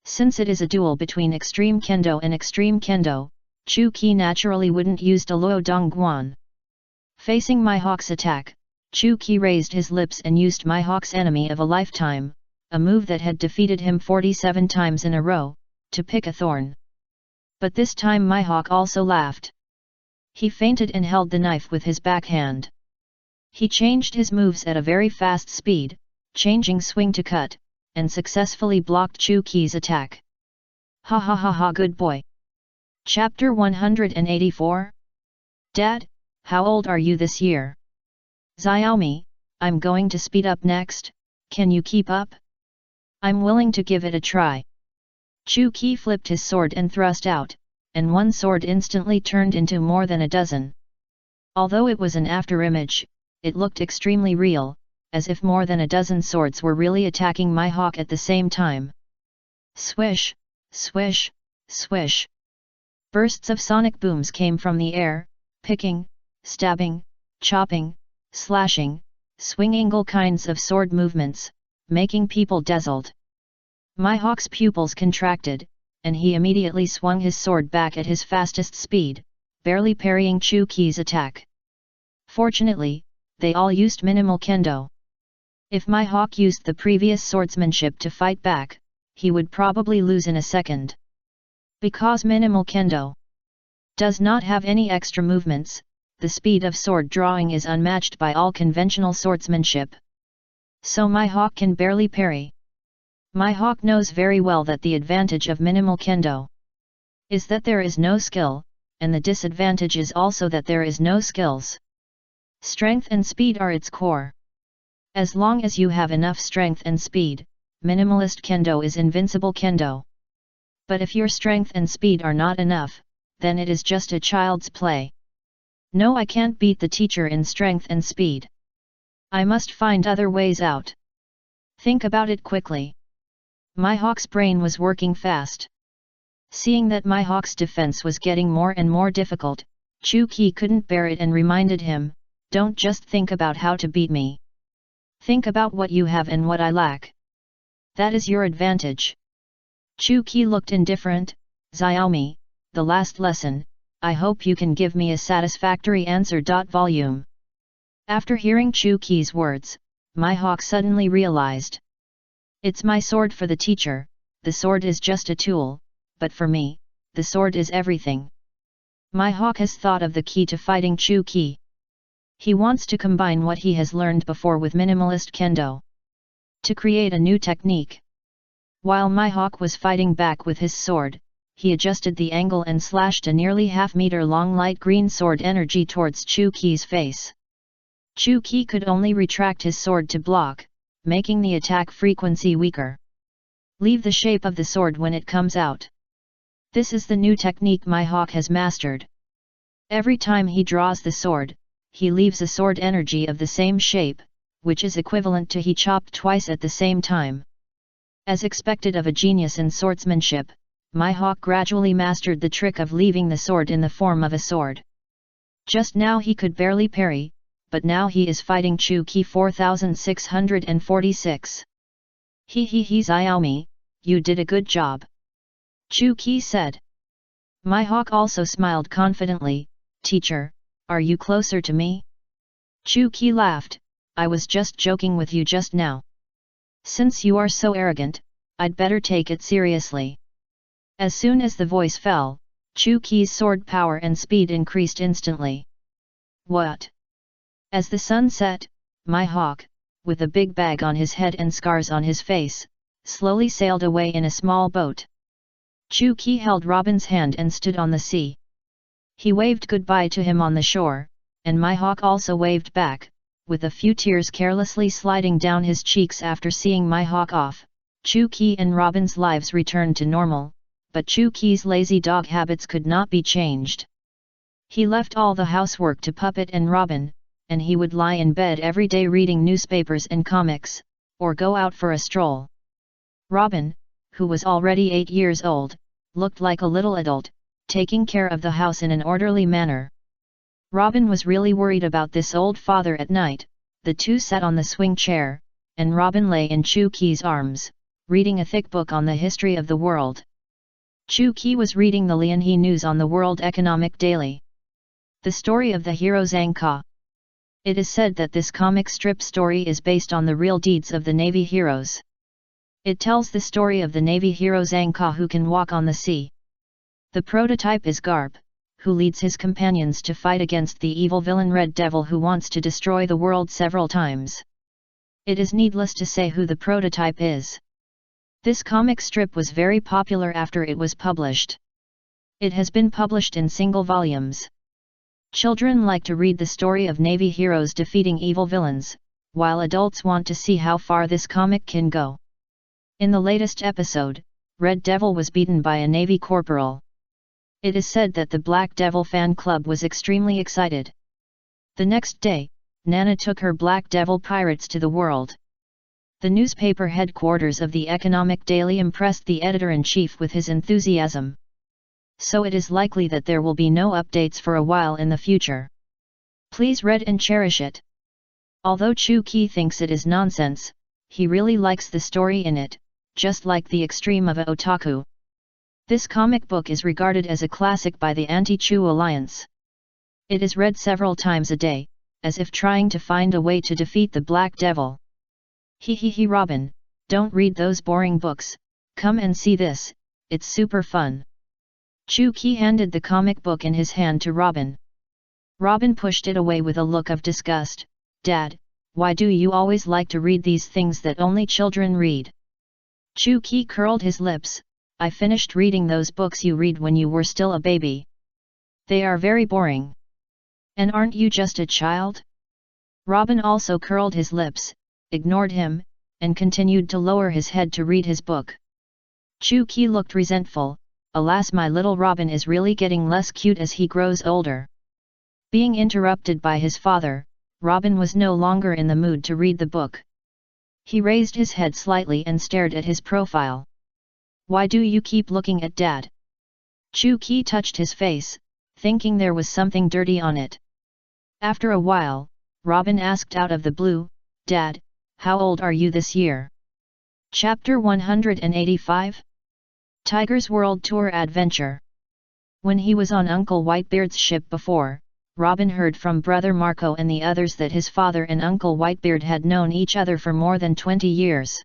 Since it is a duel between extreme kendo and extreme kendo, Chu-Ki naturally wouldn't use Luo Dongguan. Facing Mihawk's attack, Chu-Ki raised his lips and used Mihawk's enemy of a lifetime, a move that had defeated him 47 times in a row, to pick a thorn. But this time Mihawk also laughed. He feinted and held the knife with his backhand. He changed his moves at a very fast speed, changing swing to cut, and successfully blocked Chu-Ki's attack. Ha ha ha ha, good boy. Chapter 184. Dad, how old are you this year? Xiaomi, I'm going to speed up next, can you keep up? I'm willing to give it a try. Chu-Ki flipped his sword and thrust out, and one sword instantly turned into more than a dozen. Although it was an afterimage, it looked extremely real, as if more than a dozen swords were really attacking Mihawk at the same time. Swish, swish, swish. Bursts of sonic booms came from the air, picking, stabbing, chopping, slashing, swinging all kinds of sword movements, making people dazzled. Mihawk's pupils contracted, and he immediately swung his sword back at his fastest speed, barely parrying Chu-Ki's attack. Fortunately, they all used minimal kendo. If Mihawk used the previous swordsmanship to fight back, he would probably lose in a second. Because minimal kendo does not have any extra movements, the speed of sword drawing is unmatched by all conventional swordsmanship. So Mihawk can barely parry. Mihawk knows very well that the advantage of minimal kendo is that there is no skill, and the disadvantage is also that there is no skills. Strength and speed are its core. As long as you have enough strength and speed, minimalist kendo is invincible kendo. But if your strength and speed are not enough, then it is just a child's play. No, I can't beat the teacher in strength and speed. I must find other ways out. Think about it quickly. Mihawk's brain was working fast. Seeing that Mihawk's defense was getting more and more difficult, Chu-Ki couldn't bear it and reminded him, "Don't just think about how to beat me. Think about what you have and what I lack. That is your advantage." Chu-Ki looked indifferent. "Xiaomi, the last lesson, I hope you can give me a satisfactory answer. Volume." After hearing Chu-Ki's words, Mihawk suddenly realized. It's my sword for the teacher, the sword is just a tool, but for me, the sword is everything. Mihawk has thought of the key to fighting Chu-Ki. He wants to combine what he has learned before with minimalist kendo to create a new technique. While Mihawk was fighting back with his sword, he adjusted the angle and slashed a nearly half-meter-long light green sword energy towards Chu-Ki's face. Chu-Ki could only retract his sword to block, making the attack frequency weaker. Leave the shape of the sword when it comes out. This is the new technique Mihawk has mastered. Every time he draws the sword, he leaves a sword energy of the same shape, which is equivalent to he chopped twice at the same time. As expected of a genius in swordsmanship, Mihawk gradually mastered the trick of leaving the sword in the form of a sword. Just now he could barely parry, but now he is fighting Chu-Ki 4646. He Xiaomi, you did a good job. Chu-Ki said. Mihawk also smiled confidently. Teacher, are you closer to me? Chu-Ki laughed. I was just joking with you just now. Since you are so arrogant, I'd better take it seriously. As soon as the voice fell, Chu-Ki's sword power and speed increased instantly. What? As the sun set, Mihawk, with a big bag on his head and scars on his face, slowly sailed away in a small boat. Chu-Ki held Robin's hand and stood on the sea. He waved goodbye to him on the shore, and Mihawk also waved back, with a few tears carelessly sliding down his cheeks after seeing Mihawk off. Chu-Ki and Robin's lives returned to normal, but Chu-Ki's lazy dog habits could not be changed. He left all the housework to Puppet and Robin, and he would lie in bed every day reading newspapers and comics, or go out for a stroll. Robin, who was already 8 years old, looked like a little adult, taking care of the house in an orderly manner. Robin was really worried about this old father at night. The two sat on the swing chair, and Robin lay in Chu-Ki's arms, reading a thick book on the history of the world. Chu-Ki was reading the Lianhe News on the World Economic Daily. The story of the hero Zhang Ka. It is said that this comic strip story is based on the real deeds of the Navy heroes. It tells the story of the Navy hero Zhang Ka who can walk on the sea. The prototype is Garp, who leads his companions to fight against the evil villain Red Devil who wants to destroy the world several times. It is needless to say who the prototype is. This comic strip was very popular after it was published. It has been published in single volumes. Children like to read the story of Navy heroes defeating evil villains, while adults want to see how far this comic can go. In the latest episode, Red Devil was beaten by a Navy corporal. It is said that the Black Devil fan club was extremely excited. The next day, Nana took her Black Devil pirates to the world. The newspaper headquarters of the Economic Daily impressed the editor-in-chief with his enthusiasm. So it is likely that there will be no updates for a while in the future. Please read and cherish it. Although Chu-Ki thinks it is nonsense, he really likes the story in it, just like the extreme of a otaku. This comic book is regarded as a classic by the Anti-Chu Alliance. It is read several times a day, as if trying to find a way to defeat the Black Devil. Hee Robin, don't read those boring books, come and see this, it's super fun. Chu-Ki handed the comic book in his hand to Robin. Robin pushed it away with a look of disgust. Dad, why do you always like to read these things that only children read? Chu-Ki curled his lips. I finished reading those books you read when you were still a baby. They are very boring. And aren't you just a child? Robin also curled his lips, ignored him, and continued to lower his head to read his book. Chu-Ki looked resentful. Alas, my little Robin is really getting less cute as he grows older. Being interrupted by his father, Robin was no longer in the mood to read the book. He raised his head slightly and stared at his profile. Why do you keep looking at Dad? Chu-Ki touched his face, thinking there was something dirty on it. After a while, Robin asked out of the blue, Dad, how old are you this year? Chapter 185? Tiger's World Tour Adventure. When he was on Uncle Whitebeard's ship before, Robin heard from Brother Marco and the others that his father and Uncle Whitebeard had known each other for more than 20 years.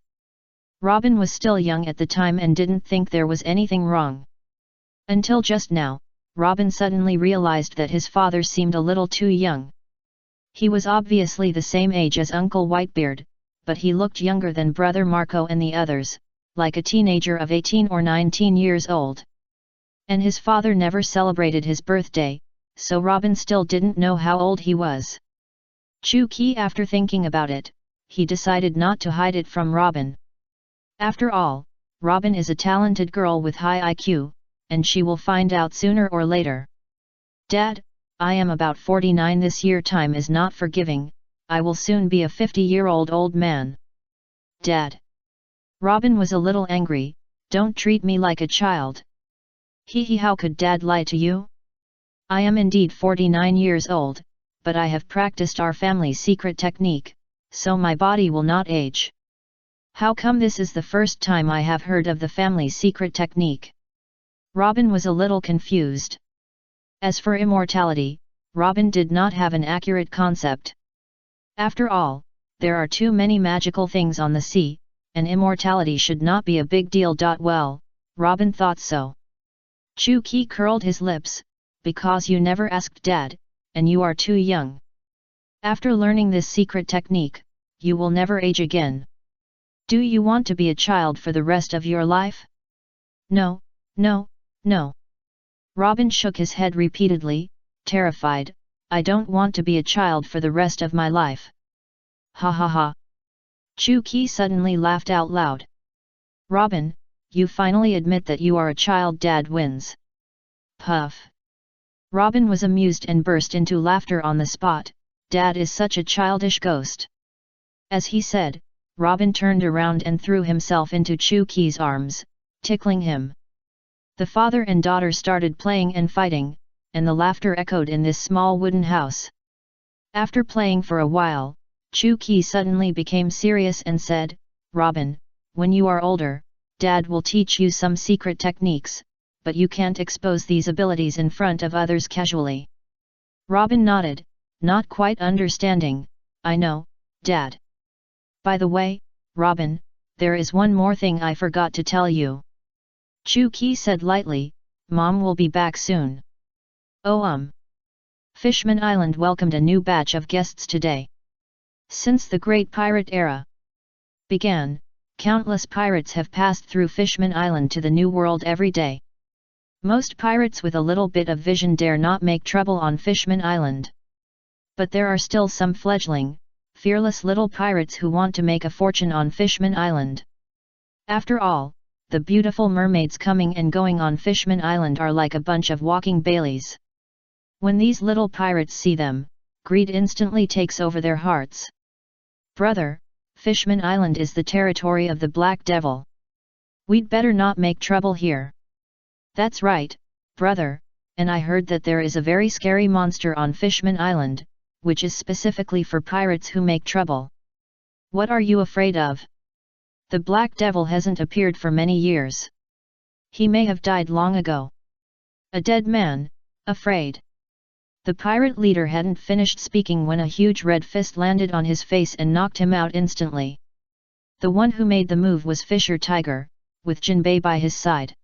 Robin was still young at the time and didn't think there was anything wrong. Until just now, Robin suddenly realized that his father seemed a little too young. He was obviously the same age as Uncle Whitebeard, but he looked younger than Brother Marco and the others, like a teenager of 18 or 19 years old. And his father never celebrated his birthday, so Robin still didn't know how old he was. Chu-Ki, after thinking about it, he decided not to hide it from Robin. After all, Robin is a talented girl with high IQ, and she will find out sooner or later. Dad, I am about 49 this year. Time is not forgiving, I will soon be a 50-year-old old man. Dad. Robin was a little angry, don't treat me like a child. How could Dad lie to you? I am indeed 49 years old, but I have practiced our family's secret technique, so my body will not age. How come this is the first time I have heard of the family's secret technique? Robin was a little confused. As for immortality, Robin did not have an accurate concept. After all, there are too many magical things on the sea, and immortality should not be a big deal. Well, Robin thought so. Chu-Ki curled his lips, because you never asked Dad, and you are too young. After learning this secret technique, you will never age again. Do you want to be a child for the rest of your life? No, no, no. Robin shook his head repeatedly, terrified. I don't want to be a child for the rest of my life. Ha ha ha. Chu-Ki suddenly laughed out loud. Robin, you finally admit that you are a child. Dad wins. Puff. Robin was amused and burst into laughter on the spot. Dad is such a childish ghost. As he said, Robin turned around and threw himself into Chu-Ki's arms, tickling him. The father and daughter started playing and fighting, and the laughter echoed in this small wooden house. After playing for a while, Chu-Ki suddenly became serious and said, Robin, when you are older, Dad will teach you some secret techniques, but you can't expose these abilities in front of others casually. Robin nodded, not quite understanding. I know, Dad. By the way, Robin, there is one more thing I forgot to tell you. Chu-Ki said lightly, Mom will be back soon. Oh Fishman Island welcomed a new batch of guests today. Since the Great Pirate Era began, countless pirates have passed through Fishman Island to the New World every day. Most pirates with a little bit of vision dare not make trouble on Fishman Island. But there are still some fledgling, fearless little pirates who want to make a fortune on Fishman Island. After all, the beautiful mermaids coming and going on Fishman Island are like a bunch of walking Baileys. When these little pirates see them, greed instantly takes over their hearts. Brother, Fishman Island is the territory of the Black Devil. We'd better not make trouble here. That's right, brother, and I heard that there is a very scary monster on Fishman Island, which is specifically for pirates who make trouble. What are you afraid of? The Black Devil hasn't appeared for many years. He may have died long ago. A dead man, afraid. The pirate leader hadn't finished speaking when a huge red fist landed on his face and knocked him out instantly. The one who made the move was Fisher Tiger, with Jinbei by his side.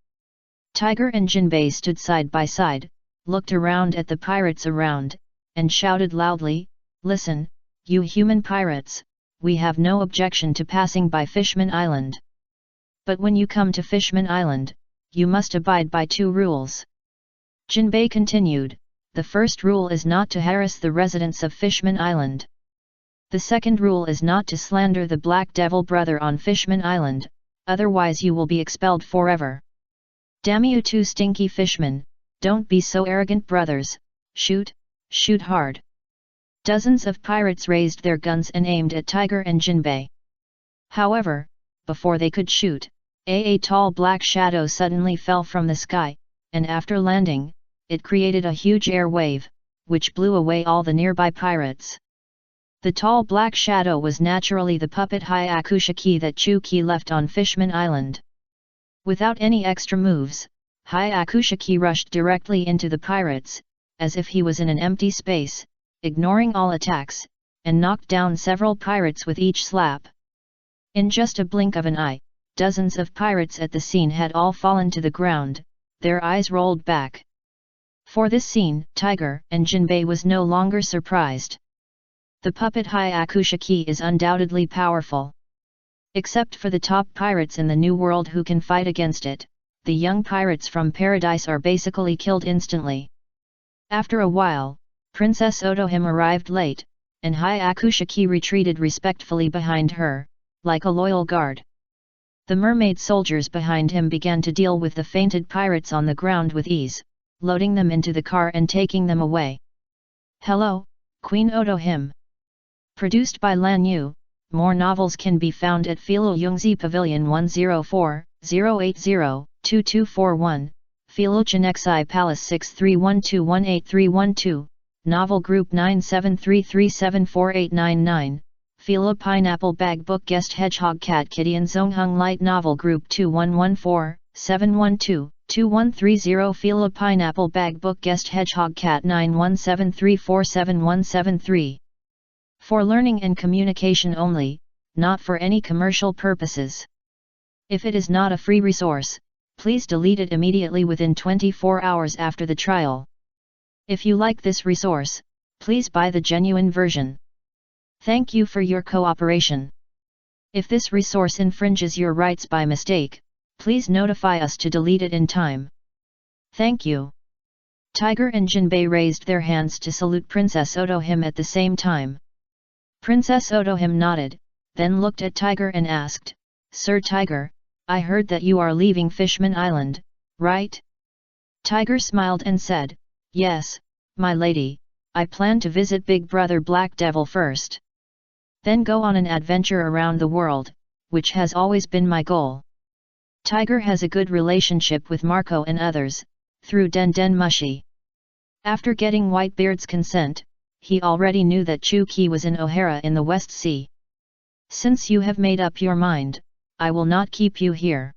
Tiger and Jinbei stood side by side, looked around at the pirates around, and shouted loudly, Listen, you human pirates, we have no objection to passing by Fishman Island. But when you come to Fishman Island, you must abide by 2 rules. Jinbei continued, the first rule is not to harass the residents of Fishman Island. The second rule is not to slander the Black Devil brother on Fishman Island, otherwise you will be expelled forever. Damn you 2 stinky fishmen, don't be so arrogant brothers, shoot hard. Dozens of pirates raised their guns and aimed at Tiger and Jinbei. However, before they could shoot, a tall black shadow suddenly fell from the sky, and after landing, it created a huge air wave, which blew away all the nearby pirates. The tall black shadow was naturally the puppet Hyakushiki that Chu-Ki left on Fishman Island. Without any extra moves, Hyakushiki rushed directly into the pirates, as if he was in an empty space, ignoring all attacks, and knocked down several pirates with each slap. In just a blink of an eye, dozens of pirates at the scene had all fallen to the ground, their eyes rolled back. For this scene, Tiger and Jinbei was no longer surprised. The puppet Hyakushiki is undoubtedly powerful. Except for the top pirates in the New World who can fight against it, the young pirates from Paradise are basically killed instantly. After a while, Princess Otohime arrived late, and Hyakushiki retreated respectfully behind her, like a loyal guard. The mermaid soldiers behind him began to deal with the fainted pirates on the ground with ease, loading them into the car and taking them away. Hello, Queen Otohime. Produced by Lan Yu, more novels can be found at Philo Yungzi Pavilion 104-080-2241, Philo Chenexai Palace 6312183112, Novel Group 9733748899, Philo Pineapple Bag Book Guest Hedgehog Cat Kitty and Zonghung Light Novel Group 2114-712-2130 Philo Pineapple Bag Book Guest Hedgehog Cat 9173477173. For learning and communication only, not for any commercial purposes. If it is not a free resource, please delete it immediately within 24 hours after the trial. If you like this resource, please buy the genuine version. Thank you for your cooperation. If this resource infringes your rights by mistake, please notify us to delete it in time. Thank you. Tiger and Jinbei raised their hands to salute Princess Otohime at the same time. Princess Otohime nodded, then looked at Tiger and asked, Sir Tiger, I heard that you are leaving Fishman Island, right? Tiger smiled and said, Yes, my lady, I plan to visit Big Brother Black Devil first. Then go on an adventure around the world, which has always been my goal. Tiger has a good relationship with Marco and others, through Den Den Mushi. After getting Whitebeard's consent, he already knew that Chu-Ki was in O'Hara in the West Sea. Since you have made up your mind, I will not keep you here.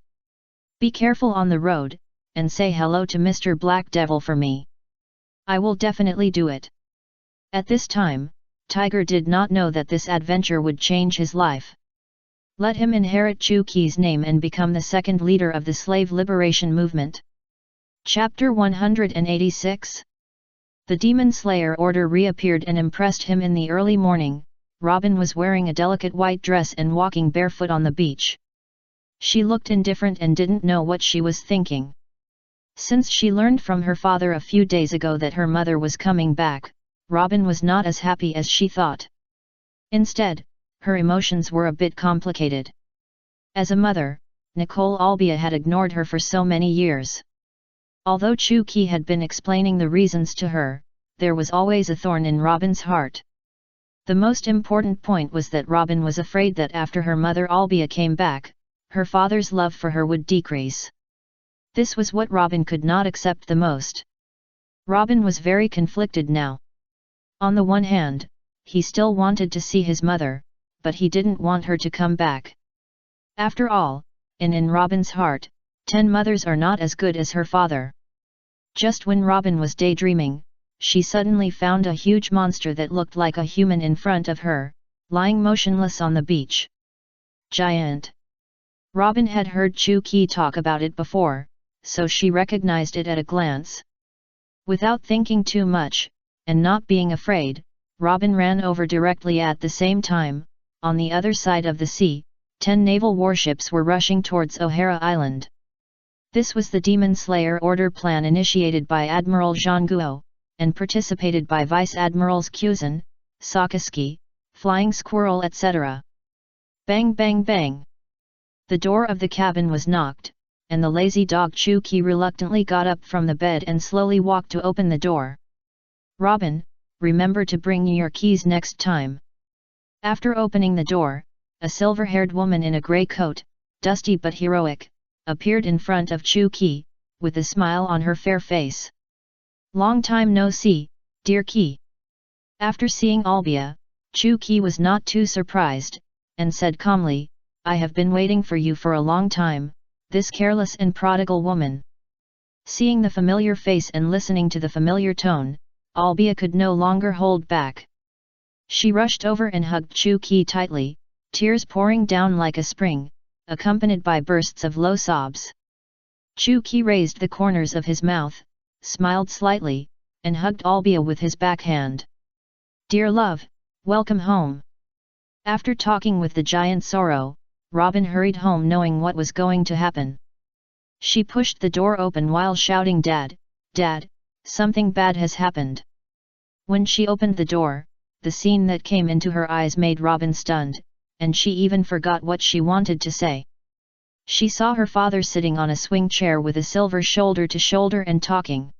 Be careful on the road, and say hello to Mr. Black Devil for me. I will definitely do it. At this time, Tiger did not know that this adventure would change his life. Let him inherit Chu-Ki's name and become the second leader of the slave liberation movement. Chapter 186. The Demon Slayer order reappeared and impressed him in the early morning. Robin was wearing a delicate white dress and walking barefoot on the beach. She looked indifferent and didn't know what she was thinking. Since she learned from her father a few days ago that her mother was coming back, Robin was not as happy as she thought. Instead, her emotions were a bit complicated. As a mother, Nicole Albia had ignored her for so many years. Although Chu-Ki had been explaining the reasons to her, there was always a thorn in Robin's heart. The most important point was that Robin was afraid that after her mother Albia came back, her father's love for her would decrease. This was what Robin could not accept the most. Robin was very conflicted now. On the one hand, he still wanted to see his mother, but he didn't want her to come back. After all, in Robin's heart, 10 mothers are not as good as her father. Just when Robin was daydreaming, she suddenly found a huge monster that looked like a human in front of her, lying motionless on the beach. Giant. Robin had heard Chu-Ki talk about it before, so she recognized it at a glance. Without thinking too much, and not being afraid, Robin ran over directly at the same time. On the other side of the sea, 10 naval warships were rushing towards O'Hara Island. This was the Demon Slayer order plan initiated by Admiral Jean Guo, and participated by Vice Admirals Kuzan, Sakaski, Flying Squirrel etc. Bang bang bang! The door of the cabin was knocked, and the lazy dog Chu-Ki reluctantly got up from the bed and slowly walked to open the door. Robin, remember to bring your keys next time. After opening the door, a silver-haired woman in a grey coat, dusty but heroic, appeared in front of Chu-Ki, with a smile on her fair face. Long time no see, dear Ki. After seeing Albia, Chu-Ki was not too surprised, and said calmly, I have been waiting for you for a long time, this careless and prodigal woman. Seeing the familiar face and listening to the familiar tone, Albia could no longer hold back. She rushed over and hugged Chu-Ki tightly, tears pouring down like a spring, accompanied by bursts of low sobs. Chu-Ki raised the corners of his mouth, smiled slightly, and hugged Albia with his backhand. Dear love, welcome home. After talking with the giant Sorrow, Robin hurried home knowing what was going to happen. She pushed the door open while shouting, Dad, Dad, something bad has happened. When she opened the door, the scene that came into her eyes made Robin stunned, and she even forgot what she wanted to say. She saw her father sitting on a swing chair with a silver shoulder to shoulder and talking.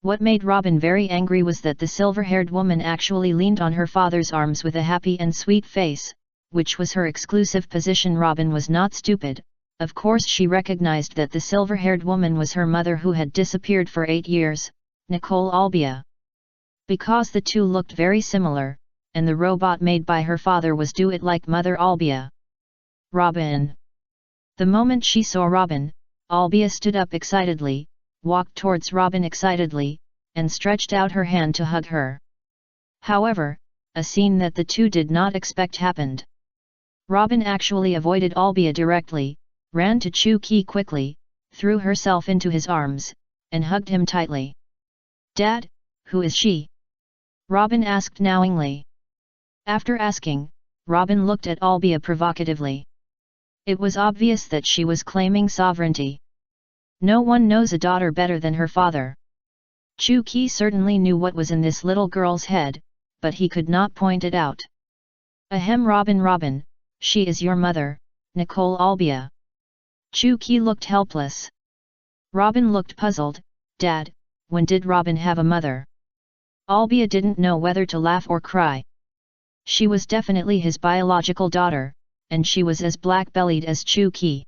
What made Robin very angry was that the silver-haired woman actually leaned on her father's arms with a happy and sweet face, which was her exclusive position. Robin was not stupid, of course she recognized that the silver-haired woman was her mother who had disappeared for 8 years, Nicole Albia. Because the two looked very similar, and the robot made by her father was do it like Mother Albia. Robin. The moment she saw Robin, Albia stood up excitedly, walked towards Robin excitedly, and stretched out her hand to hug her. However, a scene that the two did not expect happened. Robin actually avoided Albia directly, ran to Chu-Ki quickly, threw herself into his arms, and hugged him tightly. Dad, who is she? Robin asked knowingly. After asking, Robin looked at Albia provocatively. It was obvious that she was claiming sovereignty. No one knows a daughter better than her father. Chu-Ki certainly knew what was in this little girl's head, but he could not point it out. Ahem, Robin, she is your mother, Nicole Albia. Chu-Ki looked helpless. Robin looked puzzled. Dad, when did Robin have a mother? Albia didn't know whether to laugh or cry. She was definitely his biological daughter, and she was as black-bellied as Chu-Ki.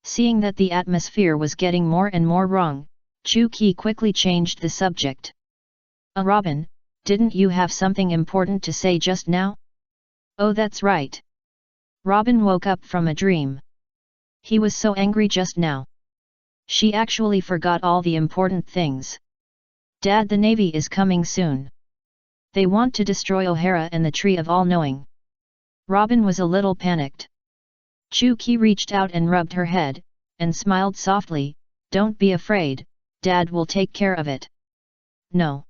Seeing that the atmosphere was getting more and more wrong, Chu-Ki quickly changed the subject. Robin, didn't you have something important to say just now? Oh, that's right. Robin woke up from a dream. He was so angry just now. She actually forgot all the important things. Dad, the Navy is coming soon. They want to destroy O'Hara and the Tree of All-Knowing. Robin was a little panicked. Chu-ki reached out and rubbed her head, and smiled softly, "Don't be afraid, Dad will take care of it." "No."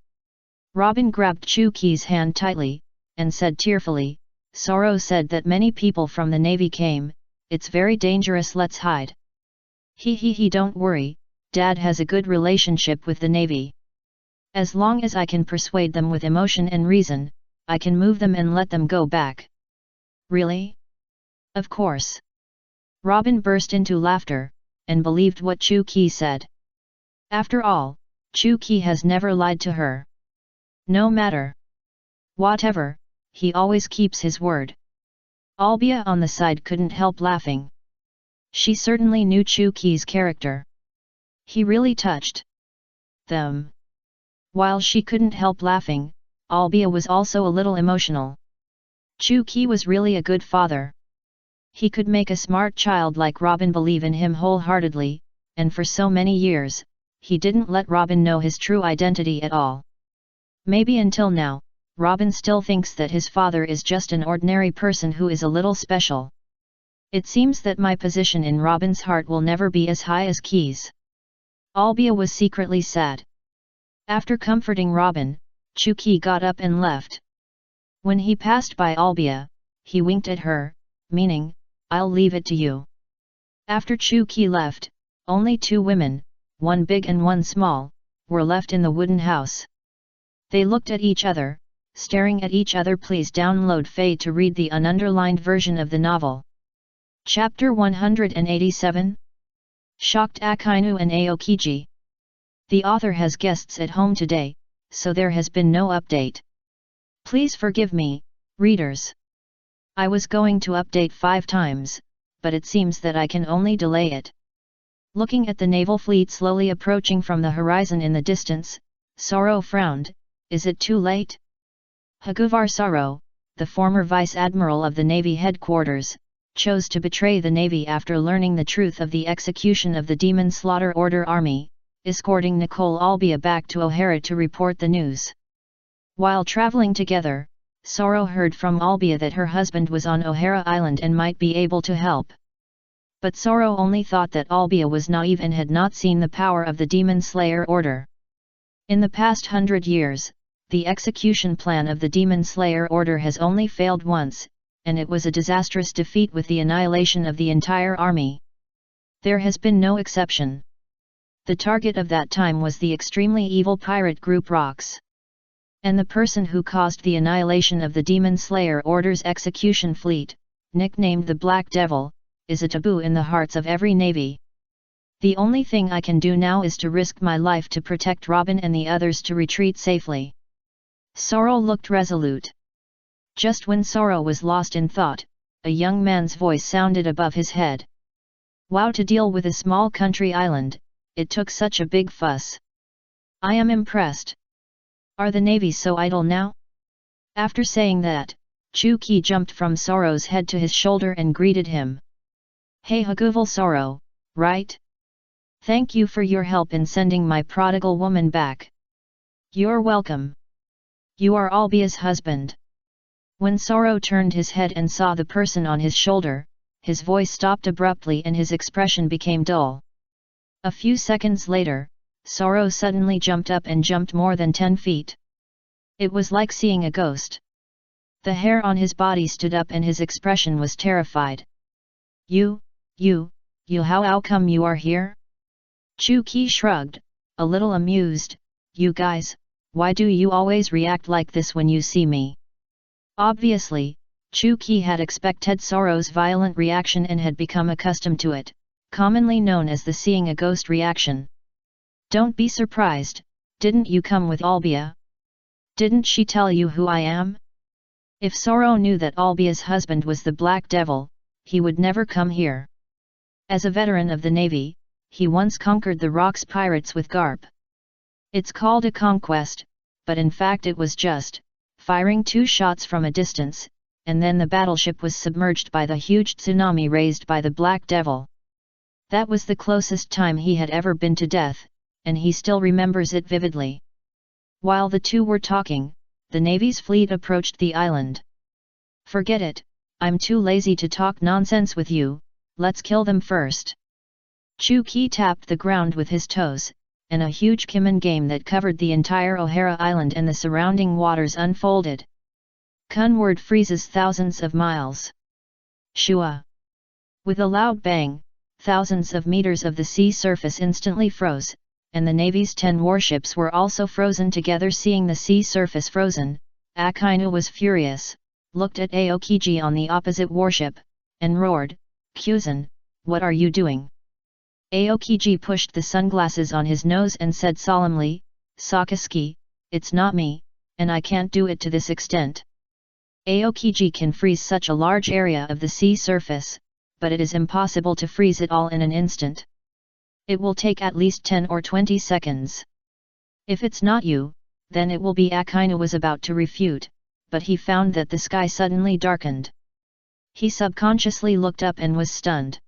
Robin grabbed Chu-ki's hand tightly, and said tearfully, "Sorrow said that many people from the Navy came, it's very dangerous, let's hide." He, don't worry, Dad has a good relationship with the Navy. As long as I can persuade them with emotion and reason, I can move them and let them go back." "Really?" "Of course." Robin burst into laughter, and believed what Chu-ki said. After all, Chu-ki has never lied to her. No matter whatever, he always keeps his word. Albia on the side couldn't help laughing. She certainly knew Chu-ki's character. He really touched them. While she couldn't help laughing, Albia was also a little emotional. Chu-ki was really a good father. He could make a smart child like Robin believe in him wholeheartedly, and for so many years, he didn't let Robin know his true identity at all. Maybe until now, Robin still thinks that his father is just an ordinary person who is a little special. It seems that my position in Robin's heart will never be as high as Key's. Albia was secretly sad. After comforting Robin, Chu-ki got up and left. When he passed by Albia, he winked at her, meaning, "I'll leave it to you." After Chu-ki left, only two women, one big and one small, were left in the wooden house. They looked at each other, staring at each other. Please download Faye to read the ununderlined version of the novel. Chapter 187. Shocked Akainu and Aokiji. The author has guests at home today, so there has been no update. Please forgive me, readers. I was going to update 5 times, but it seems that I can only delay it. Looking at the naval fleet slowly approaching from the horizon in the distance, Sorrow frowned. Is it too late? Haguvar Sorrow, the former vice admiral of the Navy headquarters, chose to betray the Navy after learning the truth of the execution of the Demon Slaughter Order Army, escorting Nicole Albia back to O'Hara to report the news. While traveling together, Sorrow heard from Albia that her husband was on O'Hara Island and might be able to help. But Sorrow only thought that Albia was naive and had not seen the power of the Demon Slayer Order. In the past 100 years, the execution plan of the Demon Slayer Order has only failed once, and it was a disastrous defeat with the annihilation of the entire army. There has been no exception. The target of that time was the extremely evil pirate group Rox. And the person who caused the annihilation of the Demon Slayer Order's execution fleet, nicknamed the Black Devil, is a taboo in the hearts of every navy. The only thing I can do now is to risk my life to protect Robin and the others to retreat safely. Sorrow looked resolute. Just when Sorrow was lost in thought, a young man's voice sounded above his head. Wow, to deal with a small country island, it took such a big fuss. I am impressed. Are the Navy so idle now? After saying that, Chu-ki jumped from Sorrow's head to his shoulder and greeted him. Hey Haguval Sorrow, right? Thank you for your help in sending my prodigal woman back. You're welcome. You are Albia's husband. When Sorrow turned his head and saw the person on his shoulder, his voice stopped abruptly and his expression became dull. A few seconds later, Sorrow suddenly jumped up and jumped more than 10 feet. It was like seeing a ghost. The hair on his body stood up and his expression was terrified. You how come you are here? Chu-ki shrugged, a little amused. You guys, why do you always react like this when you see me? Obviously, Chu-ki had expected Sorrow's violent reaction and had become accustomed to it, commonly known as the seeing a ghost reaction. Don't be surprised, didn't you come with Albia? Didn't she tell you who I am? If Sorrow knew that Albia's husband was the Black Devil, he would never come here. As a veteran of the Navy, he once conquered the Rox pirates with Garp. It's called a conquest, but in fact it was just firing 2 shots from a distance, and then the battleship was submerged by the huge tsunami raised by the Black Devil. That was the closest time he had ever been to death, and he still remembers it vividly. While the two were talking, the Navy's fleet approached the island. Forget it, I'm too lazy to talk nonsense with you, let's kill them first. Chuki tapped the ground with his toes, and a huge Kimen game that covered the entire O'Hara Island and the surrounding waters unfolded. Kunward freezes thousands of miles. Shua! With a loud bang, thousands of meters of the sea surface instantly froze, and the Navy's 10 warships were also frozen together. Seeing the sea surface frozen, Akainu was furious, looked at Aokiji on the opposite warship, and roared, "Kyuzan, what are you doing?" Aokiji pushed the sunglasses on his nose and said solemnly, "Sakazuki, it's not me, and I can't do it to this extent. Aokiji can freeze such a large area of the sea surface, but it is impossible to freeze it all in an instant. It will take at least 10 or 20 seconds. If it's not you, then it will be." Akainu was about to refute, but he found that the sky suddenly darkened. He subconsciously looked up and was stunned.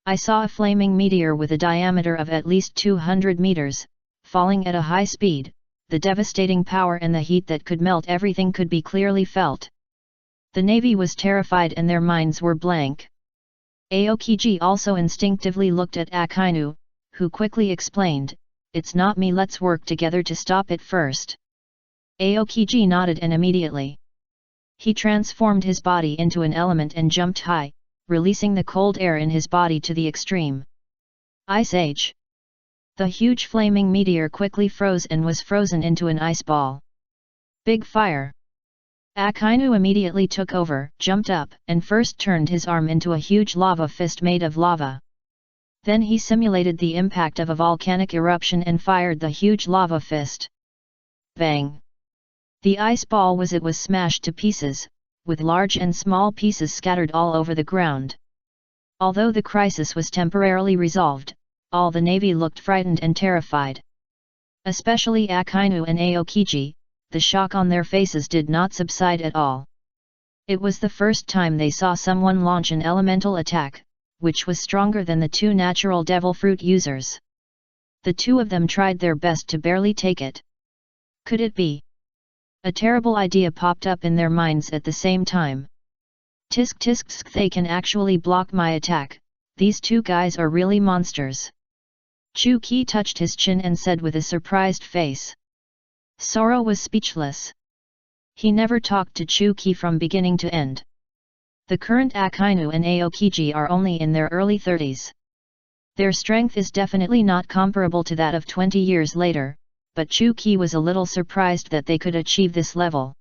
"I saw a flaming meteor with a diameter of at least 200 meters, falling at a high speed. The devastating power and the heat that could melt everything could be clearly felt." The Navy was terrified and their minds were blank. Aokiji also instinctively looked at Akainu, who quickly explained, "It's not me, let's work together to stop it first." Aokiji nodded and immediately he transformed his body into an element and jumped high, releasing the cold air in his body to the extreme. Ice Age. The huge flaming meteor quickly froze and was frozen into an ice ball. Big fire. Akainu immediately took over, jumped up, and first turned his arm into a huge lava fist made of lava. Then he simulated the impact of a volcanic eruption and fired the huge lava fist. Bang! The ice ball was smashed to pieces, with large and small pieces scattered all over the ground. Although the crisis was temporarily resolved, all the Navy looked frightened and terrified. Especially Akainu and Aokiji, the shock on their faces did not subside at all. It was the first time they saw someone launch an elemental attack, which was stronger than the 2 natural devil fruit users. The 2 of them tried their best to barely take it. Could it be? A terrible idea popped up in their minds at the same time. Tisk tisk tisk, they can actually block my attack. These 2 guys are really monsters. Chuki touched his chin and said with a surprised face. Soro was speechless. He never talked to Chuki from beginning to end. The current Akainu and Aokiji are only in their early 30s. Their strength is definitely not comparable to that of 20 years later, but Chuki was a little surprised that they could achieve this level.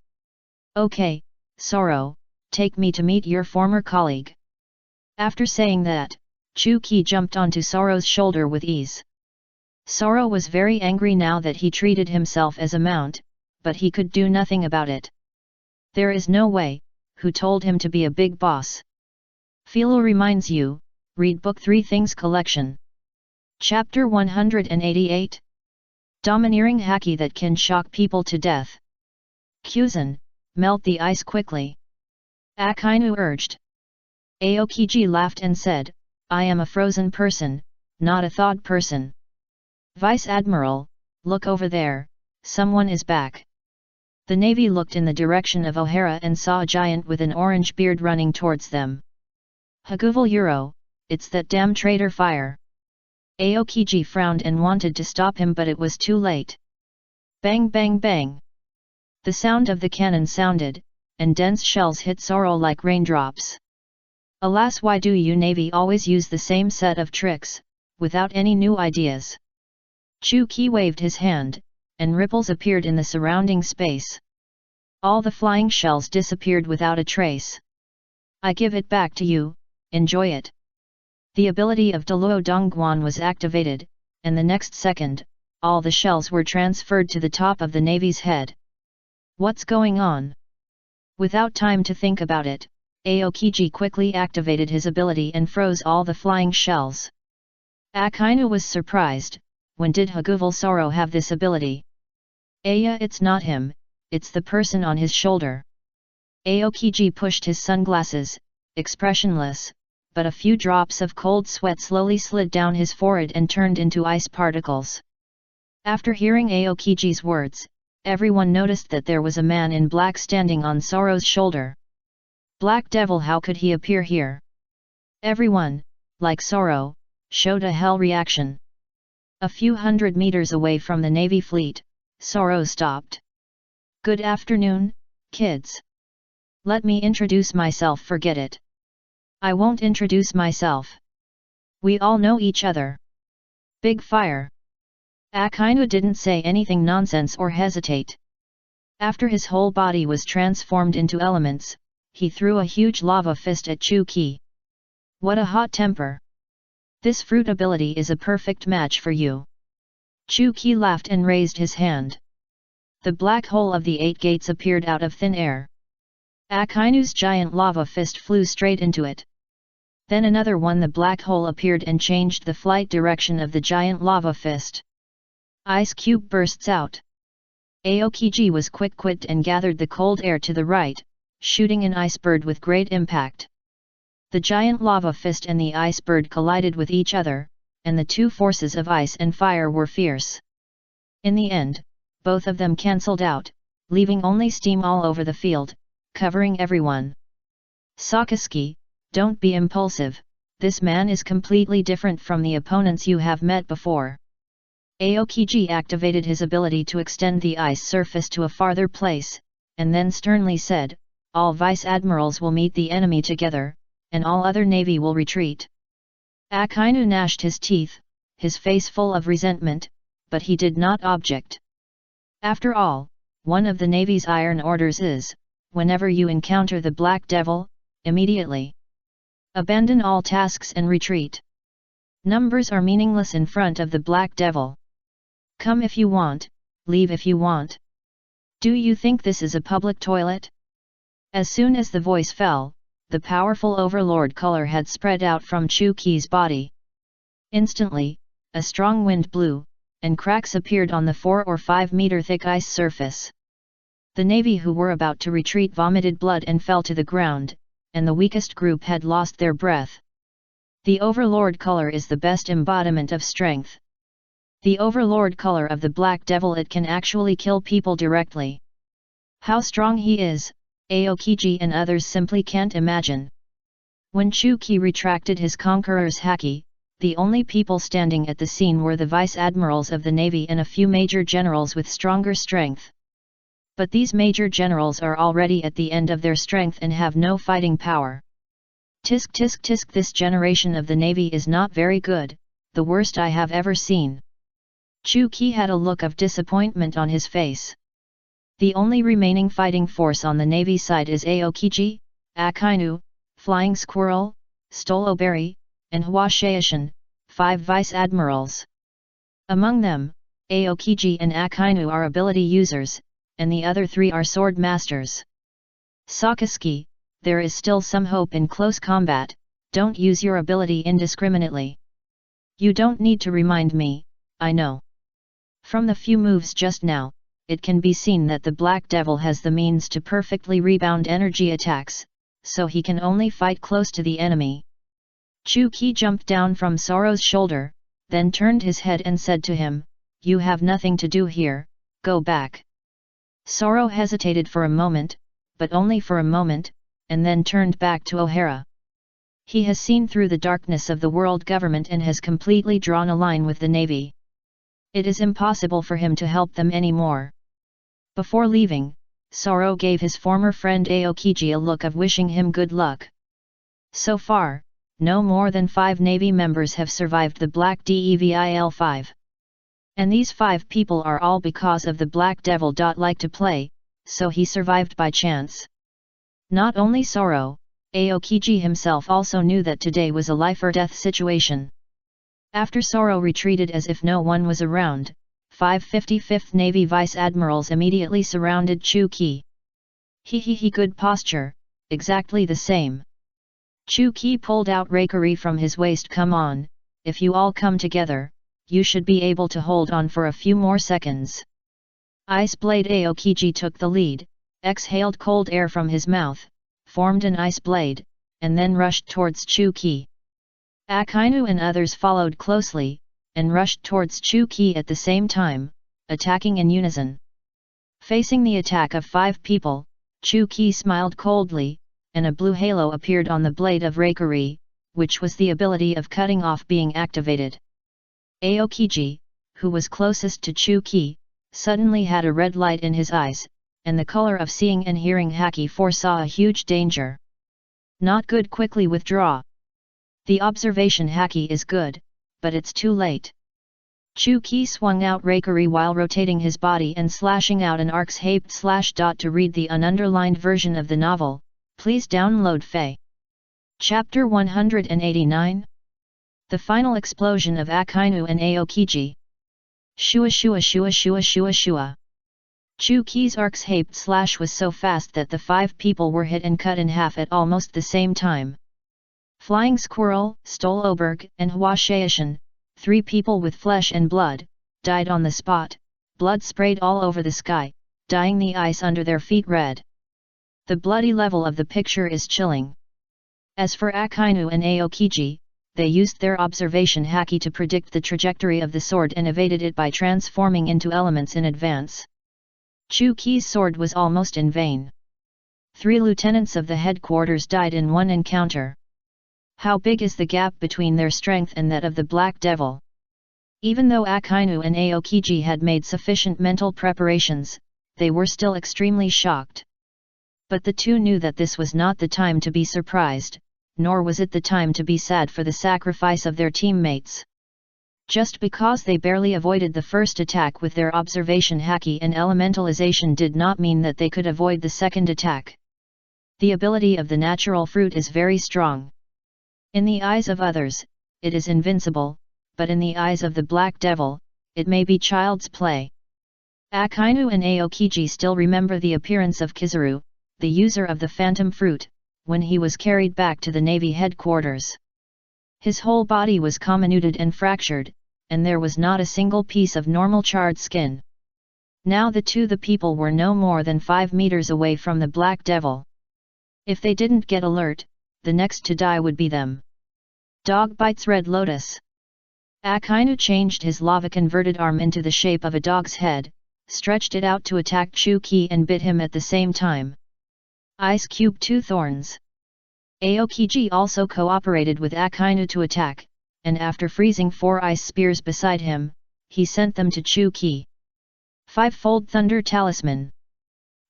"Okay, Soro, take me to meet your former colleague." After saying that, Chuki jumped onto Soro's shoulder with ease. Soro was very angry now that he treated himself as a mount, but he could do nothing about it. There is no way. Who told him to be a big boss? Philo reminds you, read Book 3 Things Collection. Chapter 188. Domineering haki that can shock people to death. Kyuzan, melt the ice quickly. Akainu urged. Aokiji laughed and said, "I am a frozen person, not a thawed person." "Vice Admiral, look over there, someone is back." The Navy looked in the direction of O'Hara and saw a giant with an orange beard running towards them. "Haguval Euro, it's that damn traitor Fire." Aokiji frowned and wanted to stop him, but it was too late. Bang bang bang. The sound of the cannon sounded, and dense shells hit Soro like raindrops. Alas, why do you Navy always use the same set of tricks, without any new ideas? Chuki waved his hand, and ripples appeared in the surrounding space. All the flying shells disappeared without a trace. "I give it back to you, enjoy it." The ability of Deluo Dongguan was activated, and the next second, all the shells were transferred to the top of the Navy's head. What's going on? Without time to think about it, Aokiji quickly activated his ability and froze all the flying shells. Akainu was surprised. When did Haguval Soro have this ability? "Aya, it's not him, it's the person on his shoulder." Aokiji pushed his sunglasses, expressionless, but a few drops of cold sweat slowly slid down his forehead and turned into ice particles. After hearing Aokiji's words, everyone noticed that there was a man in black standing on Soro's shoulder. Black Devil, how could he appear here? Everyone, like Soro, showed a hell reaction. A few hundred meters away from the Navy fleet, Soro stopped. "Good afternoon, kids. Let me introduce myself." "Forget it. I won't introduce myself. We all know each other." Big fire. Akainu didn't say anything nonsense or hesitate. After his whole body was transformed into elements, he threw a huge lava fist at Chu-Ki. "What a hot temper! This fruit ability is a perfect match for you." Chu-Ki laughed and raised his hand. The black hole of the 8 gates appeared out of thin air. Akainu's giant lava fist flew straight into it. Then another one. The black hole appeared and changed the flight direction of the giant lava fist. Ice cube bursts out. Aokiji was quick-witted and gathered the cold air to the right, shooting an ice bird with great impact. The giant lava fist and the ice bird collided with each other, and the two forces of ice and fire were fierce. In the end, both of them cancelled out, leaving only steam all over the field, covering everyone. "Sakazuki, don't be impulsive, this man is completely different from the opponents you have met before." Aokiji activated his ability to extend the ice surface to a farther place, and then sternly said, "All vice admirals will meet the enemy together, and all other navy will retreat." Akainu gnashed his teeth, his face full of resentment, but he did not object. After all, one of the navy's iron orders is, whenever you encounter the Black Devil, immediately abandon all tasks and retreat. Numbers are meaningless in front of the Black Devil. Come if you want, leave if you want. Do you think this is a public toilet? As soon as the voice fell, the powerful overlord color had spread out from Chu-Ki's body. Instantly, a strong wind blew, and cracks appeared on the 4 or 5 meter thick ice surface. The navy who were about to retreat vomited blood and fell to the ground, and the weakest group had lost their breath. The overlord color is the best embodiment of strength. The overlord color of the Black Devil, it can actually kill people directly. How strong he is, Aokiji and others simply can't imagine. When Chu-Ki retracted his conqueror's haki, the only people standing at the scene were the vice admirals of the navy and a few major generals with stronger strength. But these major generals are already at the end of their strength and have no fighting power. Tisk tisk tisk, this generation of the navy is not very good, the worst I have ever seen. Chu-Ki had a look of disappointment on his face. The only remaining fighting force on the navy side is Aokiji, Akainu, Flying Squirrel, Stoloberry, and Hwashaishin, 5 vice admirals. Among them, Aokiji and Akainu are ability users, and the other 3 are sword masters. Sakazuki, there is still some hope in close combat, don't use your ability indiscriminately. You don't need to remind me, I know. From the few moves just now, it can be seen that the Black Devil has the means to perfectly rebound energy attacks, so he can only fight close to the enemy. Chu-Ki jumped down from Soro's shoulder, then turned his head and said to him, "You have nothing to do here, go back." Soro hesitated for a moment, but only for a moment, and then turned back to O'Hara. He has seen through the darkness of the world government and has completely drawn a line with the navy. It is impossible for him to help them anymore. Before leaving, Soro gave his former friend Aokiji a look of wishing him good luck. So far, no more than 5 navy members have survived the Black Devil 5. And these 5 people are all because of the Black Devil. Like to play, so he survived by chance. Not only Soro, Aokiji himself also knew that today was a life or death situation. After Soro retreated as if no one was around, 5 55th Navy Vice Admirals immediately surrounded Chu-Ki. He good posture, exactly the same. Chu-Ki pulled out Reikari from his waist. "Come on, if you all come together, you should be able to hold on for a few more seconds." Ice Blade Aokiji took the lead, exhaled cold air from his mouth, formed an ice blade, and then rushed towards Chu-Ki. Akainu and others followed closely, and rushed towards Chu-Ki at the same time, attacking in unison. Facing the attack of 5 people, Chu-Ki smiled coldly, and a blue halo appeared on the blade of Reikari, which was the ability of cutting off being activated. Aokiji, who was closest to Chuki, suddenly had a red light in his eyes, and the color of seeing and hearing haki foresaw a huge danger. Not good, quickly withdraw. The observation haki is good, but it's too late. Chuki swung out Reikari while rotating his body and slashing out an arc's hape /. To read the ununderlined version of the novel, please download Fae. Chapter 189. The final explosion of Akainu and Aokiji. Shua shua shua shua shua shua. Chuki's arc's hape / was so fast that the 5 people were hit and cut in half at almost the same time. Flying Squirrel, Stoloberg, and Hwashaishin, 3 people with flesh and blood, died on the spot. Blood sprayed all over the sky, dyeing the ice under their feet red. The bloody level of the picture is chilling. As for Akainu and Aokiji, they used their observation haki to predict the trajectory of the sword and evaded it by transforming into elements in advance. Chuki's sword was almost in vain. 3 lieutenants of the headquarters died in one encounter. How big is the gap between their strength and that of the Black Devil? Even though Akainu and Aokiji had made sufficient mental preparations, they were still extremely shocked. But the two knew that this was not the time to be surprised, nor was it the time to be sad for the sacrifice of their teammates. Just because they barely avoided the first attack with their observation haki and elementalization did not mean that they could avoid the second attack. The ability of the natural fruit is very strong. In the eyes of others, it is invincible, but in the eyes of the Black Devil, it may be child's play. Akainu and Aokiji still remember the appearance of Kizaru, the user of the phantom fruit, when he was carried back to the Navy headquarters. His whole body was comminuted and fractured, and there was not a single piece of normal charred skin. Now the people were no more than 5 meters away from the Black Devil. If they didn't get alert, the next to die would be them. Dog bites Red Lotus. Akainu changed his lava-converted arm into the shape of a dog's head, stretched it out to attack Chuki and bit him at the same time. Ice Cube 2 Thorns. Aokiji also cooperated with Akainu to attack, and after freezing 4 ice spears beside him, he sent them to Chuki. 5-fold Thunder Talisman.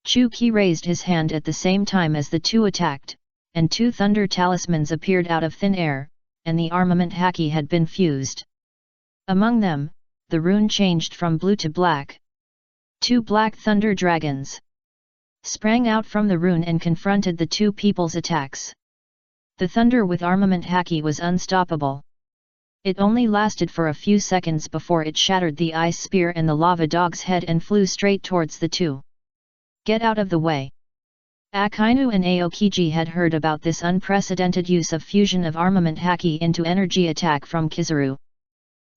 Chuki raised his hand at the same time as the two attacked, and 2 thunder talismans appeared out of thin air, and the armament haki had been fused. Among them, the rune changed from blue to black. 2 black thunder dragons sprang out from the rune and confronted the 2 people's attacks. The thunder with armament haki was unstoppable. It only lasted for a few seconds before it shattered the ice spear and the lava dog's head and flew straight towards the 2. Get out of the way. Akainu and Aokiji had heard about this unprecedented use of fusion of armament haki into energy attack from Kizaru.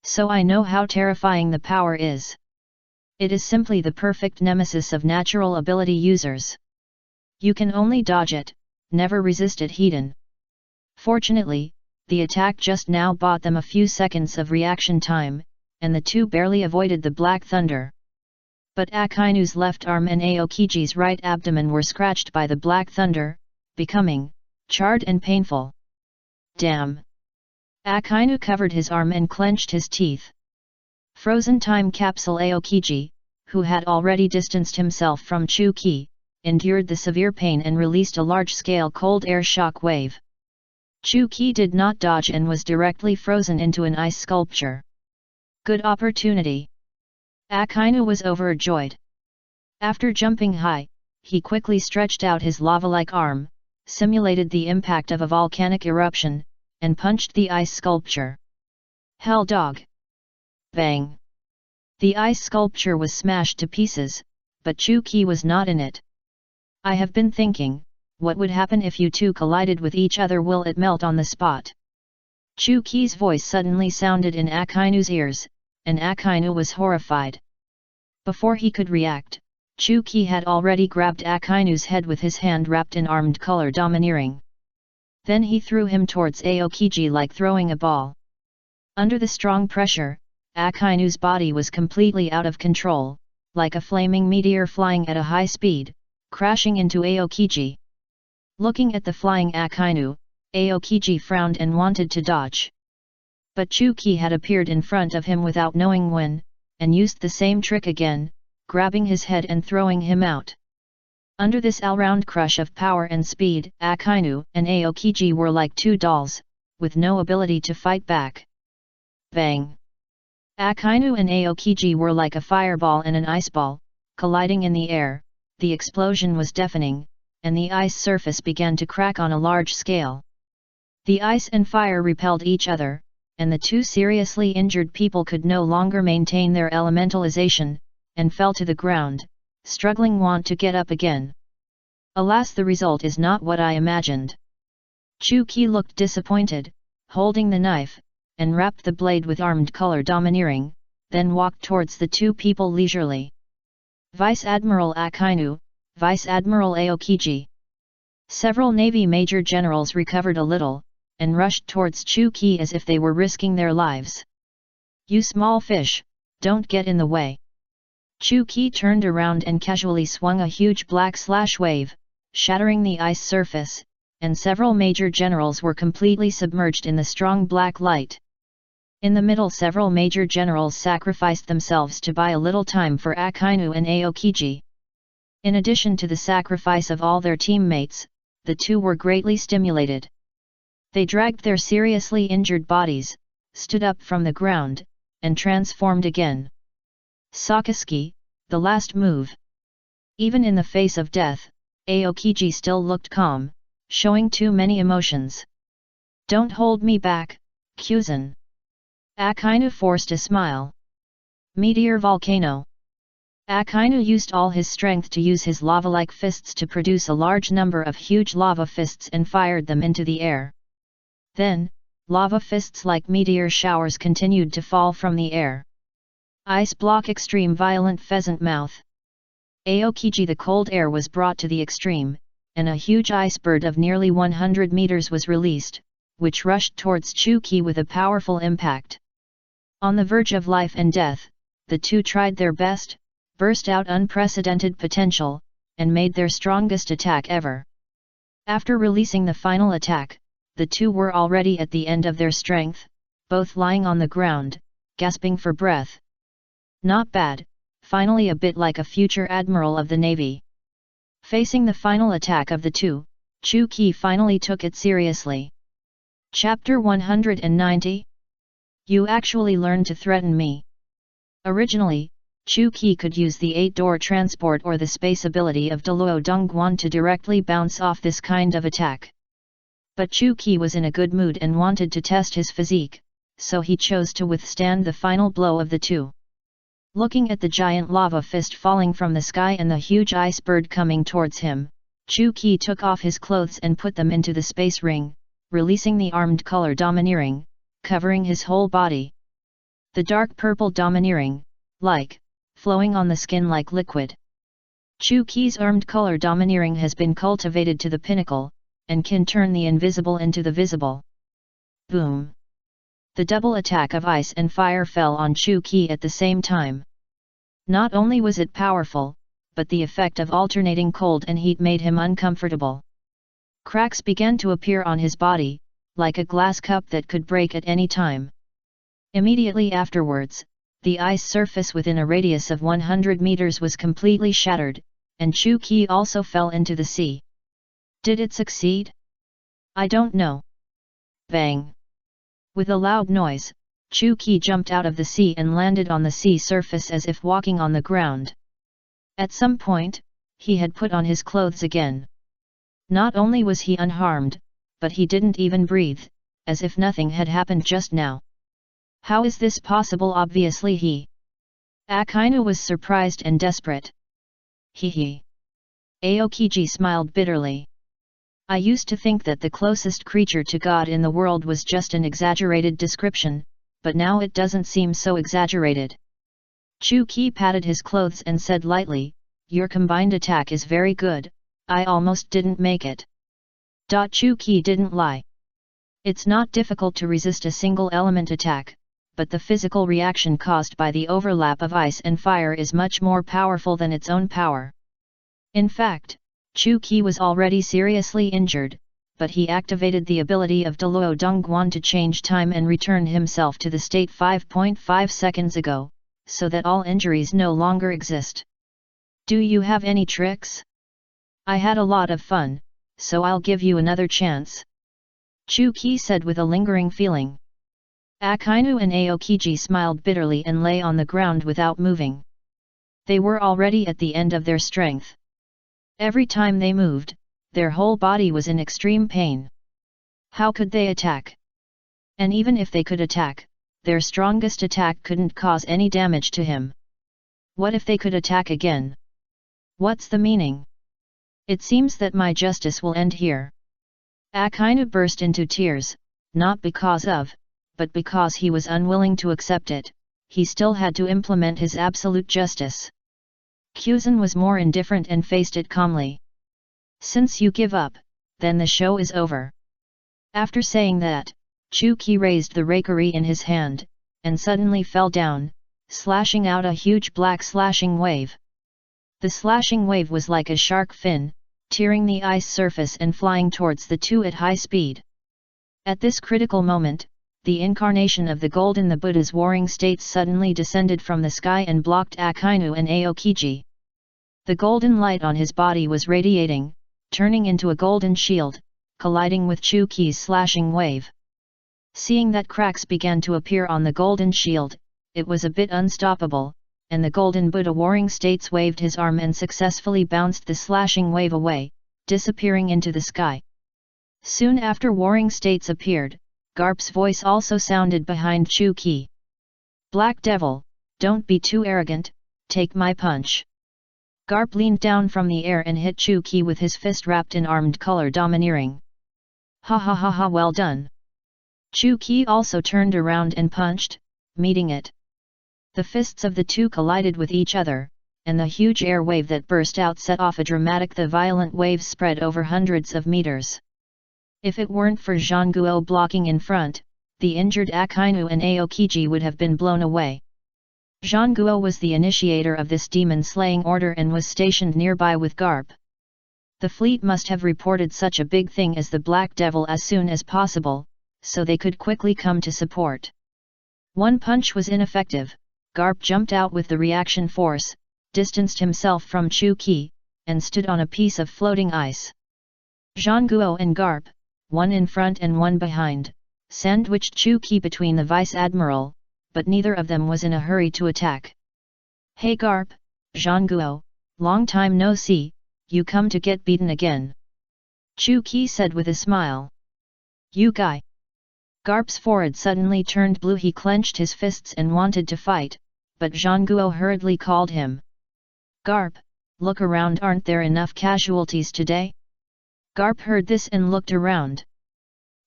So I know how terrifying the power is. It is simply the perfect nemesis of natural ability users. You can only dodge it, never resist it. Hedon. Fortunately, the attack just now bought them a few seconds of reaction time, and the 2 barely avoided the black thunder. But Akainu's left arm and Aokiji's right abdomen were scratched by the black thunder, becoming charred and painful. Damn! Akainu covered his arm and clenched his teeth. Frozen time capsule. Aokiji, who had already distanced himself from Chuki, endured the severe pain and released a large-scale cold air shock wave. Chuki did not dodge and was directly frozen into an ice sculpture. Good opportunity. Akainu was overjoyed. After jumping high, he quickly stretched out his lava-like arm, simulated the impact of a volcanic eruption, and punched the ice sculpture. Hell dog! Bang! The ice sculpture was smashed to pieces, but Chuki was not in it. I have been thinking, what would happen if you 2 collided with each other? Will it melt on the spot? Chuki's voice suddenly sounded in Akainu's ears, and Akainu was horrified. Before he could react, Chuki had already grabbed Akainu's head with his hand wrapped in armed color domineering. Then he threw him towards Aokiji like throwing a ball. Under the strong pressure, Akainu's body was completely out of control, like a flaming meteor flying at a high speed, crashing into Aokiji. Looking at the flying Akainu, Aokiji frowned and wanted to dodge. But Chuki had appeared in front of him without knowing when, and used the same trick again, grabbing his head and throwing him out. Under this all-round crush of power and speed, Akainu and Aokiji were like two dolls, with no ability to fight back. Bang! Akainu and Aokiji were like a fireball and an iceball, colliding in the air. The explosion was deafening, and the ice surface began to crack on a large scale. The ice and fire repelled each other, and the two seriously injured people could no longer maintain their elementalization, and fell to the ground, struggling to get up again. Alas, the result is not what I imagined. Chuki looked disappointed, holding the knife, and wrapped the blade with armed color domineering, then walked towards the two people leisurely. Vice Admiral Akainu, Vice Admiral Aokiji. Several Navy Major Generals recovered a little, and rushed towards Chuki as if they were risking their lives. "You small fish, don't get in the way." Chuki turned around and casually swung a huge black wave, shattering the ice surface, and several major generals were completely submerged in the strong black light. In the middle, several major generals sacrificed themselves to buy a little time for Akainu and Aokiji. In addition to the sacrifice of all their teammates, the two were greatly stimulated. They dragged their seriously injured bodies, stood up from the ground, and transformed again. Sakazuki, the last move. Even in the face of death, Aokiji still looked calm, showing too many emotions. "Don't hold me back, Kuzan." Akainu forced a smile. Meteor volcano. Akainu used all his strength to use his lava-like fists to produce a large number of huge lava fists and fired them into the air. Then, lava fists like meteor showers continued to fall from the air. Ice block extreme violent pheasant mouth. Aokiji, the cold air was brought to the extreme, and a huge ice bird of nearly 100 meters was released, which rushed towards Chuki with a powerful impact. On the verge of life and death, the two tried their best, burst out unprecedented potential, and made their strongest attack ever. After releasing the final attack, the two were already at the end of their strength, both lying on the ground, gasping for breath. Not bad, finally a bit like a future admiral of the Navy. Facing the final attack of the two, Chuki finally took it seriously. Chapter 190. You actually learned to threaten me. Originally, Chuki could use the 8-door transport or the space ability of Deluo Dongguan to directly bounce off this kind of attack. But Chuki was in a good mood and wanted to test his physique, so he chose to withstand the final blow of the two. Looking at the giant lava fist falling from the sky and the huge ice bird coming towards him, Chuki took off his clothes and put them into the space ring, releasing the armed color domineering, covering his whole body. The dark purple domineering, flowing on the skin like liquid. Chuki's armed color domineering has been cultivated to the pinnacle, and can turn the invisible into the visible. Boom! The double attack of ice and fire fell on Chuki at the same time. Not only was it powerful, but the effect of alternating cold and heat made him uncomfortable. Cracks began to appear on his body, like a glass cup that could break at any time. Immediately afterwards, the ice surface within a radius of 100 meters was completely shattered, and Chuki also fell into the sea. Did it succeed? I don't know. Bang! With a loud noise, Chuki jumped out of the sea and landed on the sea surface as if walking on the ground. At some point, he had put on his clothes again. Not only was he unharmed, but he didn't even breathe, as if nothing had happened just now. How is this possible? Obviously Akainu was surprised and desperate. Hee. Aokiji smiled bitterly. I used to think that the closest creature to God in the world was just an exaggerated description, but now it doesn't seem so exaggerated. Chuki patted his clothes and said lightly, "Your combined attack is very good, I almost didn't make it." Chuki didn't lie. It's not difficult to resist a single element attack, but the physical reaction caused by the overlap of ice and fire is much more powerful than its own power. In fact, Chuki was already seriously injured, but he activated the ability of Deluo Dongguan to change time and return himself to the state 5.5 seconds ago, so that all injuries no longer exist. Do you have any tricks? I had a lot of fun, so I'll give you another chance. Chu Qi said with a lingering feeling. Akainu and Aokiji smiled bitterly and lay on the ground without moving. They were already at the end of their strength. Every time they moved, their whole body was in extreme pain. How could they attack? And even if they could attack, their strongest attack couldn't cause any damage to him. What if they could attack again? What's the meaning? It seems that my justice will end here. Akainu burst into tears, not because of, but because he was unwilling to accept it. He still had to implement his absolute justice. Kuzan was more indifferent and faced it calmly. Since you give up, then the show is over. After saying that, Chu Qi raised the rakery in his hand, and suddenly fell down, slashing out a huge black slashing wave. The slashing wave was like a shark fin, tearing the ice surface and flying towards the two at high speed. At this critical moment, the incarnation of the Golden the Buddha's warring states suddenly descended from the sky and blocked Akainu and Aokiji. The golden light on his body was radiating, turning into a golden shield, colliding with Chu Qi's slashing wave. Seeing that cracks began to appear on the golden shield, it was a bit unstoppable, and the Golden Buddha warring states waved his arm and successfully bounced the slashing wave away, disappearing into the sky. Soon after warring states appeared, Garp's voice also sounded behind Chu Qi. Black Devil, don't be too arrogant, take my punch. Garp leaned down from the air and hit Chu Qi with his fist wrapped in armed color domineering. Ha ha ha ha, well done. Chu Qi also turned around and punched, meeting it. The fists of the two collided with each other, and the huge air wave that burst out set off a dramatic. The violent waves spread over hundreds of meters. If it weren't for Zhangguo blocking in front, the injured Akainu and Aokiji would have been blown away. Zhangguo was the initiator of this demon-slaying order and was stationed nearby with Garp. The fleet must have reported such a big thing as the Black Devil as soon as possible, so they could quickly come to support. One punch was ineffective. Garp jumped out with the reaction force, distanced himself from Chu Qi, and stood on a piece of floating ice. Zhangguo and Garp, one in front and one behind, sandwiched Chu Qi between the vice-admiral, but neither of them was in a hurry to attack. Hey Garp, Zhangguo, long time no see, you come to get beaten again. Chu Qi said with a smile. You guy. Garp's forehead suddenly turned blue. He clenched his fists and wanted to fight, but Zhangguo hurriedly called him. Garp, look around, aren't there enough casualties today? Garp heard this and looked around.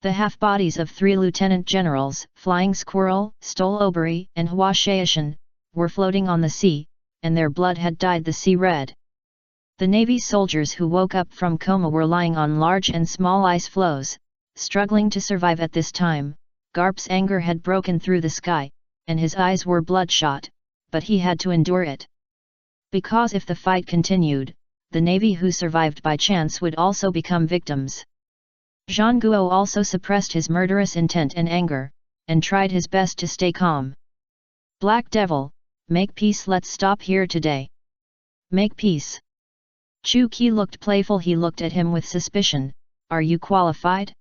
The half-bodies of 3 lieutenant generals, Flying Squirrel, Stoloberi, and Huashaishan, were floating on the sea, and their blood had dyed the sea red. The Navy soldiers who woke up from coma were lying on large and small ice floes, struggling to survive at this time. Garp's anger had broken through the sky, and his eyes were bloodshot, but he had to endure it. Because if the fight continued, the Navy who survived by chance would also become victims. Zhangguo also suppressed his murderous intent and anger, and tried his best to stay calm. Black Devil, make peace, let's stop here today. Make peace. Chu Qi looked playful. He looked at him with suspicion. Are you qualified?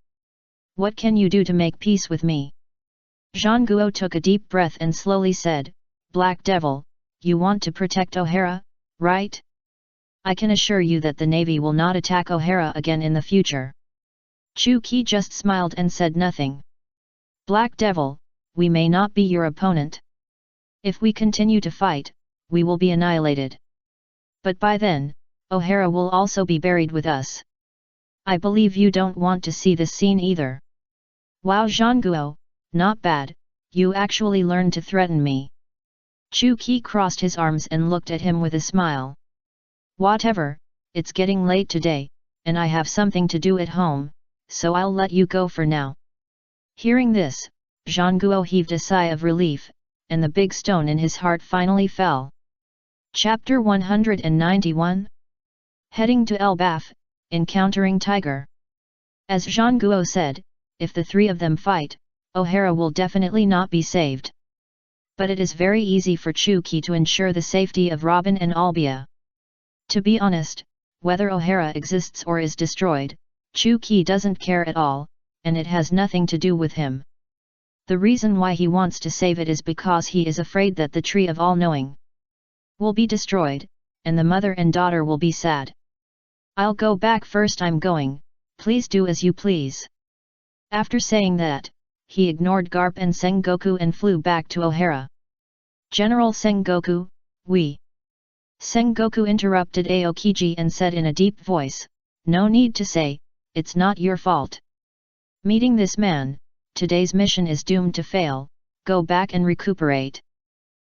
What can you do to make peace with me? Zhangguo took a deep breath and slowly said, Black Devil, you want to protect O'Hara, right? I can assure you that the Navy will not attack O'Hara again in the future. Chu Qi just smiled and said nothing. Black Devil, we may not be your opponent. If we continue to fight, we will be annihilated. But by then, O'Hara will also be buried with us. I believe you don't want to see this scene either. Wow, Zhangguo, not bad, you actually learned to threaten me. Chu Qi crossed his arms and looked at him with a smile. Whatever, it's getting late today, and I have something to do at home, so I'll let you go for now. Hearing this, Zhangguo heaved a sigh of relief, and the big stone in his heart finally fell. Chapter 191. Heading to Elbaf, encountering Tiger. As Zhang Guo said, if the three of them fight, O'Hara will definitely not be saved. But it is very easy for Chu Qi to ensure the safety of Robin and Albia. To be honest, whether O'Hara exists or is destroyed, Chu Qi doesn't care at all, and it has nothing to do with him. The reason why he wants to save it is because he is afraid that the Tree of All-Knowing will be destroyed, and the mother and daughter will be sad. I'll go back first, I'm going, please do as you please. After saying that, he ignored Garp and Sengoku and flew back to O'Hara. General Sengoku, we. Sengoku interrupted Aokiji and said in a deep voice, no need to say, it's not your fault. Meeting this man, today's mission is doomed to fail, go back and recuperate.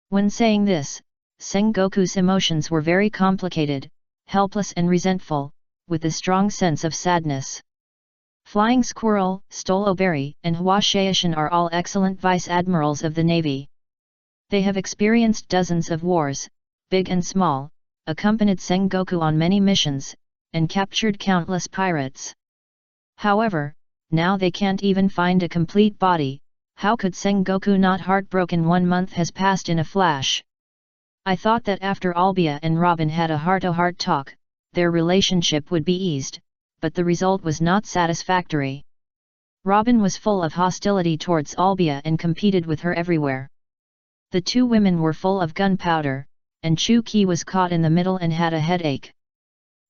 When saying this, Sengoku's emotions were very complicated, helpless and resentful, with a strong sense of sadness. Flying Squirrel, Stoloberry, and Hua Shaishan are all excellent vice admirals of the Navy. They have experienced dozens of wars, big and small, accompanied Sengoku on many missions, and captured countless pirates. However, now they can't even find a complete body. How could Sengoku not heartbroken? 1 month has passed in a flash. I thought that after Albia and Robin had a heart-to-heart talk, their relationship would be eased, but the result was not satisfactory. Robin was full of hostility towards Albia and competed with her everywhere. The two women were full of gunpowder, and Chu Qi was caught in the middle and had a headache.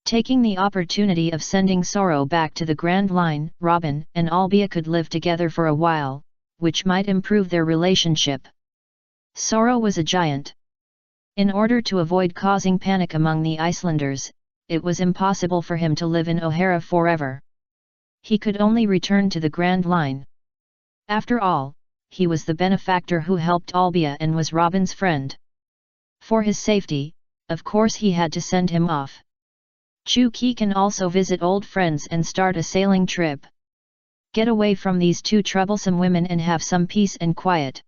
Taking the opportunity of sending Sorrow back to the Grand Line, Robin and Albia could live together for a while, which might improve their relationship. Sorrow was a giant. In order to avoid causing panic among the Icelanders, it was impossible for him to live in O'Hara forever. He could only return to the Grand Line. After all, he was the benefactor who helped Albia and was Robin's friend. For his safety, of course he had to send him off. Chu Qi can also visit old friends and start a sailing trip. Get away from these two troublesome women and have some peace and quiet.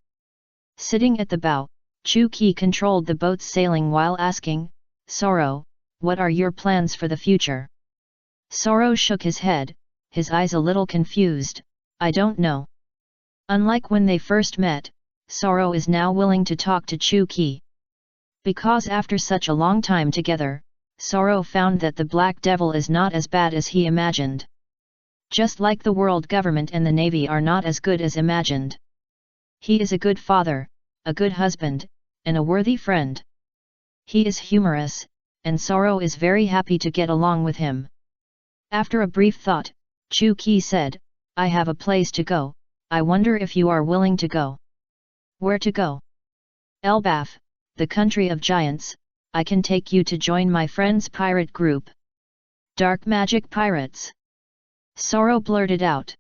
Sitting at the bow, Chu Qi controlled the boat's sailing while asking, Sorrow, what are your plans for the future? Sorrow shook his head, his eyes a little confused, I don't know. Unlike when they first met, Sorrow is now willing to talk to Chu Qi. Because after such a long time together, Sorrow found that the Black Devil is not as bad as he imagined. Just like the world government and the Navy are not as good as imagined. He is a good father, a good husband, and a worthy friend. He is humorous, and Sorrow is very happy to get along with him. After a brief thought, Chu Qi said, I have a place to go, I wonder if you are willing to go. Where to go? Elbaf, the country of giants. I can take you to join my friend's pirate group. Dark Magic Pirates. Sorrow blurted out.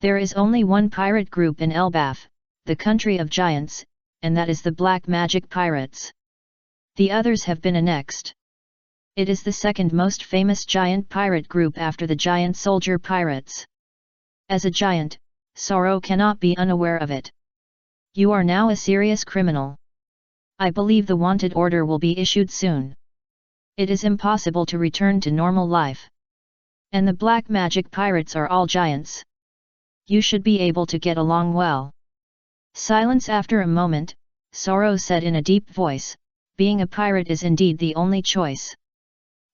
There is only one pirate group in Elbaf, the country of giants, and that is the Black Magic Pirates. The others have been annexed. It is the second most famous giant pirate group after the giant soldier pirates. As a giant, Sorrow cannot be unaware of it. You are now a serious criminal. I believe the wanted order will be issued soon. It is impossible to return to normal life. And the Black Magic Pirates are all giants. You should be able to get along well. Silence. After a moment, Sorrow said in a deep voice, being a pirate is indeed the only choice.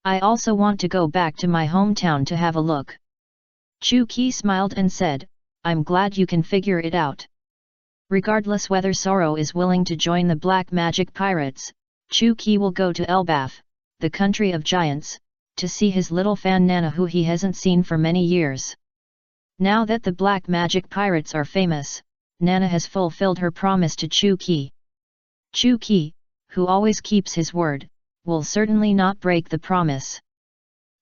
I also want to go back to my hometown to have a look. Chu Qi smiled and said, I'm glad you can figure it out. Regardless whether Sorrow is willing to join the Black Magic Pirates, Chu Qi will go to Elbaf, the country of giants, to see his little fan Nana who he hasn't seen for many years. Now that the Black Magic Pirates are famous, Nana has fulfilled her promise to Chu Qi. Chu Qi, who always keeps his word, will certainly not break the promise.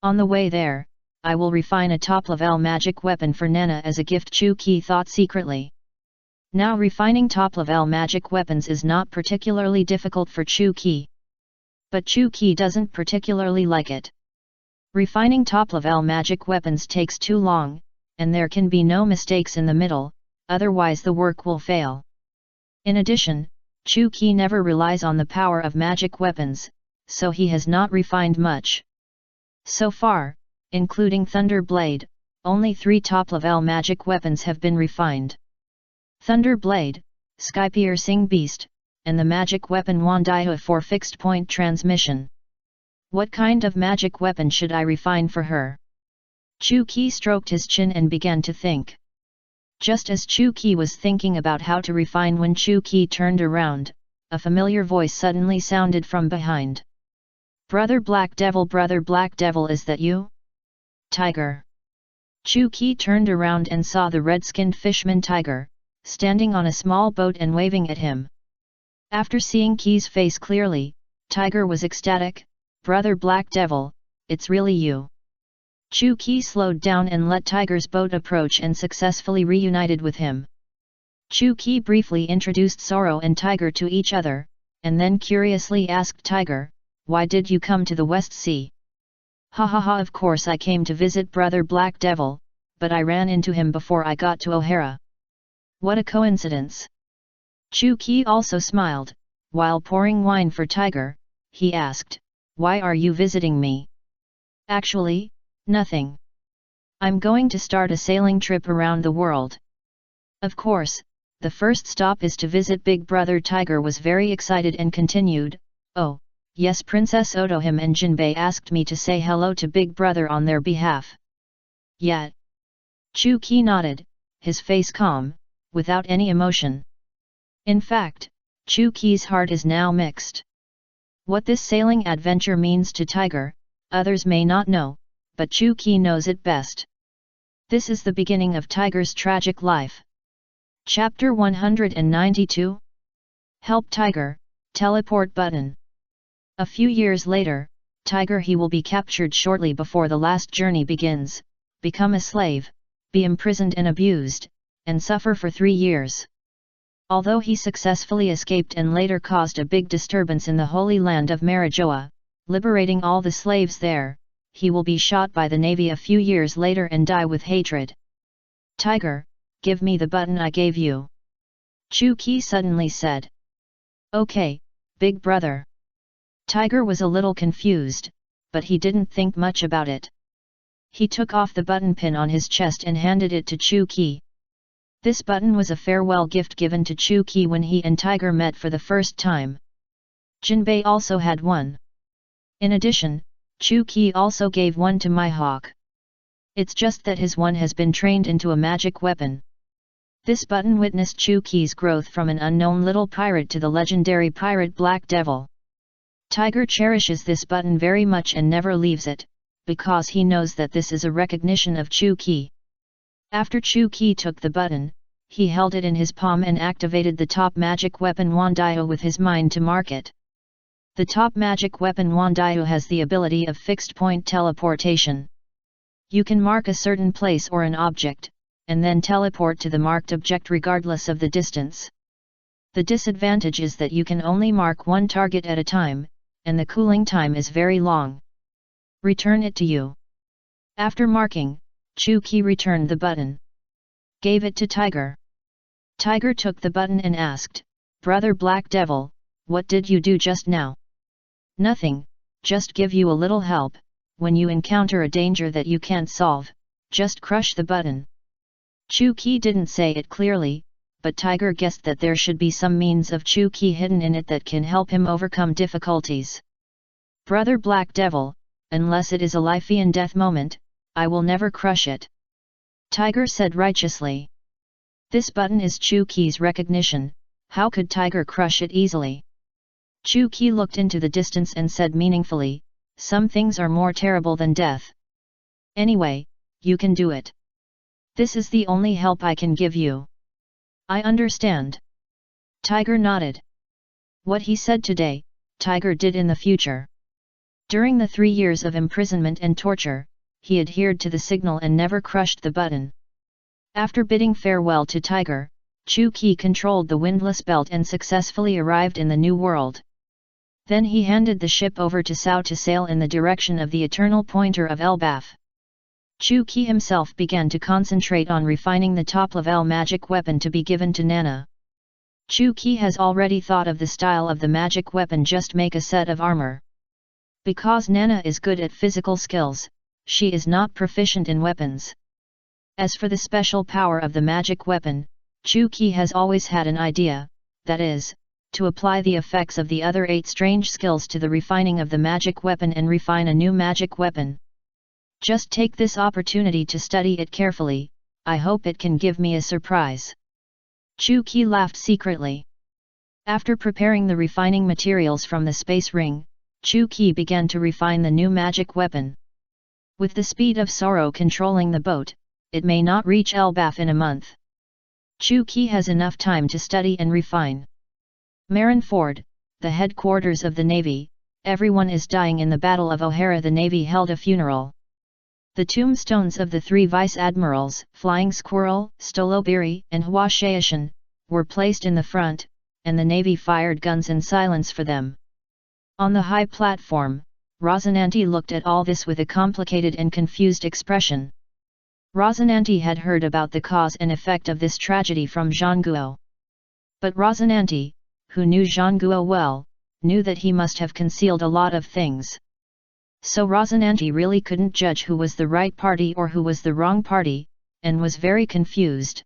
On the way there, I will refine a top-level magic weapon for Nana as a gift, Chu Qi thought secretly. Now refining top-level magic weapons is not particularly difficult for Chu Qi. But Chu Qi doesn't particularly like it. Refining top-level magic weapons takes too long, and there can be no mistakes in the middle, otherwise the work will fail. In addition, Chu Qi never relies on the power of magic weapons, so he has not refined much. So far, including Thunder Blade, only 3 top-level magic weapons have been refined. Thunder Blade, Sky-piercing Beast, and the magic weapon Wandihu for fixed-point transmission. What kind of magic weapon should I refine for her? Chu Qi stroked his chin and began to think. Just as Chu Qi was thinking about how to refine when Chu Qi turned around, a familiar voice suddenly sounded from behind. Brother Black Devil, is that you? Tiger. Chu Qi turned around and saw the red-skinned fishman Tiger, standing on a small boat and waving at him. After seeing Qi's face clearly, Tiger was ecstatic. Brother Black Devil, it's really you. Chu Qi slowed down and let Tiger's boat approach and successfully reunited with him. Chu Qi briefly introduced Sorrow and Tiger to each other, and then curiously asked Tiger, "Why did you come to the West Sea?" "Ha ha ha, of course I came to visit Brother Black Devil, but I ran into him before I got to O'Hara." "What a coincidence." Chu Qi also smiled. While pouring wine for Tiger, he asked, "Why are you visiting me?" "Actually, nothing. I'm going to start a sailing trip around the world." "Of course, the first stop is to visit Big Brother." Tiger was very excited and continued, "Oh, yes, Princess Otohim and Jinbei asked me to say hello to Big Brother on their behalf." "Yet?" Chu Qi nodded, his face calm, without any emotion. In fact, Chu Qi's heart is now mixed. What this sailing adventure means to Tiger, others may not know, but Chu Qi knows it best. This is the beginning of Tiger's tragic life. Chapter 192. Help Tiger, Teleport Button. A few years later, Tiger he will be captured shortly before the last journey begins, become a slave, be imprisoned and abused, and suffer for 3 years. Although he successfully escaped and later caused a big disturbance in the Holy Land of Marijoa, liberating all the slaves there, he will be shot by the navy a few years later and die with hatred. "Tiger, give me the button I gave you," Chu Qi suddenly said. "Okay, Big Brother." Tiger was a little confused, but he didn't think much about it. He took off the button pin on his chest and handed it to Chu Qi. This button was a farewell gift given to Chu Qi when he and Tiger met for the first time. Jinbei also had one. In addition, Chu Qi also gave one to Mihawk. It's just that his one has been trained into a magic weapon. This button witnessed Chu Qi's growth from an unknown little pirate to the legendary pirate Black Devil. Tiger cherishes this button very much and never leaves it, because he knows that this is a recognition of Chu Qi. After Chu Qi took the button, he held it in his palm and activated the top magic weapon Wandihu with his mind to mark it. The top magic weapon Wandihu has the ability of fixed-point teleportation. You can mark a certain place or an object, and then teleport to the marked object regardless of the distance. The disadvantage is that you can only mark one target at a time, and the cooling time is very long. Return it to you. After marking, Chu Qi returned the button. Gave it to Tiger. Tiger took the button and asked, "Brother Black Devil, what did you do just now?" "Nothing, just give you a little help. When you encounter a danger that you can't solve, just crush the button." Chu Qi didn't say it clearly, but Tiger guessed that there should be some means of Chu Qi hidden in it that can help him overcome difficulties. "Brother Black Devil, unless it is a life and death moment, I will never crush it," Tiger said righteously. This button is Chu Qi's recognition, how could Tiger crush it easily? Chu Qi looked into the distance and said meaningfully, "Some things are more terrible than death. Anyway, you can do it. This is the only help I can give you." "I understand." Tiger nodded. What he said today, Tiger did in the future. During the 3 years of imprisonment and torture, he adhered to the signal and never crushed the button. After bidding farewell to Tiger, Chu Qi controlled the windlass belt and successfully arrived in the new world. Then he handed the ship over to Sao to sail in the direction of the eternal pointer of Elbaf. Chu Qi himself began to concentrate on refining the top-level magic weapon to be given to Nana. Chu Qi has already thought of the style of the magic weapon, just make a set of armor. Because Nana is good at physical skills, she is not proficient in weapons. As for the special power of the magic weapon, Chu-Ki has always had an idea, that is, to apply the effects of the other 8 strange skills to the refining of the magic weapon and refine a new magic weapon. Just take this opportunity to study it carefully, I hope it can give me a surprise. Chu-Ki laughed secretly. After preparing the refining materials from the space ring, Chu-Ki began to refine the new magic weapon. With the speed of sorrow controlling the boat, it may not reach Elbaf in a month. Chu-Ki has enough time to study and refine. Marineford, the headquarters of the Navy, everyone is dying in the Battle of O'Hara. The Navy held a funeral. The tombstones of the 3 vice-admirals, Flying Squirrel, Stolobiri, and Hwashaishan, were placed in the front, and the Navy fired guns in silence for them. On the high platform, Rosinante looked at all this with a complicated and confused expression. Rosinante had heard about the cause and effect of this tragedy from Jean Guo. But Rosinante, who knew Jean Guo well, knew that he must have concealed a lot of things. So Rosinante really couldn't judge who was the right party or who was the wrong party, and was very confused.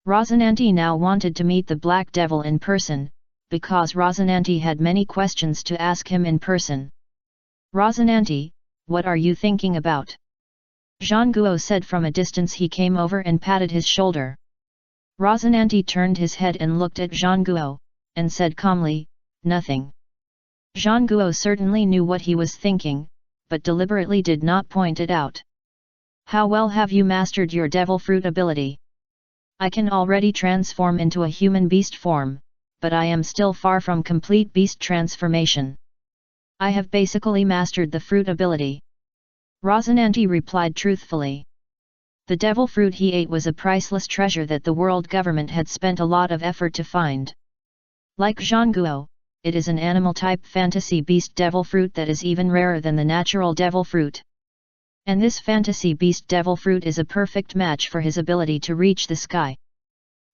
Rosinante now wanted to meet the Black Devil in person, because Rosinante had many questions to ask him in person. Rosinante, what are you thinking about? Jean Guo said from a distance. He came over and patted his shoulder. Rosinante turned his head and looked at Jean Guo, and said calmly, nothing. Jean Guo certainly knew what he was thinking, but deliberately did not point it out. How well have you mastered your devil fruit ability? I can already transform into a human beast form, but I am still far from complete beast transformation. I have basically mastered the fruit ability. Rosinante replied truthfully. The devil fruit he ate was a priceless treasure that the world government had spent a lot of effort to find. Like Jean Guo, it is an animal-type fantasy beast devil fruit that is even rarer than the natural devil fruit. And this fantasy beast devil fruit is a perfect match for his ability to reach the sky.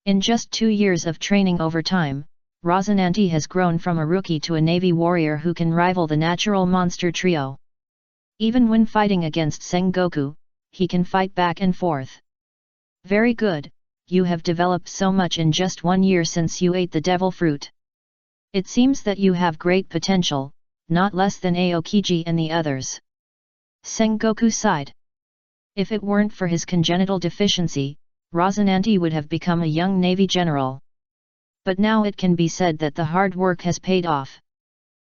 In just 2 years of training over time, Rosinante has grown from a rookie to a Navy warrior who can rival the natural monster trio. Even when fighting against Sengoku, he can fight back and forth. Very good, you have developed so much in just 1 year since you ate the devil fruit. It seems that you have great potential, not less than Aokiji and the others. Sengoku sighed. If it weren't for his congenital deficiency, Rosinante would have become a young Navy general. But now it can be said that the hard work has paid off.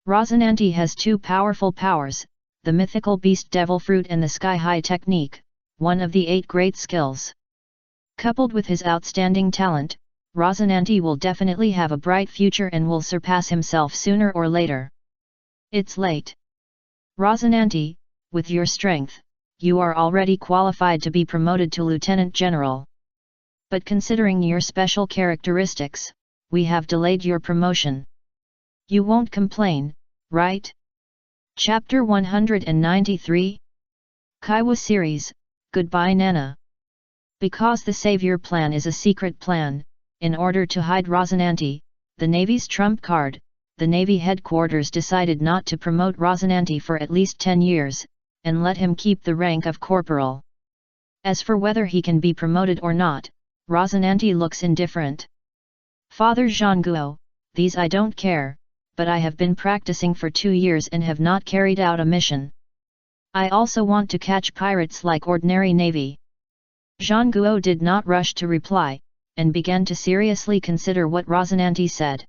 Rosinante has 2 powerful powers, the mythical beast devil fruit and the sky-high technique, one of the 8 great skills. Coupled with his outstanding talent, Rosinante will definitely have a bright future and will surpass himself sooner or later. It's late. Rosinante, with your strength, you are already qualified to be promoted to Lieutenant General. But considering your special characteristics, we have delayed your promotion. You won't complain, right? Chapter 193 Kaiwa Series, Goodbye Nana. Because the Savior Plan is a secret plan, in order to hide Rosinante, the Navy's trump card, the Navy headquarters decided not to promote Rosinante for at least 10 years, and let him keep the rank of corporal. As for whether he can be promoted or not, Rosinante looks indifferent. Father Jean Guo, these I don't care, but I have been practicing for 2 years and have not carried out a mission. I also want to catch pirates like ordinary Navy. Jean Guo did not rush to reply, and began to seriously consider what Rosinante said.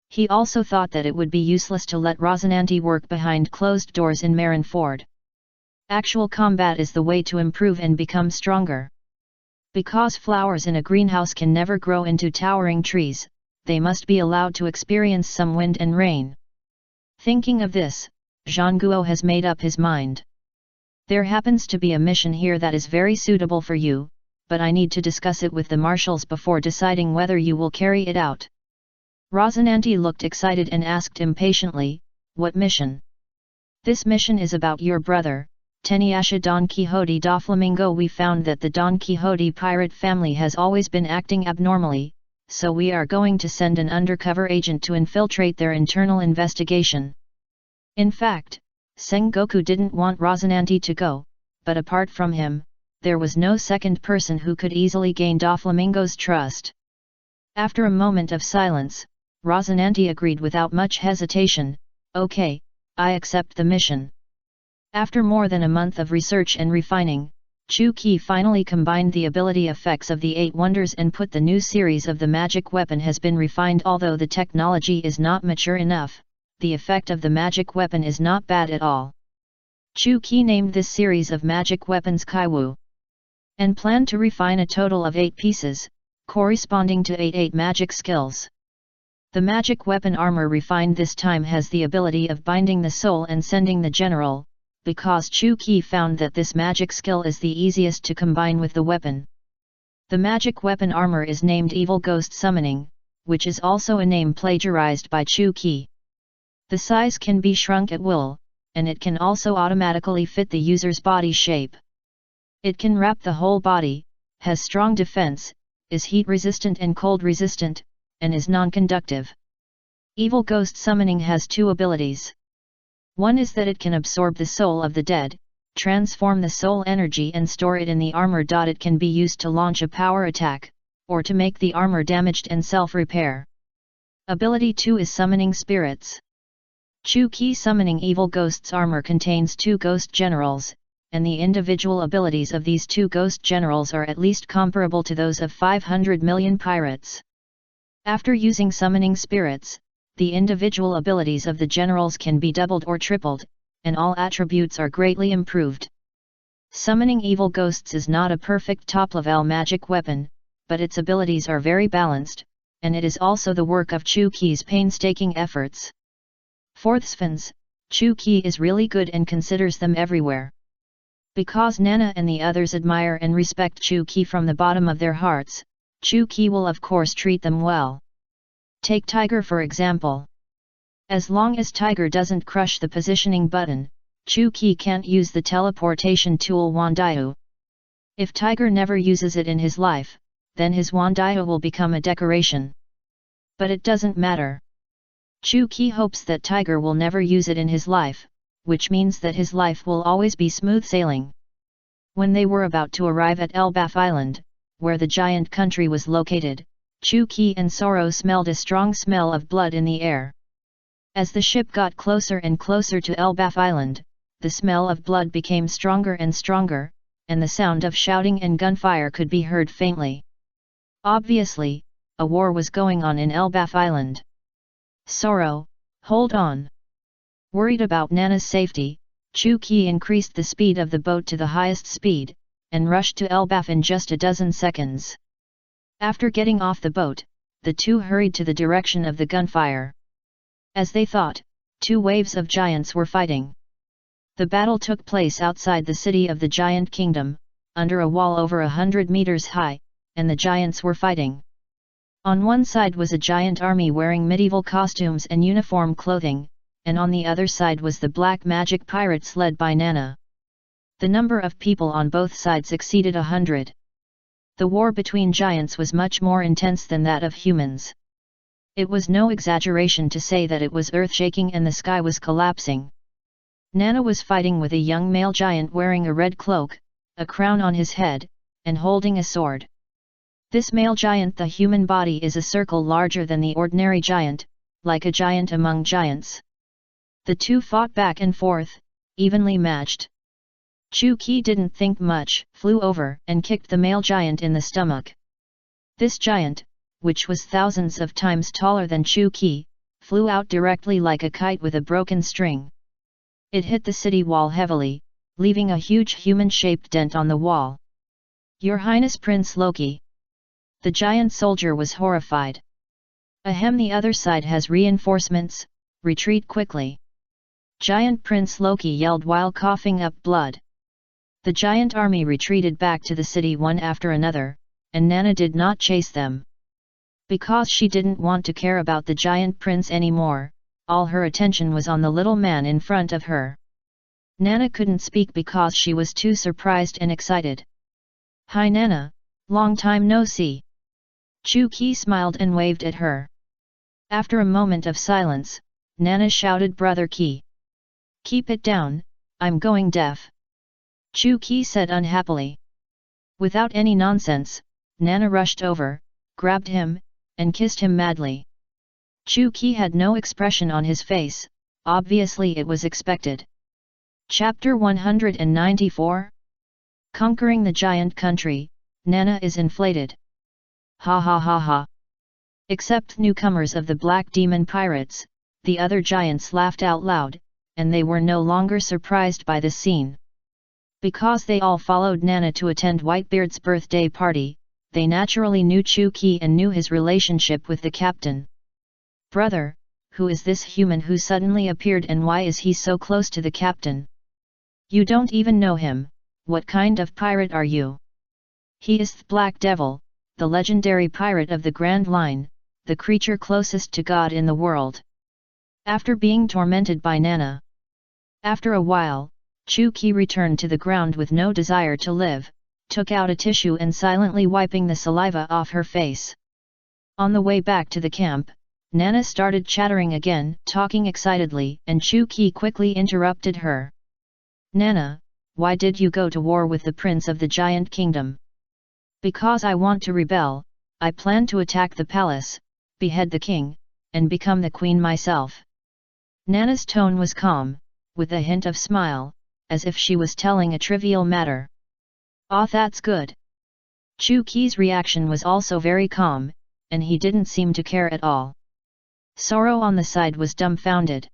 He also thought that it would be useless to let Rosinante work behind closed doors in Marineford. Actual combat is the way to improve and become stronger. Because flowers in a greenhouse can never grow into towering trees, they must be allowed to experience some wind and rain. Thinking of this, Jean Guo has made up his mind. There happens to be a mission here that is very suitable for you, but I need to discuss it with the marshals before deciding whether you will carry it out. Rosinante looked excited and asked impatiently, what mission? This mission is about your brother, Teniasha Don Quixote da Flamingo. We found that the Don Quixote pirate family has always been acting abnormally, so we are going to send an undercover agent to infiltrate their internal investigation. In fact, Sengoku didn't want Rosinante to go, but apart from him, there was no second person who could easily gain Doflamingo's trust. After a moment of silence, Rosinante agreed without much hesitation, "Okay, I accept the mission." After more than a month of research and refining, Chu-Ki finally combined the ability effects of the 8 wonders and put the new series of the magic weapon has been refined. Although the technology is not mature enough, the effect of the magic weapon is not bad at all. Chu-Ki named this series of magic weapons Kaiwu, and planned to refine a total of 8 pieces, corresponding to 8 magic skills. The magic weapon armor refined this time has the ability of binding the soul and sending the general, because Chu-Ki found that this magic skill is the easiest to combine with the weapon. The magic weapon armor is named Evil Ghost Summoning, which is also a name plagiarized by Chu-Ki. The size can be shrunk at will, and it can also automatically fit the user's body shape. It can wrap the whole body, has strong defense, is heat resistant and cold resistant, and is non-conductive. Evil Ghost Summoning has 2 abilities. One is that it can absorb the soul of the dead, transform the soul energy and store it in the armor. It can be used to launch a power attack, or to make the armor damaged and self-repair. Ability 2 is Summoning Spirits. Chu-Ki Summoning Evil Ghosts armor contains 2 ghost generals, and the individual abilities of these 2 ghost generals are at least comparable to those of 500 million pirates. After using Summoning Spirits, the individual abilities of the generals can be doubled or tripled, and all attributes are greatly improved. Summoning Evil Ghosts is not a perfect top-level magic weapon, but its abilities are very balanced, and it is also the work of Chu-Ki's painstaking efforts. Fourthsfans, Chu-Ki is really good and considers them everywhere. Because Nana and the others admire and respect Chu-Ki from the bottom of their hearts, Chu-Ki will of course treat them well. Take Tiger for example. As long as Tiger doesn't crush the positioning button, Chu-Ki can't use the teleportation tool Wandiu. If Tiger never uses it in his life, then his Wandiu will become a decoration. But it doesn't matter. Chu-Ki hopes that Tiger will never use it in his life, which means that his life will always be smooth sailing. When they were about to arrive at Elbaf Island, where the giant country was located, Chu-Ki and Soro smelled a strong smell of blood in the air. As the ship got closer and closer to Elbaf Island, the smell of blood became stronger and stronger, and the sound of shouting and gunfire could be heard faintly. Obviously, a war was going on in Elbaf Island. Soro, hold on. Worried about Nana's safety, Chu-Ki increased the speed of the boat to the highest speed, and rushed to Elbaf in just a dozen seconds. After getting off the boat, the two hurried to the direction of the gunfire. As they thought, 2 waves of giants were fighting. The battle took place outside the city of the giant kingdom, under a wall over 100 meters high, and the giants were fighting. On one side was a giant army wearing medieval costumes and uniform clothing, and on the other side was the black magic pirates led by Nana. The number of people on both sides exceeded 100. The war between giants was much more intense than that of humans. It was no exaggeration to say that it was earth-shaking and the sky was collapsing. Nana was fighting with a young male giant wearing a red cloak, a crown on his head, and holding a sword. This male giant, the human body is a circle larger than the ordinary giant, like a giant among giants. The two fought back and forth, evenly matched. Chu-Ki didn't think much, flew over and kicked the male giant in the stomach. This giant, which was thousands of times taller than Chu-Ki, flew out directly like a kite with a broken string. It hit the city wall heavily, leaving a huge human-shaped dent on the wall. "Your Highness Prince Loki!" The giant soldier was horrified. "Ahem, the other side has reinforcements, retreat quickly!" Giant Prince Loki yelled while coughing up blood. The giant army retreated back to the city one after another, and Nana did not chase them. Because she didn't want to care about the giant prince anymore, all her attention was on the little man in front of her. Nana couldn't speak because she was too surprised and excited. "Hi Nana, long time no see." Chu-Ki smiled and waved at her. After a moment of silence, Nana shouted, "Brother Ki! Keep it down, I'm going deaf." Chu-Ki said unhappily. Without any nonsense, Nana rushed over, grabbed him, and kissed him madly. Chu Qi had no expression on his face, obviously it was expected. Chapter 194. Conquering the Giant Country, Nana is inflated. Ha ha ha ha. Except newcomers of the Black Demon Pirates, the other giants laughed out loud, and they were no longer surprised by this scene. Because they all followed Nana to attend Whitebeard's birthday party, they naturally knew Chu Qi and knew his relationship with the captain. Brother, who is this human who suddenly appeared and why is he so close to the captain? You don't even know him, what kind of pirate are you? He is the Black Devil, the legendary pirate of the Grand Line, the creature closest to God in the world. After being tormented by Nana. After a while, Chu Qi returned to the ground with no desire to live, took out a tissue and silently wiping the saliva off her face. On the way back to the camp, Nana started chattering again, talking excitedly, and Chu Qi quickly interrupted her. Nana, why did you go to war with the prince of the giant kingdom? Because I want to rebel, I plan to attack the palace, behead the king, and become the queen myself. Nana's tone was calm, with a hint of smile, as if she was telling a trivial matter. Ah, that's good. Chu Qi's reaction was also very calm, and he didn't seem to care at all. Sorrow on the side was dumbfounded.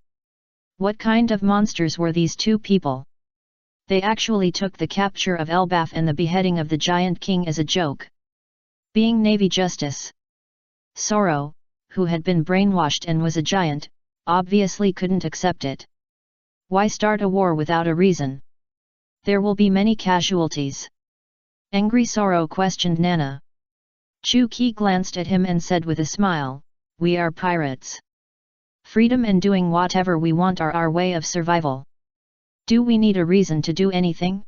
What kind of monsters were these two people? They actually took the capture of Elbaf and the beheading of the giant king as a joke. Being Navy Justice. Sorrow, who had been brainwashed and was a giant, obviously couldn't accept it. Why start a war without a reason? There will be many casualties. Angry Sorrow questioned Nana. Chu Qi glanced at him and said with a smile, we are pirates. Freedom and doing whatever we want are our way of survival. Do we need a reason to do anything?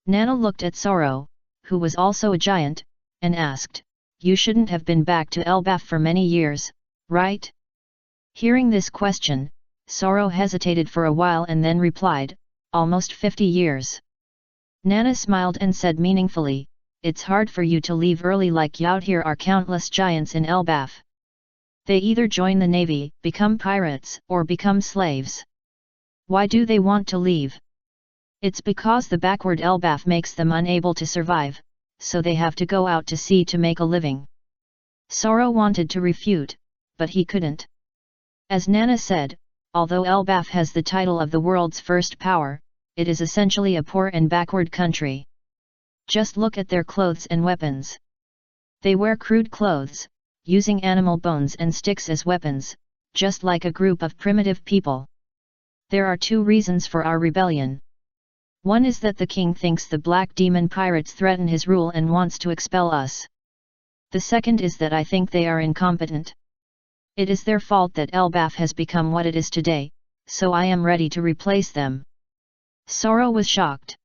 Nana looked at Sorrow, who was also a giant, and asked, you shouldn't have been back to Elbaf for many years, right? Hearing this question, Sorrow hesitated for a while and then replied, almost 50 years. Nana smiled and said meaningfully, it's hard for you to leave early like out here are countless giants in Elbaf. They either join the navy, become pirates, or become slaves. Why do they want to leave? It's because the backward Elbaf makes them unable to survive, so they have to go out to sea to make a living. Sorrow wanted to refute, but he couldn't. As Nana said, although Elbaf has the title of the world's first power, it is essentially a poor and backward country. Just look at their clothes and weapons. They wear crude clothes, using animal bones and sticks as weapons, just like a group of primitive people. There are two reasons for our rebellion. One is that the king thinks the Black Demon Pirates threaten his rule and wants to expel us. The second is that I think they are incompetent. It is their fault that Elbaf has become what it is today, so I am ready to replace them. Sorrow was shocked.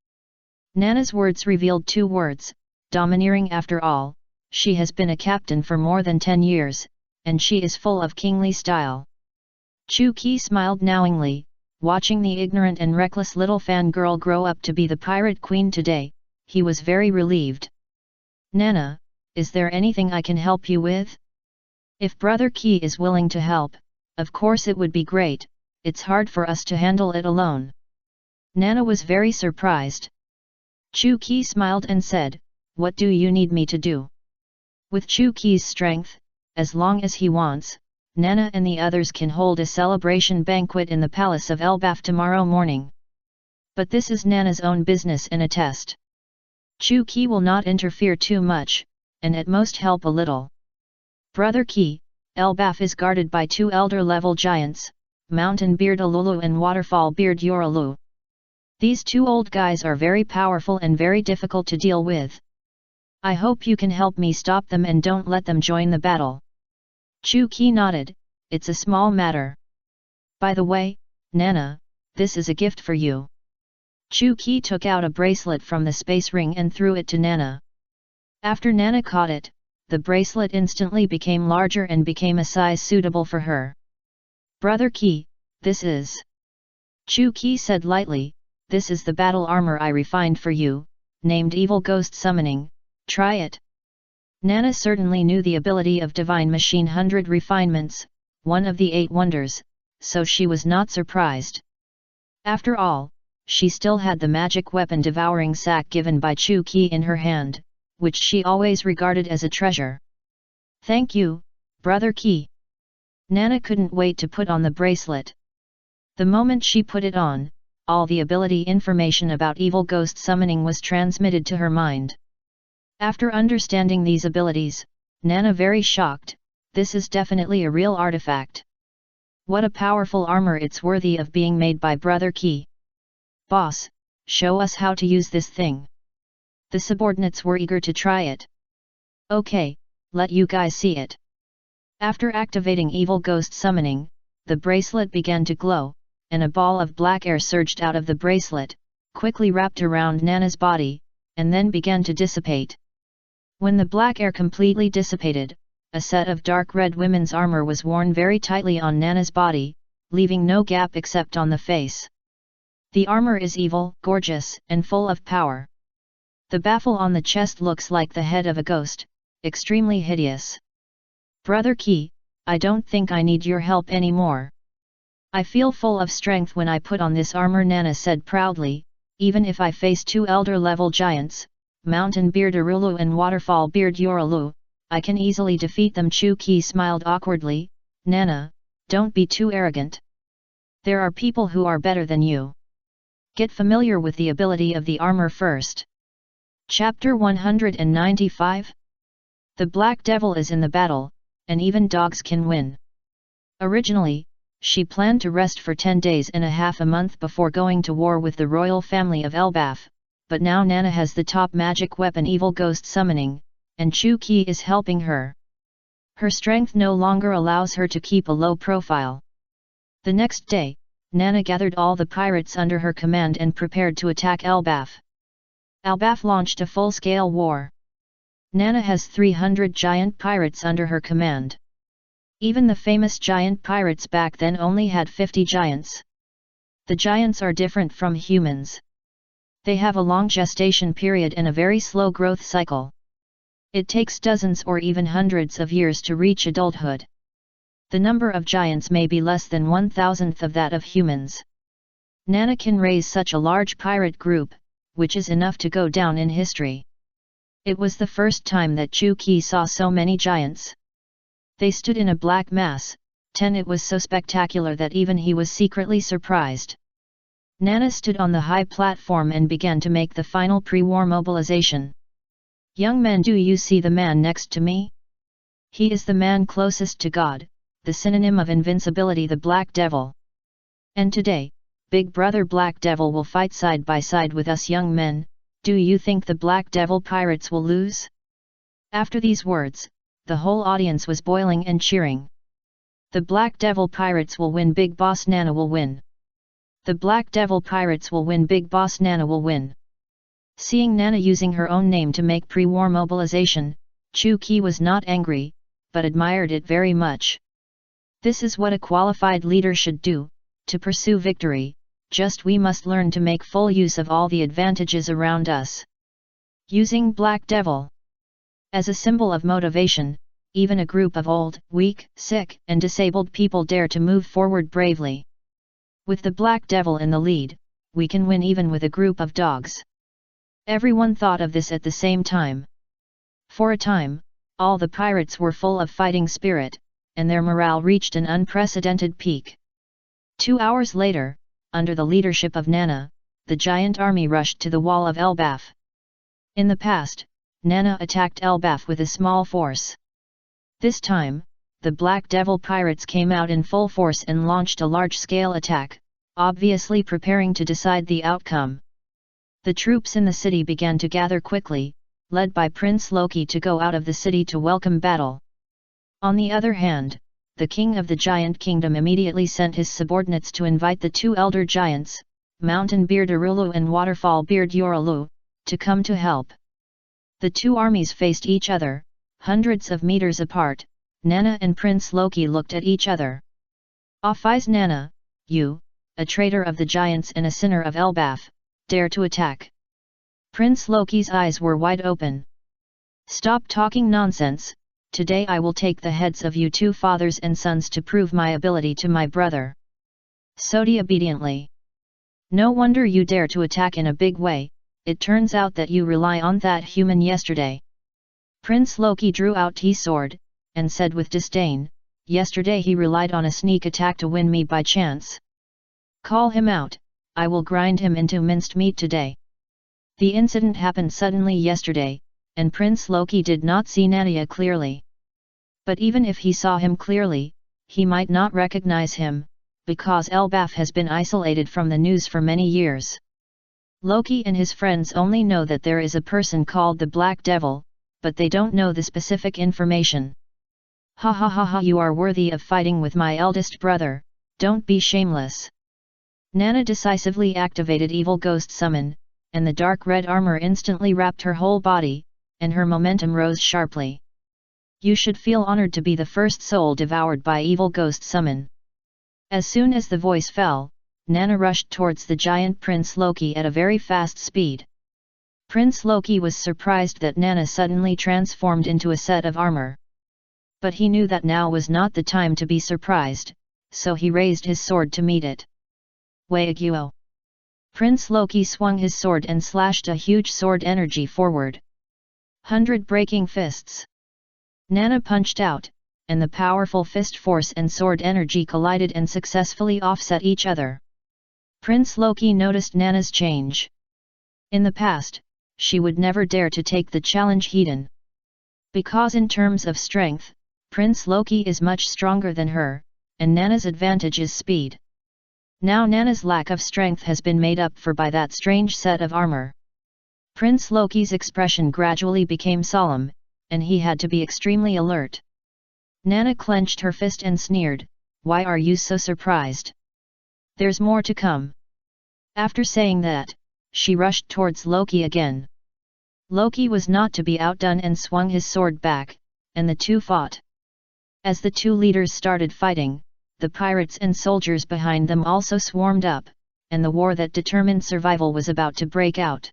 Nana's words revealed two words, domineering. After all, she has been a captain for more than 10 years, and she is full of kingly style. Chu Qi smiled knowingly, watching the ignorant and reckless little fangirl grow up to be the pirate queen today. He was very relieved. Nana, is there anything I can help you with? If Brother Qi is willing to help, of course it would be great, it's hard for us to handle it alone. Nana was very surprised. Chu Qi smiled and said, what do you need me to do? With Chu Qi's strength, as long as he wants, Nana and the others can hold a celebration banquet in the palace of Elbaf tomorrow morning. But this is Nana's own business and a test. Chu Qi will not interfere too much, and at most help a little. Brother Qi, Elbaf is guarded by two elder-level giants, Mountain Beard Alulu and Waterfall Beard Yoralu. These two old guys are very powerful and very difficult to deal with. I hope you can help me stop them and don't let them join the battle. Chu Qi nodded, it's a small matter. By the way, Nana, this is a gift for you. Chu Qi took out a bracelet from the space ring and threw it to Nana. After Nana caught it, the bracelet instantly became larger and became a size suitable for her. Brother Qi, this is... Chu Qi said lightly, this is the battle armor I refined for you, named Evil Ghost Summoning. Try it. Nana certainly knew the ability of Divine Machine 100 Refinements, one of the 8 wonders, so she was not surprised. After all, she still had the magic weapon Devouring Sack given by Chu Qi in her hand, which she always regarded as a treasure. Thank you, Brother Qi. Nana couldn't wait to put on the bracelet. The moment she put it on, all the ability information about evil ghost summoning was transmitted to her mind. After understanding these abilities, Nana very shocked. This is definitely a real artifact. What a powerful armor, it's worthy of being made by Brother Qi. Boss, show us how to use this thing. The subordinates were eager to try it. Okay, let you guys see it. After activating evil ghost summoning, the bracelet began to glow, and a ball of black air surged out of the bracelet, quickly wrapped around Nana's body, and then began to dissipate. When the black air completely dissipated, a set of dark red women's armor was worn very tightly on Nana's body, leaving no gap except on the face. The armor is evil, gorgeous, and full of power. The baffle on the chest looks like the head of a ghost, extremely hideous. Brother Qi, I don't think I need your help anymore. I feel full of strength when I put on this armor, Nana said proudly. Even if I face 2 elder-level giants, Mountain Beard Arulu and Waterfall Beard Yorulu, I can easily defeat them. Chu Qi smiled awkwardly. Nana, don't be too arrogant. There are people who are better than you. Get familiar with the ability of the armor first. Chapter 195. The Black Devil is in the battle, and even dogs can win. Originally, she planned to rest for 10 days and a half a month before going to war with the royal family of Elbaf, but now Nana has the top magic weapon Evil Ghost Summoning, and Chu Qi is helping her. Her strength no longer allows her to keep a low profile. The next day, Nana gathered all the pirates under her command and prepared to attack Elbaf. Elbaf launched a full-scale war. Nana has 300 giant pirates under her command. Even the famous giant pirates back then only had 50 giants. The giants are different from humans. They have a long gestation period and a very slow growth cycle. It takes dozens or even hundreds of years to reach adulthood. The number of giants may be less than 1,000th of that of humans. Nana can raise such a large pirate group, which is enough to go down in history. It was the first time that Chu Qi saw so many giants. They stood in a black mass, 10. It was so spectacular that even he was secretly surprised. Nana stood on the high platform and began to make the final pre-war mobilization. Young men, do you see the man next to me? He is the man closest to God, the synonym of invincibility, the Black Devil. And today, Big Brother Black Devil will fight side by side with us young men. Do you think the Black Devil pirates will lose? After these words, the whole audience was boiling and cheering. The Black Devil pirates will win, Big Boss Nana will win. The Black Devil pirates will win, Big Boss Nana will win. Seeing Nana using her own name to make pre-war mobilization, Chu Qi was not angry, but admired it very much. This is what a qualified leader should do, to pursue victory, just we must learn to make full use of all the advantages around us. Using Black Devil as a symbol of motivation, even a group of old, weak, sick, and disabled people dare to move forward bravely. With the Black Devil in the lead, we can win even with a group of dogs. Everyone thought of this at the same time. For a time, all the pirates were full of fighting spirit, and their morale reached an unprecedented peak. 2 hours later, under the leadership of Nana, the giant army rushed to the wall of Elbaf. In the past, Nana attacked Elbaf with a small force. This time, the Black Devil pirates came out in full force and launched a large-scale attack, obviously preparing to decide the outcome. The troops in the city began to gather quickly, led by Prince Loki, to go out of the city to welcome battle. On the other hand, the king of the giant kingdom immediately sent his subordinates to invite the 2 elder giants, Mountain Beard Arulu and Waterfall Beard Yorulu, to come to help. The 2 armies faced each other, hundreds of meters apart. Nana and Prince Loki looked at each other. Offis Nana, you, a traitor of the giants and a sinner of Elbaf, dare to attack. Prince Loki's eyes were wide open. Stop talking nonsense. Today I will take the heads of you two fathers and sons to prove my ability to my brother. Sodi obediently. No wonder you dare to attack in a big way, it turns out that you rely on that human yesterday. Prince Loki drew out his sword, and said with disdain, yesterday he relied on a sneak attack to win me by chance. Call him out, I will grind him into minced meat today. The incident happened suddenly yesterday, and Prince Loki did not see Nadia clearly. But even if he saw him clearly, he might not recognize him, because Elbaf has been isolated from the news for many years. Loki and his friends only know that there is a person called the Black Devil, but they don't know the specific information. Ha ha ha ha, you are worthy of fighting with my eldest brother, don't be shameless. Nana decisively activated Evil Ghost Summon, and the dark red armor instantly wrapped her whole body, and her momentum rose sharply. You should feel honored to be the first soul devoured by Evil Ghost Summon. As soon as the voice fell, Nana rushed towards the giant Prince Loki at a very fast speed. Prince Loki was surprised that Nana suddenly transformed into a set of armor. But he knew that now was not the time to be surprised, so he raised his sword to meet it. Wagyu! Prince Loki swung his sword and slashed a huge sword energy forward. 100 breaking fists. Nana punched out, and the powerful fist force and sword energy collided and successfully offset each other. Prince Loki noticed Nana's change. In the past, she would never dare to take the challenge head-on. Because in terms of strength, Prince Loki is much stronger than her, and Nana's advantage is speed. Now Nana's lack of strength has been made up for by that strange set of armor. Prince Loki's expression gradually became solemn, and he had to be extremely alert. Nana clenched her fist and sneered, "Why are you so surprised? There's more to come." After saying that, she rushed towards Loki again. Loki was not to be outdone and swung his sword back, and the two fought. As the two leaders started fighting, the pirates and soldiers behind them also swarmed up, and the war that determined survival was about to break out.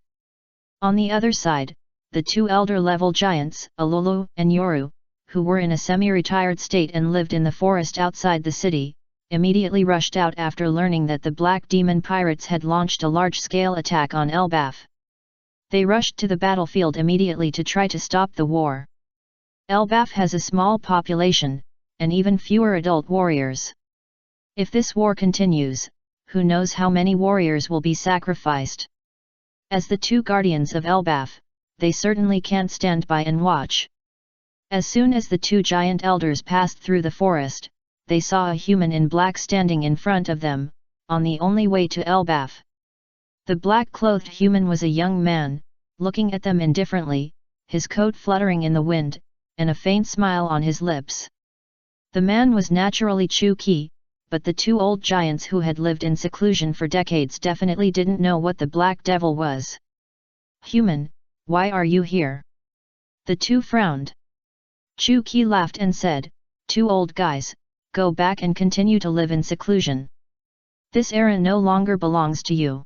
On the other side, the two elder-level giants, Alulu and Yoru, who were in a semi-retired state and lived in the forest outside the city, immediately rushed out after learning that the Black Demon pirates had launched a large-scale attack on Elbaf. They rushed to the battlefield immediately to try to stop the war. Elbaf has a small population, and even fewer adult warriors. If this war continues, who knows how many warriors will be sacrificed. As the two guardians of Elbaf, they certainly can't stand by and watch. As soon as the two giant elders passed through the forest, they saw a human in black standing in front of them, on the only way to Elbaf. The black-clothed human was a young man, looking at them indifferently, his coat fluttering in the wind, and a faint smile on his lips. The man was naturally Chu-Ki, but the two old giants who had lived in seclusion for decades definitely didn't know what the Black Devil was. "Human, why are you here?" The two frowned. Chu-Ki laughed and said, "Two old guys, go back and continue to live in seclusion. This era no longer belongs to you.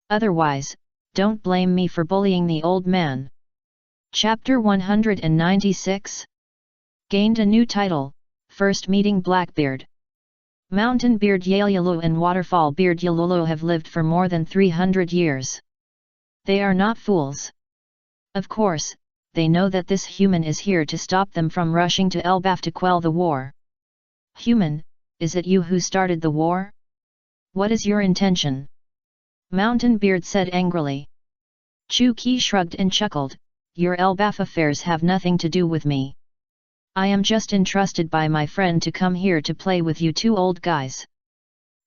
Otherwise, don't blame me for bullying the old man." Chapter 196. Gained a new title, First Meeting Blackbeard. Mountain Beard Yalyulu and Waterfall Beard Yalulu have lived for more than 300 years. They are not fools. Of course, they know that this human is here to stop them from rushing to Elbaf to quell the war. "Human, is it you who started the war? What is your intention?" Mountain Beard said angrily. Chu-Ki shrugged and chuckled, "Your Elbaf affairs have nothing to do with me. I am just entrusted by my friend to come here to play with you two old guys.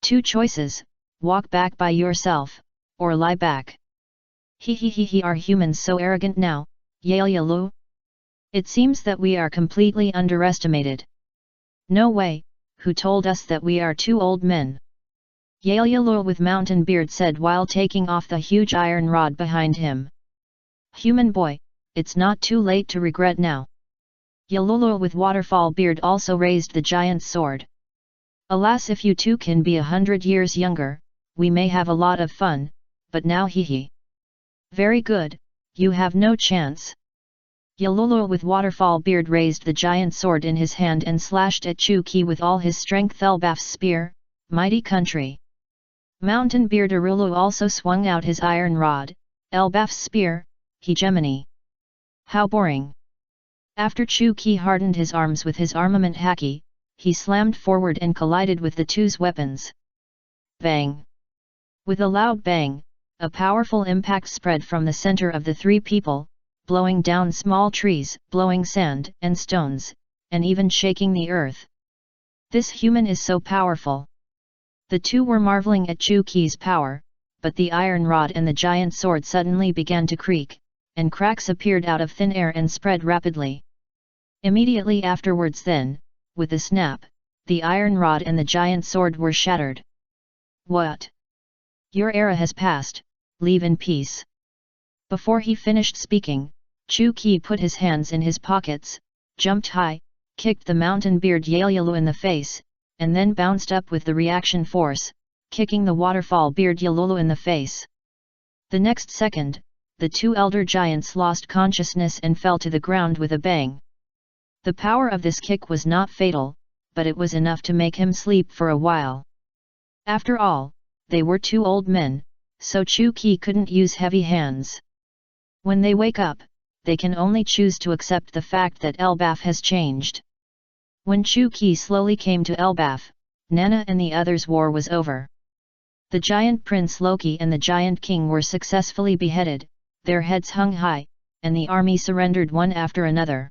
Two choices, walk back by yourself, or lie back." He, are humans so arrogant now, Yalu? It seems that we are completely underestimated. No way, who told us that we are two old men? Yalu with Mountain Beard said while taking off the huge iron rod behind him. "Human boy, it's not too late to regret now." Yalulu with Waterfall Beard also raised the giant's sword. "Alas, if you two can be 100 years younger, we may have a lot of fun, but now he. Very good, you have no chance. Yalulu with waterfall beard raised the giant sword in his hand and slashed at Chu-Ki with all his strength. Elbaf's spear, mighty country. Mountain beard Arulu also swung out his iron rod, Elbaf's spear, hegemony. How boring. After Chu-Ki hardened his arms with his armament haki, he slammed forward and collided with the two's weapons. Bang! With a loud bang, a powerful impact spread from the center of the three people, blowing down small trees, blowing sand and stones, and even shaking the earth. This human is so powerful. The two were marveling at Chu-Ki's power, but the iron rod and the giant sword suddenly began to creak, and cracks appeared out of thin air and spread rapidly. Immediately afterwards then, with a snap, the iron rod and the giant sword were shattered. What? Your era has passed, leave in peace. Before he finished speaking, Chu-Ki put his hands in his pockets, jumped high, kicked the mountain beard Yalulu in the face, and then bounced up with the reaction force, kicking the waterfall beard Yalulu in the face. The next second, the two elder giants lost consciousness and fell to the ground with a bang. The power of this kick was not fatal, but it was enough to make him sleep for a while. After all, they were two old men, so Chu-Ki couldn't use heavy hands. When they wake up, they can only choose to accept the fact that Elbaf has changed. When Chu-Ki slowly came to Elbaf, Nana and the others' war was over. The giant prince Loki and the giant king were successfully beheaded, their heads hung high, and the army surrendered one after another.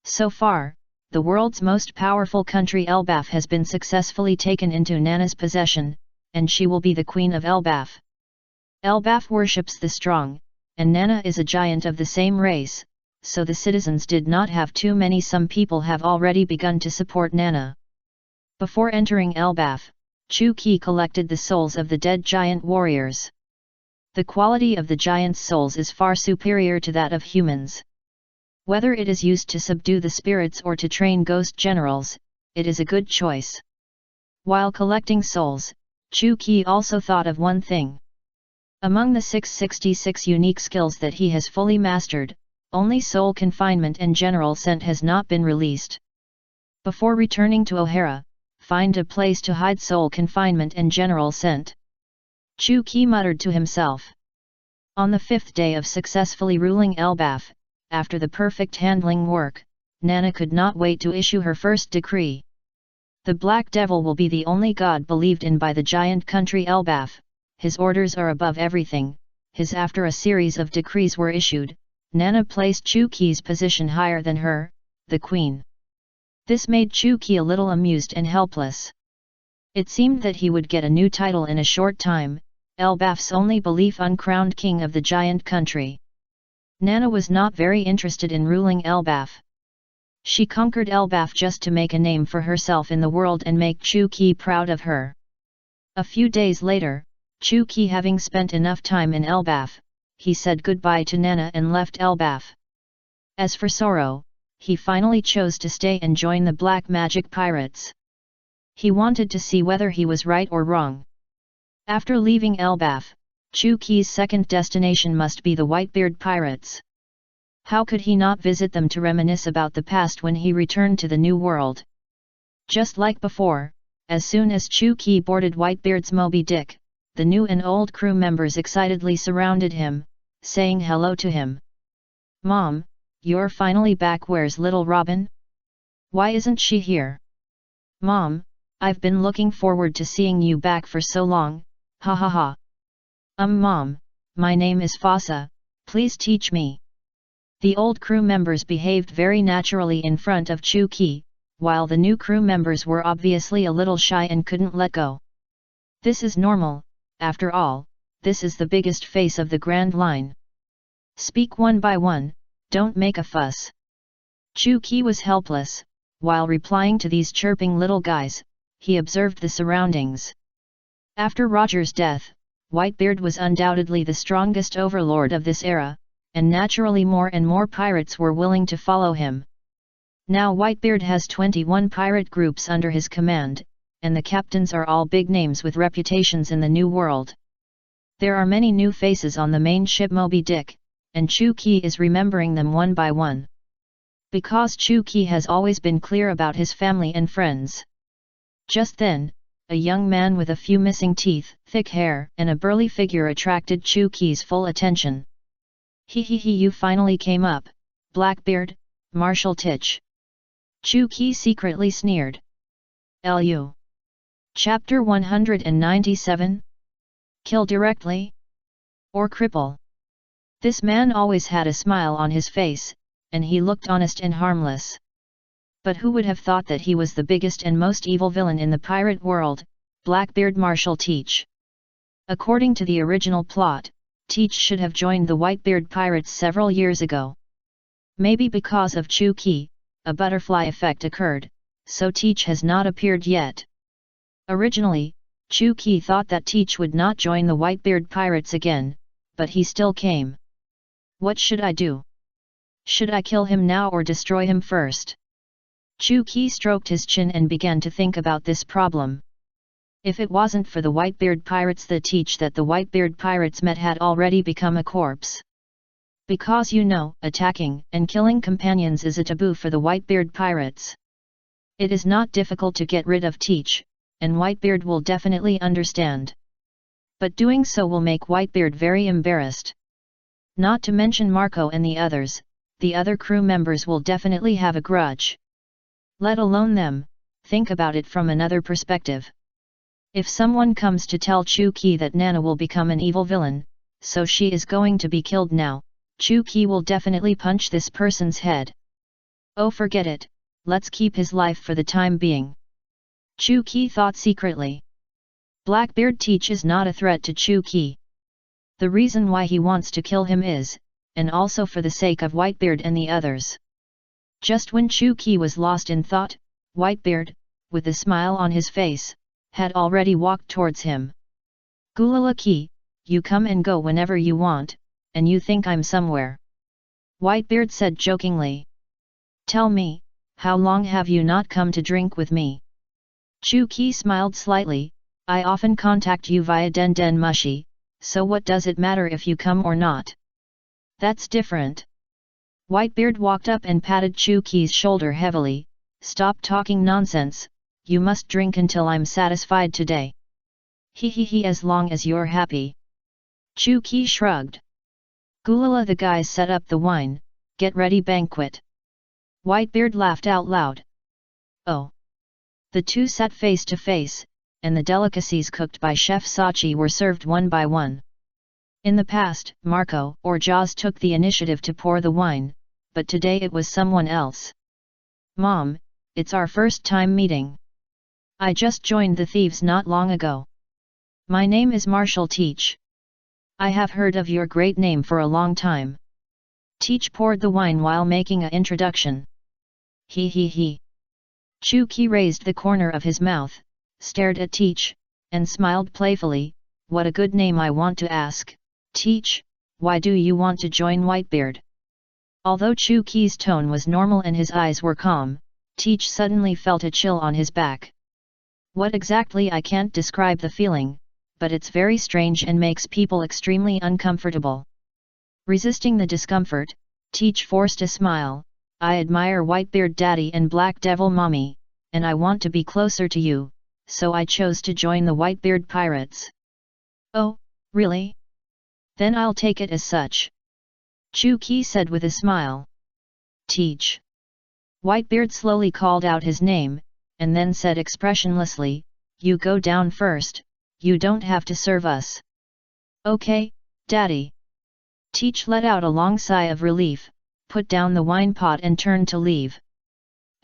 So far, the world's most powerful country Elbaf has been successfully taken into Nana's possession, and she will be the queen of Elbaf. Elbaf worships the strong, and Nana is a giant of the same race, so the citizens did not have too many. Some people have already begun to support Nana. Before entering Elbaf, Chu-Ki collected the souls of the dead giant warriors. The quality of the giants' souls is far superior to that of humans. Whether it is used to subdue the spirits or to train ghost generals, it is a good choice. While collecting souls, Chu-Ki also thought of one thing. Among the 666 unique skills that he has fully mastered, only soul confinement and general scent has not been released. Before returning to O'Hara, find a place to hide soul confinement and general scent. Chu-Ki muttered to himself. On the fifth day of successfully ruling Elbaf, after the perfect handling work, Nana could not wait to issue her first decree. The Black Devil will be the only god believed in by the giant country Elbaf. His orders are above everything. After a series of decrees were issued, Nana placed Chu-Ki's position higher than her, the queen. This made Chu-Ki a little amused and helpless. It seemed that he would get a new title in a short time, Elbaf's only belief uncrowned king of the giant country. Nana was not very interested in ruling Elbaf. She conquered Elbaf just to make a name for herself in the world and make Chu-Ki proud of her. A few days later, Chu-Ki having spent enough time in Elbaf, he said goodbye to Nana and left Elbaf. As for Soro, he finally chose to stay and join the black magic pirates. He wanted to see whether he was right or wrong. After leaving Elbaf, Chu-Ki's second destination must be the Whitebeard pirates. How could he not visit them to reminisce about the past when he returned to the New World? Just like before, as soon as Chu-Ki boarded Whitebeard's Moby Dick, the new and old crew members excitedly surrounded him, saying hello to him. "Mom, you're finally back. Where's little Robin? Why isn't she here? Mom, I've been looking forward to seeing you back for so long, ha ha ha. Mom, my name is Fossa, please teach me." The old crew members behaved very naturally in front of Chu-Ki, while the new crew members were obviously a little shy and couldn't let go. This is normal. After all, this is the biggest face of the Grand Line. Speak one by one, don't make a fuss. Chu-Ki was helpless. While replying to these chirping little guys, he observed the surroundings. After Roger's death, Whitebeard was undoubtedly the strongest overlord of this era, and naturally more and more pirates were willing to follow him. Now Whitebeard has 21 pirate groups under his command, and the captains are all big names with reputations in the New World. There are many new faces on the main ship Moby Dick, and Chu-Ki is remembering them one by one. Because Chu-Ki has always been clear about his family and friends. Just then, a young man with a few missing teeth, thick hair, and a burly figure attracted Chu-Ki's full attention. He, you finally came up, Blackbeard, Marshal Titch. Chu-Ki secretly sneered. Lu. Chapter 197. Kill directly? Or cripple? This man always had a smile on his face, and he looked honest and harmless. But who would have thought that he was the biggest and most evil villain in the pirate world, Blackbeard Marshal Teach? According to the original plot, Teach should have joined the Whitebeard pirates several years ago. Maybe because of Chu-Ki, a butterfly effect occurred, so Teach has not appeared yet. Originally, Chu-Ki thought that Teach would not join the Whitebeard pirates again, but he still came. What should I do? Should I kill him now or destroy him first? Chu-Ki stroked his chin and began to think about this problem. If it wasn't for the Whitebeard pirates, the Teach that the Whitebeard pirates met had already become a corpse. Because attacking and killing companions is a taboo for the Whitebeard pirates. It is not difficult to get rid of Teach, and Whitebeard will definitely understand. But doing so will make Whitebeard very embarrassed. Not to mention Marco and the other crew members will definitely have a grudge. Let alone them, think about it from another perspective. If someone comes to tell Chu-Ki that Nana will become an evil villain, so she is going to be killed now, Chu-Ki will definitely punch this person's head. Oh, forget it, let's keep his life for the time being. Chu-Ki thought secretly. Blackbeard Teach is not a threat to Chu-Ki. The reason why he wants to kill him is, and also for the sake of Whitebeard and the others. Just when Chu-Ki was lost in thought, Whitebeard, with a smile on his face, had already walked towards him. Gulala-Ki, you come and go whenever you want, and you think I'm somewhere. Whitebeard said jokingly. Tell me, how long have you not come to drink with me? Chu-Ki smiled slightly. I often contact you via Den Mushi, so what does it matter if you come or not? That's different. Whitebeard walked up and patted Chu-Ki's shoulder heavily. Stop talking nonsense, you must drink until I'm satisfied today. He, as long as you're happy. Chu-Ki shrugged. Gulala, the guys set up the wine, get ready banquet. Whitebeard laughed out loud. Oh. The two sat face to face, and the delicacies cooked by Chef Sachi were served one by one. In the past, Marco or Jaws took the initiative to pour the wine, but today it was someone else. Mom, it's our first time meeting. I just joined the thieves not long ago. My name is Marshal Teach. I have heard of your great name for a long time. Teach poured the wine while making an introduction. He. Chu-Ki raised the corner of his mouth, stared at Teach, and smiled playfully. What a good name. I want to ask, Teach, why do you want to join Whitebeard? Although Chu-Ki's tone was normal and his eyes were calm, Teach suddenly felt a chill on his back. What exactly, I can't describe the feeling, but it's very strange and makes people extremely uncomfortable. Resisting the discomfort, Teach forced a smile. I admire Whitebeard Daddy and Black Devil Mommy, and I want to be closer to you, so I chose to join the Whitebeard Pirates. Oh, really? Then I'll take it as such. Chu-Ki said with a smile. Teach. Whitebeard slowly called out his name, and then said expressionlessly, you go down first, you don't have to serve us. Okay, Daddy. Teach let out a long sigh of relief, put down the wine pot and turned to leave.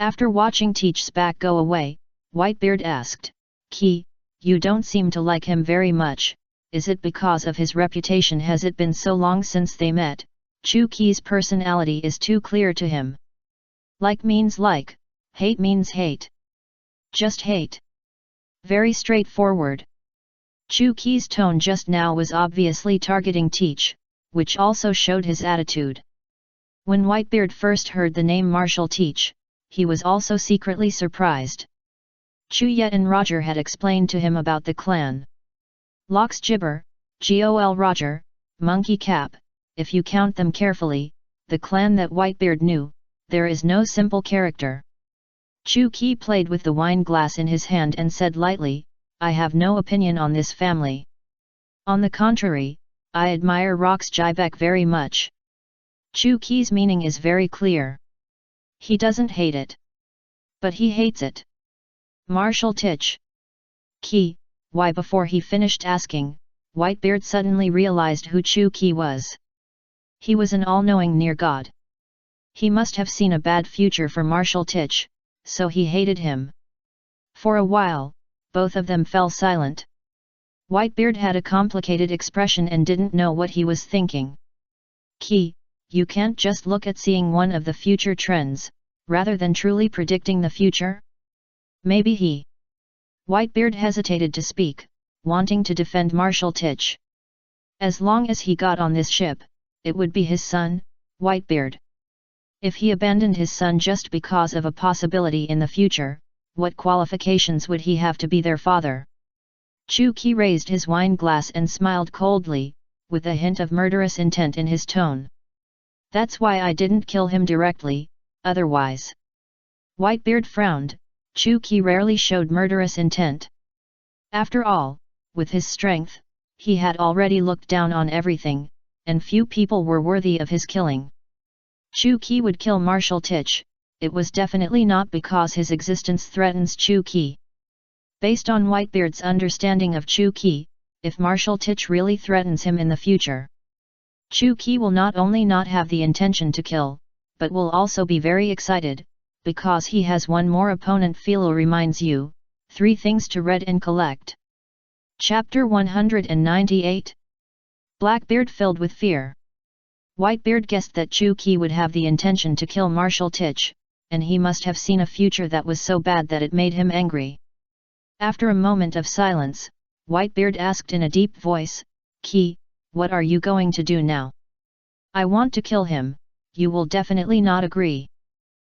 After watching Teach's back go away, Whitebeard asked, Ki, you don't seem to like him very much, is it because of his reputation? Has it been so long since they met? Chu-Ki's personality is too clear to him. Like means like, hate means hate. Just hate. Very straightforward. Chu-Ki's tone just now was obviously targeting Teach, which also showed his attitude. When Whitebeard first heard the name Marshal Teach, he was also secretly surprised. Chu Yet and Roger had explained to him about the clan. Locks Gibber, Gol Roger, Monkey Cap, if you count them carefully, the clan that Whitebeard knew, there is no simple character. Chu-Ki played with the wine glass in his hand and said lightly, I have no opinion on this family. On the contrary, I admire Rox Jibek very much. Chu-Ki's meaning is very clear. He doesn't hate it. But he hates it. Marshal Titch. Ki, why before he finished asking, Whitebeard suddenly realized who Chu-Ki was. He was an all-knowing near god. He must have seen a bad future for Marshal Titch, so he hated him. For a while, both of them fell silent. Whitebeard had a complicated expression and didn't know what he was thinking. Ki, you can't just look at seeing one of the future trends, rather than truly predicting the future? Maybe he. Whitebeard hesitated to speak, wanting to defend Marshal Titch. As long as he got on this ship, it would be his son, Whitebeard. If he abandoned his son just because of a possibility in the future, what qualifications would he have to be their father? Chu-Ki raised his wine glass and smiled coldly, with a hint of murderous intent in his tone. That's why I didn't kill him directly, otherwise. Whitebeard frowned. Chu-Ki rarely showed murderous intent. After all, with his strength, he had already looked down on everything, and few people were worthy of his killing. Chu-Ki would kill Marshal Titch, it was definitely not because his existence threatens Chu-Ki. Based on Whitebeard's understanding of Chu-Ki, if Marshal Titch really threatens him in the future, Chu-Ki will not only not have the intention to kill, but will also be very excited, because he has one more opponent. Philo reminds you, 3 things to read and collect. Chapter 198. Blackbeard filled with fear. Whitebeard guessed that Chu-Ki would have the intention to kill Marshal Titch, and he must have seen a future that was so bad that it made him angry. After a moment of silence, Whitebeard asked in a deep voice, Ki, what are you going to do now? I want to kill him, you will definitely not agree.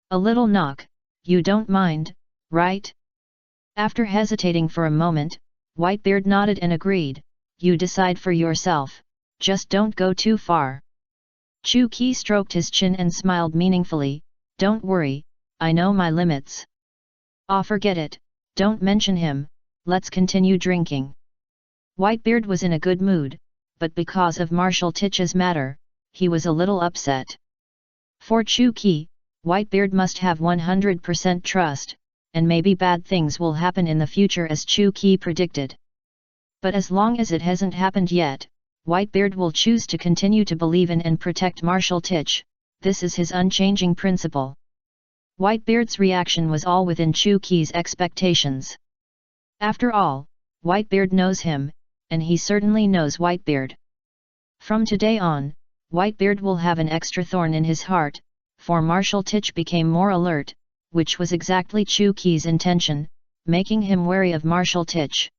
A little knock, you don't mind, right? After hesitating for a moment, Whitebeard nodded and agreed, you decide for yourself, just don't go too far. Chu-Ki stroked his chin and smiled meaningfully, don't worry, I know my limits. Ah, forget it, don't mention him, let's continue drinking. Whitebeard was in a good mood, but because of Marshal Titch's matter, he was a little upset. For Chu-Ki, Whitebeard must have 100% trust, and maybe bad things will happen in the future as Chu-Ki predicted. But as long as it hasn't happened yet, Whitebeard will choose to continue to believe in and protect Marshal Titch, this is his unchanging principle. Whitebeard's reaction was all within Chu-Ki's expectations. After all, Whitebeard knows him, and he certainly knows Whitebeard. From today on, Whitebeard will have an extra thorn in his heart, for Marshal Titch became more alert, which was exactly Chu-Ki's intention, making him wary of Marshal Titch.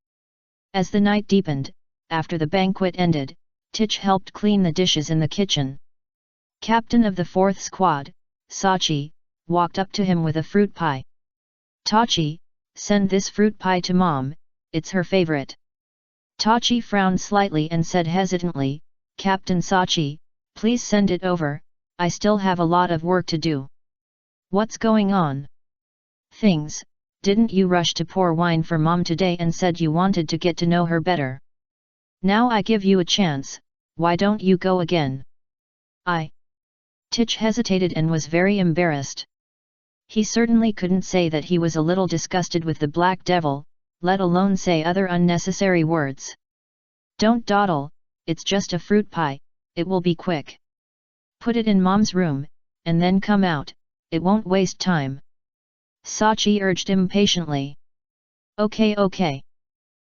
As the night deepened, after the banquet ended, Titch helped clean the dishes in the kitchen. Captain of the 4th Squad, Sachi, walked up to him with a fruit pie. Tachi, send this fruit pie to Mom, it's her favorite. Tachi frowned slightly and said hesitantly, Captain Sachi, please send it over, I still have a lot of work to do. What's going on? Things, didn't you rush to pour wine for Mom today and said you wanted to get to know her better? Now I give you a chance, why don't you go again? Titch hesitated and was very embarrassed. He certainly couldn't say that he was a little disgusted with the Black Devil, let alone say other unnecessary words. Don't dawdle, it's just a fruit pie, it will be quick. Put it in Mom's room, and then come out, it won't waste time. Sachi urged impatiently. Okay.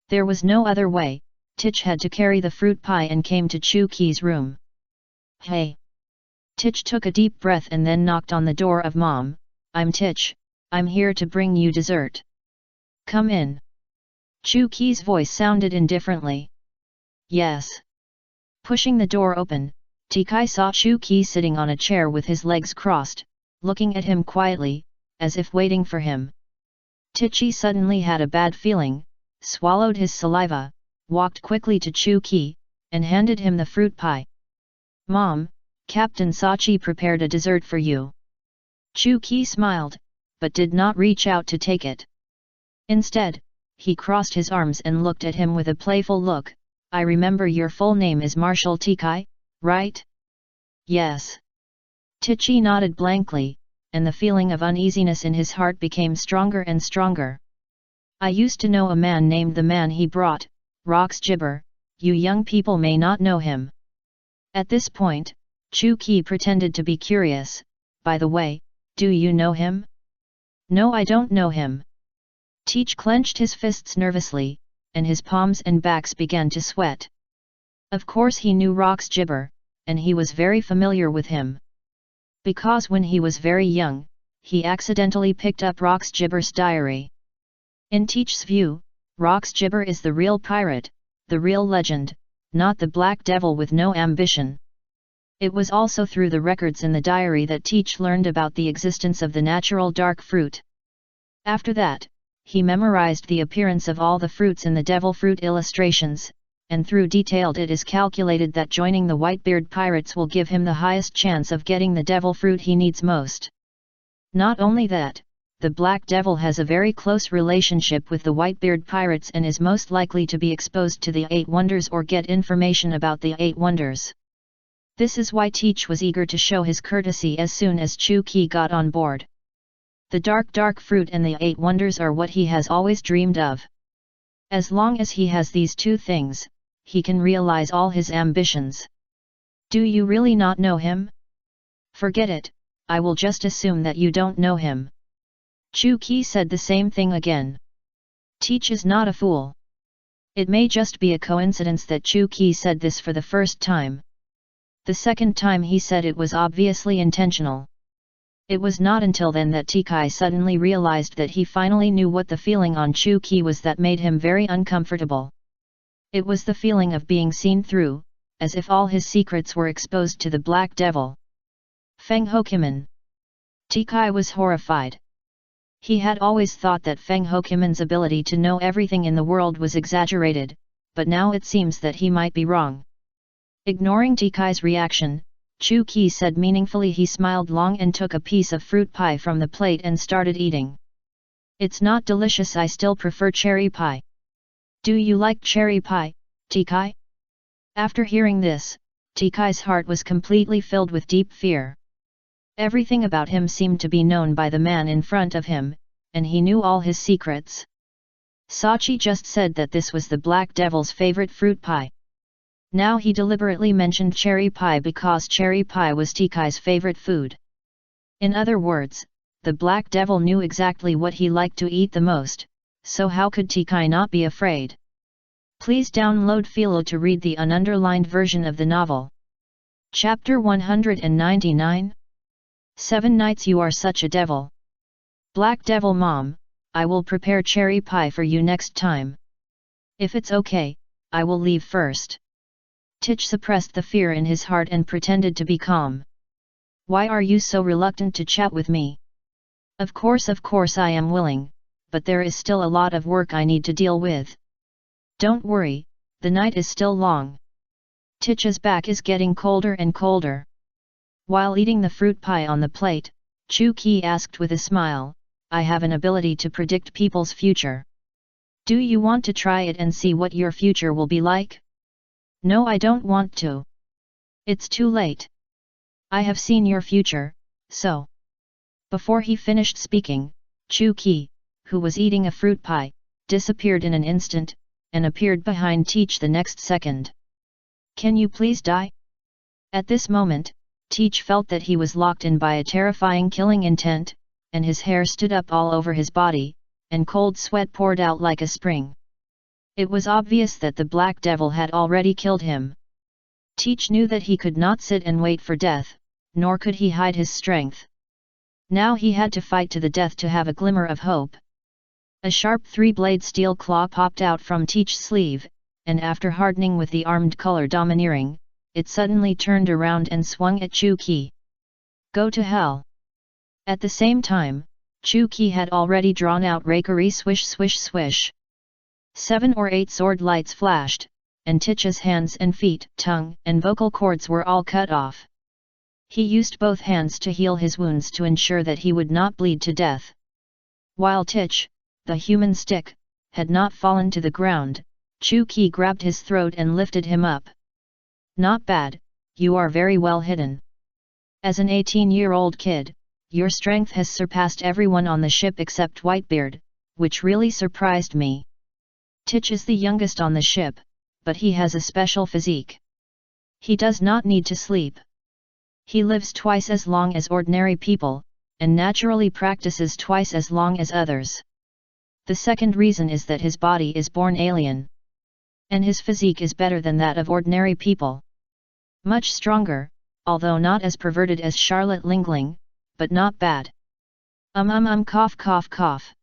There was no other way, Titch had to carry the fruit pie and came to Chu-Ki's room. Hey! Titch took a deep breath and then knocked on the door of Mom. I'm Titch, I'm here to bring you dessert. Come in. Chu-Ki's voice sounded indifferently. Yes. Pushing the door open, Tikai saw Chu-Ki sitting on a chair with his legs crossed, looking at him quietly, as if waiting for him. Titchi suddenly had a bad feeling, swallowed his saliva, walked quickly to Chu-Ki, and handed him the fruit pie. "Mom, Captain Sachi prepared a dessert for you." Chu-Ki smiled, but did not reach out to take it. Instead, he crossed his arms and looked at him with a playful look. "I remember your full name is Marshal Tikai, right?" "Yes." Tichi nodded blankly, and the feeling of uneasiness in his heart became stronger and stronger. "I used to know a man named the man he brought, Rox Gibber. You young people may not know him." At this point, Chu-Ki pretended to be curious. "By the way, do you know him?" "No, I don't know him." Teach clenched his fists nervously, and his palms and backs began to sweat. Of course he knew Rox Gibber, and he was very familiar with him. Because when he was very young, he accidentally picked up Rox Gibber's diary. In Teach's view, Rox Gibber is the real pirate, the real legend, not the black devil with no ambition. It was also through the records in the diary that Teach learned about the existence of the natural dark fruit. After that, he memorized the appearance of all the fruits in the devil fruit illustrations, and through detailed it is calculated that joining the Whitebeard pirates will give him the highest chance of getting the devil fruit he needs most. Not only that, the Black Devil has a very close relationship with the Whitebeard pirates and is most likely to be exposed to the 8 wonders or get information about the 8 wonders. This is why Teach was eager to show his courtesy as soon as Chu-Ki got on board. The dark fruit and the 8 wonders are what he has always dreamed of. As long as he has these 2 things, he can realize all his ambitions. "Do you really not know him?" "Forget it, I will just assume that you don't know him." Chu-Ki said the same thing again. Teach is not a fool. It may just be a coincidence that Chu-Ki said this for the first time. The second time he said it was obviously intentional. It was not until then that Tikai suddenly realized that he finally knew what the feeling on Chu-Ki was that made him very uncomfortable. It was the feeling of being seen through, as if all his secrets were exposed to the Black Devil. Feng Hokiman. Tikai was horrified. He had always thought that Feng Hokiman's ability to know everything in the world was exaggerated, but now it seems that he might be wrong. Ignoring Tikai's reaction, Chu-Ki said meaningfully. He smiled long and took a piece of fruit pie from the plate and started eating. "It's not delicious. I still prefer cherry pie." "Do you like cherry pie, Tikai?" After hearing this, Tikai's heart was completely filled with deep fear. Everything about him seemed to be known by the man in front of him, and he knew all his secrets. Sachi just said that this was the Black Devil's favorite fruit pie. Now he deliberately mentioned cherry pie because cherry pie was Tikai's favorite food. In other words, the Black Devil knew exactly what he liked to eat the most, so how could Tikai not be afraid? Please download Philo to read the ununderlined version of the novel. Chapter 199. 7 Nights You Are Such a Devil. Black Devil Mom, I will prepare cherry pie for you next time. If it's okay, I will leave first. Tich suppressed the fear in his heart and pretended to be calm. Why are you so reluctant to chat with me? Of course I am willing, but there is still a lot of work I need to deal with. Don't worry, the night is still long. Tich's back is getting colder and colder. While eating the fruit pie on the plate, Chu-Ki asked with a smile, I have an ability to predict people's future. Do you want to try it and see what your future will be like? No, I don't want to. It's too late. I have seen your future, so. Before he finished speaking, Chu-Ki, who was eating a fruit pie, disappeared in an instant, and appeared behind Teach the next second. Can you please die? At this moment, Teach felt that he was locked in by a terrifying killing intent, and his hair stood up all over his body, and cold sweat poured out like a spring. It was obvious that the Black Devil had already killed him. Teach knew that he could not sit and wait for death, nor could he hide his strength. Now he had to fight to the death to have a glimmer of hope. A sharp 3-blade steel claw popped out from Teach's sleeve, and after hardening with the armed color domineering, it suddenly turned around and swung at Chu-Ki. Go to hell! At the same time, Chu-Ki had already drawn out Rakery swish swish swish. 7 or 8 sword lights flashed, and Titch's hands and feet, tongue, and vocal cords were all cut off. He used both hands to heal his wounds to ensure that he would not bleed to death. While Titch, the human stick, had not fallen to the ground, Chu-Ki grabbed his throat and lifted him up. "Not bad, you are very well hidden. As an 18-year-old kid, your strength has surpassed everyone on the ship except Whitebeard, which really surprised me. Titch is the youngest on the ship, but he has a special physique. He does not need to sleep. He lives twice as long as ordinary people, and naturally practices twice as long as others. The second reason is that his body is born alien. And his physique is better than that of ordinary people. Much stronger, although not as perverted as Charlotte Lingling, but not bad. Cough cough cough.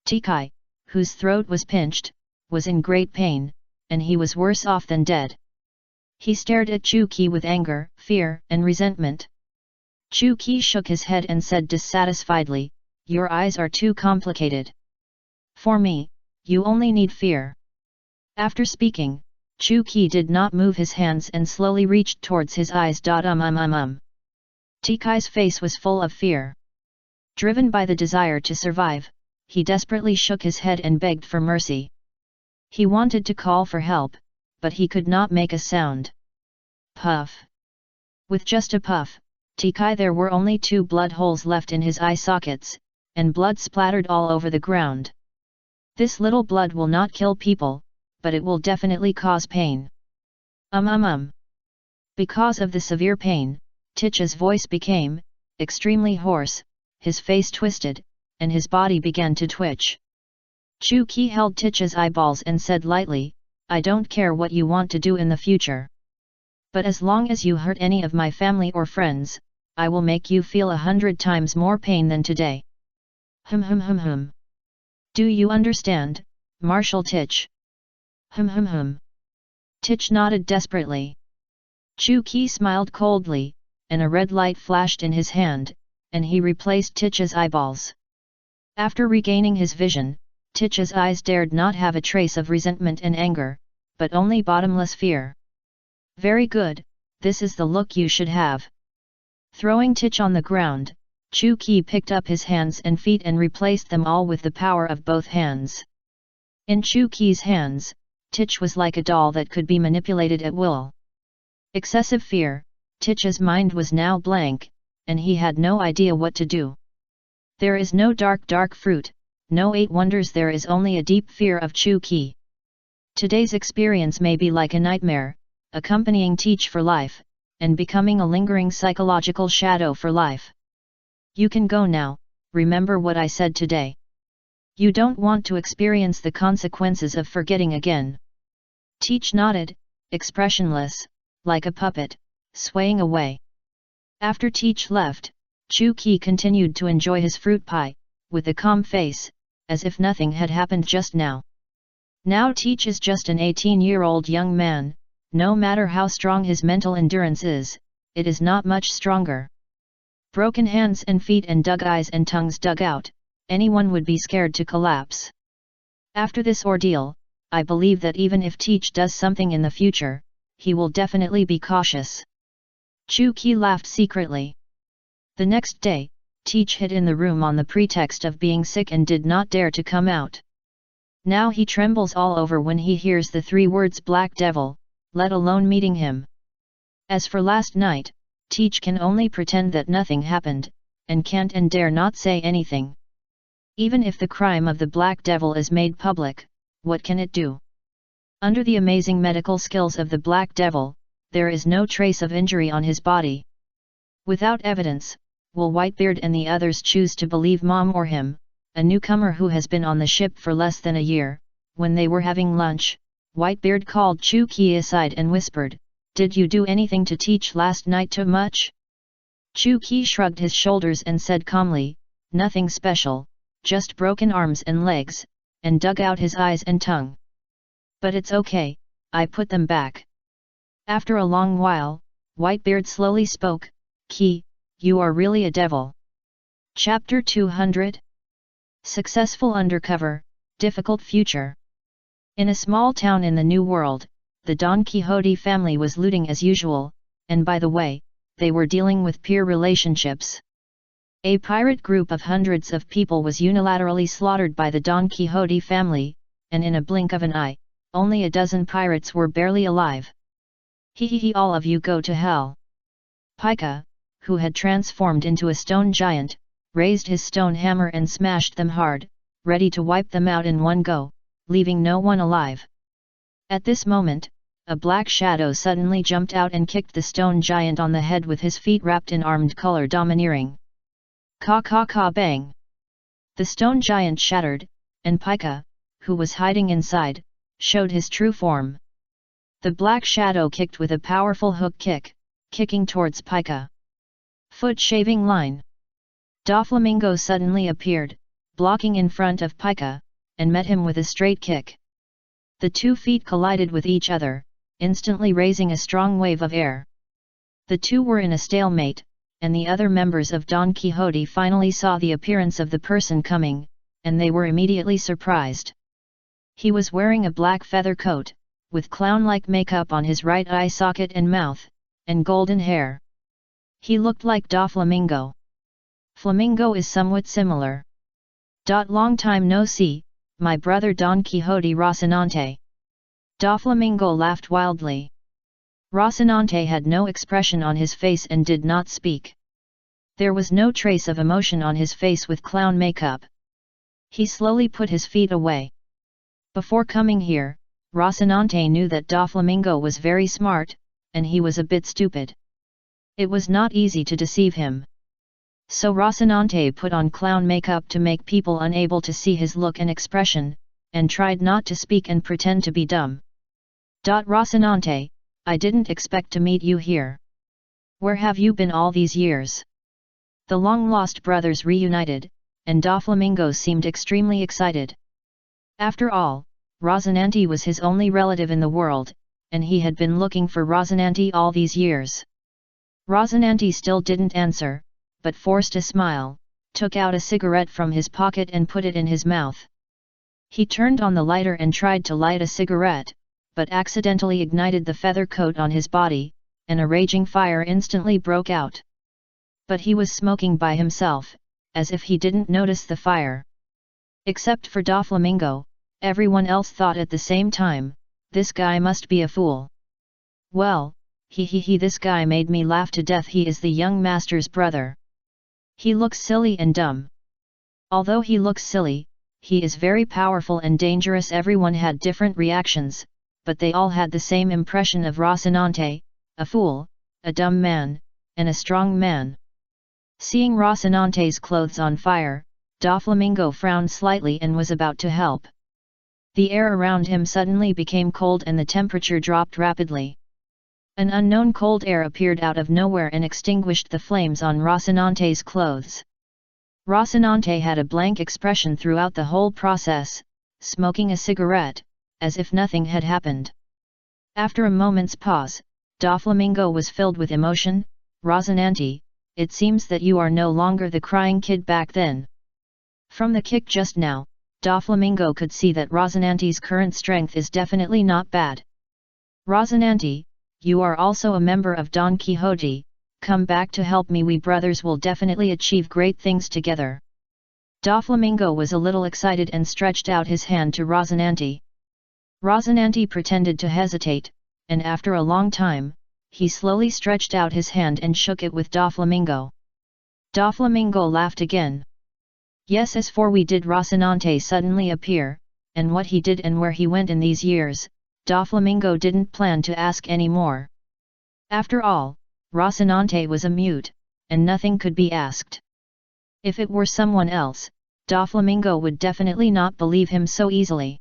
Tikai, whose throat was pinched, was in great pain, and he was worse off than dead. He stared at Chu-Ki with anger, fear, and resentment. Chu-Ki shook his head and said dissatisfiedly, "Your eyes are too complicated. For me, you only need fear." After speaking, Chu-Ki did not move his hands and slowly reached towards his eyes. Tikai's face was full of fear. Driven by the desire to survive, he desperately shook his head and begged for mercy. He wanted to call for help, but he could not make a sound. Puff. With just a puff, Tikai, there were only 2 blood holes left in his eye sockets, and blood splattered all over the ground. This little blood will not kill people, but it will definitely cause pain. Because of the severe pain, Titch's voice became extremely hoarse, his face twisted, and his body began to twitch. Chu-Ki held Titch's eyeballs and said lightly, "I don't care what you want to do in the future. But as long as you hurt any of my family or friends, I will make you feel 100 times more pain than today." Do you understand, Marshal Titch? Titch nodded desperately. Chu-Ki smiled coldly, and a red light flashed in his hand, and he replaced Titch's eyeballs. After regaining his vision, Titch's eyes dared not have a trace of resentment and anger, but only bottomless fear. "Very good, this is the look you should have." Throwing Titch on the ground, Chu-Ki picked up his hands and feet and replaced them all with the power of both hands. In Chu-Ki's hands, Titch was like a doll that could be manipulated at will. Excessive fear, Titch's mind was now blank, and he had no idea what to do. There is no dark fruit, no 8 wonders, there is only a deep fear of Chu-Ki. Today's experience may be like a nightmare, accompanying Titch for life, and becoming a lingering psychological shadow for life. You can go now, remember what I said today. You don't want to experience the consequences of forgetting again. Titch nodded, expressionless, like a puppet, swaying away. After Titch left, Chu-Ki continued to enjoy his fruit pie, with a calm face, as if nothing had happened just now. Now Titch is just an 18-year-old young man, no matter how strong his mental endurance is, it is not much stronger. Broken hands and feet and dug eyes and tongues dug out, anyone would be scared to collapse. After this ordeal, I believe that even if Titch does something in the future, he will definitely be cautious. Chu-Ki laughed secretly. The next day, Titch hid in the room on the pretext of being sick and did not dare to come out. Now he trembles all over when he hears the 3 words Black Devil, let alone meeting him. As for last night, Titch can only pretend that nothing happened, and can't and dare not say anything. Even if the crime of the Black Devil is made public, what can it do? Under the amazing medical skills of the Black Devil, there is no trace of injury on his body. Without evidence, will Whitebeard and the others choose to believe Mom or him, a newcomer who has been on the ship for less than a year? When they were having lunch, Whitebeard called Chu-Ki aside and whispered, "Did you do anything to Titch last night too much?" Chu-Ki shrugged his shoulders and said calmly, "Nothing special, just broken arms and legs," and dug out his eyes and tongue. "But it's okay, I put them back." After a long while, Whitebeard slowly spoke, "Ki, you are really a devil." Chapter 200. Successful undercover, difficult future. In a small town in the New World, the Don Quixote family was looting as usual, and by the way, they were dealing with peer relationships. A pirate group of hundreds of people was unilaterally slaughtered by the Don Quixote family, and in a blink of an eye, only a dozen pirates were barely alive. Hee, all of you go to hell. Pika, who had transformed into a stone giant, raised his stone hammer and smashed them hard, ready to wipe them out in one go, leaving no one alive. At this moment, a black shadow suddenly jumped out and kicked the stone giant on the head with his feet wrapped in armed color domineering. Ka bang! The stone giant shattered, and Pika, who was hiding inside, showed his true form. The black shadow kicked with a powerful hook kick, kicking towards Pika. Foot shaving line. Doflamingo suddenly appeared, blocking in front of Pika, and met him with a straight kick. The 2 feet collided with each other, instantly raising a strong wave of air. The two were in a stalemate, and the other members of Don Quixote finally saw the appearance of the person coming, and they were immediately surprised. He was wearing a black feather coat, with clown-like makeup on his right eye socket and mouth, and golden hair. He looked like Doflamingo. Flamingo is somewhat similar. Long time no see, my brother Don Quixote Rocinante. Doflamingo laughed wildly. Rocinante had no expression on his face and did not speak. There was no trace of emotion on his face with clown makeup. He slowly put his feet away. Before coming here, Rocinante knew that Doflamingo was very smart, and he was a bit stupid. It was not easy to deceive him. So Rocinante put on clown makeup to make people unable to see his look and expression, and tried not to speak and pretend to be dumb. Rocinante, I didn't expect to meet you here. Where have you been all these years? The long-lost brothers reunited, and Doflamingo seemed extremely excited. After all, Rocinante was his only relative in the world, and he had been looking for Rocinante all these years. Rocinante still didn't answer, but forced a smile, took out a cigarette from his pocket and put it in his mouth. He turned on the lighter and tried to light a cigarette, but accidentally ignited the feather coat on his body, and a raging fire instantly broke out. But he was smoking by himself, as if he didn't notice the fire. Except for Doflamingo, everyone else thought at the same time, this guy must be a fool. Well, this guy made me laugh to death. He is the young master's brother. He looks silly and dumb. Although he looks silly, he is very powerful and dangerous. Everyone had different reactions, but they all had the same impression of Rocinante, a fool, a dumb man, and a strong man. Seeing Rocinante's clothes on fire, Doflamingo frowned slightly and was about to help. The air around him suddenly became cold and the temperature dropped rapidly. An unknown cold air appeared out of nowhere and extinguished the flames on Rocinante's clothes. Rocinante had a blank expression throughout the whole process, smoking a cigarette, as if nothing had happened. After a moment's pause, Doflamingo was filled with emotion. Rocinante, it seems that you are no longer the crying kid back then. From the kick just now, Doflamingo could see that Rocinante's current strength is definitely not bad. Rocinante, you are also a member of Don Quixote, come back to help me. We brothers will definitely achieve great things together. Doflamingo was a little excited and stretched out his hand to Rocinante. Rocinante pretended to hesitate, and after a long time, he slowly stretched out his hand and shook it with Doflamingo. Doflamingo laughed again. Yes, as for we did Rocinante suddenly appear, and what he did and where he went in these years, Doflamingo didn't plan to ask any more. After all, Rocinante was a mute, and nothing could be asked. If it were someone else, Doflamingo would definitely not believe him so easily.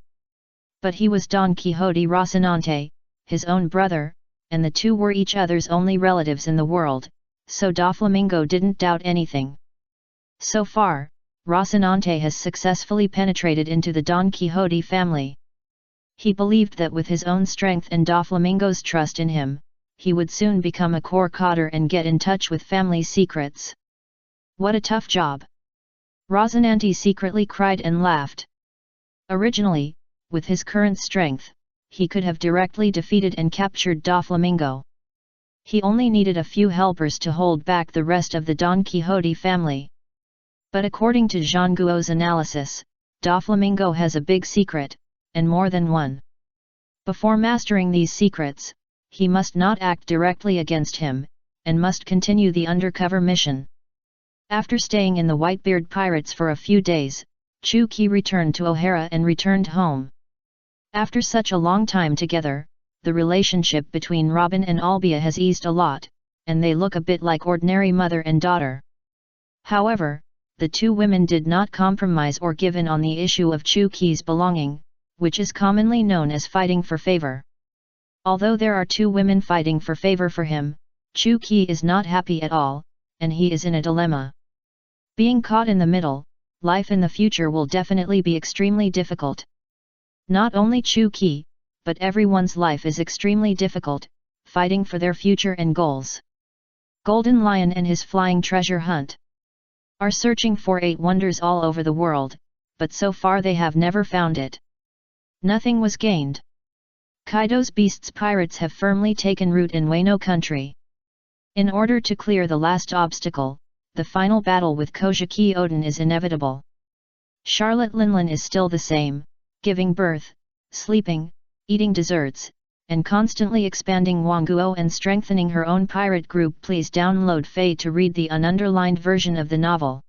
But he was Don Quixote Rocinante, his own brother, and the two were each other's only relatives in the world, so Doflamingo didn't doubt anything. So far, Rocinante has successfully penetrated into the Don Quixote family. He believed that with his own strength and Doflamingo's trust in him, he would soon become a core cadre and get in touch with family secrets. What a tough job! Rocinante secretly cried and laughed. Originally, with his current strength, he could have directly defeated and captured Doflamingo. He only needed a few helpers to hold back the rest of the Don Quixote family. But according to Jean Guo's analysis, Doflamingo has a big secret, and more than one. Before mastering these secrets, he must not act directly against him, and must continue the undercover mission. After staying in the Whitebeard Pirates for a few days, Chu-Ki returned to O'Hara and returned home. After such a long time together, the relationship between Robin and Albia has eased a lot, and they look a bit like ordinary mother and daughter. However, the two women did not compromise or give in on the issue of Chu-Ki's belonging, which is commonly known as fighting for favor. Although there are two women fighting for favor for him, Chu-Ki is not happy at all, and he is in a dilemma. Being caught in the middle, life in the future will definitely be extremely difficult. Not only Chu-Ki, but everyone's life is extremely difficult, fighting for their future and goals. Golden Lion and his flying treasure hunt are searching for 8 wonders all over the world, but so far they have never found it. Nothing was gained. Kaido's Beasts pirates have firmly taken root in Wano country. In order to clear the last obstacle, the final battle with Kojiki Odin is inevitable. Charlotte Linlin is still the same, giving birth, sleeping, eating desserts, and constantly expanding Wangguo and strengthening her own pirate group. Please download Faye to read the ununderlined version of the novel.